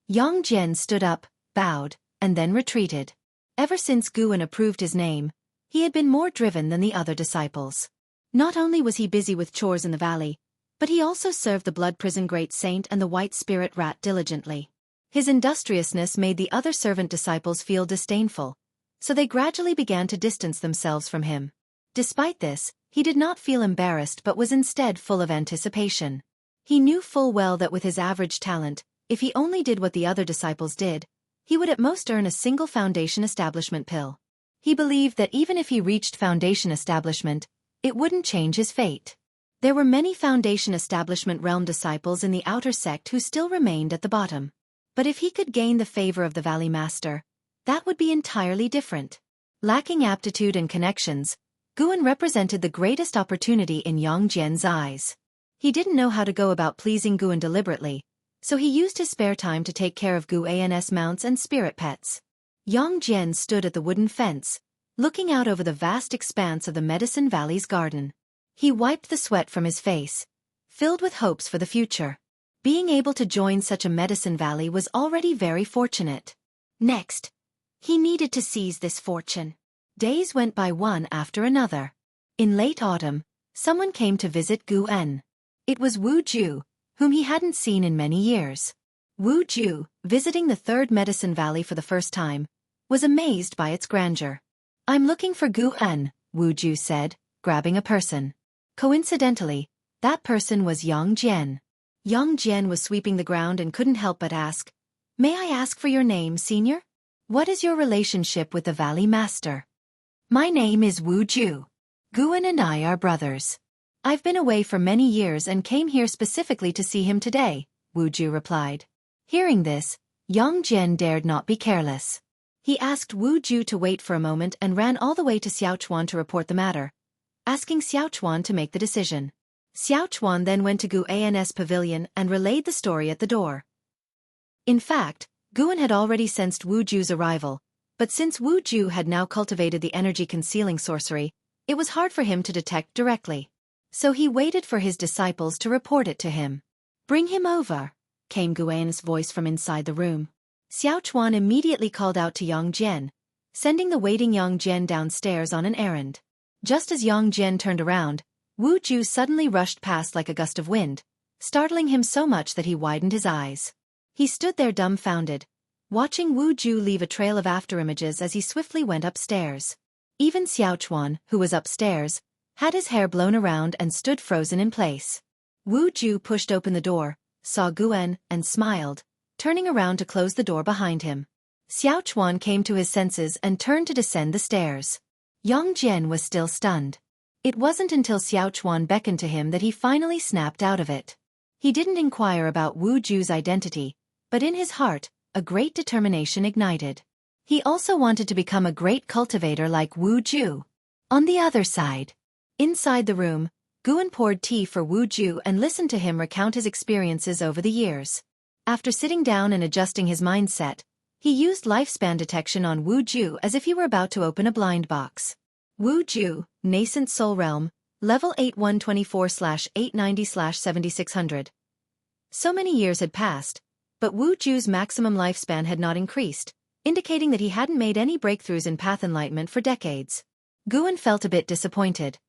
Yang Jian stood up, bowed, and then retreated. Ever since Guan approved his name, he had been more driven than the other disciples. Not only was he busy with chores in the valley, but he also served the Blood Prison Great Saint and the White Spirit Rat diligently. His industriousness made the other servant disciples feel disdainful, so they gradually began to distance themselves from him. Despite this, he did not feel embarrassed but was instead full of anticipation. He knew full well that with his average talent, if he only did what the other disciples did, he would at most earn a single foundation establishment pill. He believed that even if he reached foundation establishment, it wouldn't change his fate. There were many foundation establishment realm disciples in the outer sect who still remained at the bottom. But if he could gain the favor of the Valley Master, that would be entirely different. Lacking aptitude and connections, Guan represented the greatest opportunity in Yang Jian's eyes. He didn't know how to go about pleasing Guan deliberately, so he used his spare time to take care of Guan's mounts and spirit pets. Yang Jian stood at the wooden fence, looking out over the vast expanse of the Medicine Valley's garden. He wiped the sweat from his face, filled with hopes for the future. Being able to join such a Medicine Valley was already very fortunate. Next, he needed to seize this fortune. Days went by one after another. In late autumn, someone came to visit Gu-en. It was Wu Ju, whom he hadn't seen in many years. Wu Ju, visiting the third Medicine Valley for the first time, was amazed by its grandeur. "I'm looking for Gu-en," Wu Ju said, grabbing a person. Coincidentally, that person was Yang Jian. Yang Jian was sweeping the ground and couldn't help but ask, "May I ask for your name, senior? What is your relationship with the Valley Master?" "My name is Wu Ju. Gu-en and I are brothers. I've been away for many years and came here specifically to see him today," Wu Ju replied. Hearing this, Yang Jian dared not be careless. He asked Wu Ju to wait for a moment and ran all the way to Xiaochuan to report the matter, asking Xiaochuan to make the decision. Xiaochuan then went to Gu-en's pavilion and relayed the story at the door. In fact, Gu-en had already sensed Wu Ju's arrival, but since Wu Ju had now cultivated the energy-concealing sorcery, it was hard for him to detect directly. So he waited for his disciples to report it to him. "Bring him over," came Gu-en's voice from inside the room. Xiaochuan immediately called out to Yang Jian, sending the waiting Yang Jian downstairs on an errand. Just as Yang Jian turned around, Wu Ju suddenly rushed past like a gust of wind, startling him so much that he widened his eyes. He stood there dumbfounded, watching Wu Ju leave a trail of afterimages as he swiftly went upstairs. Even Xiaochuan, who was upstairs, had his hair blown around and stood frozen in place. Wu Ju pushed open the door, saw Gu-en, and smiled, turning around to close the door behind him. Xiaochuan came to his senses and turned to descend the stairs. Yang Jian was still stunned. It wasn't until Xiaochuan beckoned to him that he finally snapped out of it. He didn't inquire about Wu Ju's identity, but in his heart, a great determination ignited. He also wanted to become a great cultivator like Wu Ju. On the other side, inside the room, Gu-en poured tea for Wu Ju and listened to him recount his experiences over the years. After sitting down and adjusting his mindset, he used lifespan detection on Wu Ju as if he were about to open a blind box. Wu Ju, Nascent Soul Realm, Level 8124/890/7600. So many years had passed, but Wu Ju's maximum lifespan had not increased, indicating that he hadn't made any breakthroughs in path enlightenment for decades. Gu-en felt a bit disappointed.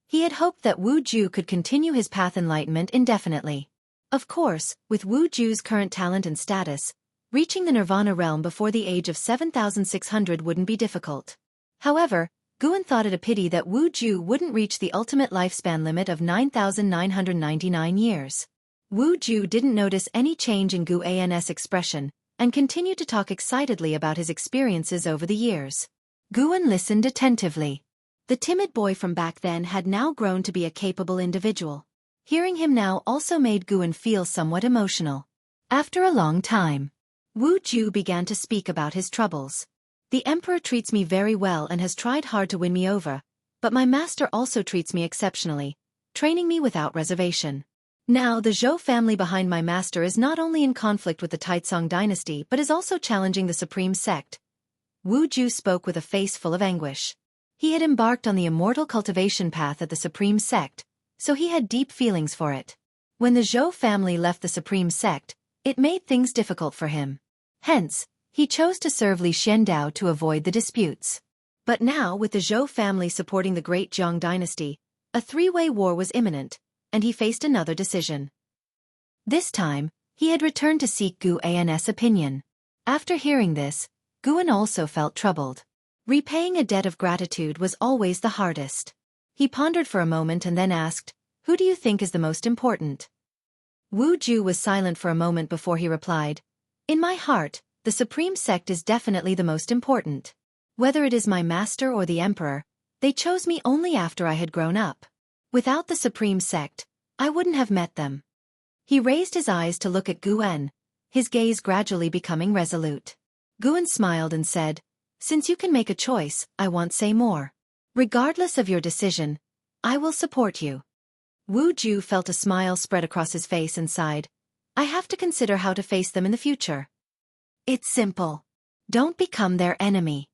He had hoped that Wu Ju could continue his path enlightenment indefinitely. Of course, with Wu Ju's current talent and status, reaching the Nirvana realm before the age of 7,600 wouldn't be difficult. However, Gu-en thought it a pity that Wu Ju wouldn't reach the ultimate lifespan limit of 9,999 years. Wu Ju didn't notice any change in Gu-en's expression, and continued to talk excitedly about his experiences over the years. Gu-en listened attentively. The timid boy from back then had now grown to be a capable individual. Hearing him now also made Gu-en feel somewhat emotional. After a long time, Wu Ju began to speak about his troubles. "The Emperor treats me very well and has tried hard to win me over, but my master also treats me exceptionally, training me without reservation. Now the Zhou family behind my master is not only in conflict with the Taizong dynasty but is also challenging the supreme sect." Wu Ju spoke with a face full of anguish. He had embarked on the immortal cultivation path at the supreme sect, so he had deep feelings for it. When the Zhou family left the supreme sect, it made things difficult for him. Hence, he chose to serve Li Xiandao to avoid the disputes. But now, with the Zhou family supporting the great Zhang dynasty, a three-way war was imminent, and he faced another decision. This time, he had returned to seek Gu-en's opinion. After hearing this, Gu-en also felt troubled. Repaying a debt of gratitude was always the hardest. He pondered for a moment and then asked, "Who do you think is the most important?" Wu Ju was silent for a moment before he replied, "In my heart, the supreme sect is definitely the most important. Whether it is my master or the emperor, they chose me only after I had grown up. Without the supreme sect, I wouldn't have met them." He raised his eyes to look at Gu-en, his gaze gradually becoming resolute. Gu-en smiled and said, "Since you can make a choice, I won't say more. Regardless of your decision, I will support you." Wu Ju felt a smile spread across his face and sighed, "I have to consider how to face them in the future. It's simple. Don't become their enemy.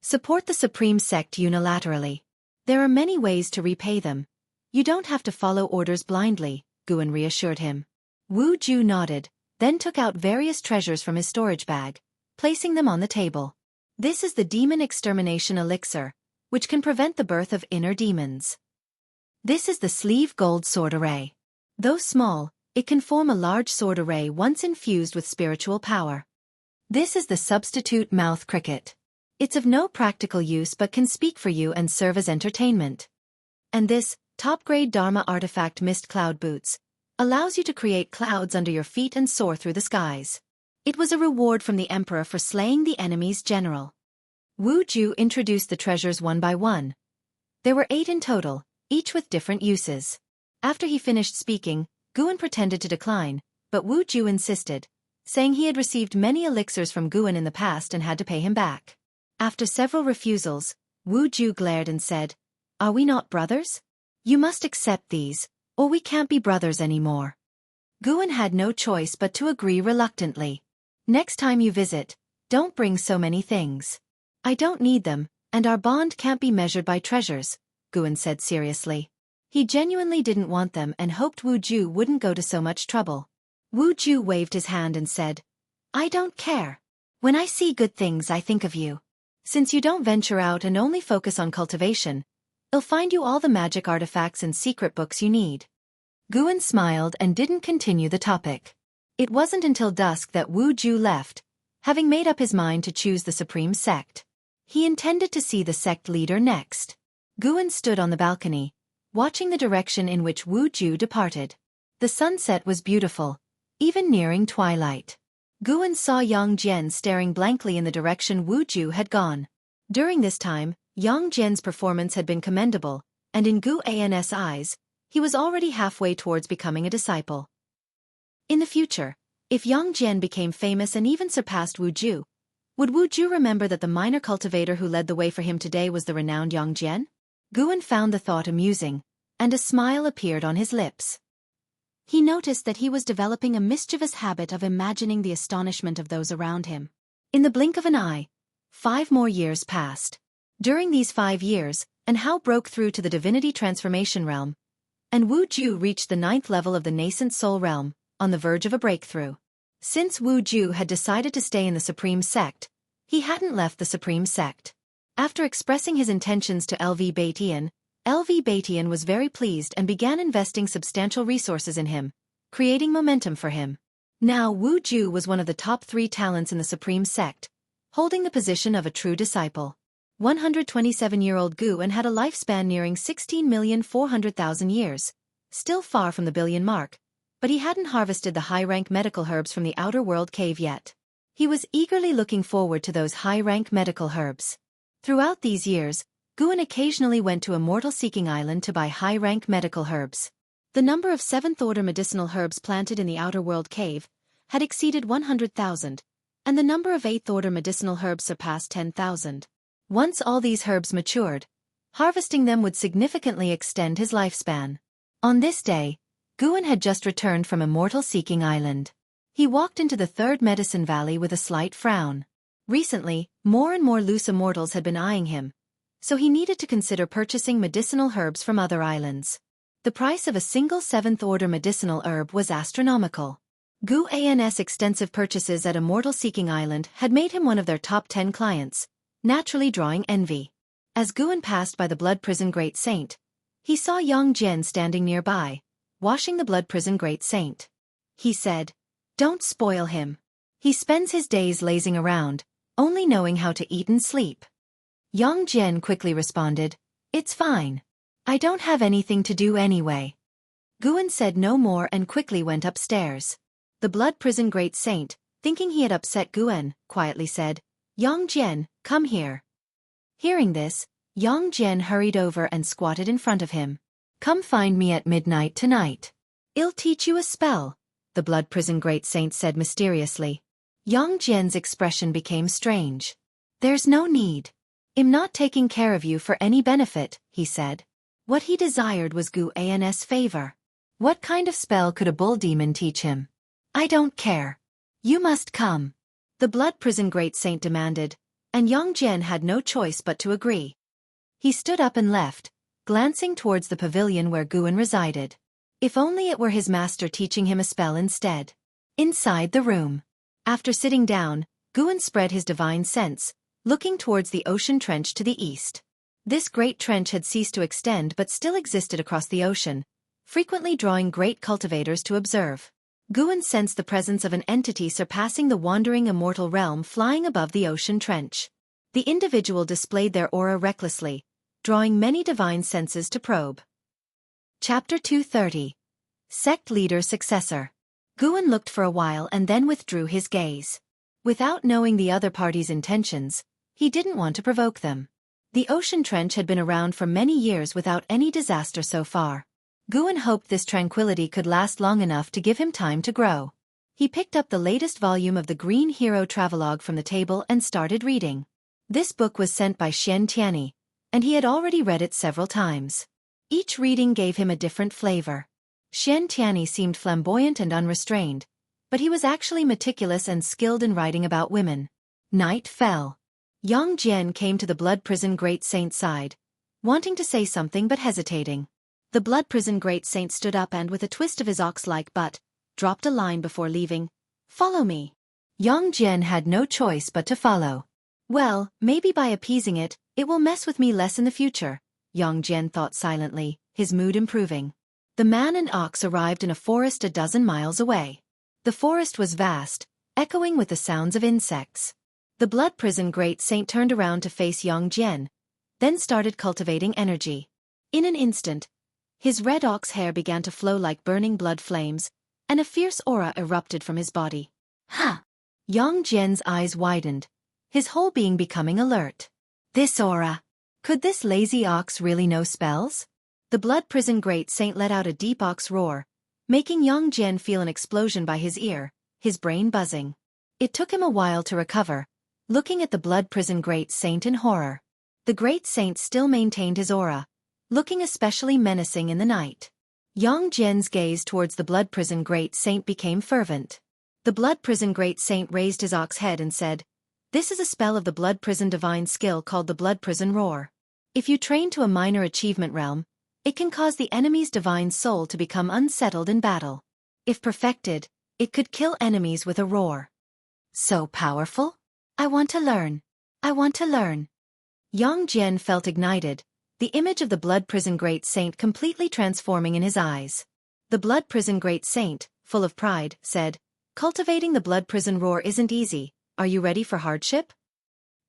Support the Supreme Sect unilaterally. There are many ways to repay them. You don't have to follow orders blindly, Guan reassured him. Wu Ju nodded, then took out various treasures from his storage bag, placing them on the table. This is the Demon Extermination Elixir, which can prevent the birth of inner demons. This is the Sleeve Gold Sword Array. Though small, it can form a large sword array once infused with spiritual power. This is the Substitute Mouth Cricket. It's of no practical use but can speak for you and serve as entertainment. And this, top-grade Dharma artifact Mist Cloud Boots, allows you to create clouds under your feet and soar through the skies. It was a reward from the Emperor for slaying the enemy's general. Wu Ju introduced the treasures one by one. There were 8 in total, each with different uses. After he finished speaking, Guan pretended to decline, but Wu Ju insisted, saying he had received many elixirs from Guan in the past and had to pay him back. After several refusals, Wu Ju glared and said, "Are we not brothers? You must accept these, or we can't be brothers anymore." Guan had no choice but to agree reluctantly. "Next time you visit, don't bring so many things. I don't need them, and our bond can't be measured by treasures," Guan said seriously. He genuinely didn't want them and hoped Wu Ju wouldn't go to so much trouble. Wu Ju waved his hand and said, "I don't care. When I see good things I think of you. Since you don't venture out and only focus on cultivation, I'll find you all the magic artifacts and secret books you need." Guan smiled and didn't continue the topic. It wasn't until dusk that Wu Ju left, having made up his mind to choose the Supreme Sect. He intended to see the sect leader next. Guan stood on the balcony, watching the direction in which Wu Ju departed. The sunset was beautiful, even nearing twilight. Guan saw Yang Jian staring blankly in the direction Wu Ju had gone. During this time, Yang Jian's performance had been commendable, and in Guan's eyes, he was already halfway towards becoming a disciple. In the future, if Yang Jian became famous and even surpassed Wu Ju, would Wu Ju remember that the minor cultivator who led the way for him today was the renowned Yang Jian? Guan found the thought amusing, and a smile appeared on his lips. He noticed that he was developing a mischievous habit of imagining the astonishment of those around him. In the blink of an eye, 5 more years passed. During these 5 years, An Hao broke through to the divinity transformation realm, and Wu Ju reached the 9th level of the nascent soul realm, on the verge of a breakthrough. Since Wu Ju had decided to stay in the Supreme Sect, he hadn't left the Supreme Sect. After expressing his intentions to LV Baitian, LV Baitian was very pleased and began investing substantial resources in him, creating momentum for him. Now Wu Ju was one of the top 3 talents in the Supreme Sect, holding the position of a true disciple. 127-year-old Guan had a lifespan nearing 16,400,000 years, still far from the billion mark, but he hadn't harvested the high-rank medical herbs from the outer world cave yet. He was eagerly looking forward to those high-rank medical herbs. Throughout these years, Guan occasionally went to Immortal Seeking Island to buy high-rank medical herbs. The number of 7th-order medicinal herbs planted in the Outer World Cave had exceeded 100,000, and the number of 8th-order medicinal herbs surpassed 10,000. Once all these herbs matured, harvesting them would significantly extend his lifespan. On this day, Guan had just returned from Immortal Seeking Island. He walked into the 3rd Medicine Valley with a slight frown. Recently, more and more loose immortals had been eyeing him, so he needed to consider purchasing medicinal herbs from other islands. The price of a single 7th-order medicinal herb was astronomical. Guan's extensive purchases at Immortal Seeking Island had made him one of their top 10 clients, naturally drawing envy. As Guan passed by the Blood Prison Great Saint, he saw Yang Jian standing nearby, washing the Blood Prison Great Saint. He said, "Don't spoil him. He spends his days lazing around, only knowing how to eat and sleep." Yang Jian quickly responded, "It's fine. I don't have anything to do anyway." Guan said no more and quickly went upstairs. The Blood Prison Great Saint, thinking he had upset Guan, quietly said, "Yang Jian, come here." Hearing this, Yang Jian hurried over and squatted in front of him. "Come find me at midnight tonight. I'll teach you a spell," the Blood Prison Great Saint said mysteriously. Yang Jian's expression became strange. "There's no need. I'm not taking care of you for any benefit," he said. What he desired was Guan's favor. What kind of spell could a bull demon teach him? "I don't care. You must come," the Blood Prison Great Saint demanded, and Yang Jian had no choice but to agree. He stood up and left, glancing towards the pavilion where Guan resided. If only it were his master teaching him a spell instead. Inside the room. After sitting down, Guan spread his divine sense, looking towards the ocean trench to the east. This great trench had ceased to extend but still existed across the ocean, frequently drawing great cultivators to observe. Guan sensed the presence of an entity surpassing the wandering immortal realm flying above the ocean trench. The individual displayed their aura recklessly, drawing many divine senses to probe. Chapter 230. Sect Leader Successor. Guan looked for a while and then withdrew his gaze. Without knowing the other party's intentions, he didn't want to provoke them. The ocean trench had been around for many years without any disaster so far. Guan hoped this tranquility could last long enough to give him time to grow. He picked up the latest volume of the Green Hero Travelogue from the table and started reading. This book was sent by Xian Tianyi, and he had already read it several times. Each reading gave him a different flavor. Xian Tianyi seemed flamboyant and unrestrained, but he was actually meticulous and skilled in writing about women. Night fell. Yang Jian came to the Blood Prison Great Saint's side, wanting to say something but hesitating. The Blood Prison Great Saint stood up and, with a twist of his ox-like butt, dropped a line before leaving. "Follow me." Yang Jian had no choice but to follow. Well, maybe by appeasing it, it will mess with me less in the future, Yang Jian thought silently, his mood improving. The man and ox arrived in a forest a dozen miles away. The forest was vast, echoing with the sounds of insects. The Blood Prison Great Saint turned around to face Yang Jian, then started cultivating energy. In an instant, his red ox hair began to flow like burning blood flames, and a fierce aura erupted from his body. Ha! Yang Jian's eyes widened, his whole being becoming alert. This aura! Could this lazy ox really know spells? The Blood Prison Great Saint let out a deep ox roar, making Yang Jian feel an explosion by his ear, his brain buzzing. It took him a while to recover, looking at the Blood Prison Great Saint in horror. The Great Saint still maintained his aura, looking especially menacing in the night. Yang Jian's gaze towards the Blood Prison Great Saint became fervent. The Blood Prison Great Saint raised his ox head and said, "This is a spell of the Blood Prison divine skill called the Blood Prison Roar. If you train to a minor achievement realm, it can cause the enemy's divine soul to become unsettled in battle. If perfected, it could kill enemies with a roar." So powerful? I want to learn. I want to learn. Yang Jian felt ignited, the image of the Blood Prison Great Saint completely transforming in his eyes. The Blood Prison Great Saint, full of pride, said, "Cultivating the Blood Prison Roar isn't easy. Are you ready for hardship?"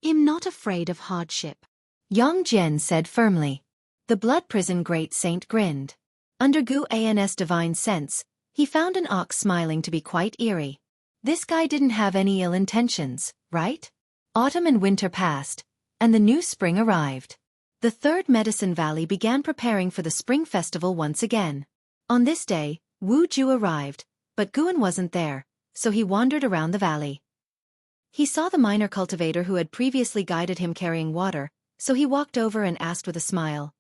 "I'm not afraid of hardship," Yang Jian said firmly. The Blood Prison Great Saint grinned. Under Guan's divine sense, he found an ox smiling to be quite eerie. This guy didn't have any ill intentions, right? Autumn and winter passed, and the new spring arrived. The Third Medicine Valley began preparing for the spring festival once again. On this day, Wu Ju arrived, but Guan wasn't there, so he wandered around the valley. He saw the minor cultivator who had previously guided him carrying water, so he walked over and asked with a smile,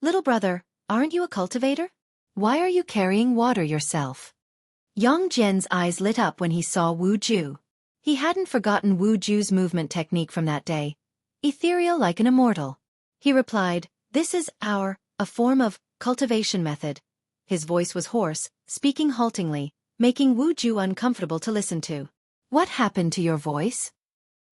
"Little brother, aren't you a cultivator? Why are you carrying water yourself?" Yang Jian's eyes lit up when he saw Wu Ju. He hadn't forgotten Wu Ju's movement technique from that day, ethereal like an immortal. He replied, "This is a form of cultivation method." His voice was hoarse, speaking haltingly, making Wu Ju uncomfortable to listen to. "What happened to your voice?"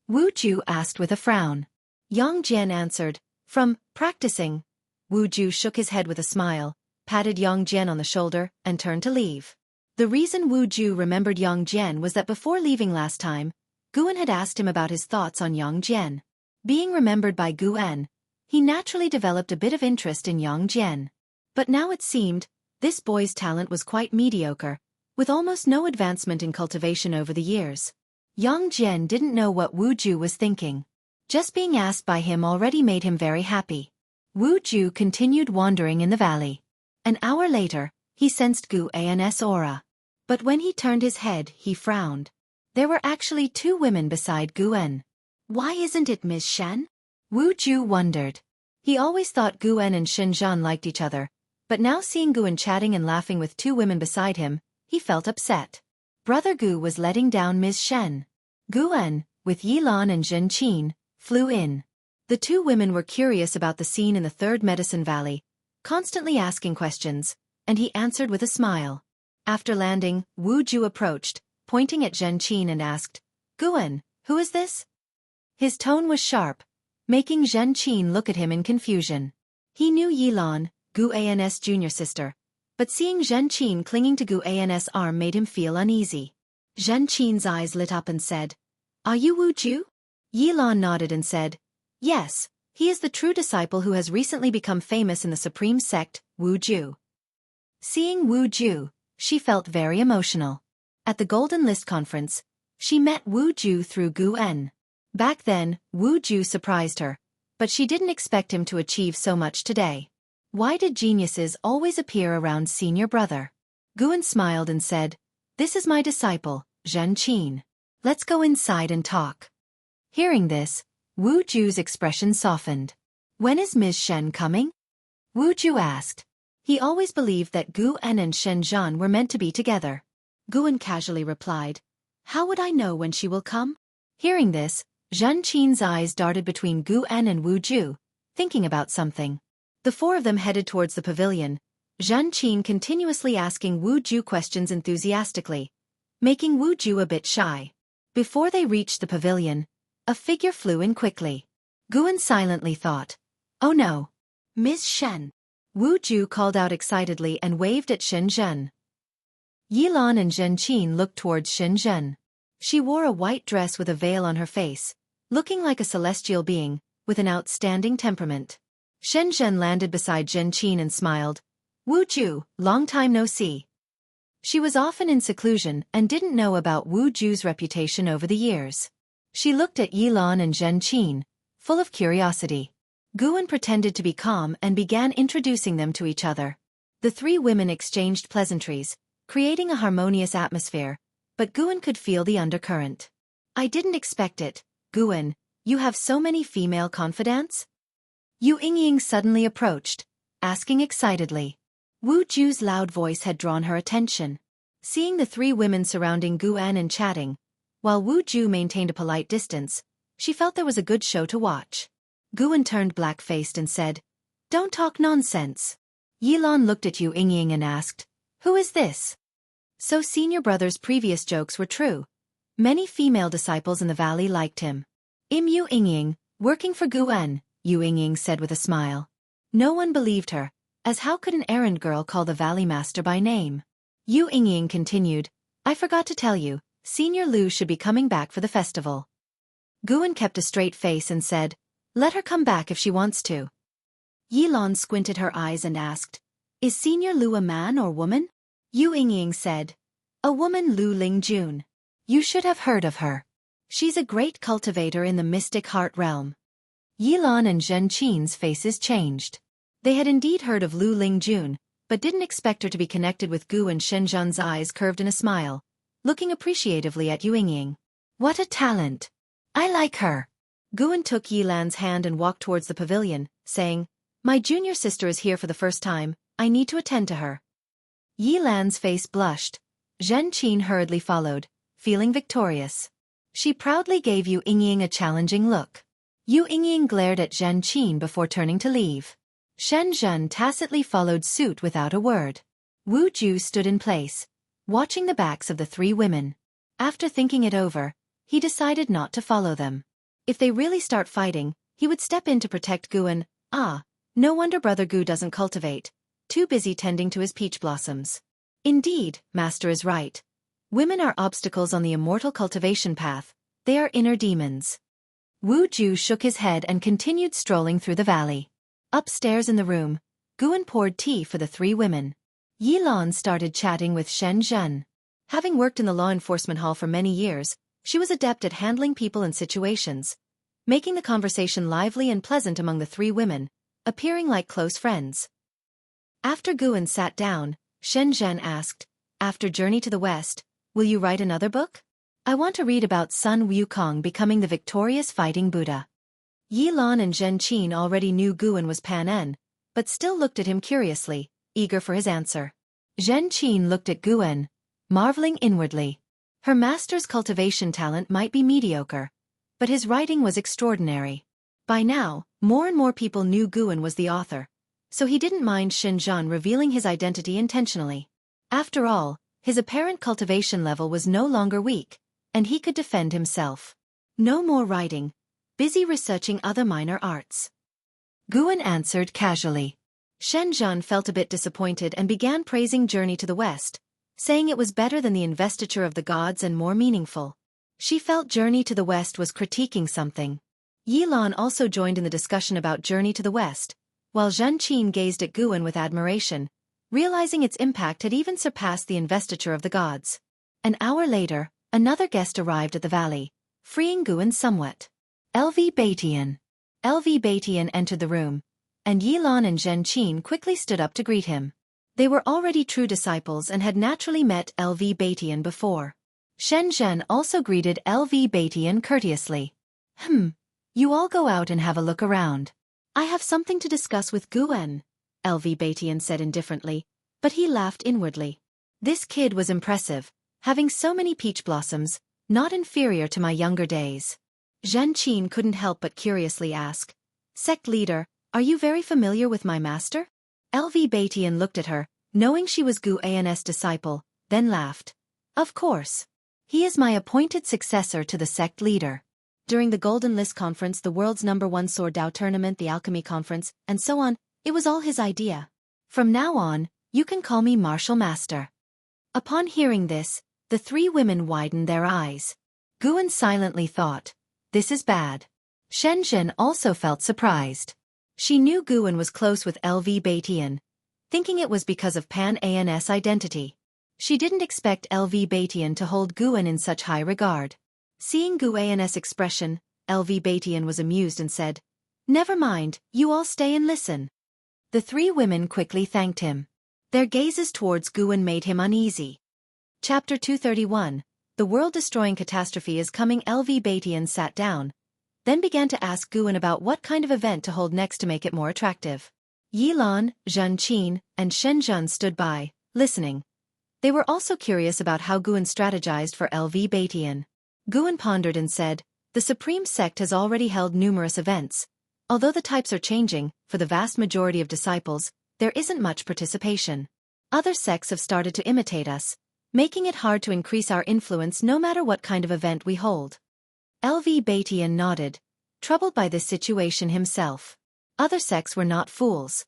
Wu Ju asked with a frown. Yang Jian answered, "From practicing." Wu Ju shook his head with a smile, patted Yang Jian on the shoulder, and turned to leave. The reason Wu Ju remembered Yang Jian was that before leaving last time, Guan had asked him about his thoughts on Yang Jian. Being remembered by Guan, he naturally developed a bit of interest in Yang Jian. But now it seemed, this boy's talent was quite mediocre, with almost no advancement in cultivation over the years. Yang Jian didn't know what Wu Ju was thinking. Just being asked by him already made him very happy. Wu Ju continued wandering in the valley. An hour later, he sensed Guan's aura. But when he turned his head, he frowned. There were actually two women beside Guan. Why isn't it Miss Shen? Wu Ju wondered. He always thought Guan and Shen Zhan liked each other, but now seeing Guan chatting and laughing with two women beside him, he felt upset. Brother Gu was letting down Ms. Shen. Guan, with Yilan and Zhen Qin, flew in. The two women were curious about the scene in the Third Medicine Valley, constantly asking questions, and he answered with a smile. After landing, Wu Ju approached, pointing at Zhen Qin and asked, "Guan, who is this?" His tone was sharp, making Zhen Qin look at him in confusion. He knew Yilan, Gu An's junior sister, but seeing Zhen Qin clinging to Gu An's arm made him feel uneasy. Zhen Qin's eyes lit up and said, "Are you Wu Ju?" Yilan nodded and said, "Yes, he is the true disciple who has recently become famous in the supreme sect, Wu Ju." Seeing Wu Ju, she felt very emotional. At the Golden List conference, she met Wu Ju through Gu En. Back then, Wu Ju surprised her, but she didn't expect him to achieve so much today. Why did geniuses always appear around senior brother? Gu En smiled and said, "This is my disciple, Zhen Qin. Let's go inside and talk." Hearing this, Wu Ju's expression softened. "When is Ms. Shen coming?" Wu Ju asked. He always believed that Gu En and Shen Zhan were meant to be together. Gu En casually replied, "How would I know when she will come?" Hearing this, Zhen Qin's eyes darted between Gu En and Wu Ju, thinking about something. The four of them headed towards the pavilion, Zhen Qin continuously asking Wu Ju questions enthusiastically, making Wu Ju a bit shy. Before they reached the pavilion, a figure flew in quickly. Gu En silently thought, "Oh no. Ms. Shen." Wu Ju called out excitedly and waved at Shen Zhen. Yilan and Zhen Qin looked towards Shen Zhen. She wore a white dress with a veil on her face, looking like a celestial being, with an outstanding temperament. Shen Zhen landed beside Zhen Qin and smiled. "Wu Ju, long time no see." She was often in seclusion and didn't know about Wu Ju's reputation over the years. She looked at Yilan and Zhen Qin, full of curiosity. Gu En pretended to be calm and began introducing them to each other. The three women exchanged pleasantries, creating a harmonious atmosphere, but Gu En could feel the undercurrent. "I didn't expect it, Gu En. You have so many female confidants?" Yu Yingying suddenly approached, asking excitedly. Wu Ju's loud voice had drawn her attention. Seeing the three women surrounding Gu En and chatting, while Wu Ju maintained a polite distance, she felt there was a good show to watch. Gu En turned black-faced and said, "Don't talk nonsense." Yilan looked at Yu Yingying and asked, "Who is this?" So senior brother's previous jokes were true. Many female disciples in the valley liked him. Yu Yingying, working for Gu En," Yu Yingying said with a smile. No one believed her, as how could an errand girl call the valley master by name? Yu Yingying continued, "I forgot to tell you, Senior Lu should be coming back for the festival." Gu En kept a straight face and said, "Let her come back if she wants to." Yilan squinted her eyes and asked, "Is Senior Lu a man or woman?" Yu Yingying said, "A woman, Lu Lingjun. You should have heard of her. She's a great cultivator in the mystic heart realm." Yilan and Zhen Qin's faces changed. They had indeed heard of Lu Lingjun, but didn't expect her to be connected with Gu, and Shen Zhan's eyes curved in a smile, looking appreciatively at Yu Yingying. "What a talent! I like her." Gu En took Yilan's hand and walked towards the pavilion, saying, "My junior sister is here for the first time, I need to attend to her." Yilan's face blushed. Zhen Qin hurriedly followed, feeling victorious. She proudly gave Yu Yingying a challenging look. Yu Yingying glared at Zhen Qin before turning to leave. Shen Zhen tacitly followed suit without a word. Wu Ju stood in place, watching the backs of the three women. After thinking it over, he decided not to follow them. If they really start fighting, he would step in to protect Gu En. No wonder Brother Gu doesn't cultivate, too busy tending to his peach blossoms. Indeed, Master is right. Women are obstacles on the immortal cultivation path, they are inner demons. Wu Ju shook his head and continued strolling through the valley. Upstairs in the room, Gu En poured tea for the three women. Yilan started chatting with Shen Zhen. Having worked in the law enforcement hall for many years, she was adept at handling people and situations, making the conversation lively and pleasant among the three women, appearing like close friends. After Gu En sat down, Shen Zhen asked, "After Journey to the West, will you write another book? I want to read about Sun Wukong becoming the victorious fighting Buddha." Yilan and Zhen Qin already knew Gu En was Pan-En, but still looked at him curiously, eager for his answer. Zhen Qin looked at Gu En, marveling inwardly. Her master's cultivation talent might be mediocre, but his writing was extraordinary. By now, more and more people knew Guan was the author, so he didn't mind Xinzhan revealing his identity intentionally. After all, his apparent cultivation level was no longer weak, and he could defend himself. No more writing, busy researching other minor arts. Guan answered casually. Xinzhan felt a bit disappointed and began praising Journey to the West, saying it was better than the Investiture of the Gods and more meaningful. She felt Journey to the West was critiquing something. Yilan also joined in the discussion about Journey to the West, while Zhen Qin gazed at Guan with admiration, realizing its impact had even surpassed the Investiture of the Gods. An hour later, another guest arrived at the valley, freeing Guan somewhat. LV Batian. LV Batian entered the room, and Yilan and Zhen Qin quickly stood up to greet him. They were already true disciples and had naturally met LV Batian before. Shenzhen also greeted LV Batian courteously. You all go out and have a look around. I have something to discuss with Guan, LV Batian said indifferently, but he laughed inwardly. This kid was impressive, having so many peach blossoms, not inferior to my younger days. Zhen Qin couldn't help but curiously ask, Sect leader, are you very familiar with my master? LV Batian looked at her, knowing she was Gu An's disciple, then laughed. Of course. He is my appointed successor to the sect leader. During the Golden List Conference, the world's #1 Sword Dao tournament, the Alchemy Conference, and so on, it was all his idea. From now on, you can call me Martial Master. Upon hearing this, the three women widened their eyes. Guan silently thought, this is bad. Shenzhen also felt surprised. She knew Guan was close with LV Batian, thinking it was because of Pan An's identity. She didn't expect LV Batian to hold Guan in such high regard. Seeing Gu An's expression, LV Batian was amused and said, Never mind, you all stay and listen. The three women quickly thanked him. Their gazes towards Guan made him uneasy. Chapter 231, The World-Destroying Catastrophe is Coming. LV Batian sat down, then began to ask Guan about what kind of event to hold next to make it more attractive. Yilan, Zhen Qin, and Shenzhen stood by, listening. They were also curious about how Guan strategized for LV Batian. Guan pondered and said, the Supreme Sect has already held numerous events. Although the types are changing, for the vast majority of disciples, there isn't much participation. Other sects have started to imitate us, making it hard to increase our influence no matter what kind of event we hold. LV Batian nodded, troubled by this situation himself. Other sects were not fools.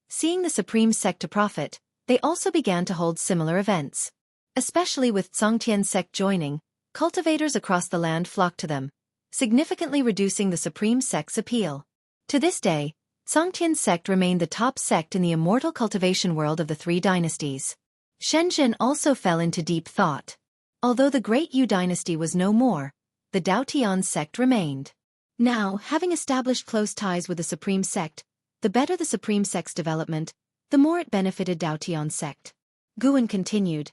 Seeing the Supreme Sect to profit, they also began to hold similar events. Especially with Zongtian Sect joining, cultivators across the land flocked to them, significantly reducing the Supreme Sect's appeal. To this day, Zongtian Sect remained the top sect in the immortal cultivation world of the three dynasties. Shenzhen also fell into deep thought. Although the Great Yu dynasty was no more, the Daotian sect remained. Now, having established close ties with the Supreme Sect, the better the Supreme Sect's development, the more it benefited Daotian sect. Guan continued,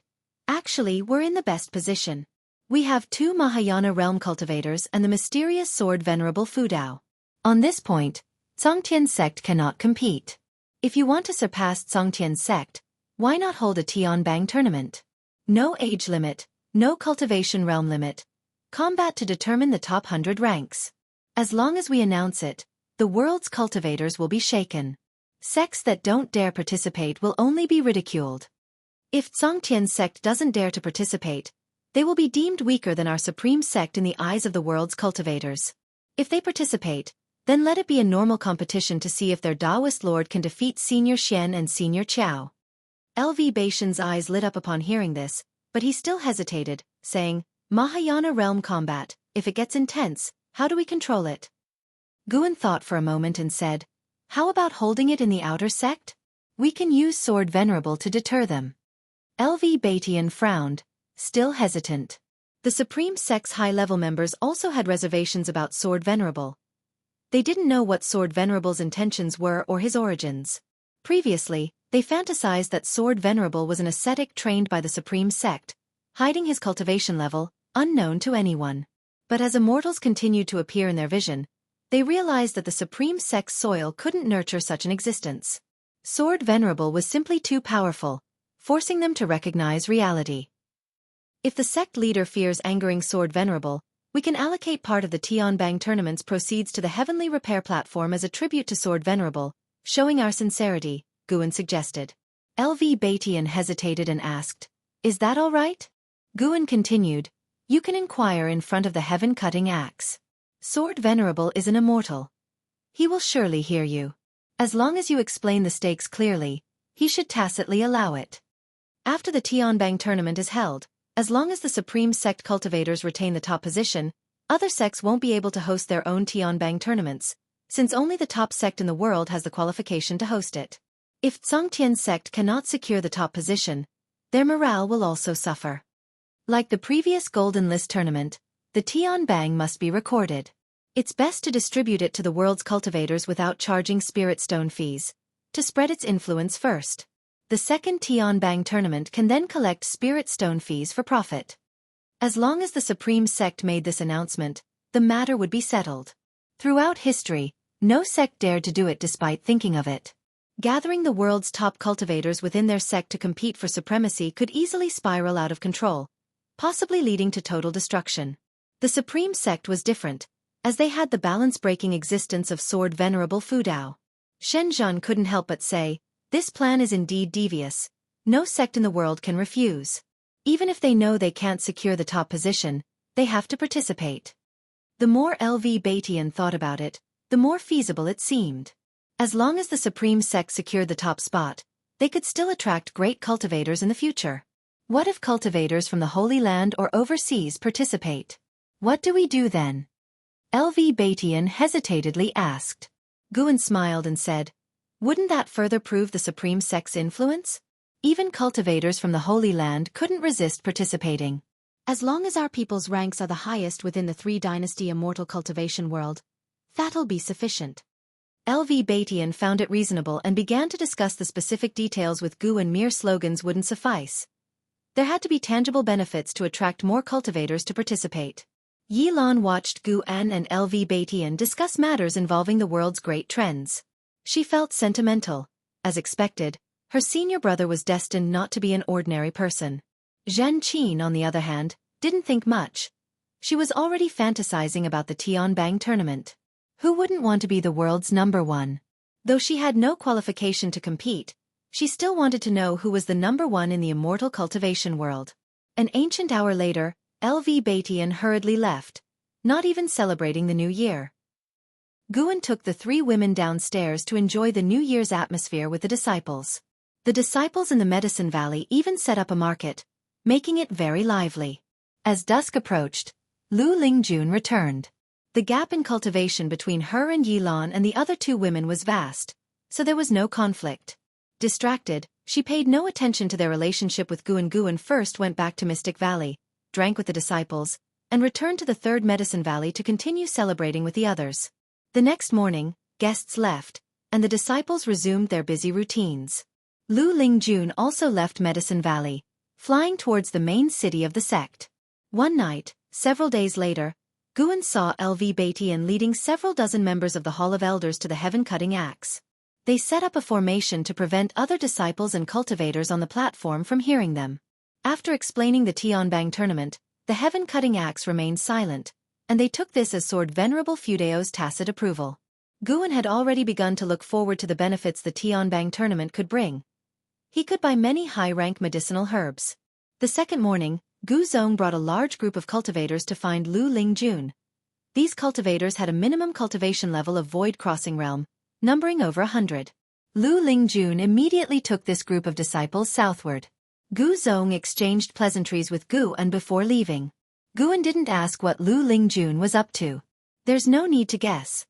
Actually, we're in the best position. We have 2 Mahayana realm cultivators and the mysterious sword Venerable Fudao. On this point, Zongtian sect cannot compete. If you want to surpass Zongtian sect, why not hold a Tianbang tournament? No age limit, no cultivation realm limit. Combat to determine the top 100 ranks. As long as we announce it, the world's cultivators will be shaken. Sects that don't dare participate will only be ridiculed. If Zongtian sect doesn't dare to participate, they will be deemed weaker than our Supreme Sect in the eyes of the world's cultivators. If they participate, then let it be a normal competition to see if their Taoist lord can defeat Senior Xian and Senior Qiao. LV Batian's eyes lit up upon hearing this, but he still hesitated, saying, Mahayana realm combat, if it gets intense, how do we control it? Guan thought for a moment and said, How about holding it in the outer sect? We can use Sword Venerable to deter them. LV Batian frowned, still hesitant. The Supreme Sect's high-level members also had reservations about Sword Venerable. They didn't know what Sword Venerable's intentions were or his origins. Previously, they fantasized that Sword Venerable was an ascetic trained by the Supreme Sect, hiding his cultivation level, unknown to anyone. But as immortals continued to appear in their vision, they realized that the Supreme Sect's soil couldn't nurture such an existence. Sword Venerable was simply too powerful, forcing them to recognize reality. If the sect leader fears angering Sword Venerable, We can allocate part of the Tianbang tournament's proceeds to the Heavenly Repair Platform as a tribute to Sword Venerable, showing our sincerity, Guan suggested. LV Batian hesitated and asked, "Is that all right?" Guan continued, "You can inquire in front of the heaven-cutting axe. Sword Venerable is an immortal. He will surely hear you. As long as you explain the stakes clearly, he should tacitly allow it. After the Tianbang tournament is held, as long as the Supreme Sect cultivators retain the top position, other sects won't be able to host their own Tianbang tournaments, since only the top sect in the world has the qualification to host it. If Zongtian's sect cannot secure the top position, their morale will also suffer. Like the previous Golden List tournament, the Tianbang must be recorded. It's best to distribute it to the world's cultivators without charging Spirit Stone fees, to spread its influence first. The second Tianbang tournament can then collect Spirit Stone fees for profit. As long as the Supreme Sect made this announcement, the matter would be settled. Throughout history, no sect dared to do it despite thinking of it. Gathering the world's top cultivators within their sect to compete for supremacy could easily spiral out of control, possibly leading to total destruction. The Supreme Sect was different, as they had the balance-breaking existence of Sword Venerable Fudao. Shenzhen couldn't help but say, "This plan is indeed devious. No sect in the world can refuse. Even if they know they can't secure the top position, they have to participate." The more LV Batian thought about it, the more feasible it seemed. As long as the Supreme Sect secured the top spot, they could still attract great cultivators in the future. What if cultivators from the Holy Land or overseas participate? What do we do then? LV Batian hesitatedly asked. Guan smiled and said, "Wouldn't that further prove the Supreme Sect's influence? Even cultivators from the Holy Land couldn't resist participating. As long as our people's ranks are the highest within the three-dynasty immortal cultivation world, that'll be sufficient." LV Batian found it reasonable and began to discuss the specific details with Gu, and mere slogans wouldn't suffice. There had to be tangible benefits to attract more cultivators to participate. Yilan watched Gu An and LV Batian discuss matters involving the world's great trends. She felt sentimental. As expected, her senior brother was destined not to be an ordinary person. Zhen Qin, on the other hand, didn't think much. She was already fantasizing about the Tianbang tournament. Who wouldn't want to be the world's number one? Though she had no qualification to compete, she still wanted to know who was the number one in the immortal cultivation world. An ancient hour later, LV Batian hurriedly left, not even celebrating the new year. Guan took the three women downstairs to enjoy the New Year's atmosphere with the disciples. The disciples in the Medicine Valley even set up a market, making it very lively. As dusk approached, Lu Lingjun returned. The gap in cultivation between her and Yilan and the other two women was vast, so there was no conflict. Distracted, she paid no attention to their relationship with Guan. Guan first went back to Mystic Valley, drank with the disciples, and returned to the third Medicine Valley to continue celebrating with the others. The next morning, guests left, and the disciples resumed their busy routines. Lu Lingjun also left Medicine Valley, flying towards the main city of the sect. One night, several days later, Guan saw LV Batian leading several dozen members of the Hall of Elders to the heaven-cutting axe. They set up a formation to prevent other disciples and cultivators on the platform from hearing them. After explaining the Tianbang tournament, the heaven-cutting axe remained silent, and they took this as Sword Venerable Fudao's tacit approval. Guan had already begun to look forward to the benefits the Tianbang tournament could bring. He could buy many high-rank medicinal herbs. The second morning, Gu Zong brought a large group of cultivators to find Lu Lingjun. These cultivators had a minimum cultivation level of Void Crossing Realm, numbering over 100. Lu Lingjun immediately took this group of disciples southward. Gu Zong exchanged pleasantries with Gu An before leaving. Guan didn't ask what Lu Lingjun was up to. There's no need to guess.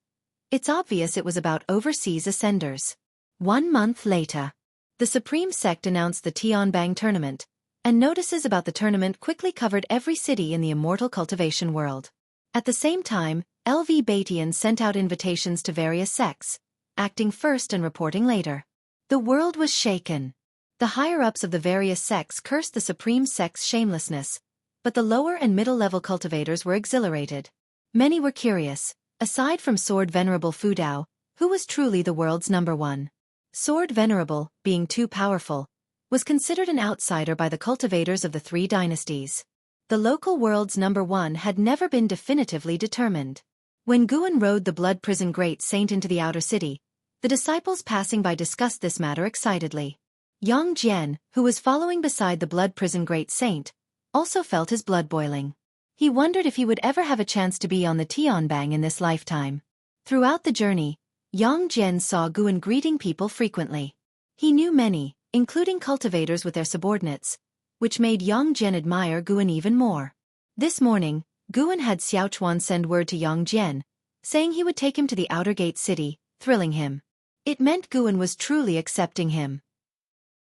It's obvious it was about overseas ascenders. 1 month later, the Supreme Sect announced the Tianbang tournament, and notices about the tournament quickly covered every city in the immortal cultivation world. At the same time, LV Batian sent out invitations to various sects, acting first and reporting later. The world was shaken. The higher-ups of the various sects cursed the Supreme Sect's shamelessness, but the lower and middle-level cultivators were exhilarated. Many were curious, aside from Sword Venerable Fudao, who was truly the world's number one. Sword Venerable, being too powerful, was considered an outsider by the cultivators of the three dynasties. The local world's #1 had never been definitively determined. When Guan rode the Blood Prison Great Saint into the outer city, the disciples passing by discussed this matter excitedly. Yang Jian, who was following beside the Blood Prison Great Saint, also felt his blood boiling. He wondered if he would ever have a chance to be on the Tianbang in this lifetime. Throughout the journey, Yang Jian saw Guan greeting people frequently. He knew many, including cultivators with their subordinates, which made Yang Jian admire Guan even more. This morning, Guan had Xiaofan send word to Yang Jian, saying he would take him to the outer gate city, thrilling him. It meant Guan was truly accepting him.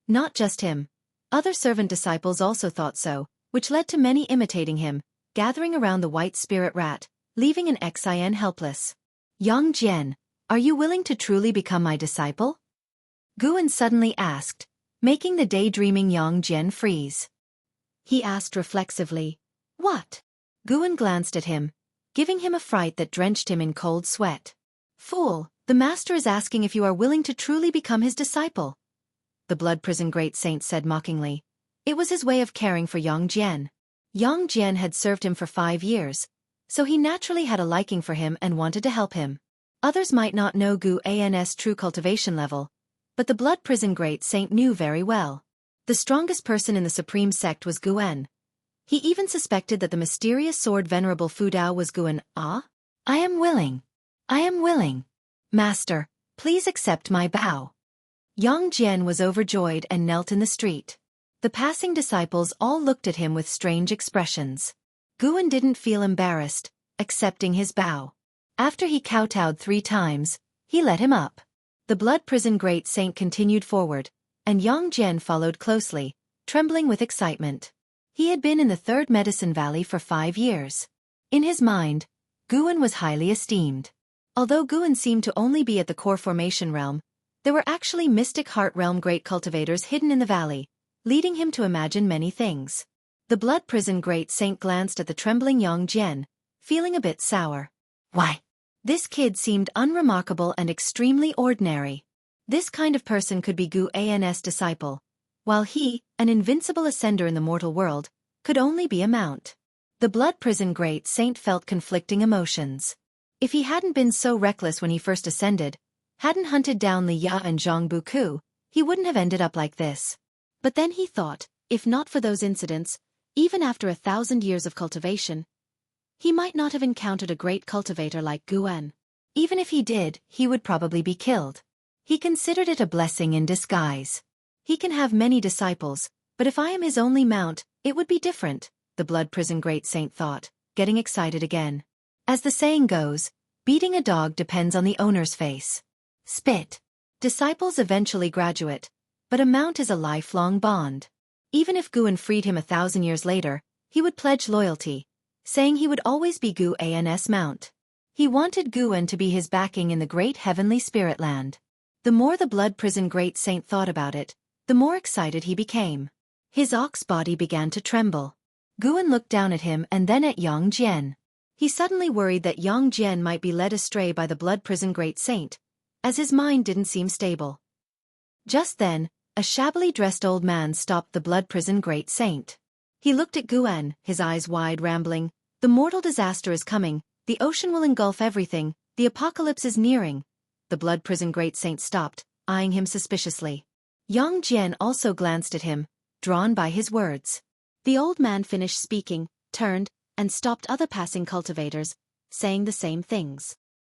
Not just him. Other servant disciples also thought so, which led to many imitating him, gathering around the white spirit rat, leaving an Xin helpless. Yang Jian, are you willing to truly become my disciple? Guan suddenly asked, making the daydreaming Yang Jian freeze. He asked reflexively, what? Guan glanced at him, giving him a fright that drenched him in cold sweat. Fool, the master is asking if you are willing to truly become his disciple. The Blood Prison Great Saint said mockingly. It was his way of caring for Yang Jian. Yang Jian had served him for 5 years, so he naturally had a liking for him and wanted to help him. Others might not know Guan's true cultivation level, but the Blood Prison Great Saint knew very well. The strongest person in the supreme sect was Guan. He even suspected that the mysterious sword Venerable Fu Dao was Guan. Ah? I am willing. I am willing. Master, please accept my bow. Yang Jian was overjoyed and knelt in the street. The passing disciples all looked at him with strange expressions. Guan didn't feel embarrassed, accepting his bow. After he kowtowed 3 times, he let him up. The Blood Prison Great Saint continued forward, and Yang Jian followed closely, trembling with excitement. He had been in the 3rd Medicine Valley for 5 years. In his mind, Guan was highly esteemed. Although Guan seemed to only be at the core formation realm, there were actually mystic heart realm great cultivators hidden in the valley, leading him to imagine many things. The Blood Prison Great Saint glanced at the trembling Yang Jian, feeling a bit sour. Why? This kid seemed unremarkable and extremely ordinary. This kind of person could be Guan's disciple, while he, an invincible ascender in the mortal world, could only be a mount. The Blood Prison Great Saint felt conflicting emotions. If he hadn't been so reckless when he first ascended, hadn't hunted down Li Ya and Zhang Buku, he wouldn't have ended up like this. But then he thought, if not for those incidents, even after 1,000 years of cultivation, he might not have encountered a great cultivator like Guan. Even if he did, he would probably be killed. He considered it a blessing in disguise. He can have many disciples, but if I am his only mount, it would be different, the Blood Prison Great Saint thought, getting excited again. As the saying goes, beating a dog depends on the owner's face. Spit. Disciples eventually graduate, but a mount is a lifelong bond. Even if Guan freed him 1,000 years later, he would pledge loyalty, saying he would always be Guan's mount. He wanted Guan to be his backing in the great heavenly spirit land. The more the Blood Prison Great Saint thought about it, the more excited he became. His ox body began to tremble. Guan looked down at him and then at Yang Jian. He suddenly worried that Yang Jian might be led astray by the Blood Prison Great Saint, as his mind didn't seem stable. Just then, a shabbily dressed old man stopped the Blood Prison Great Saint. He looked at Guan, his eyes wide, rambling, "The mortal disaster is coming, the ocean will engulf everything, the apocalypse is nearing." The Blood Prison Great Saint stopped, eyeing him suspiciously. Yang Jian also glanced at him, drawn by his words. The old man finished speaking, turned, and stopped other passing cultivators, saying the same things.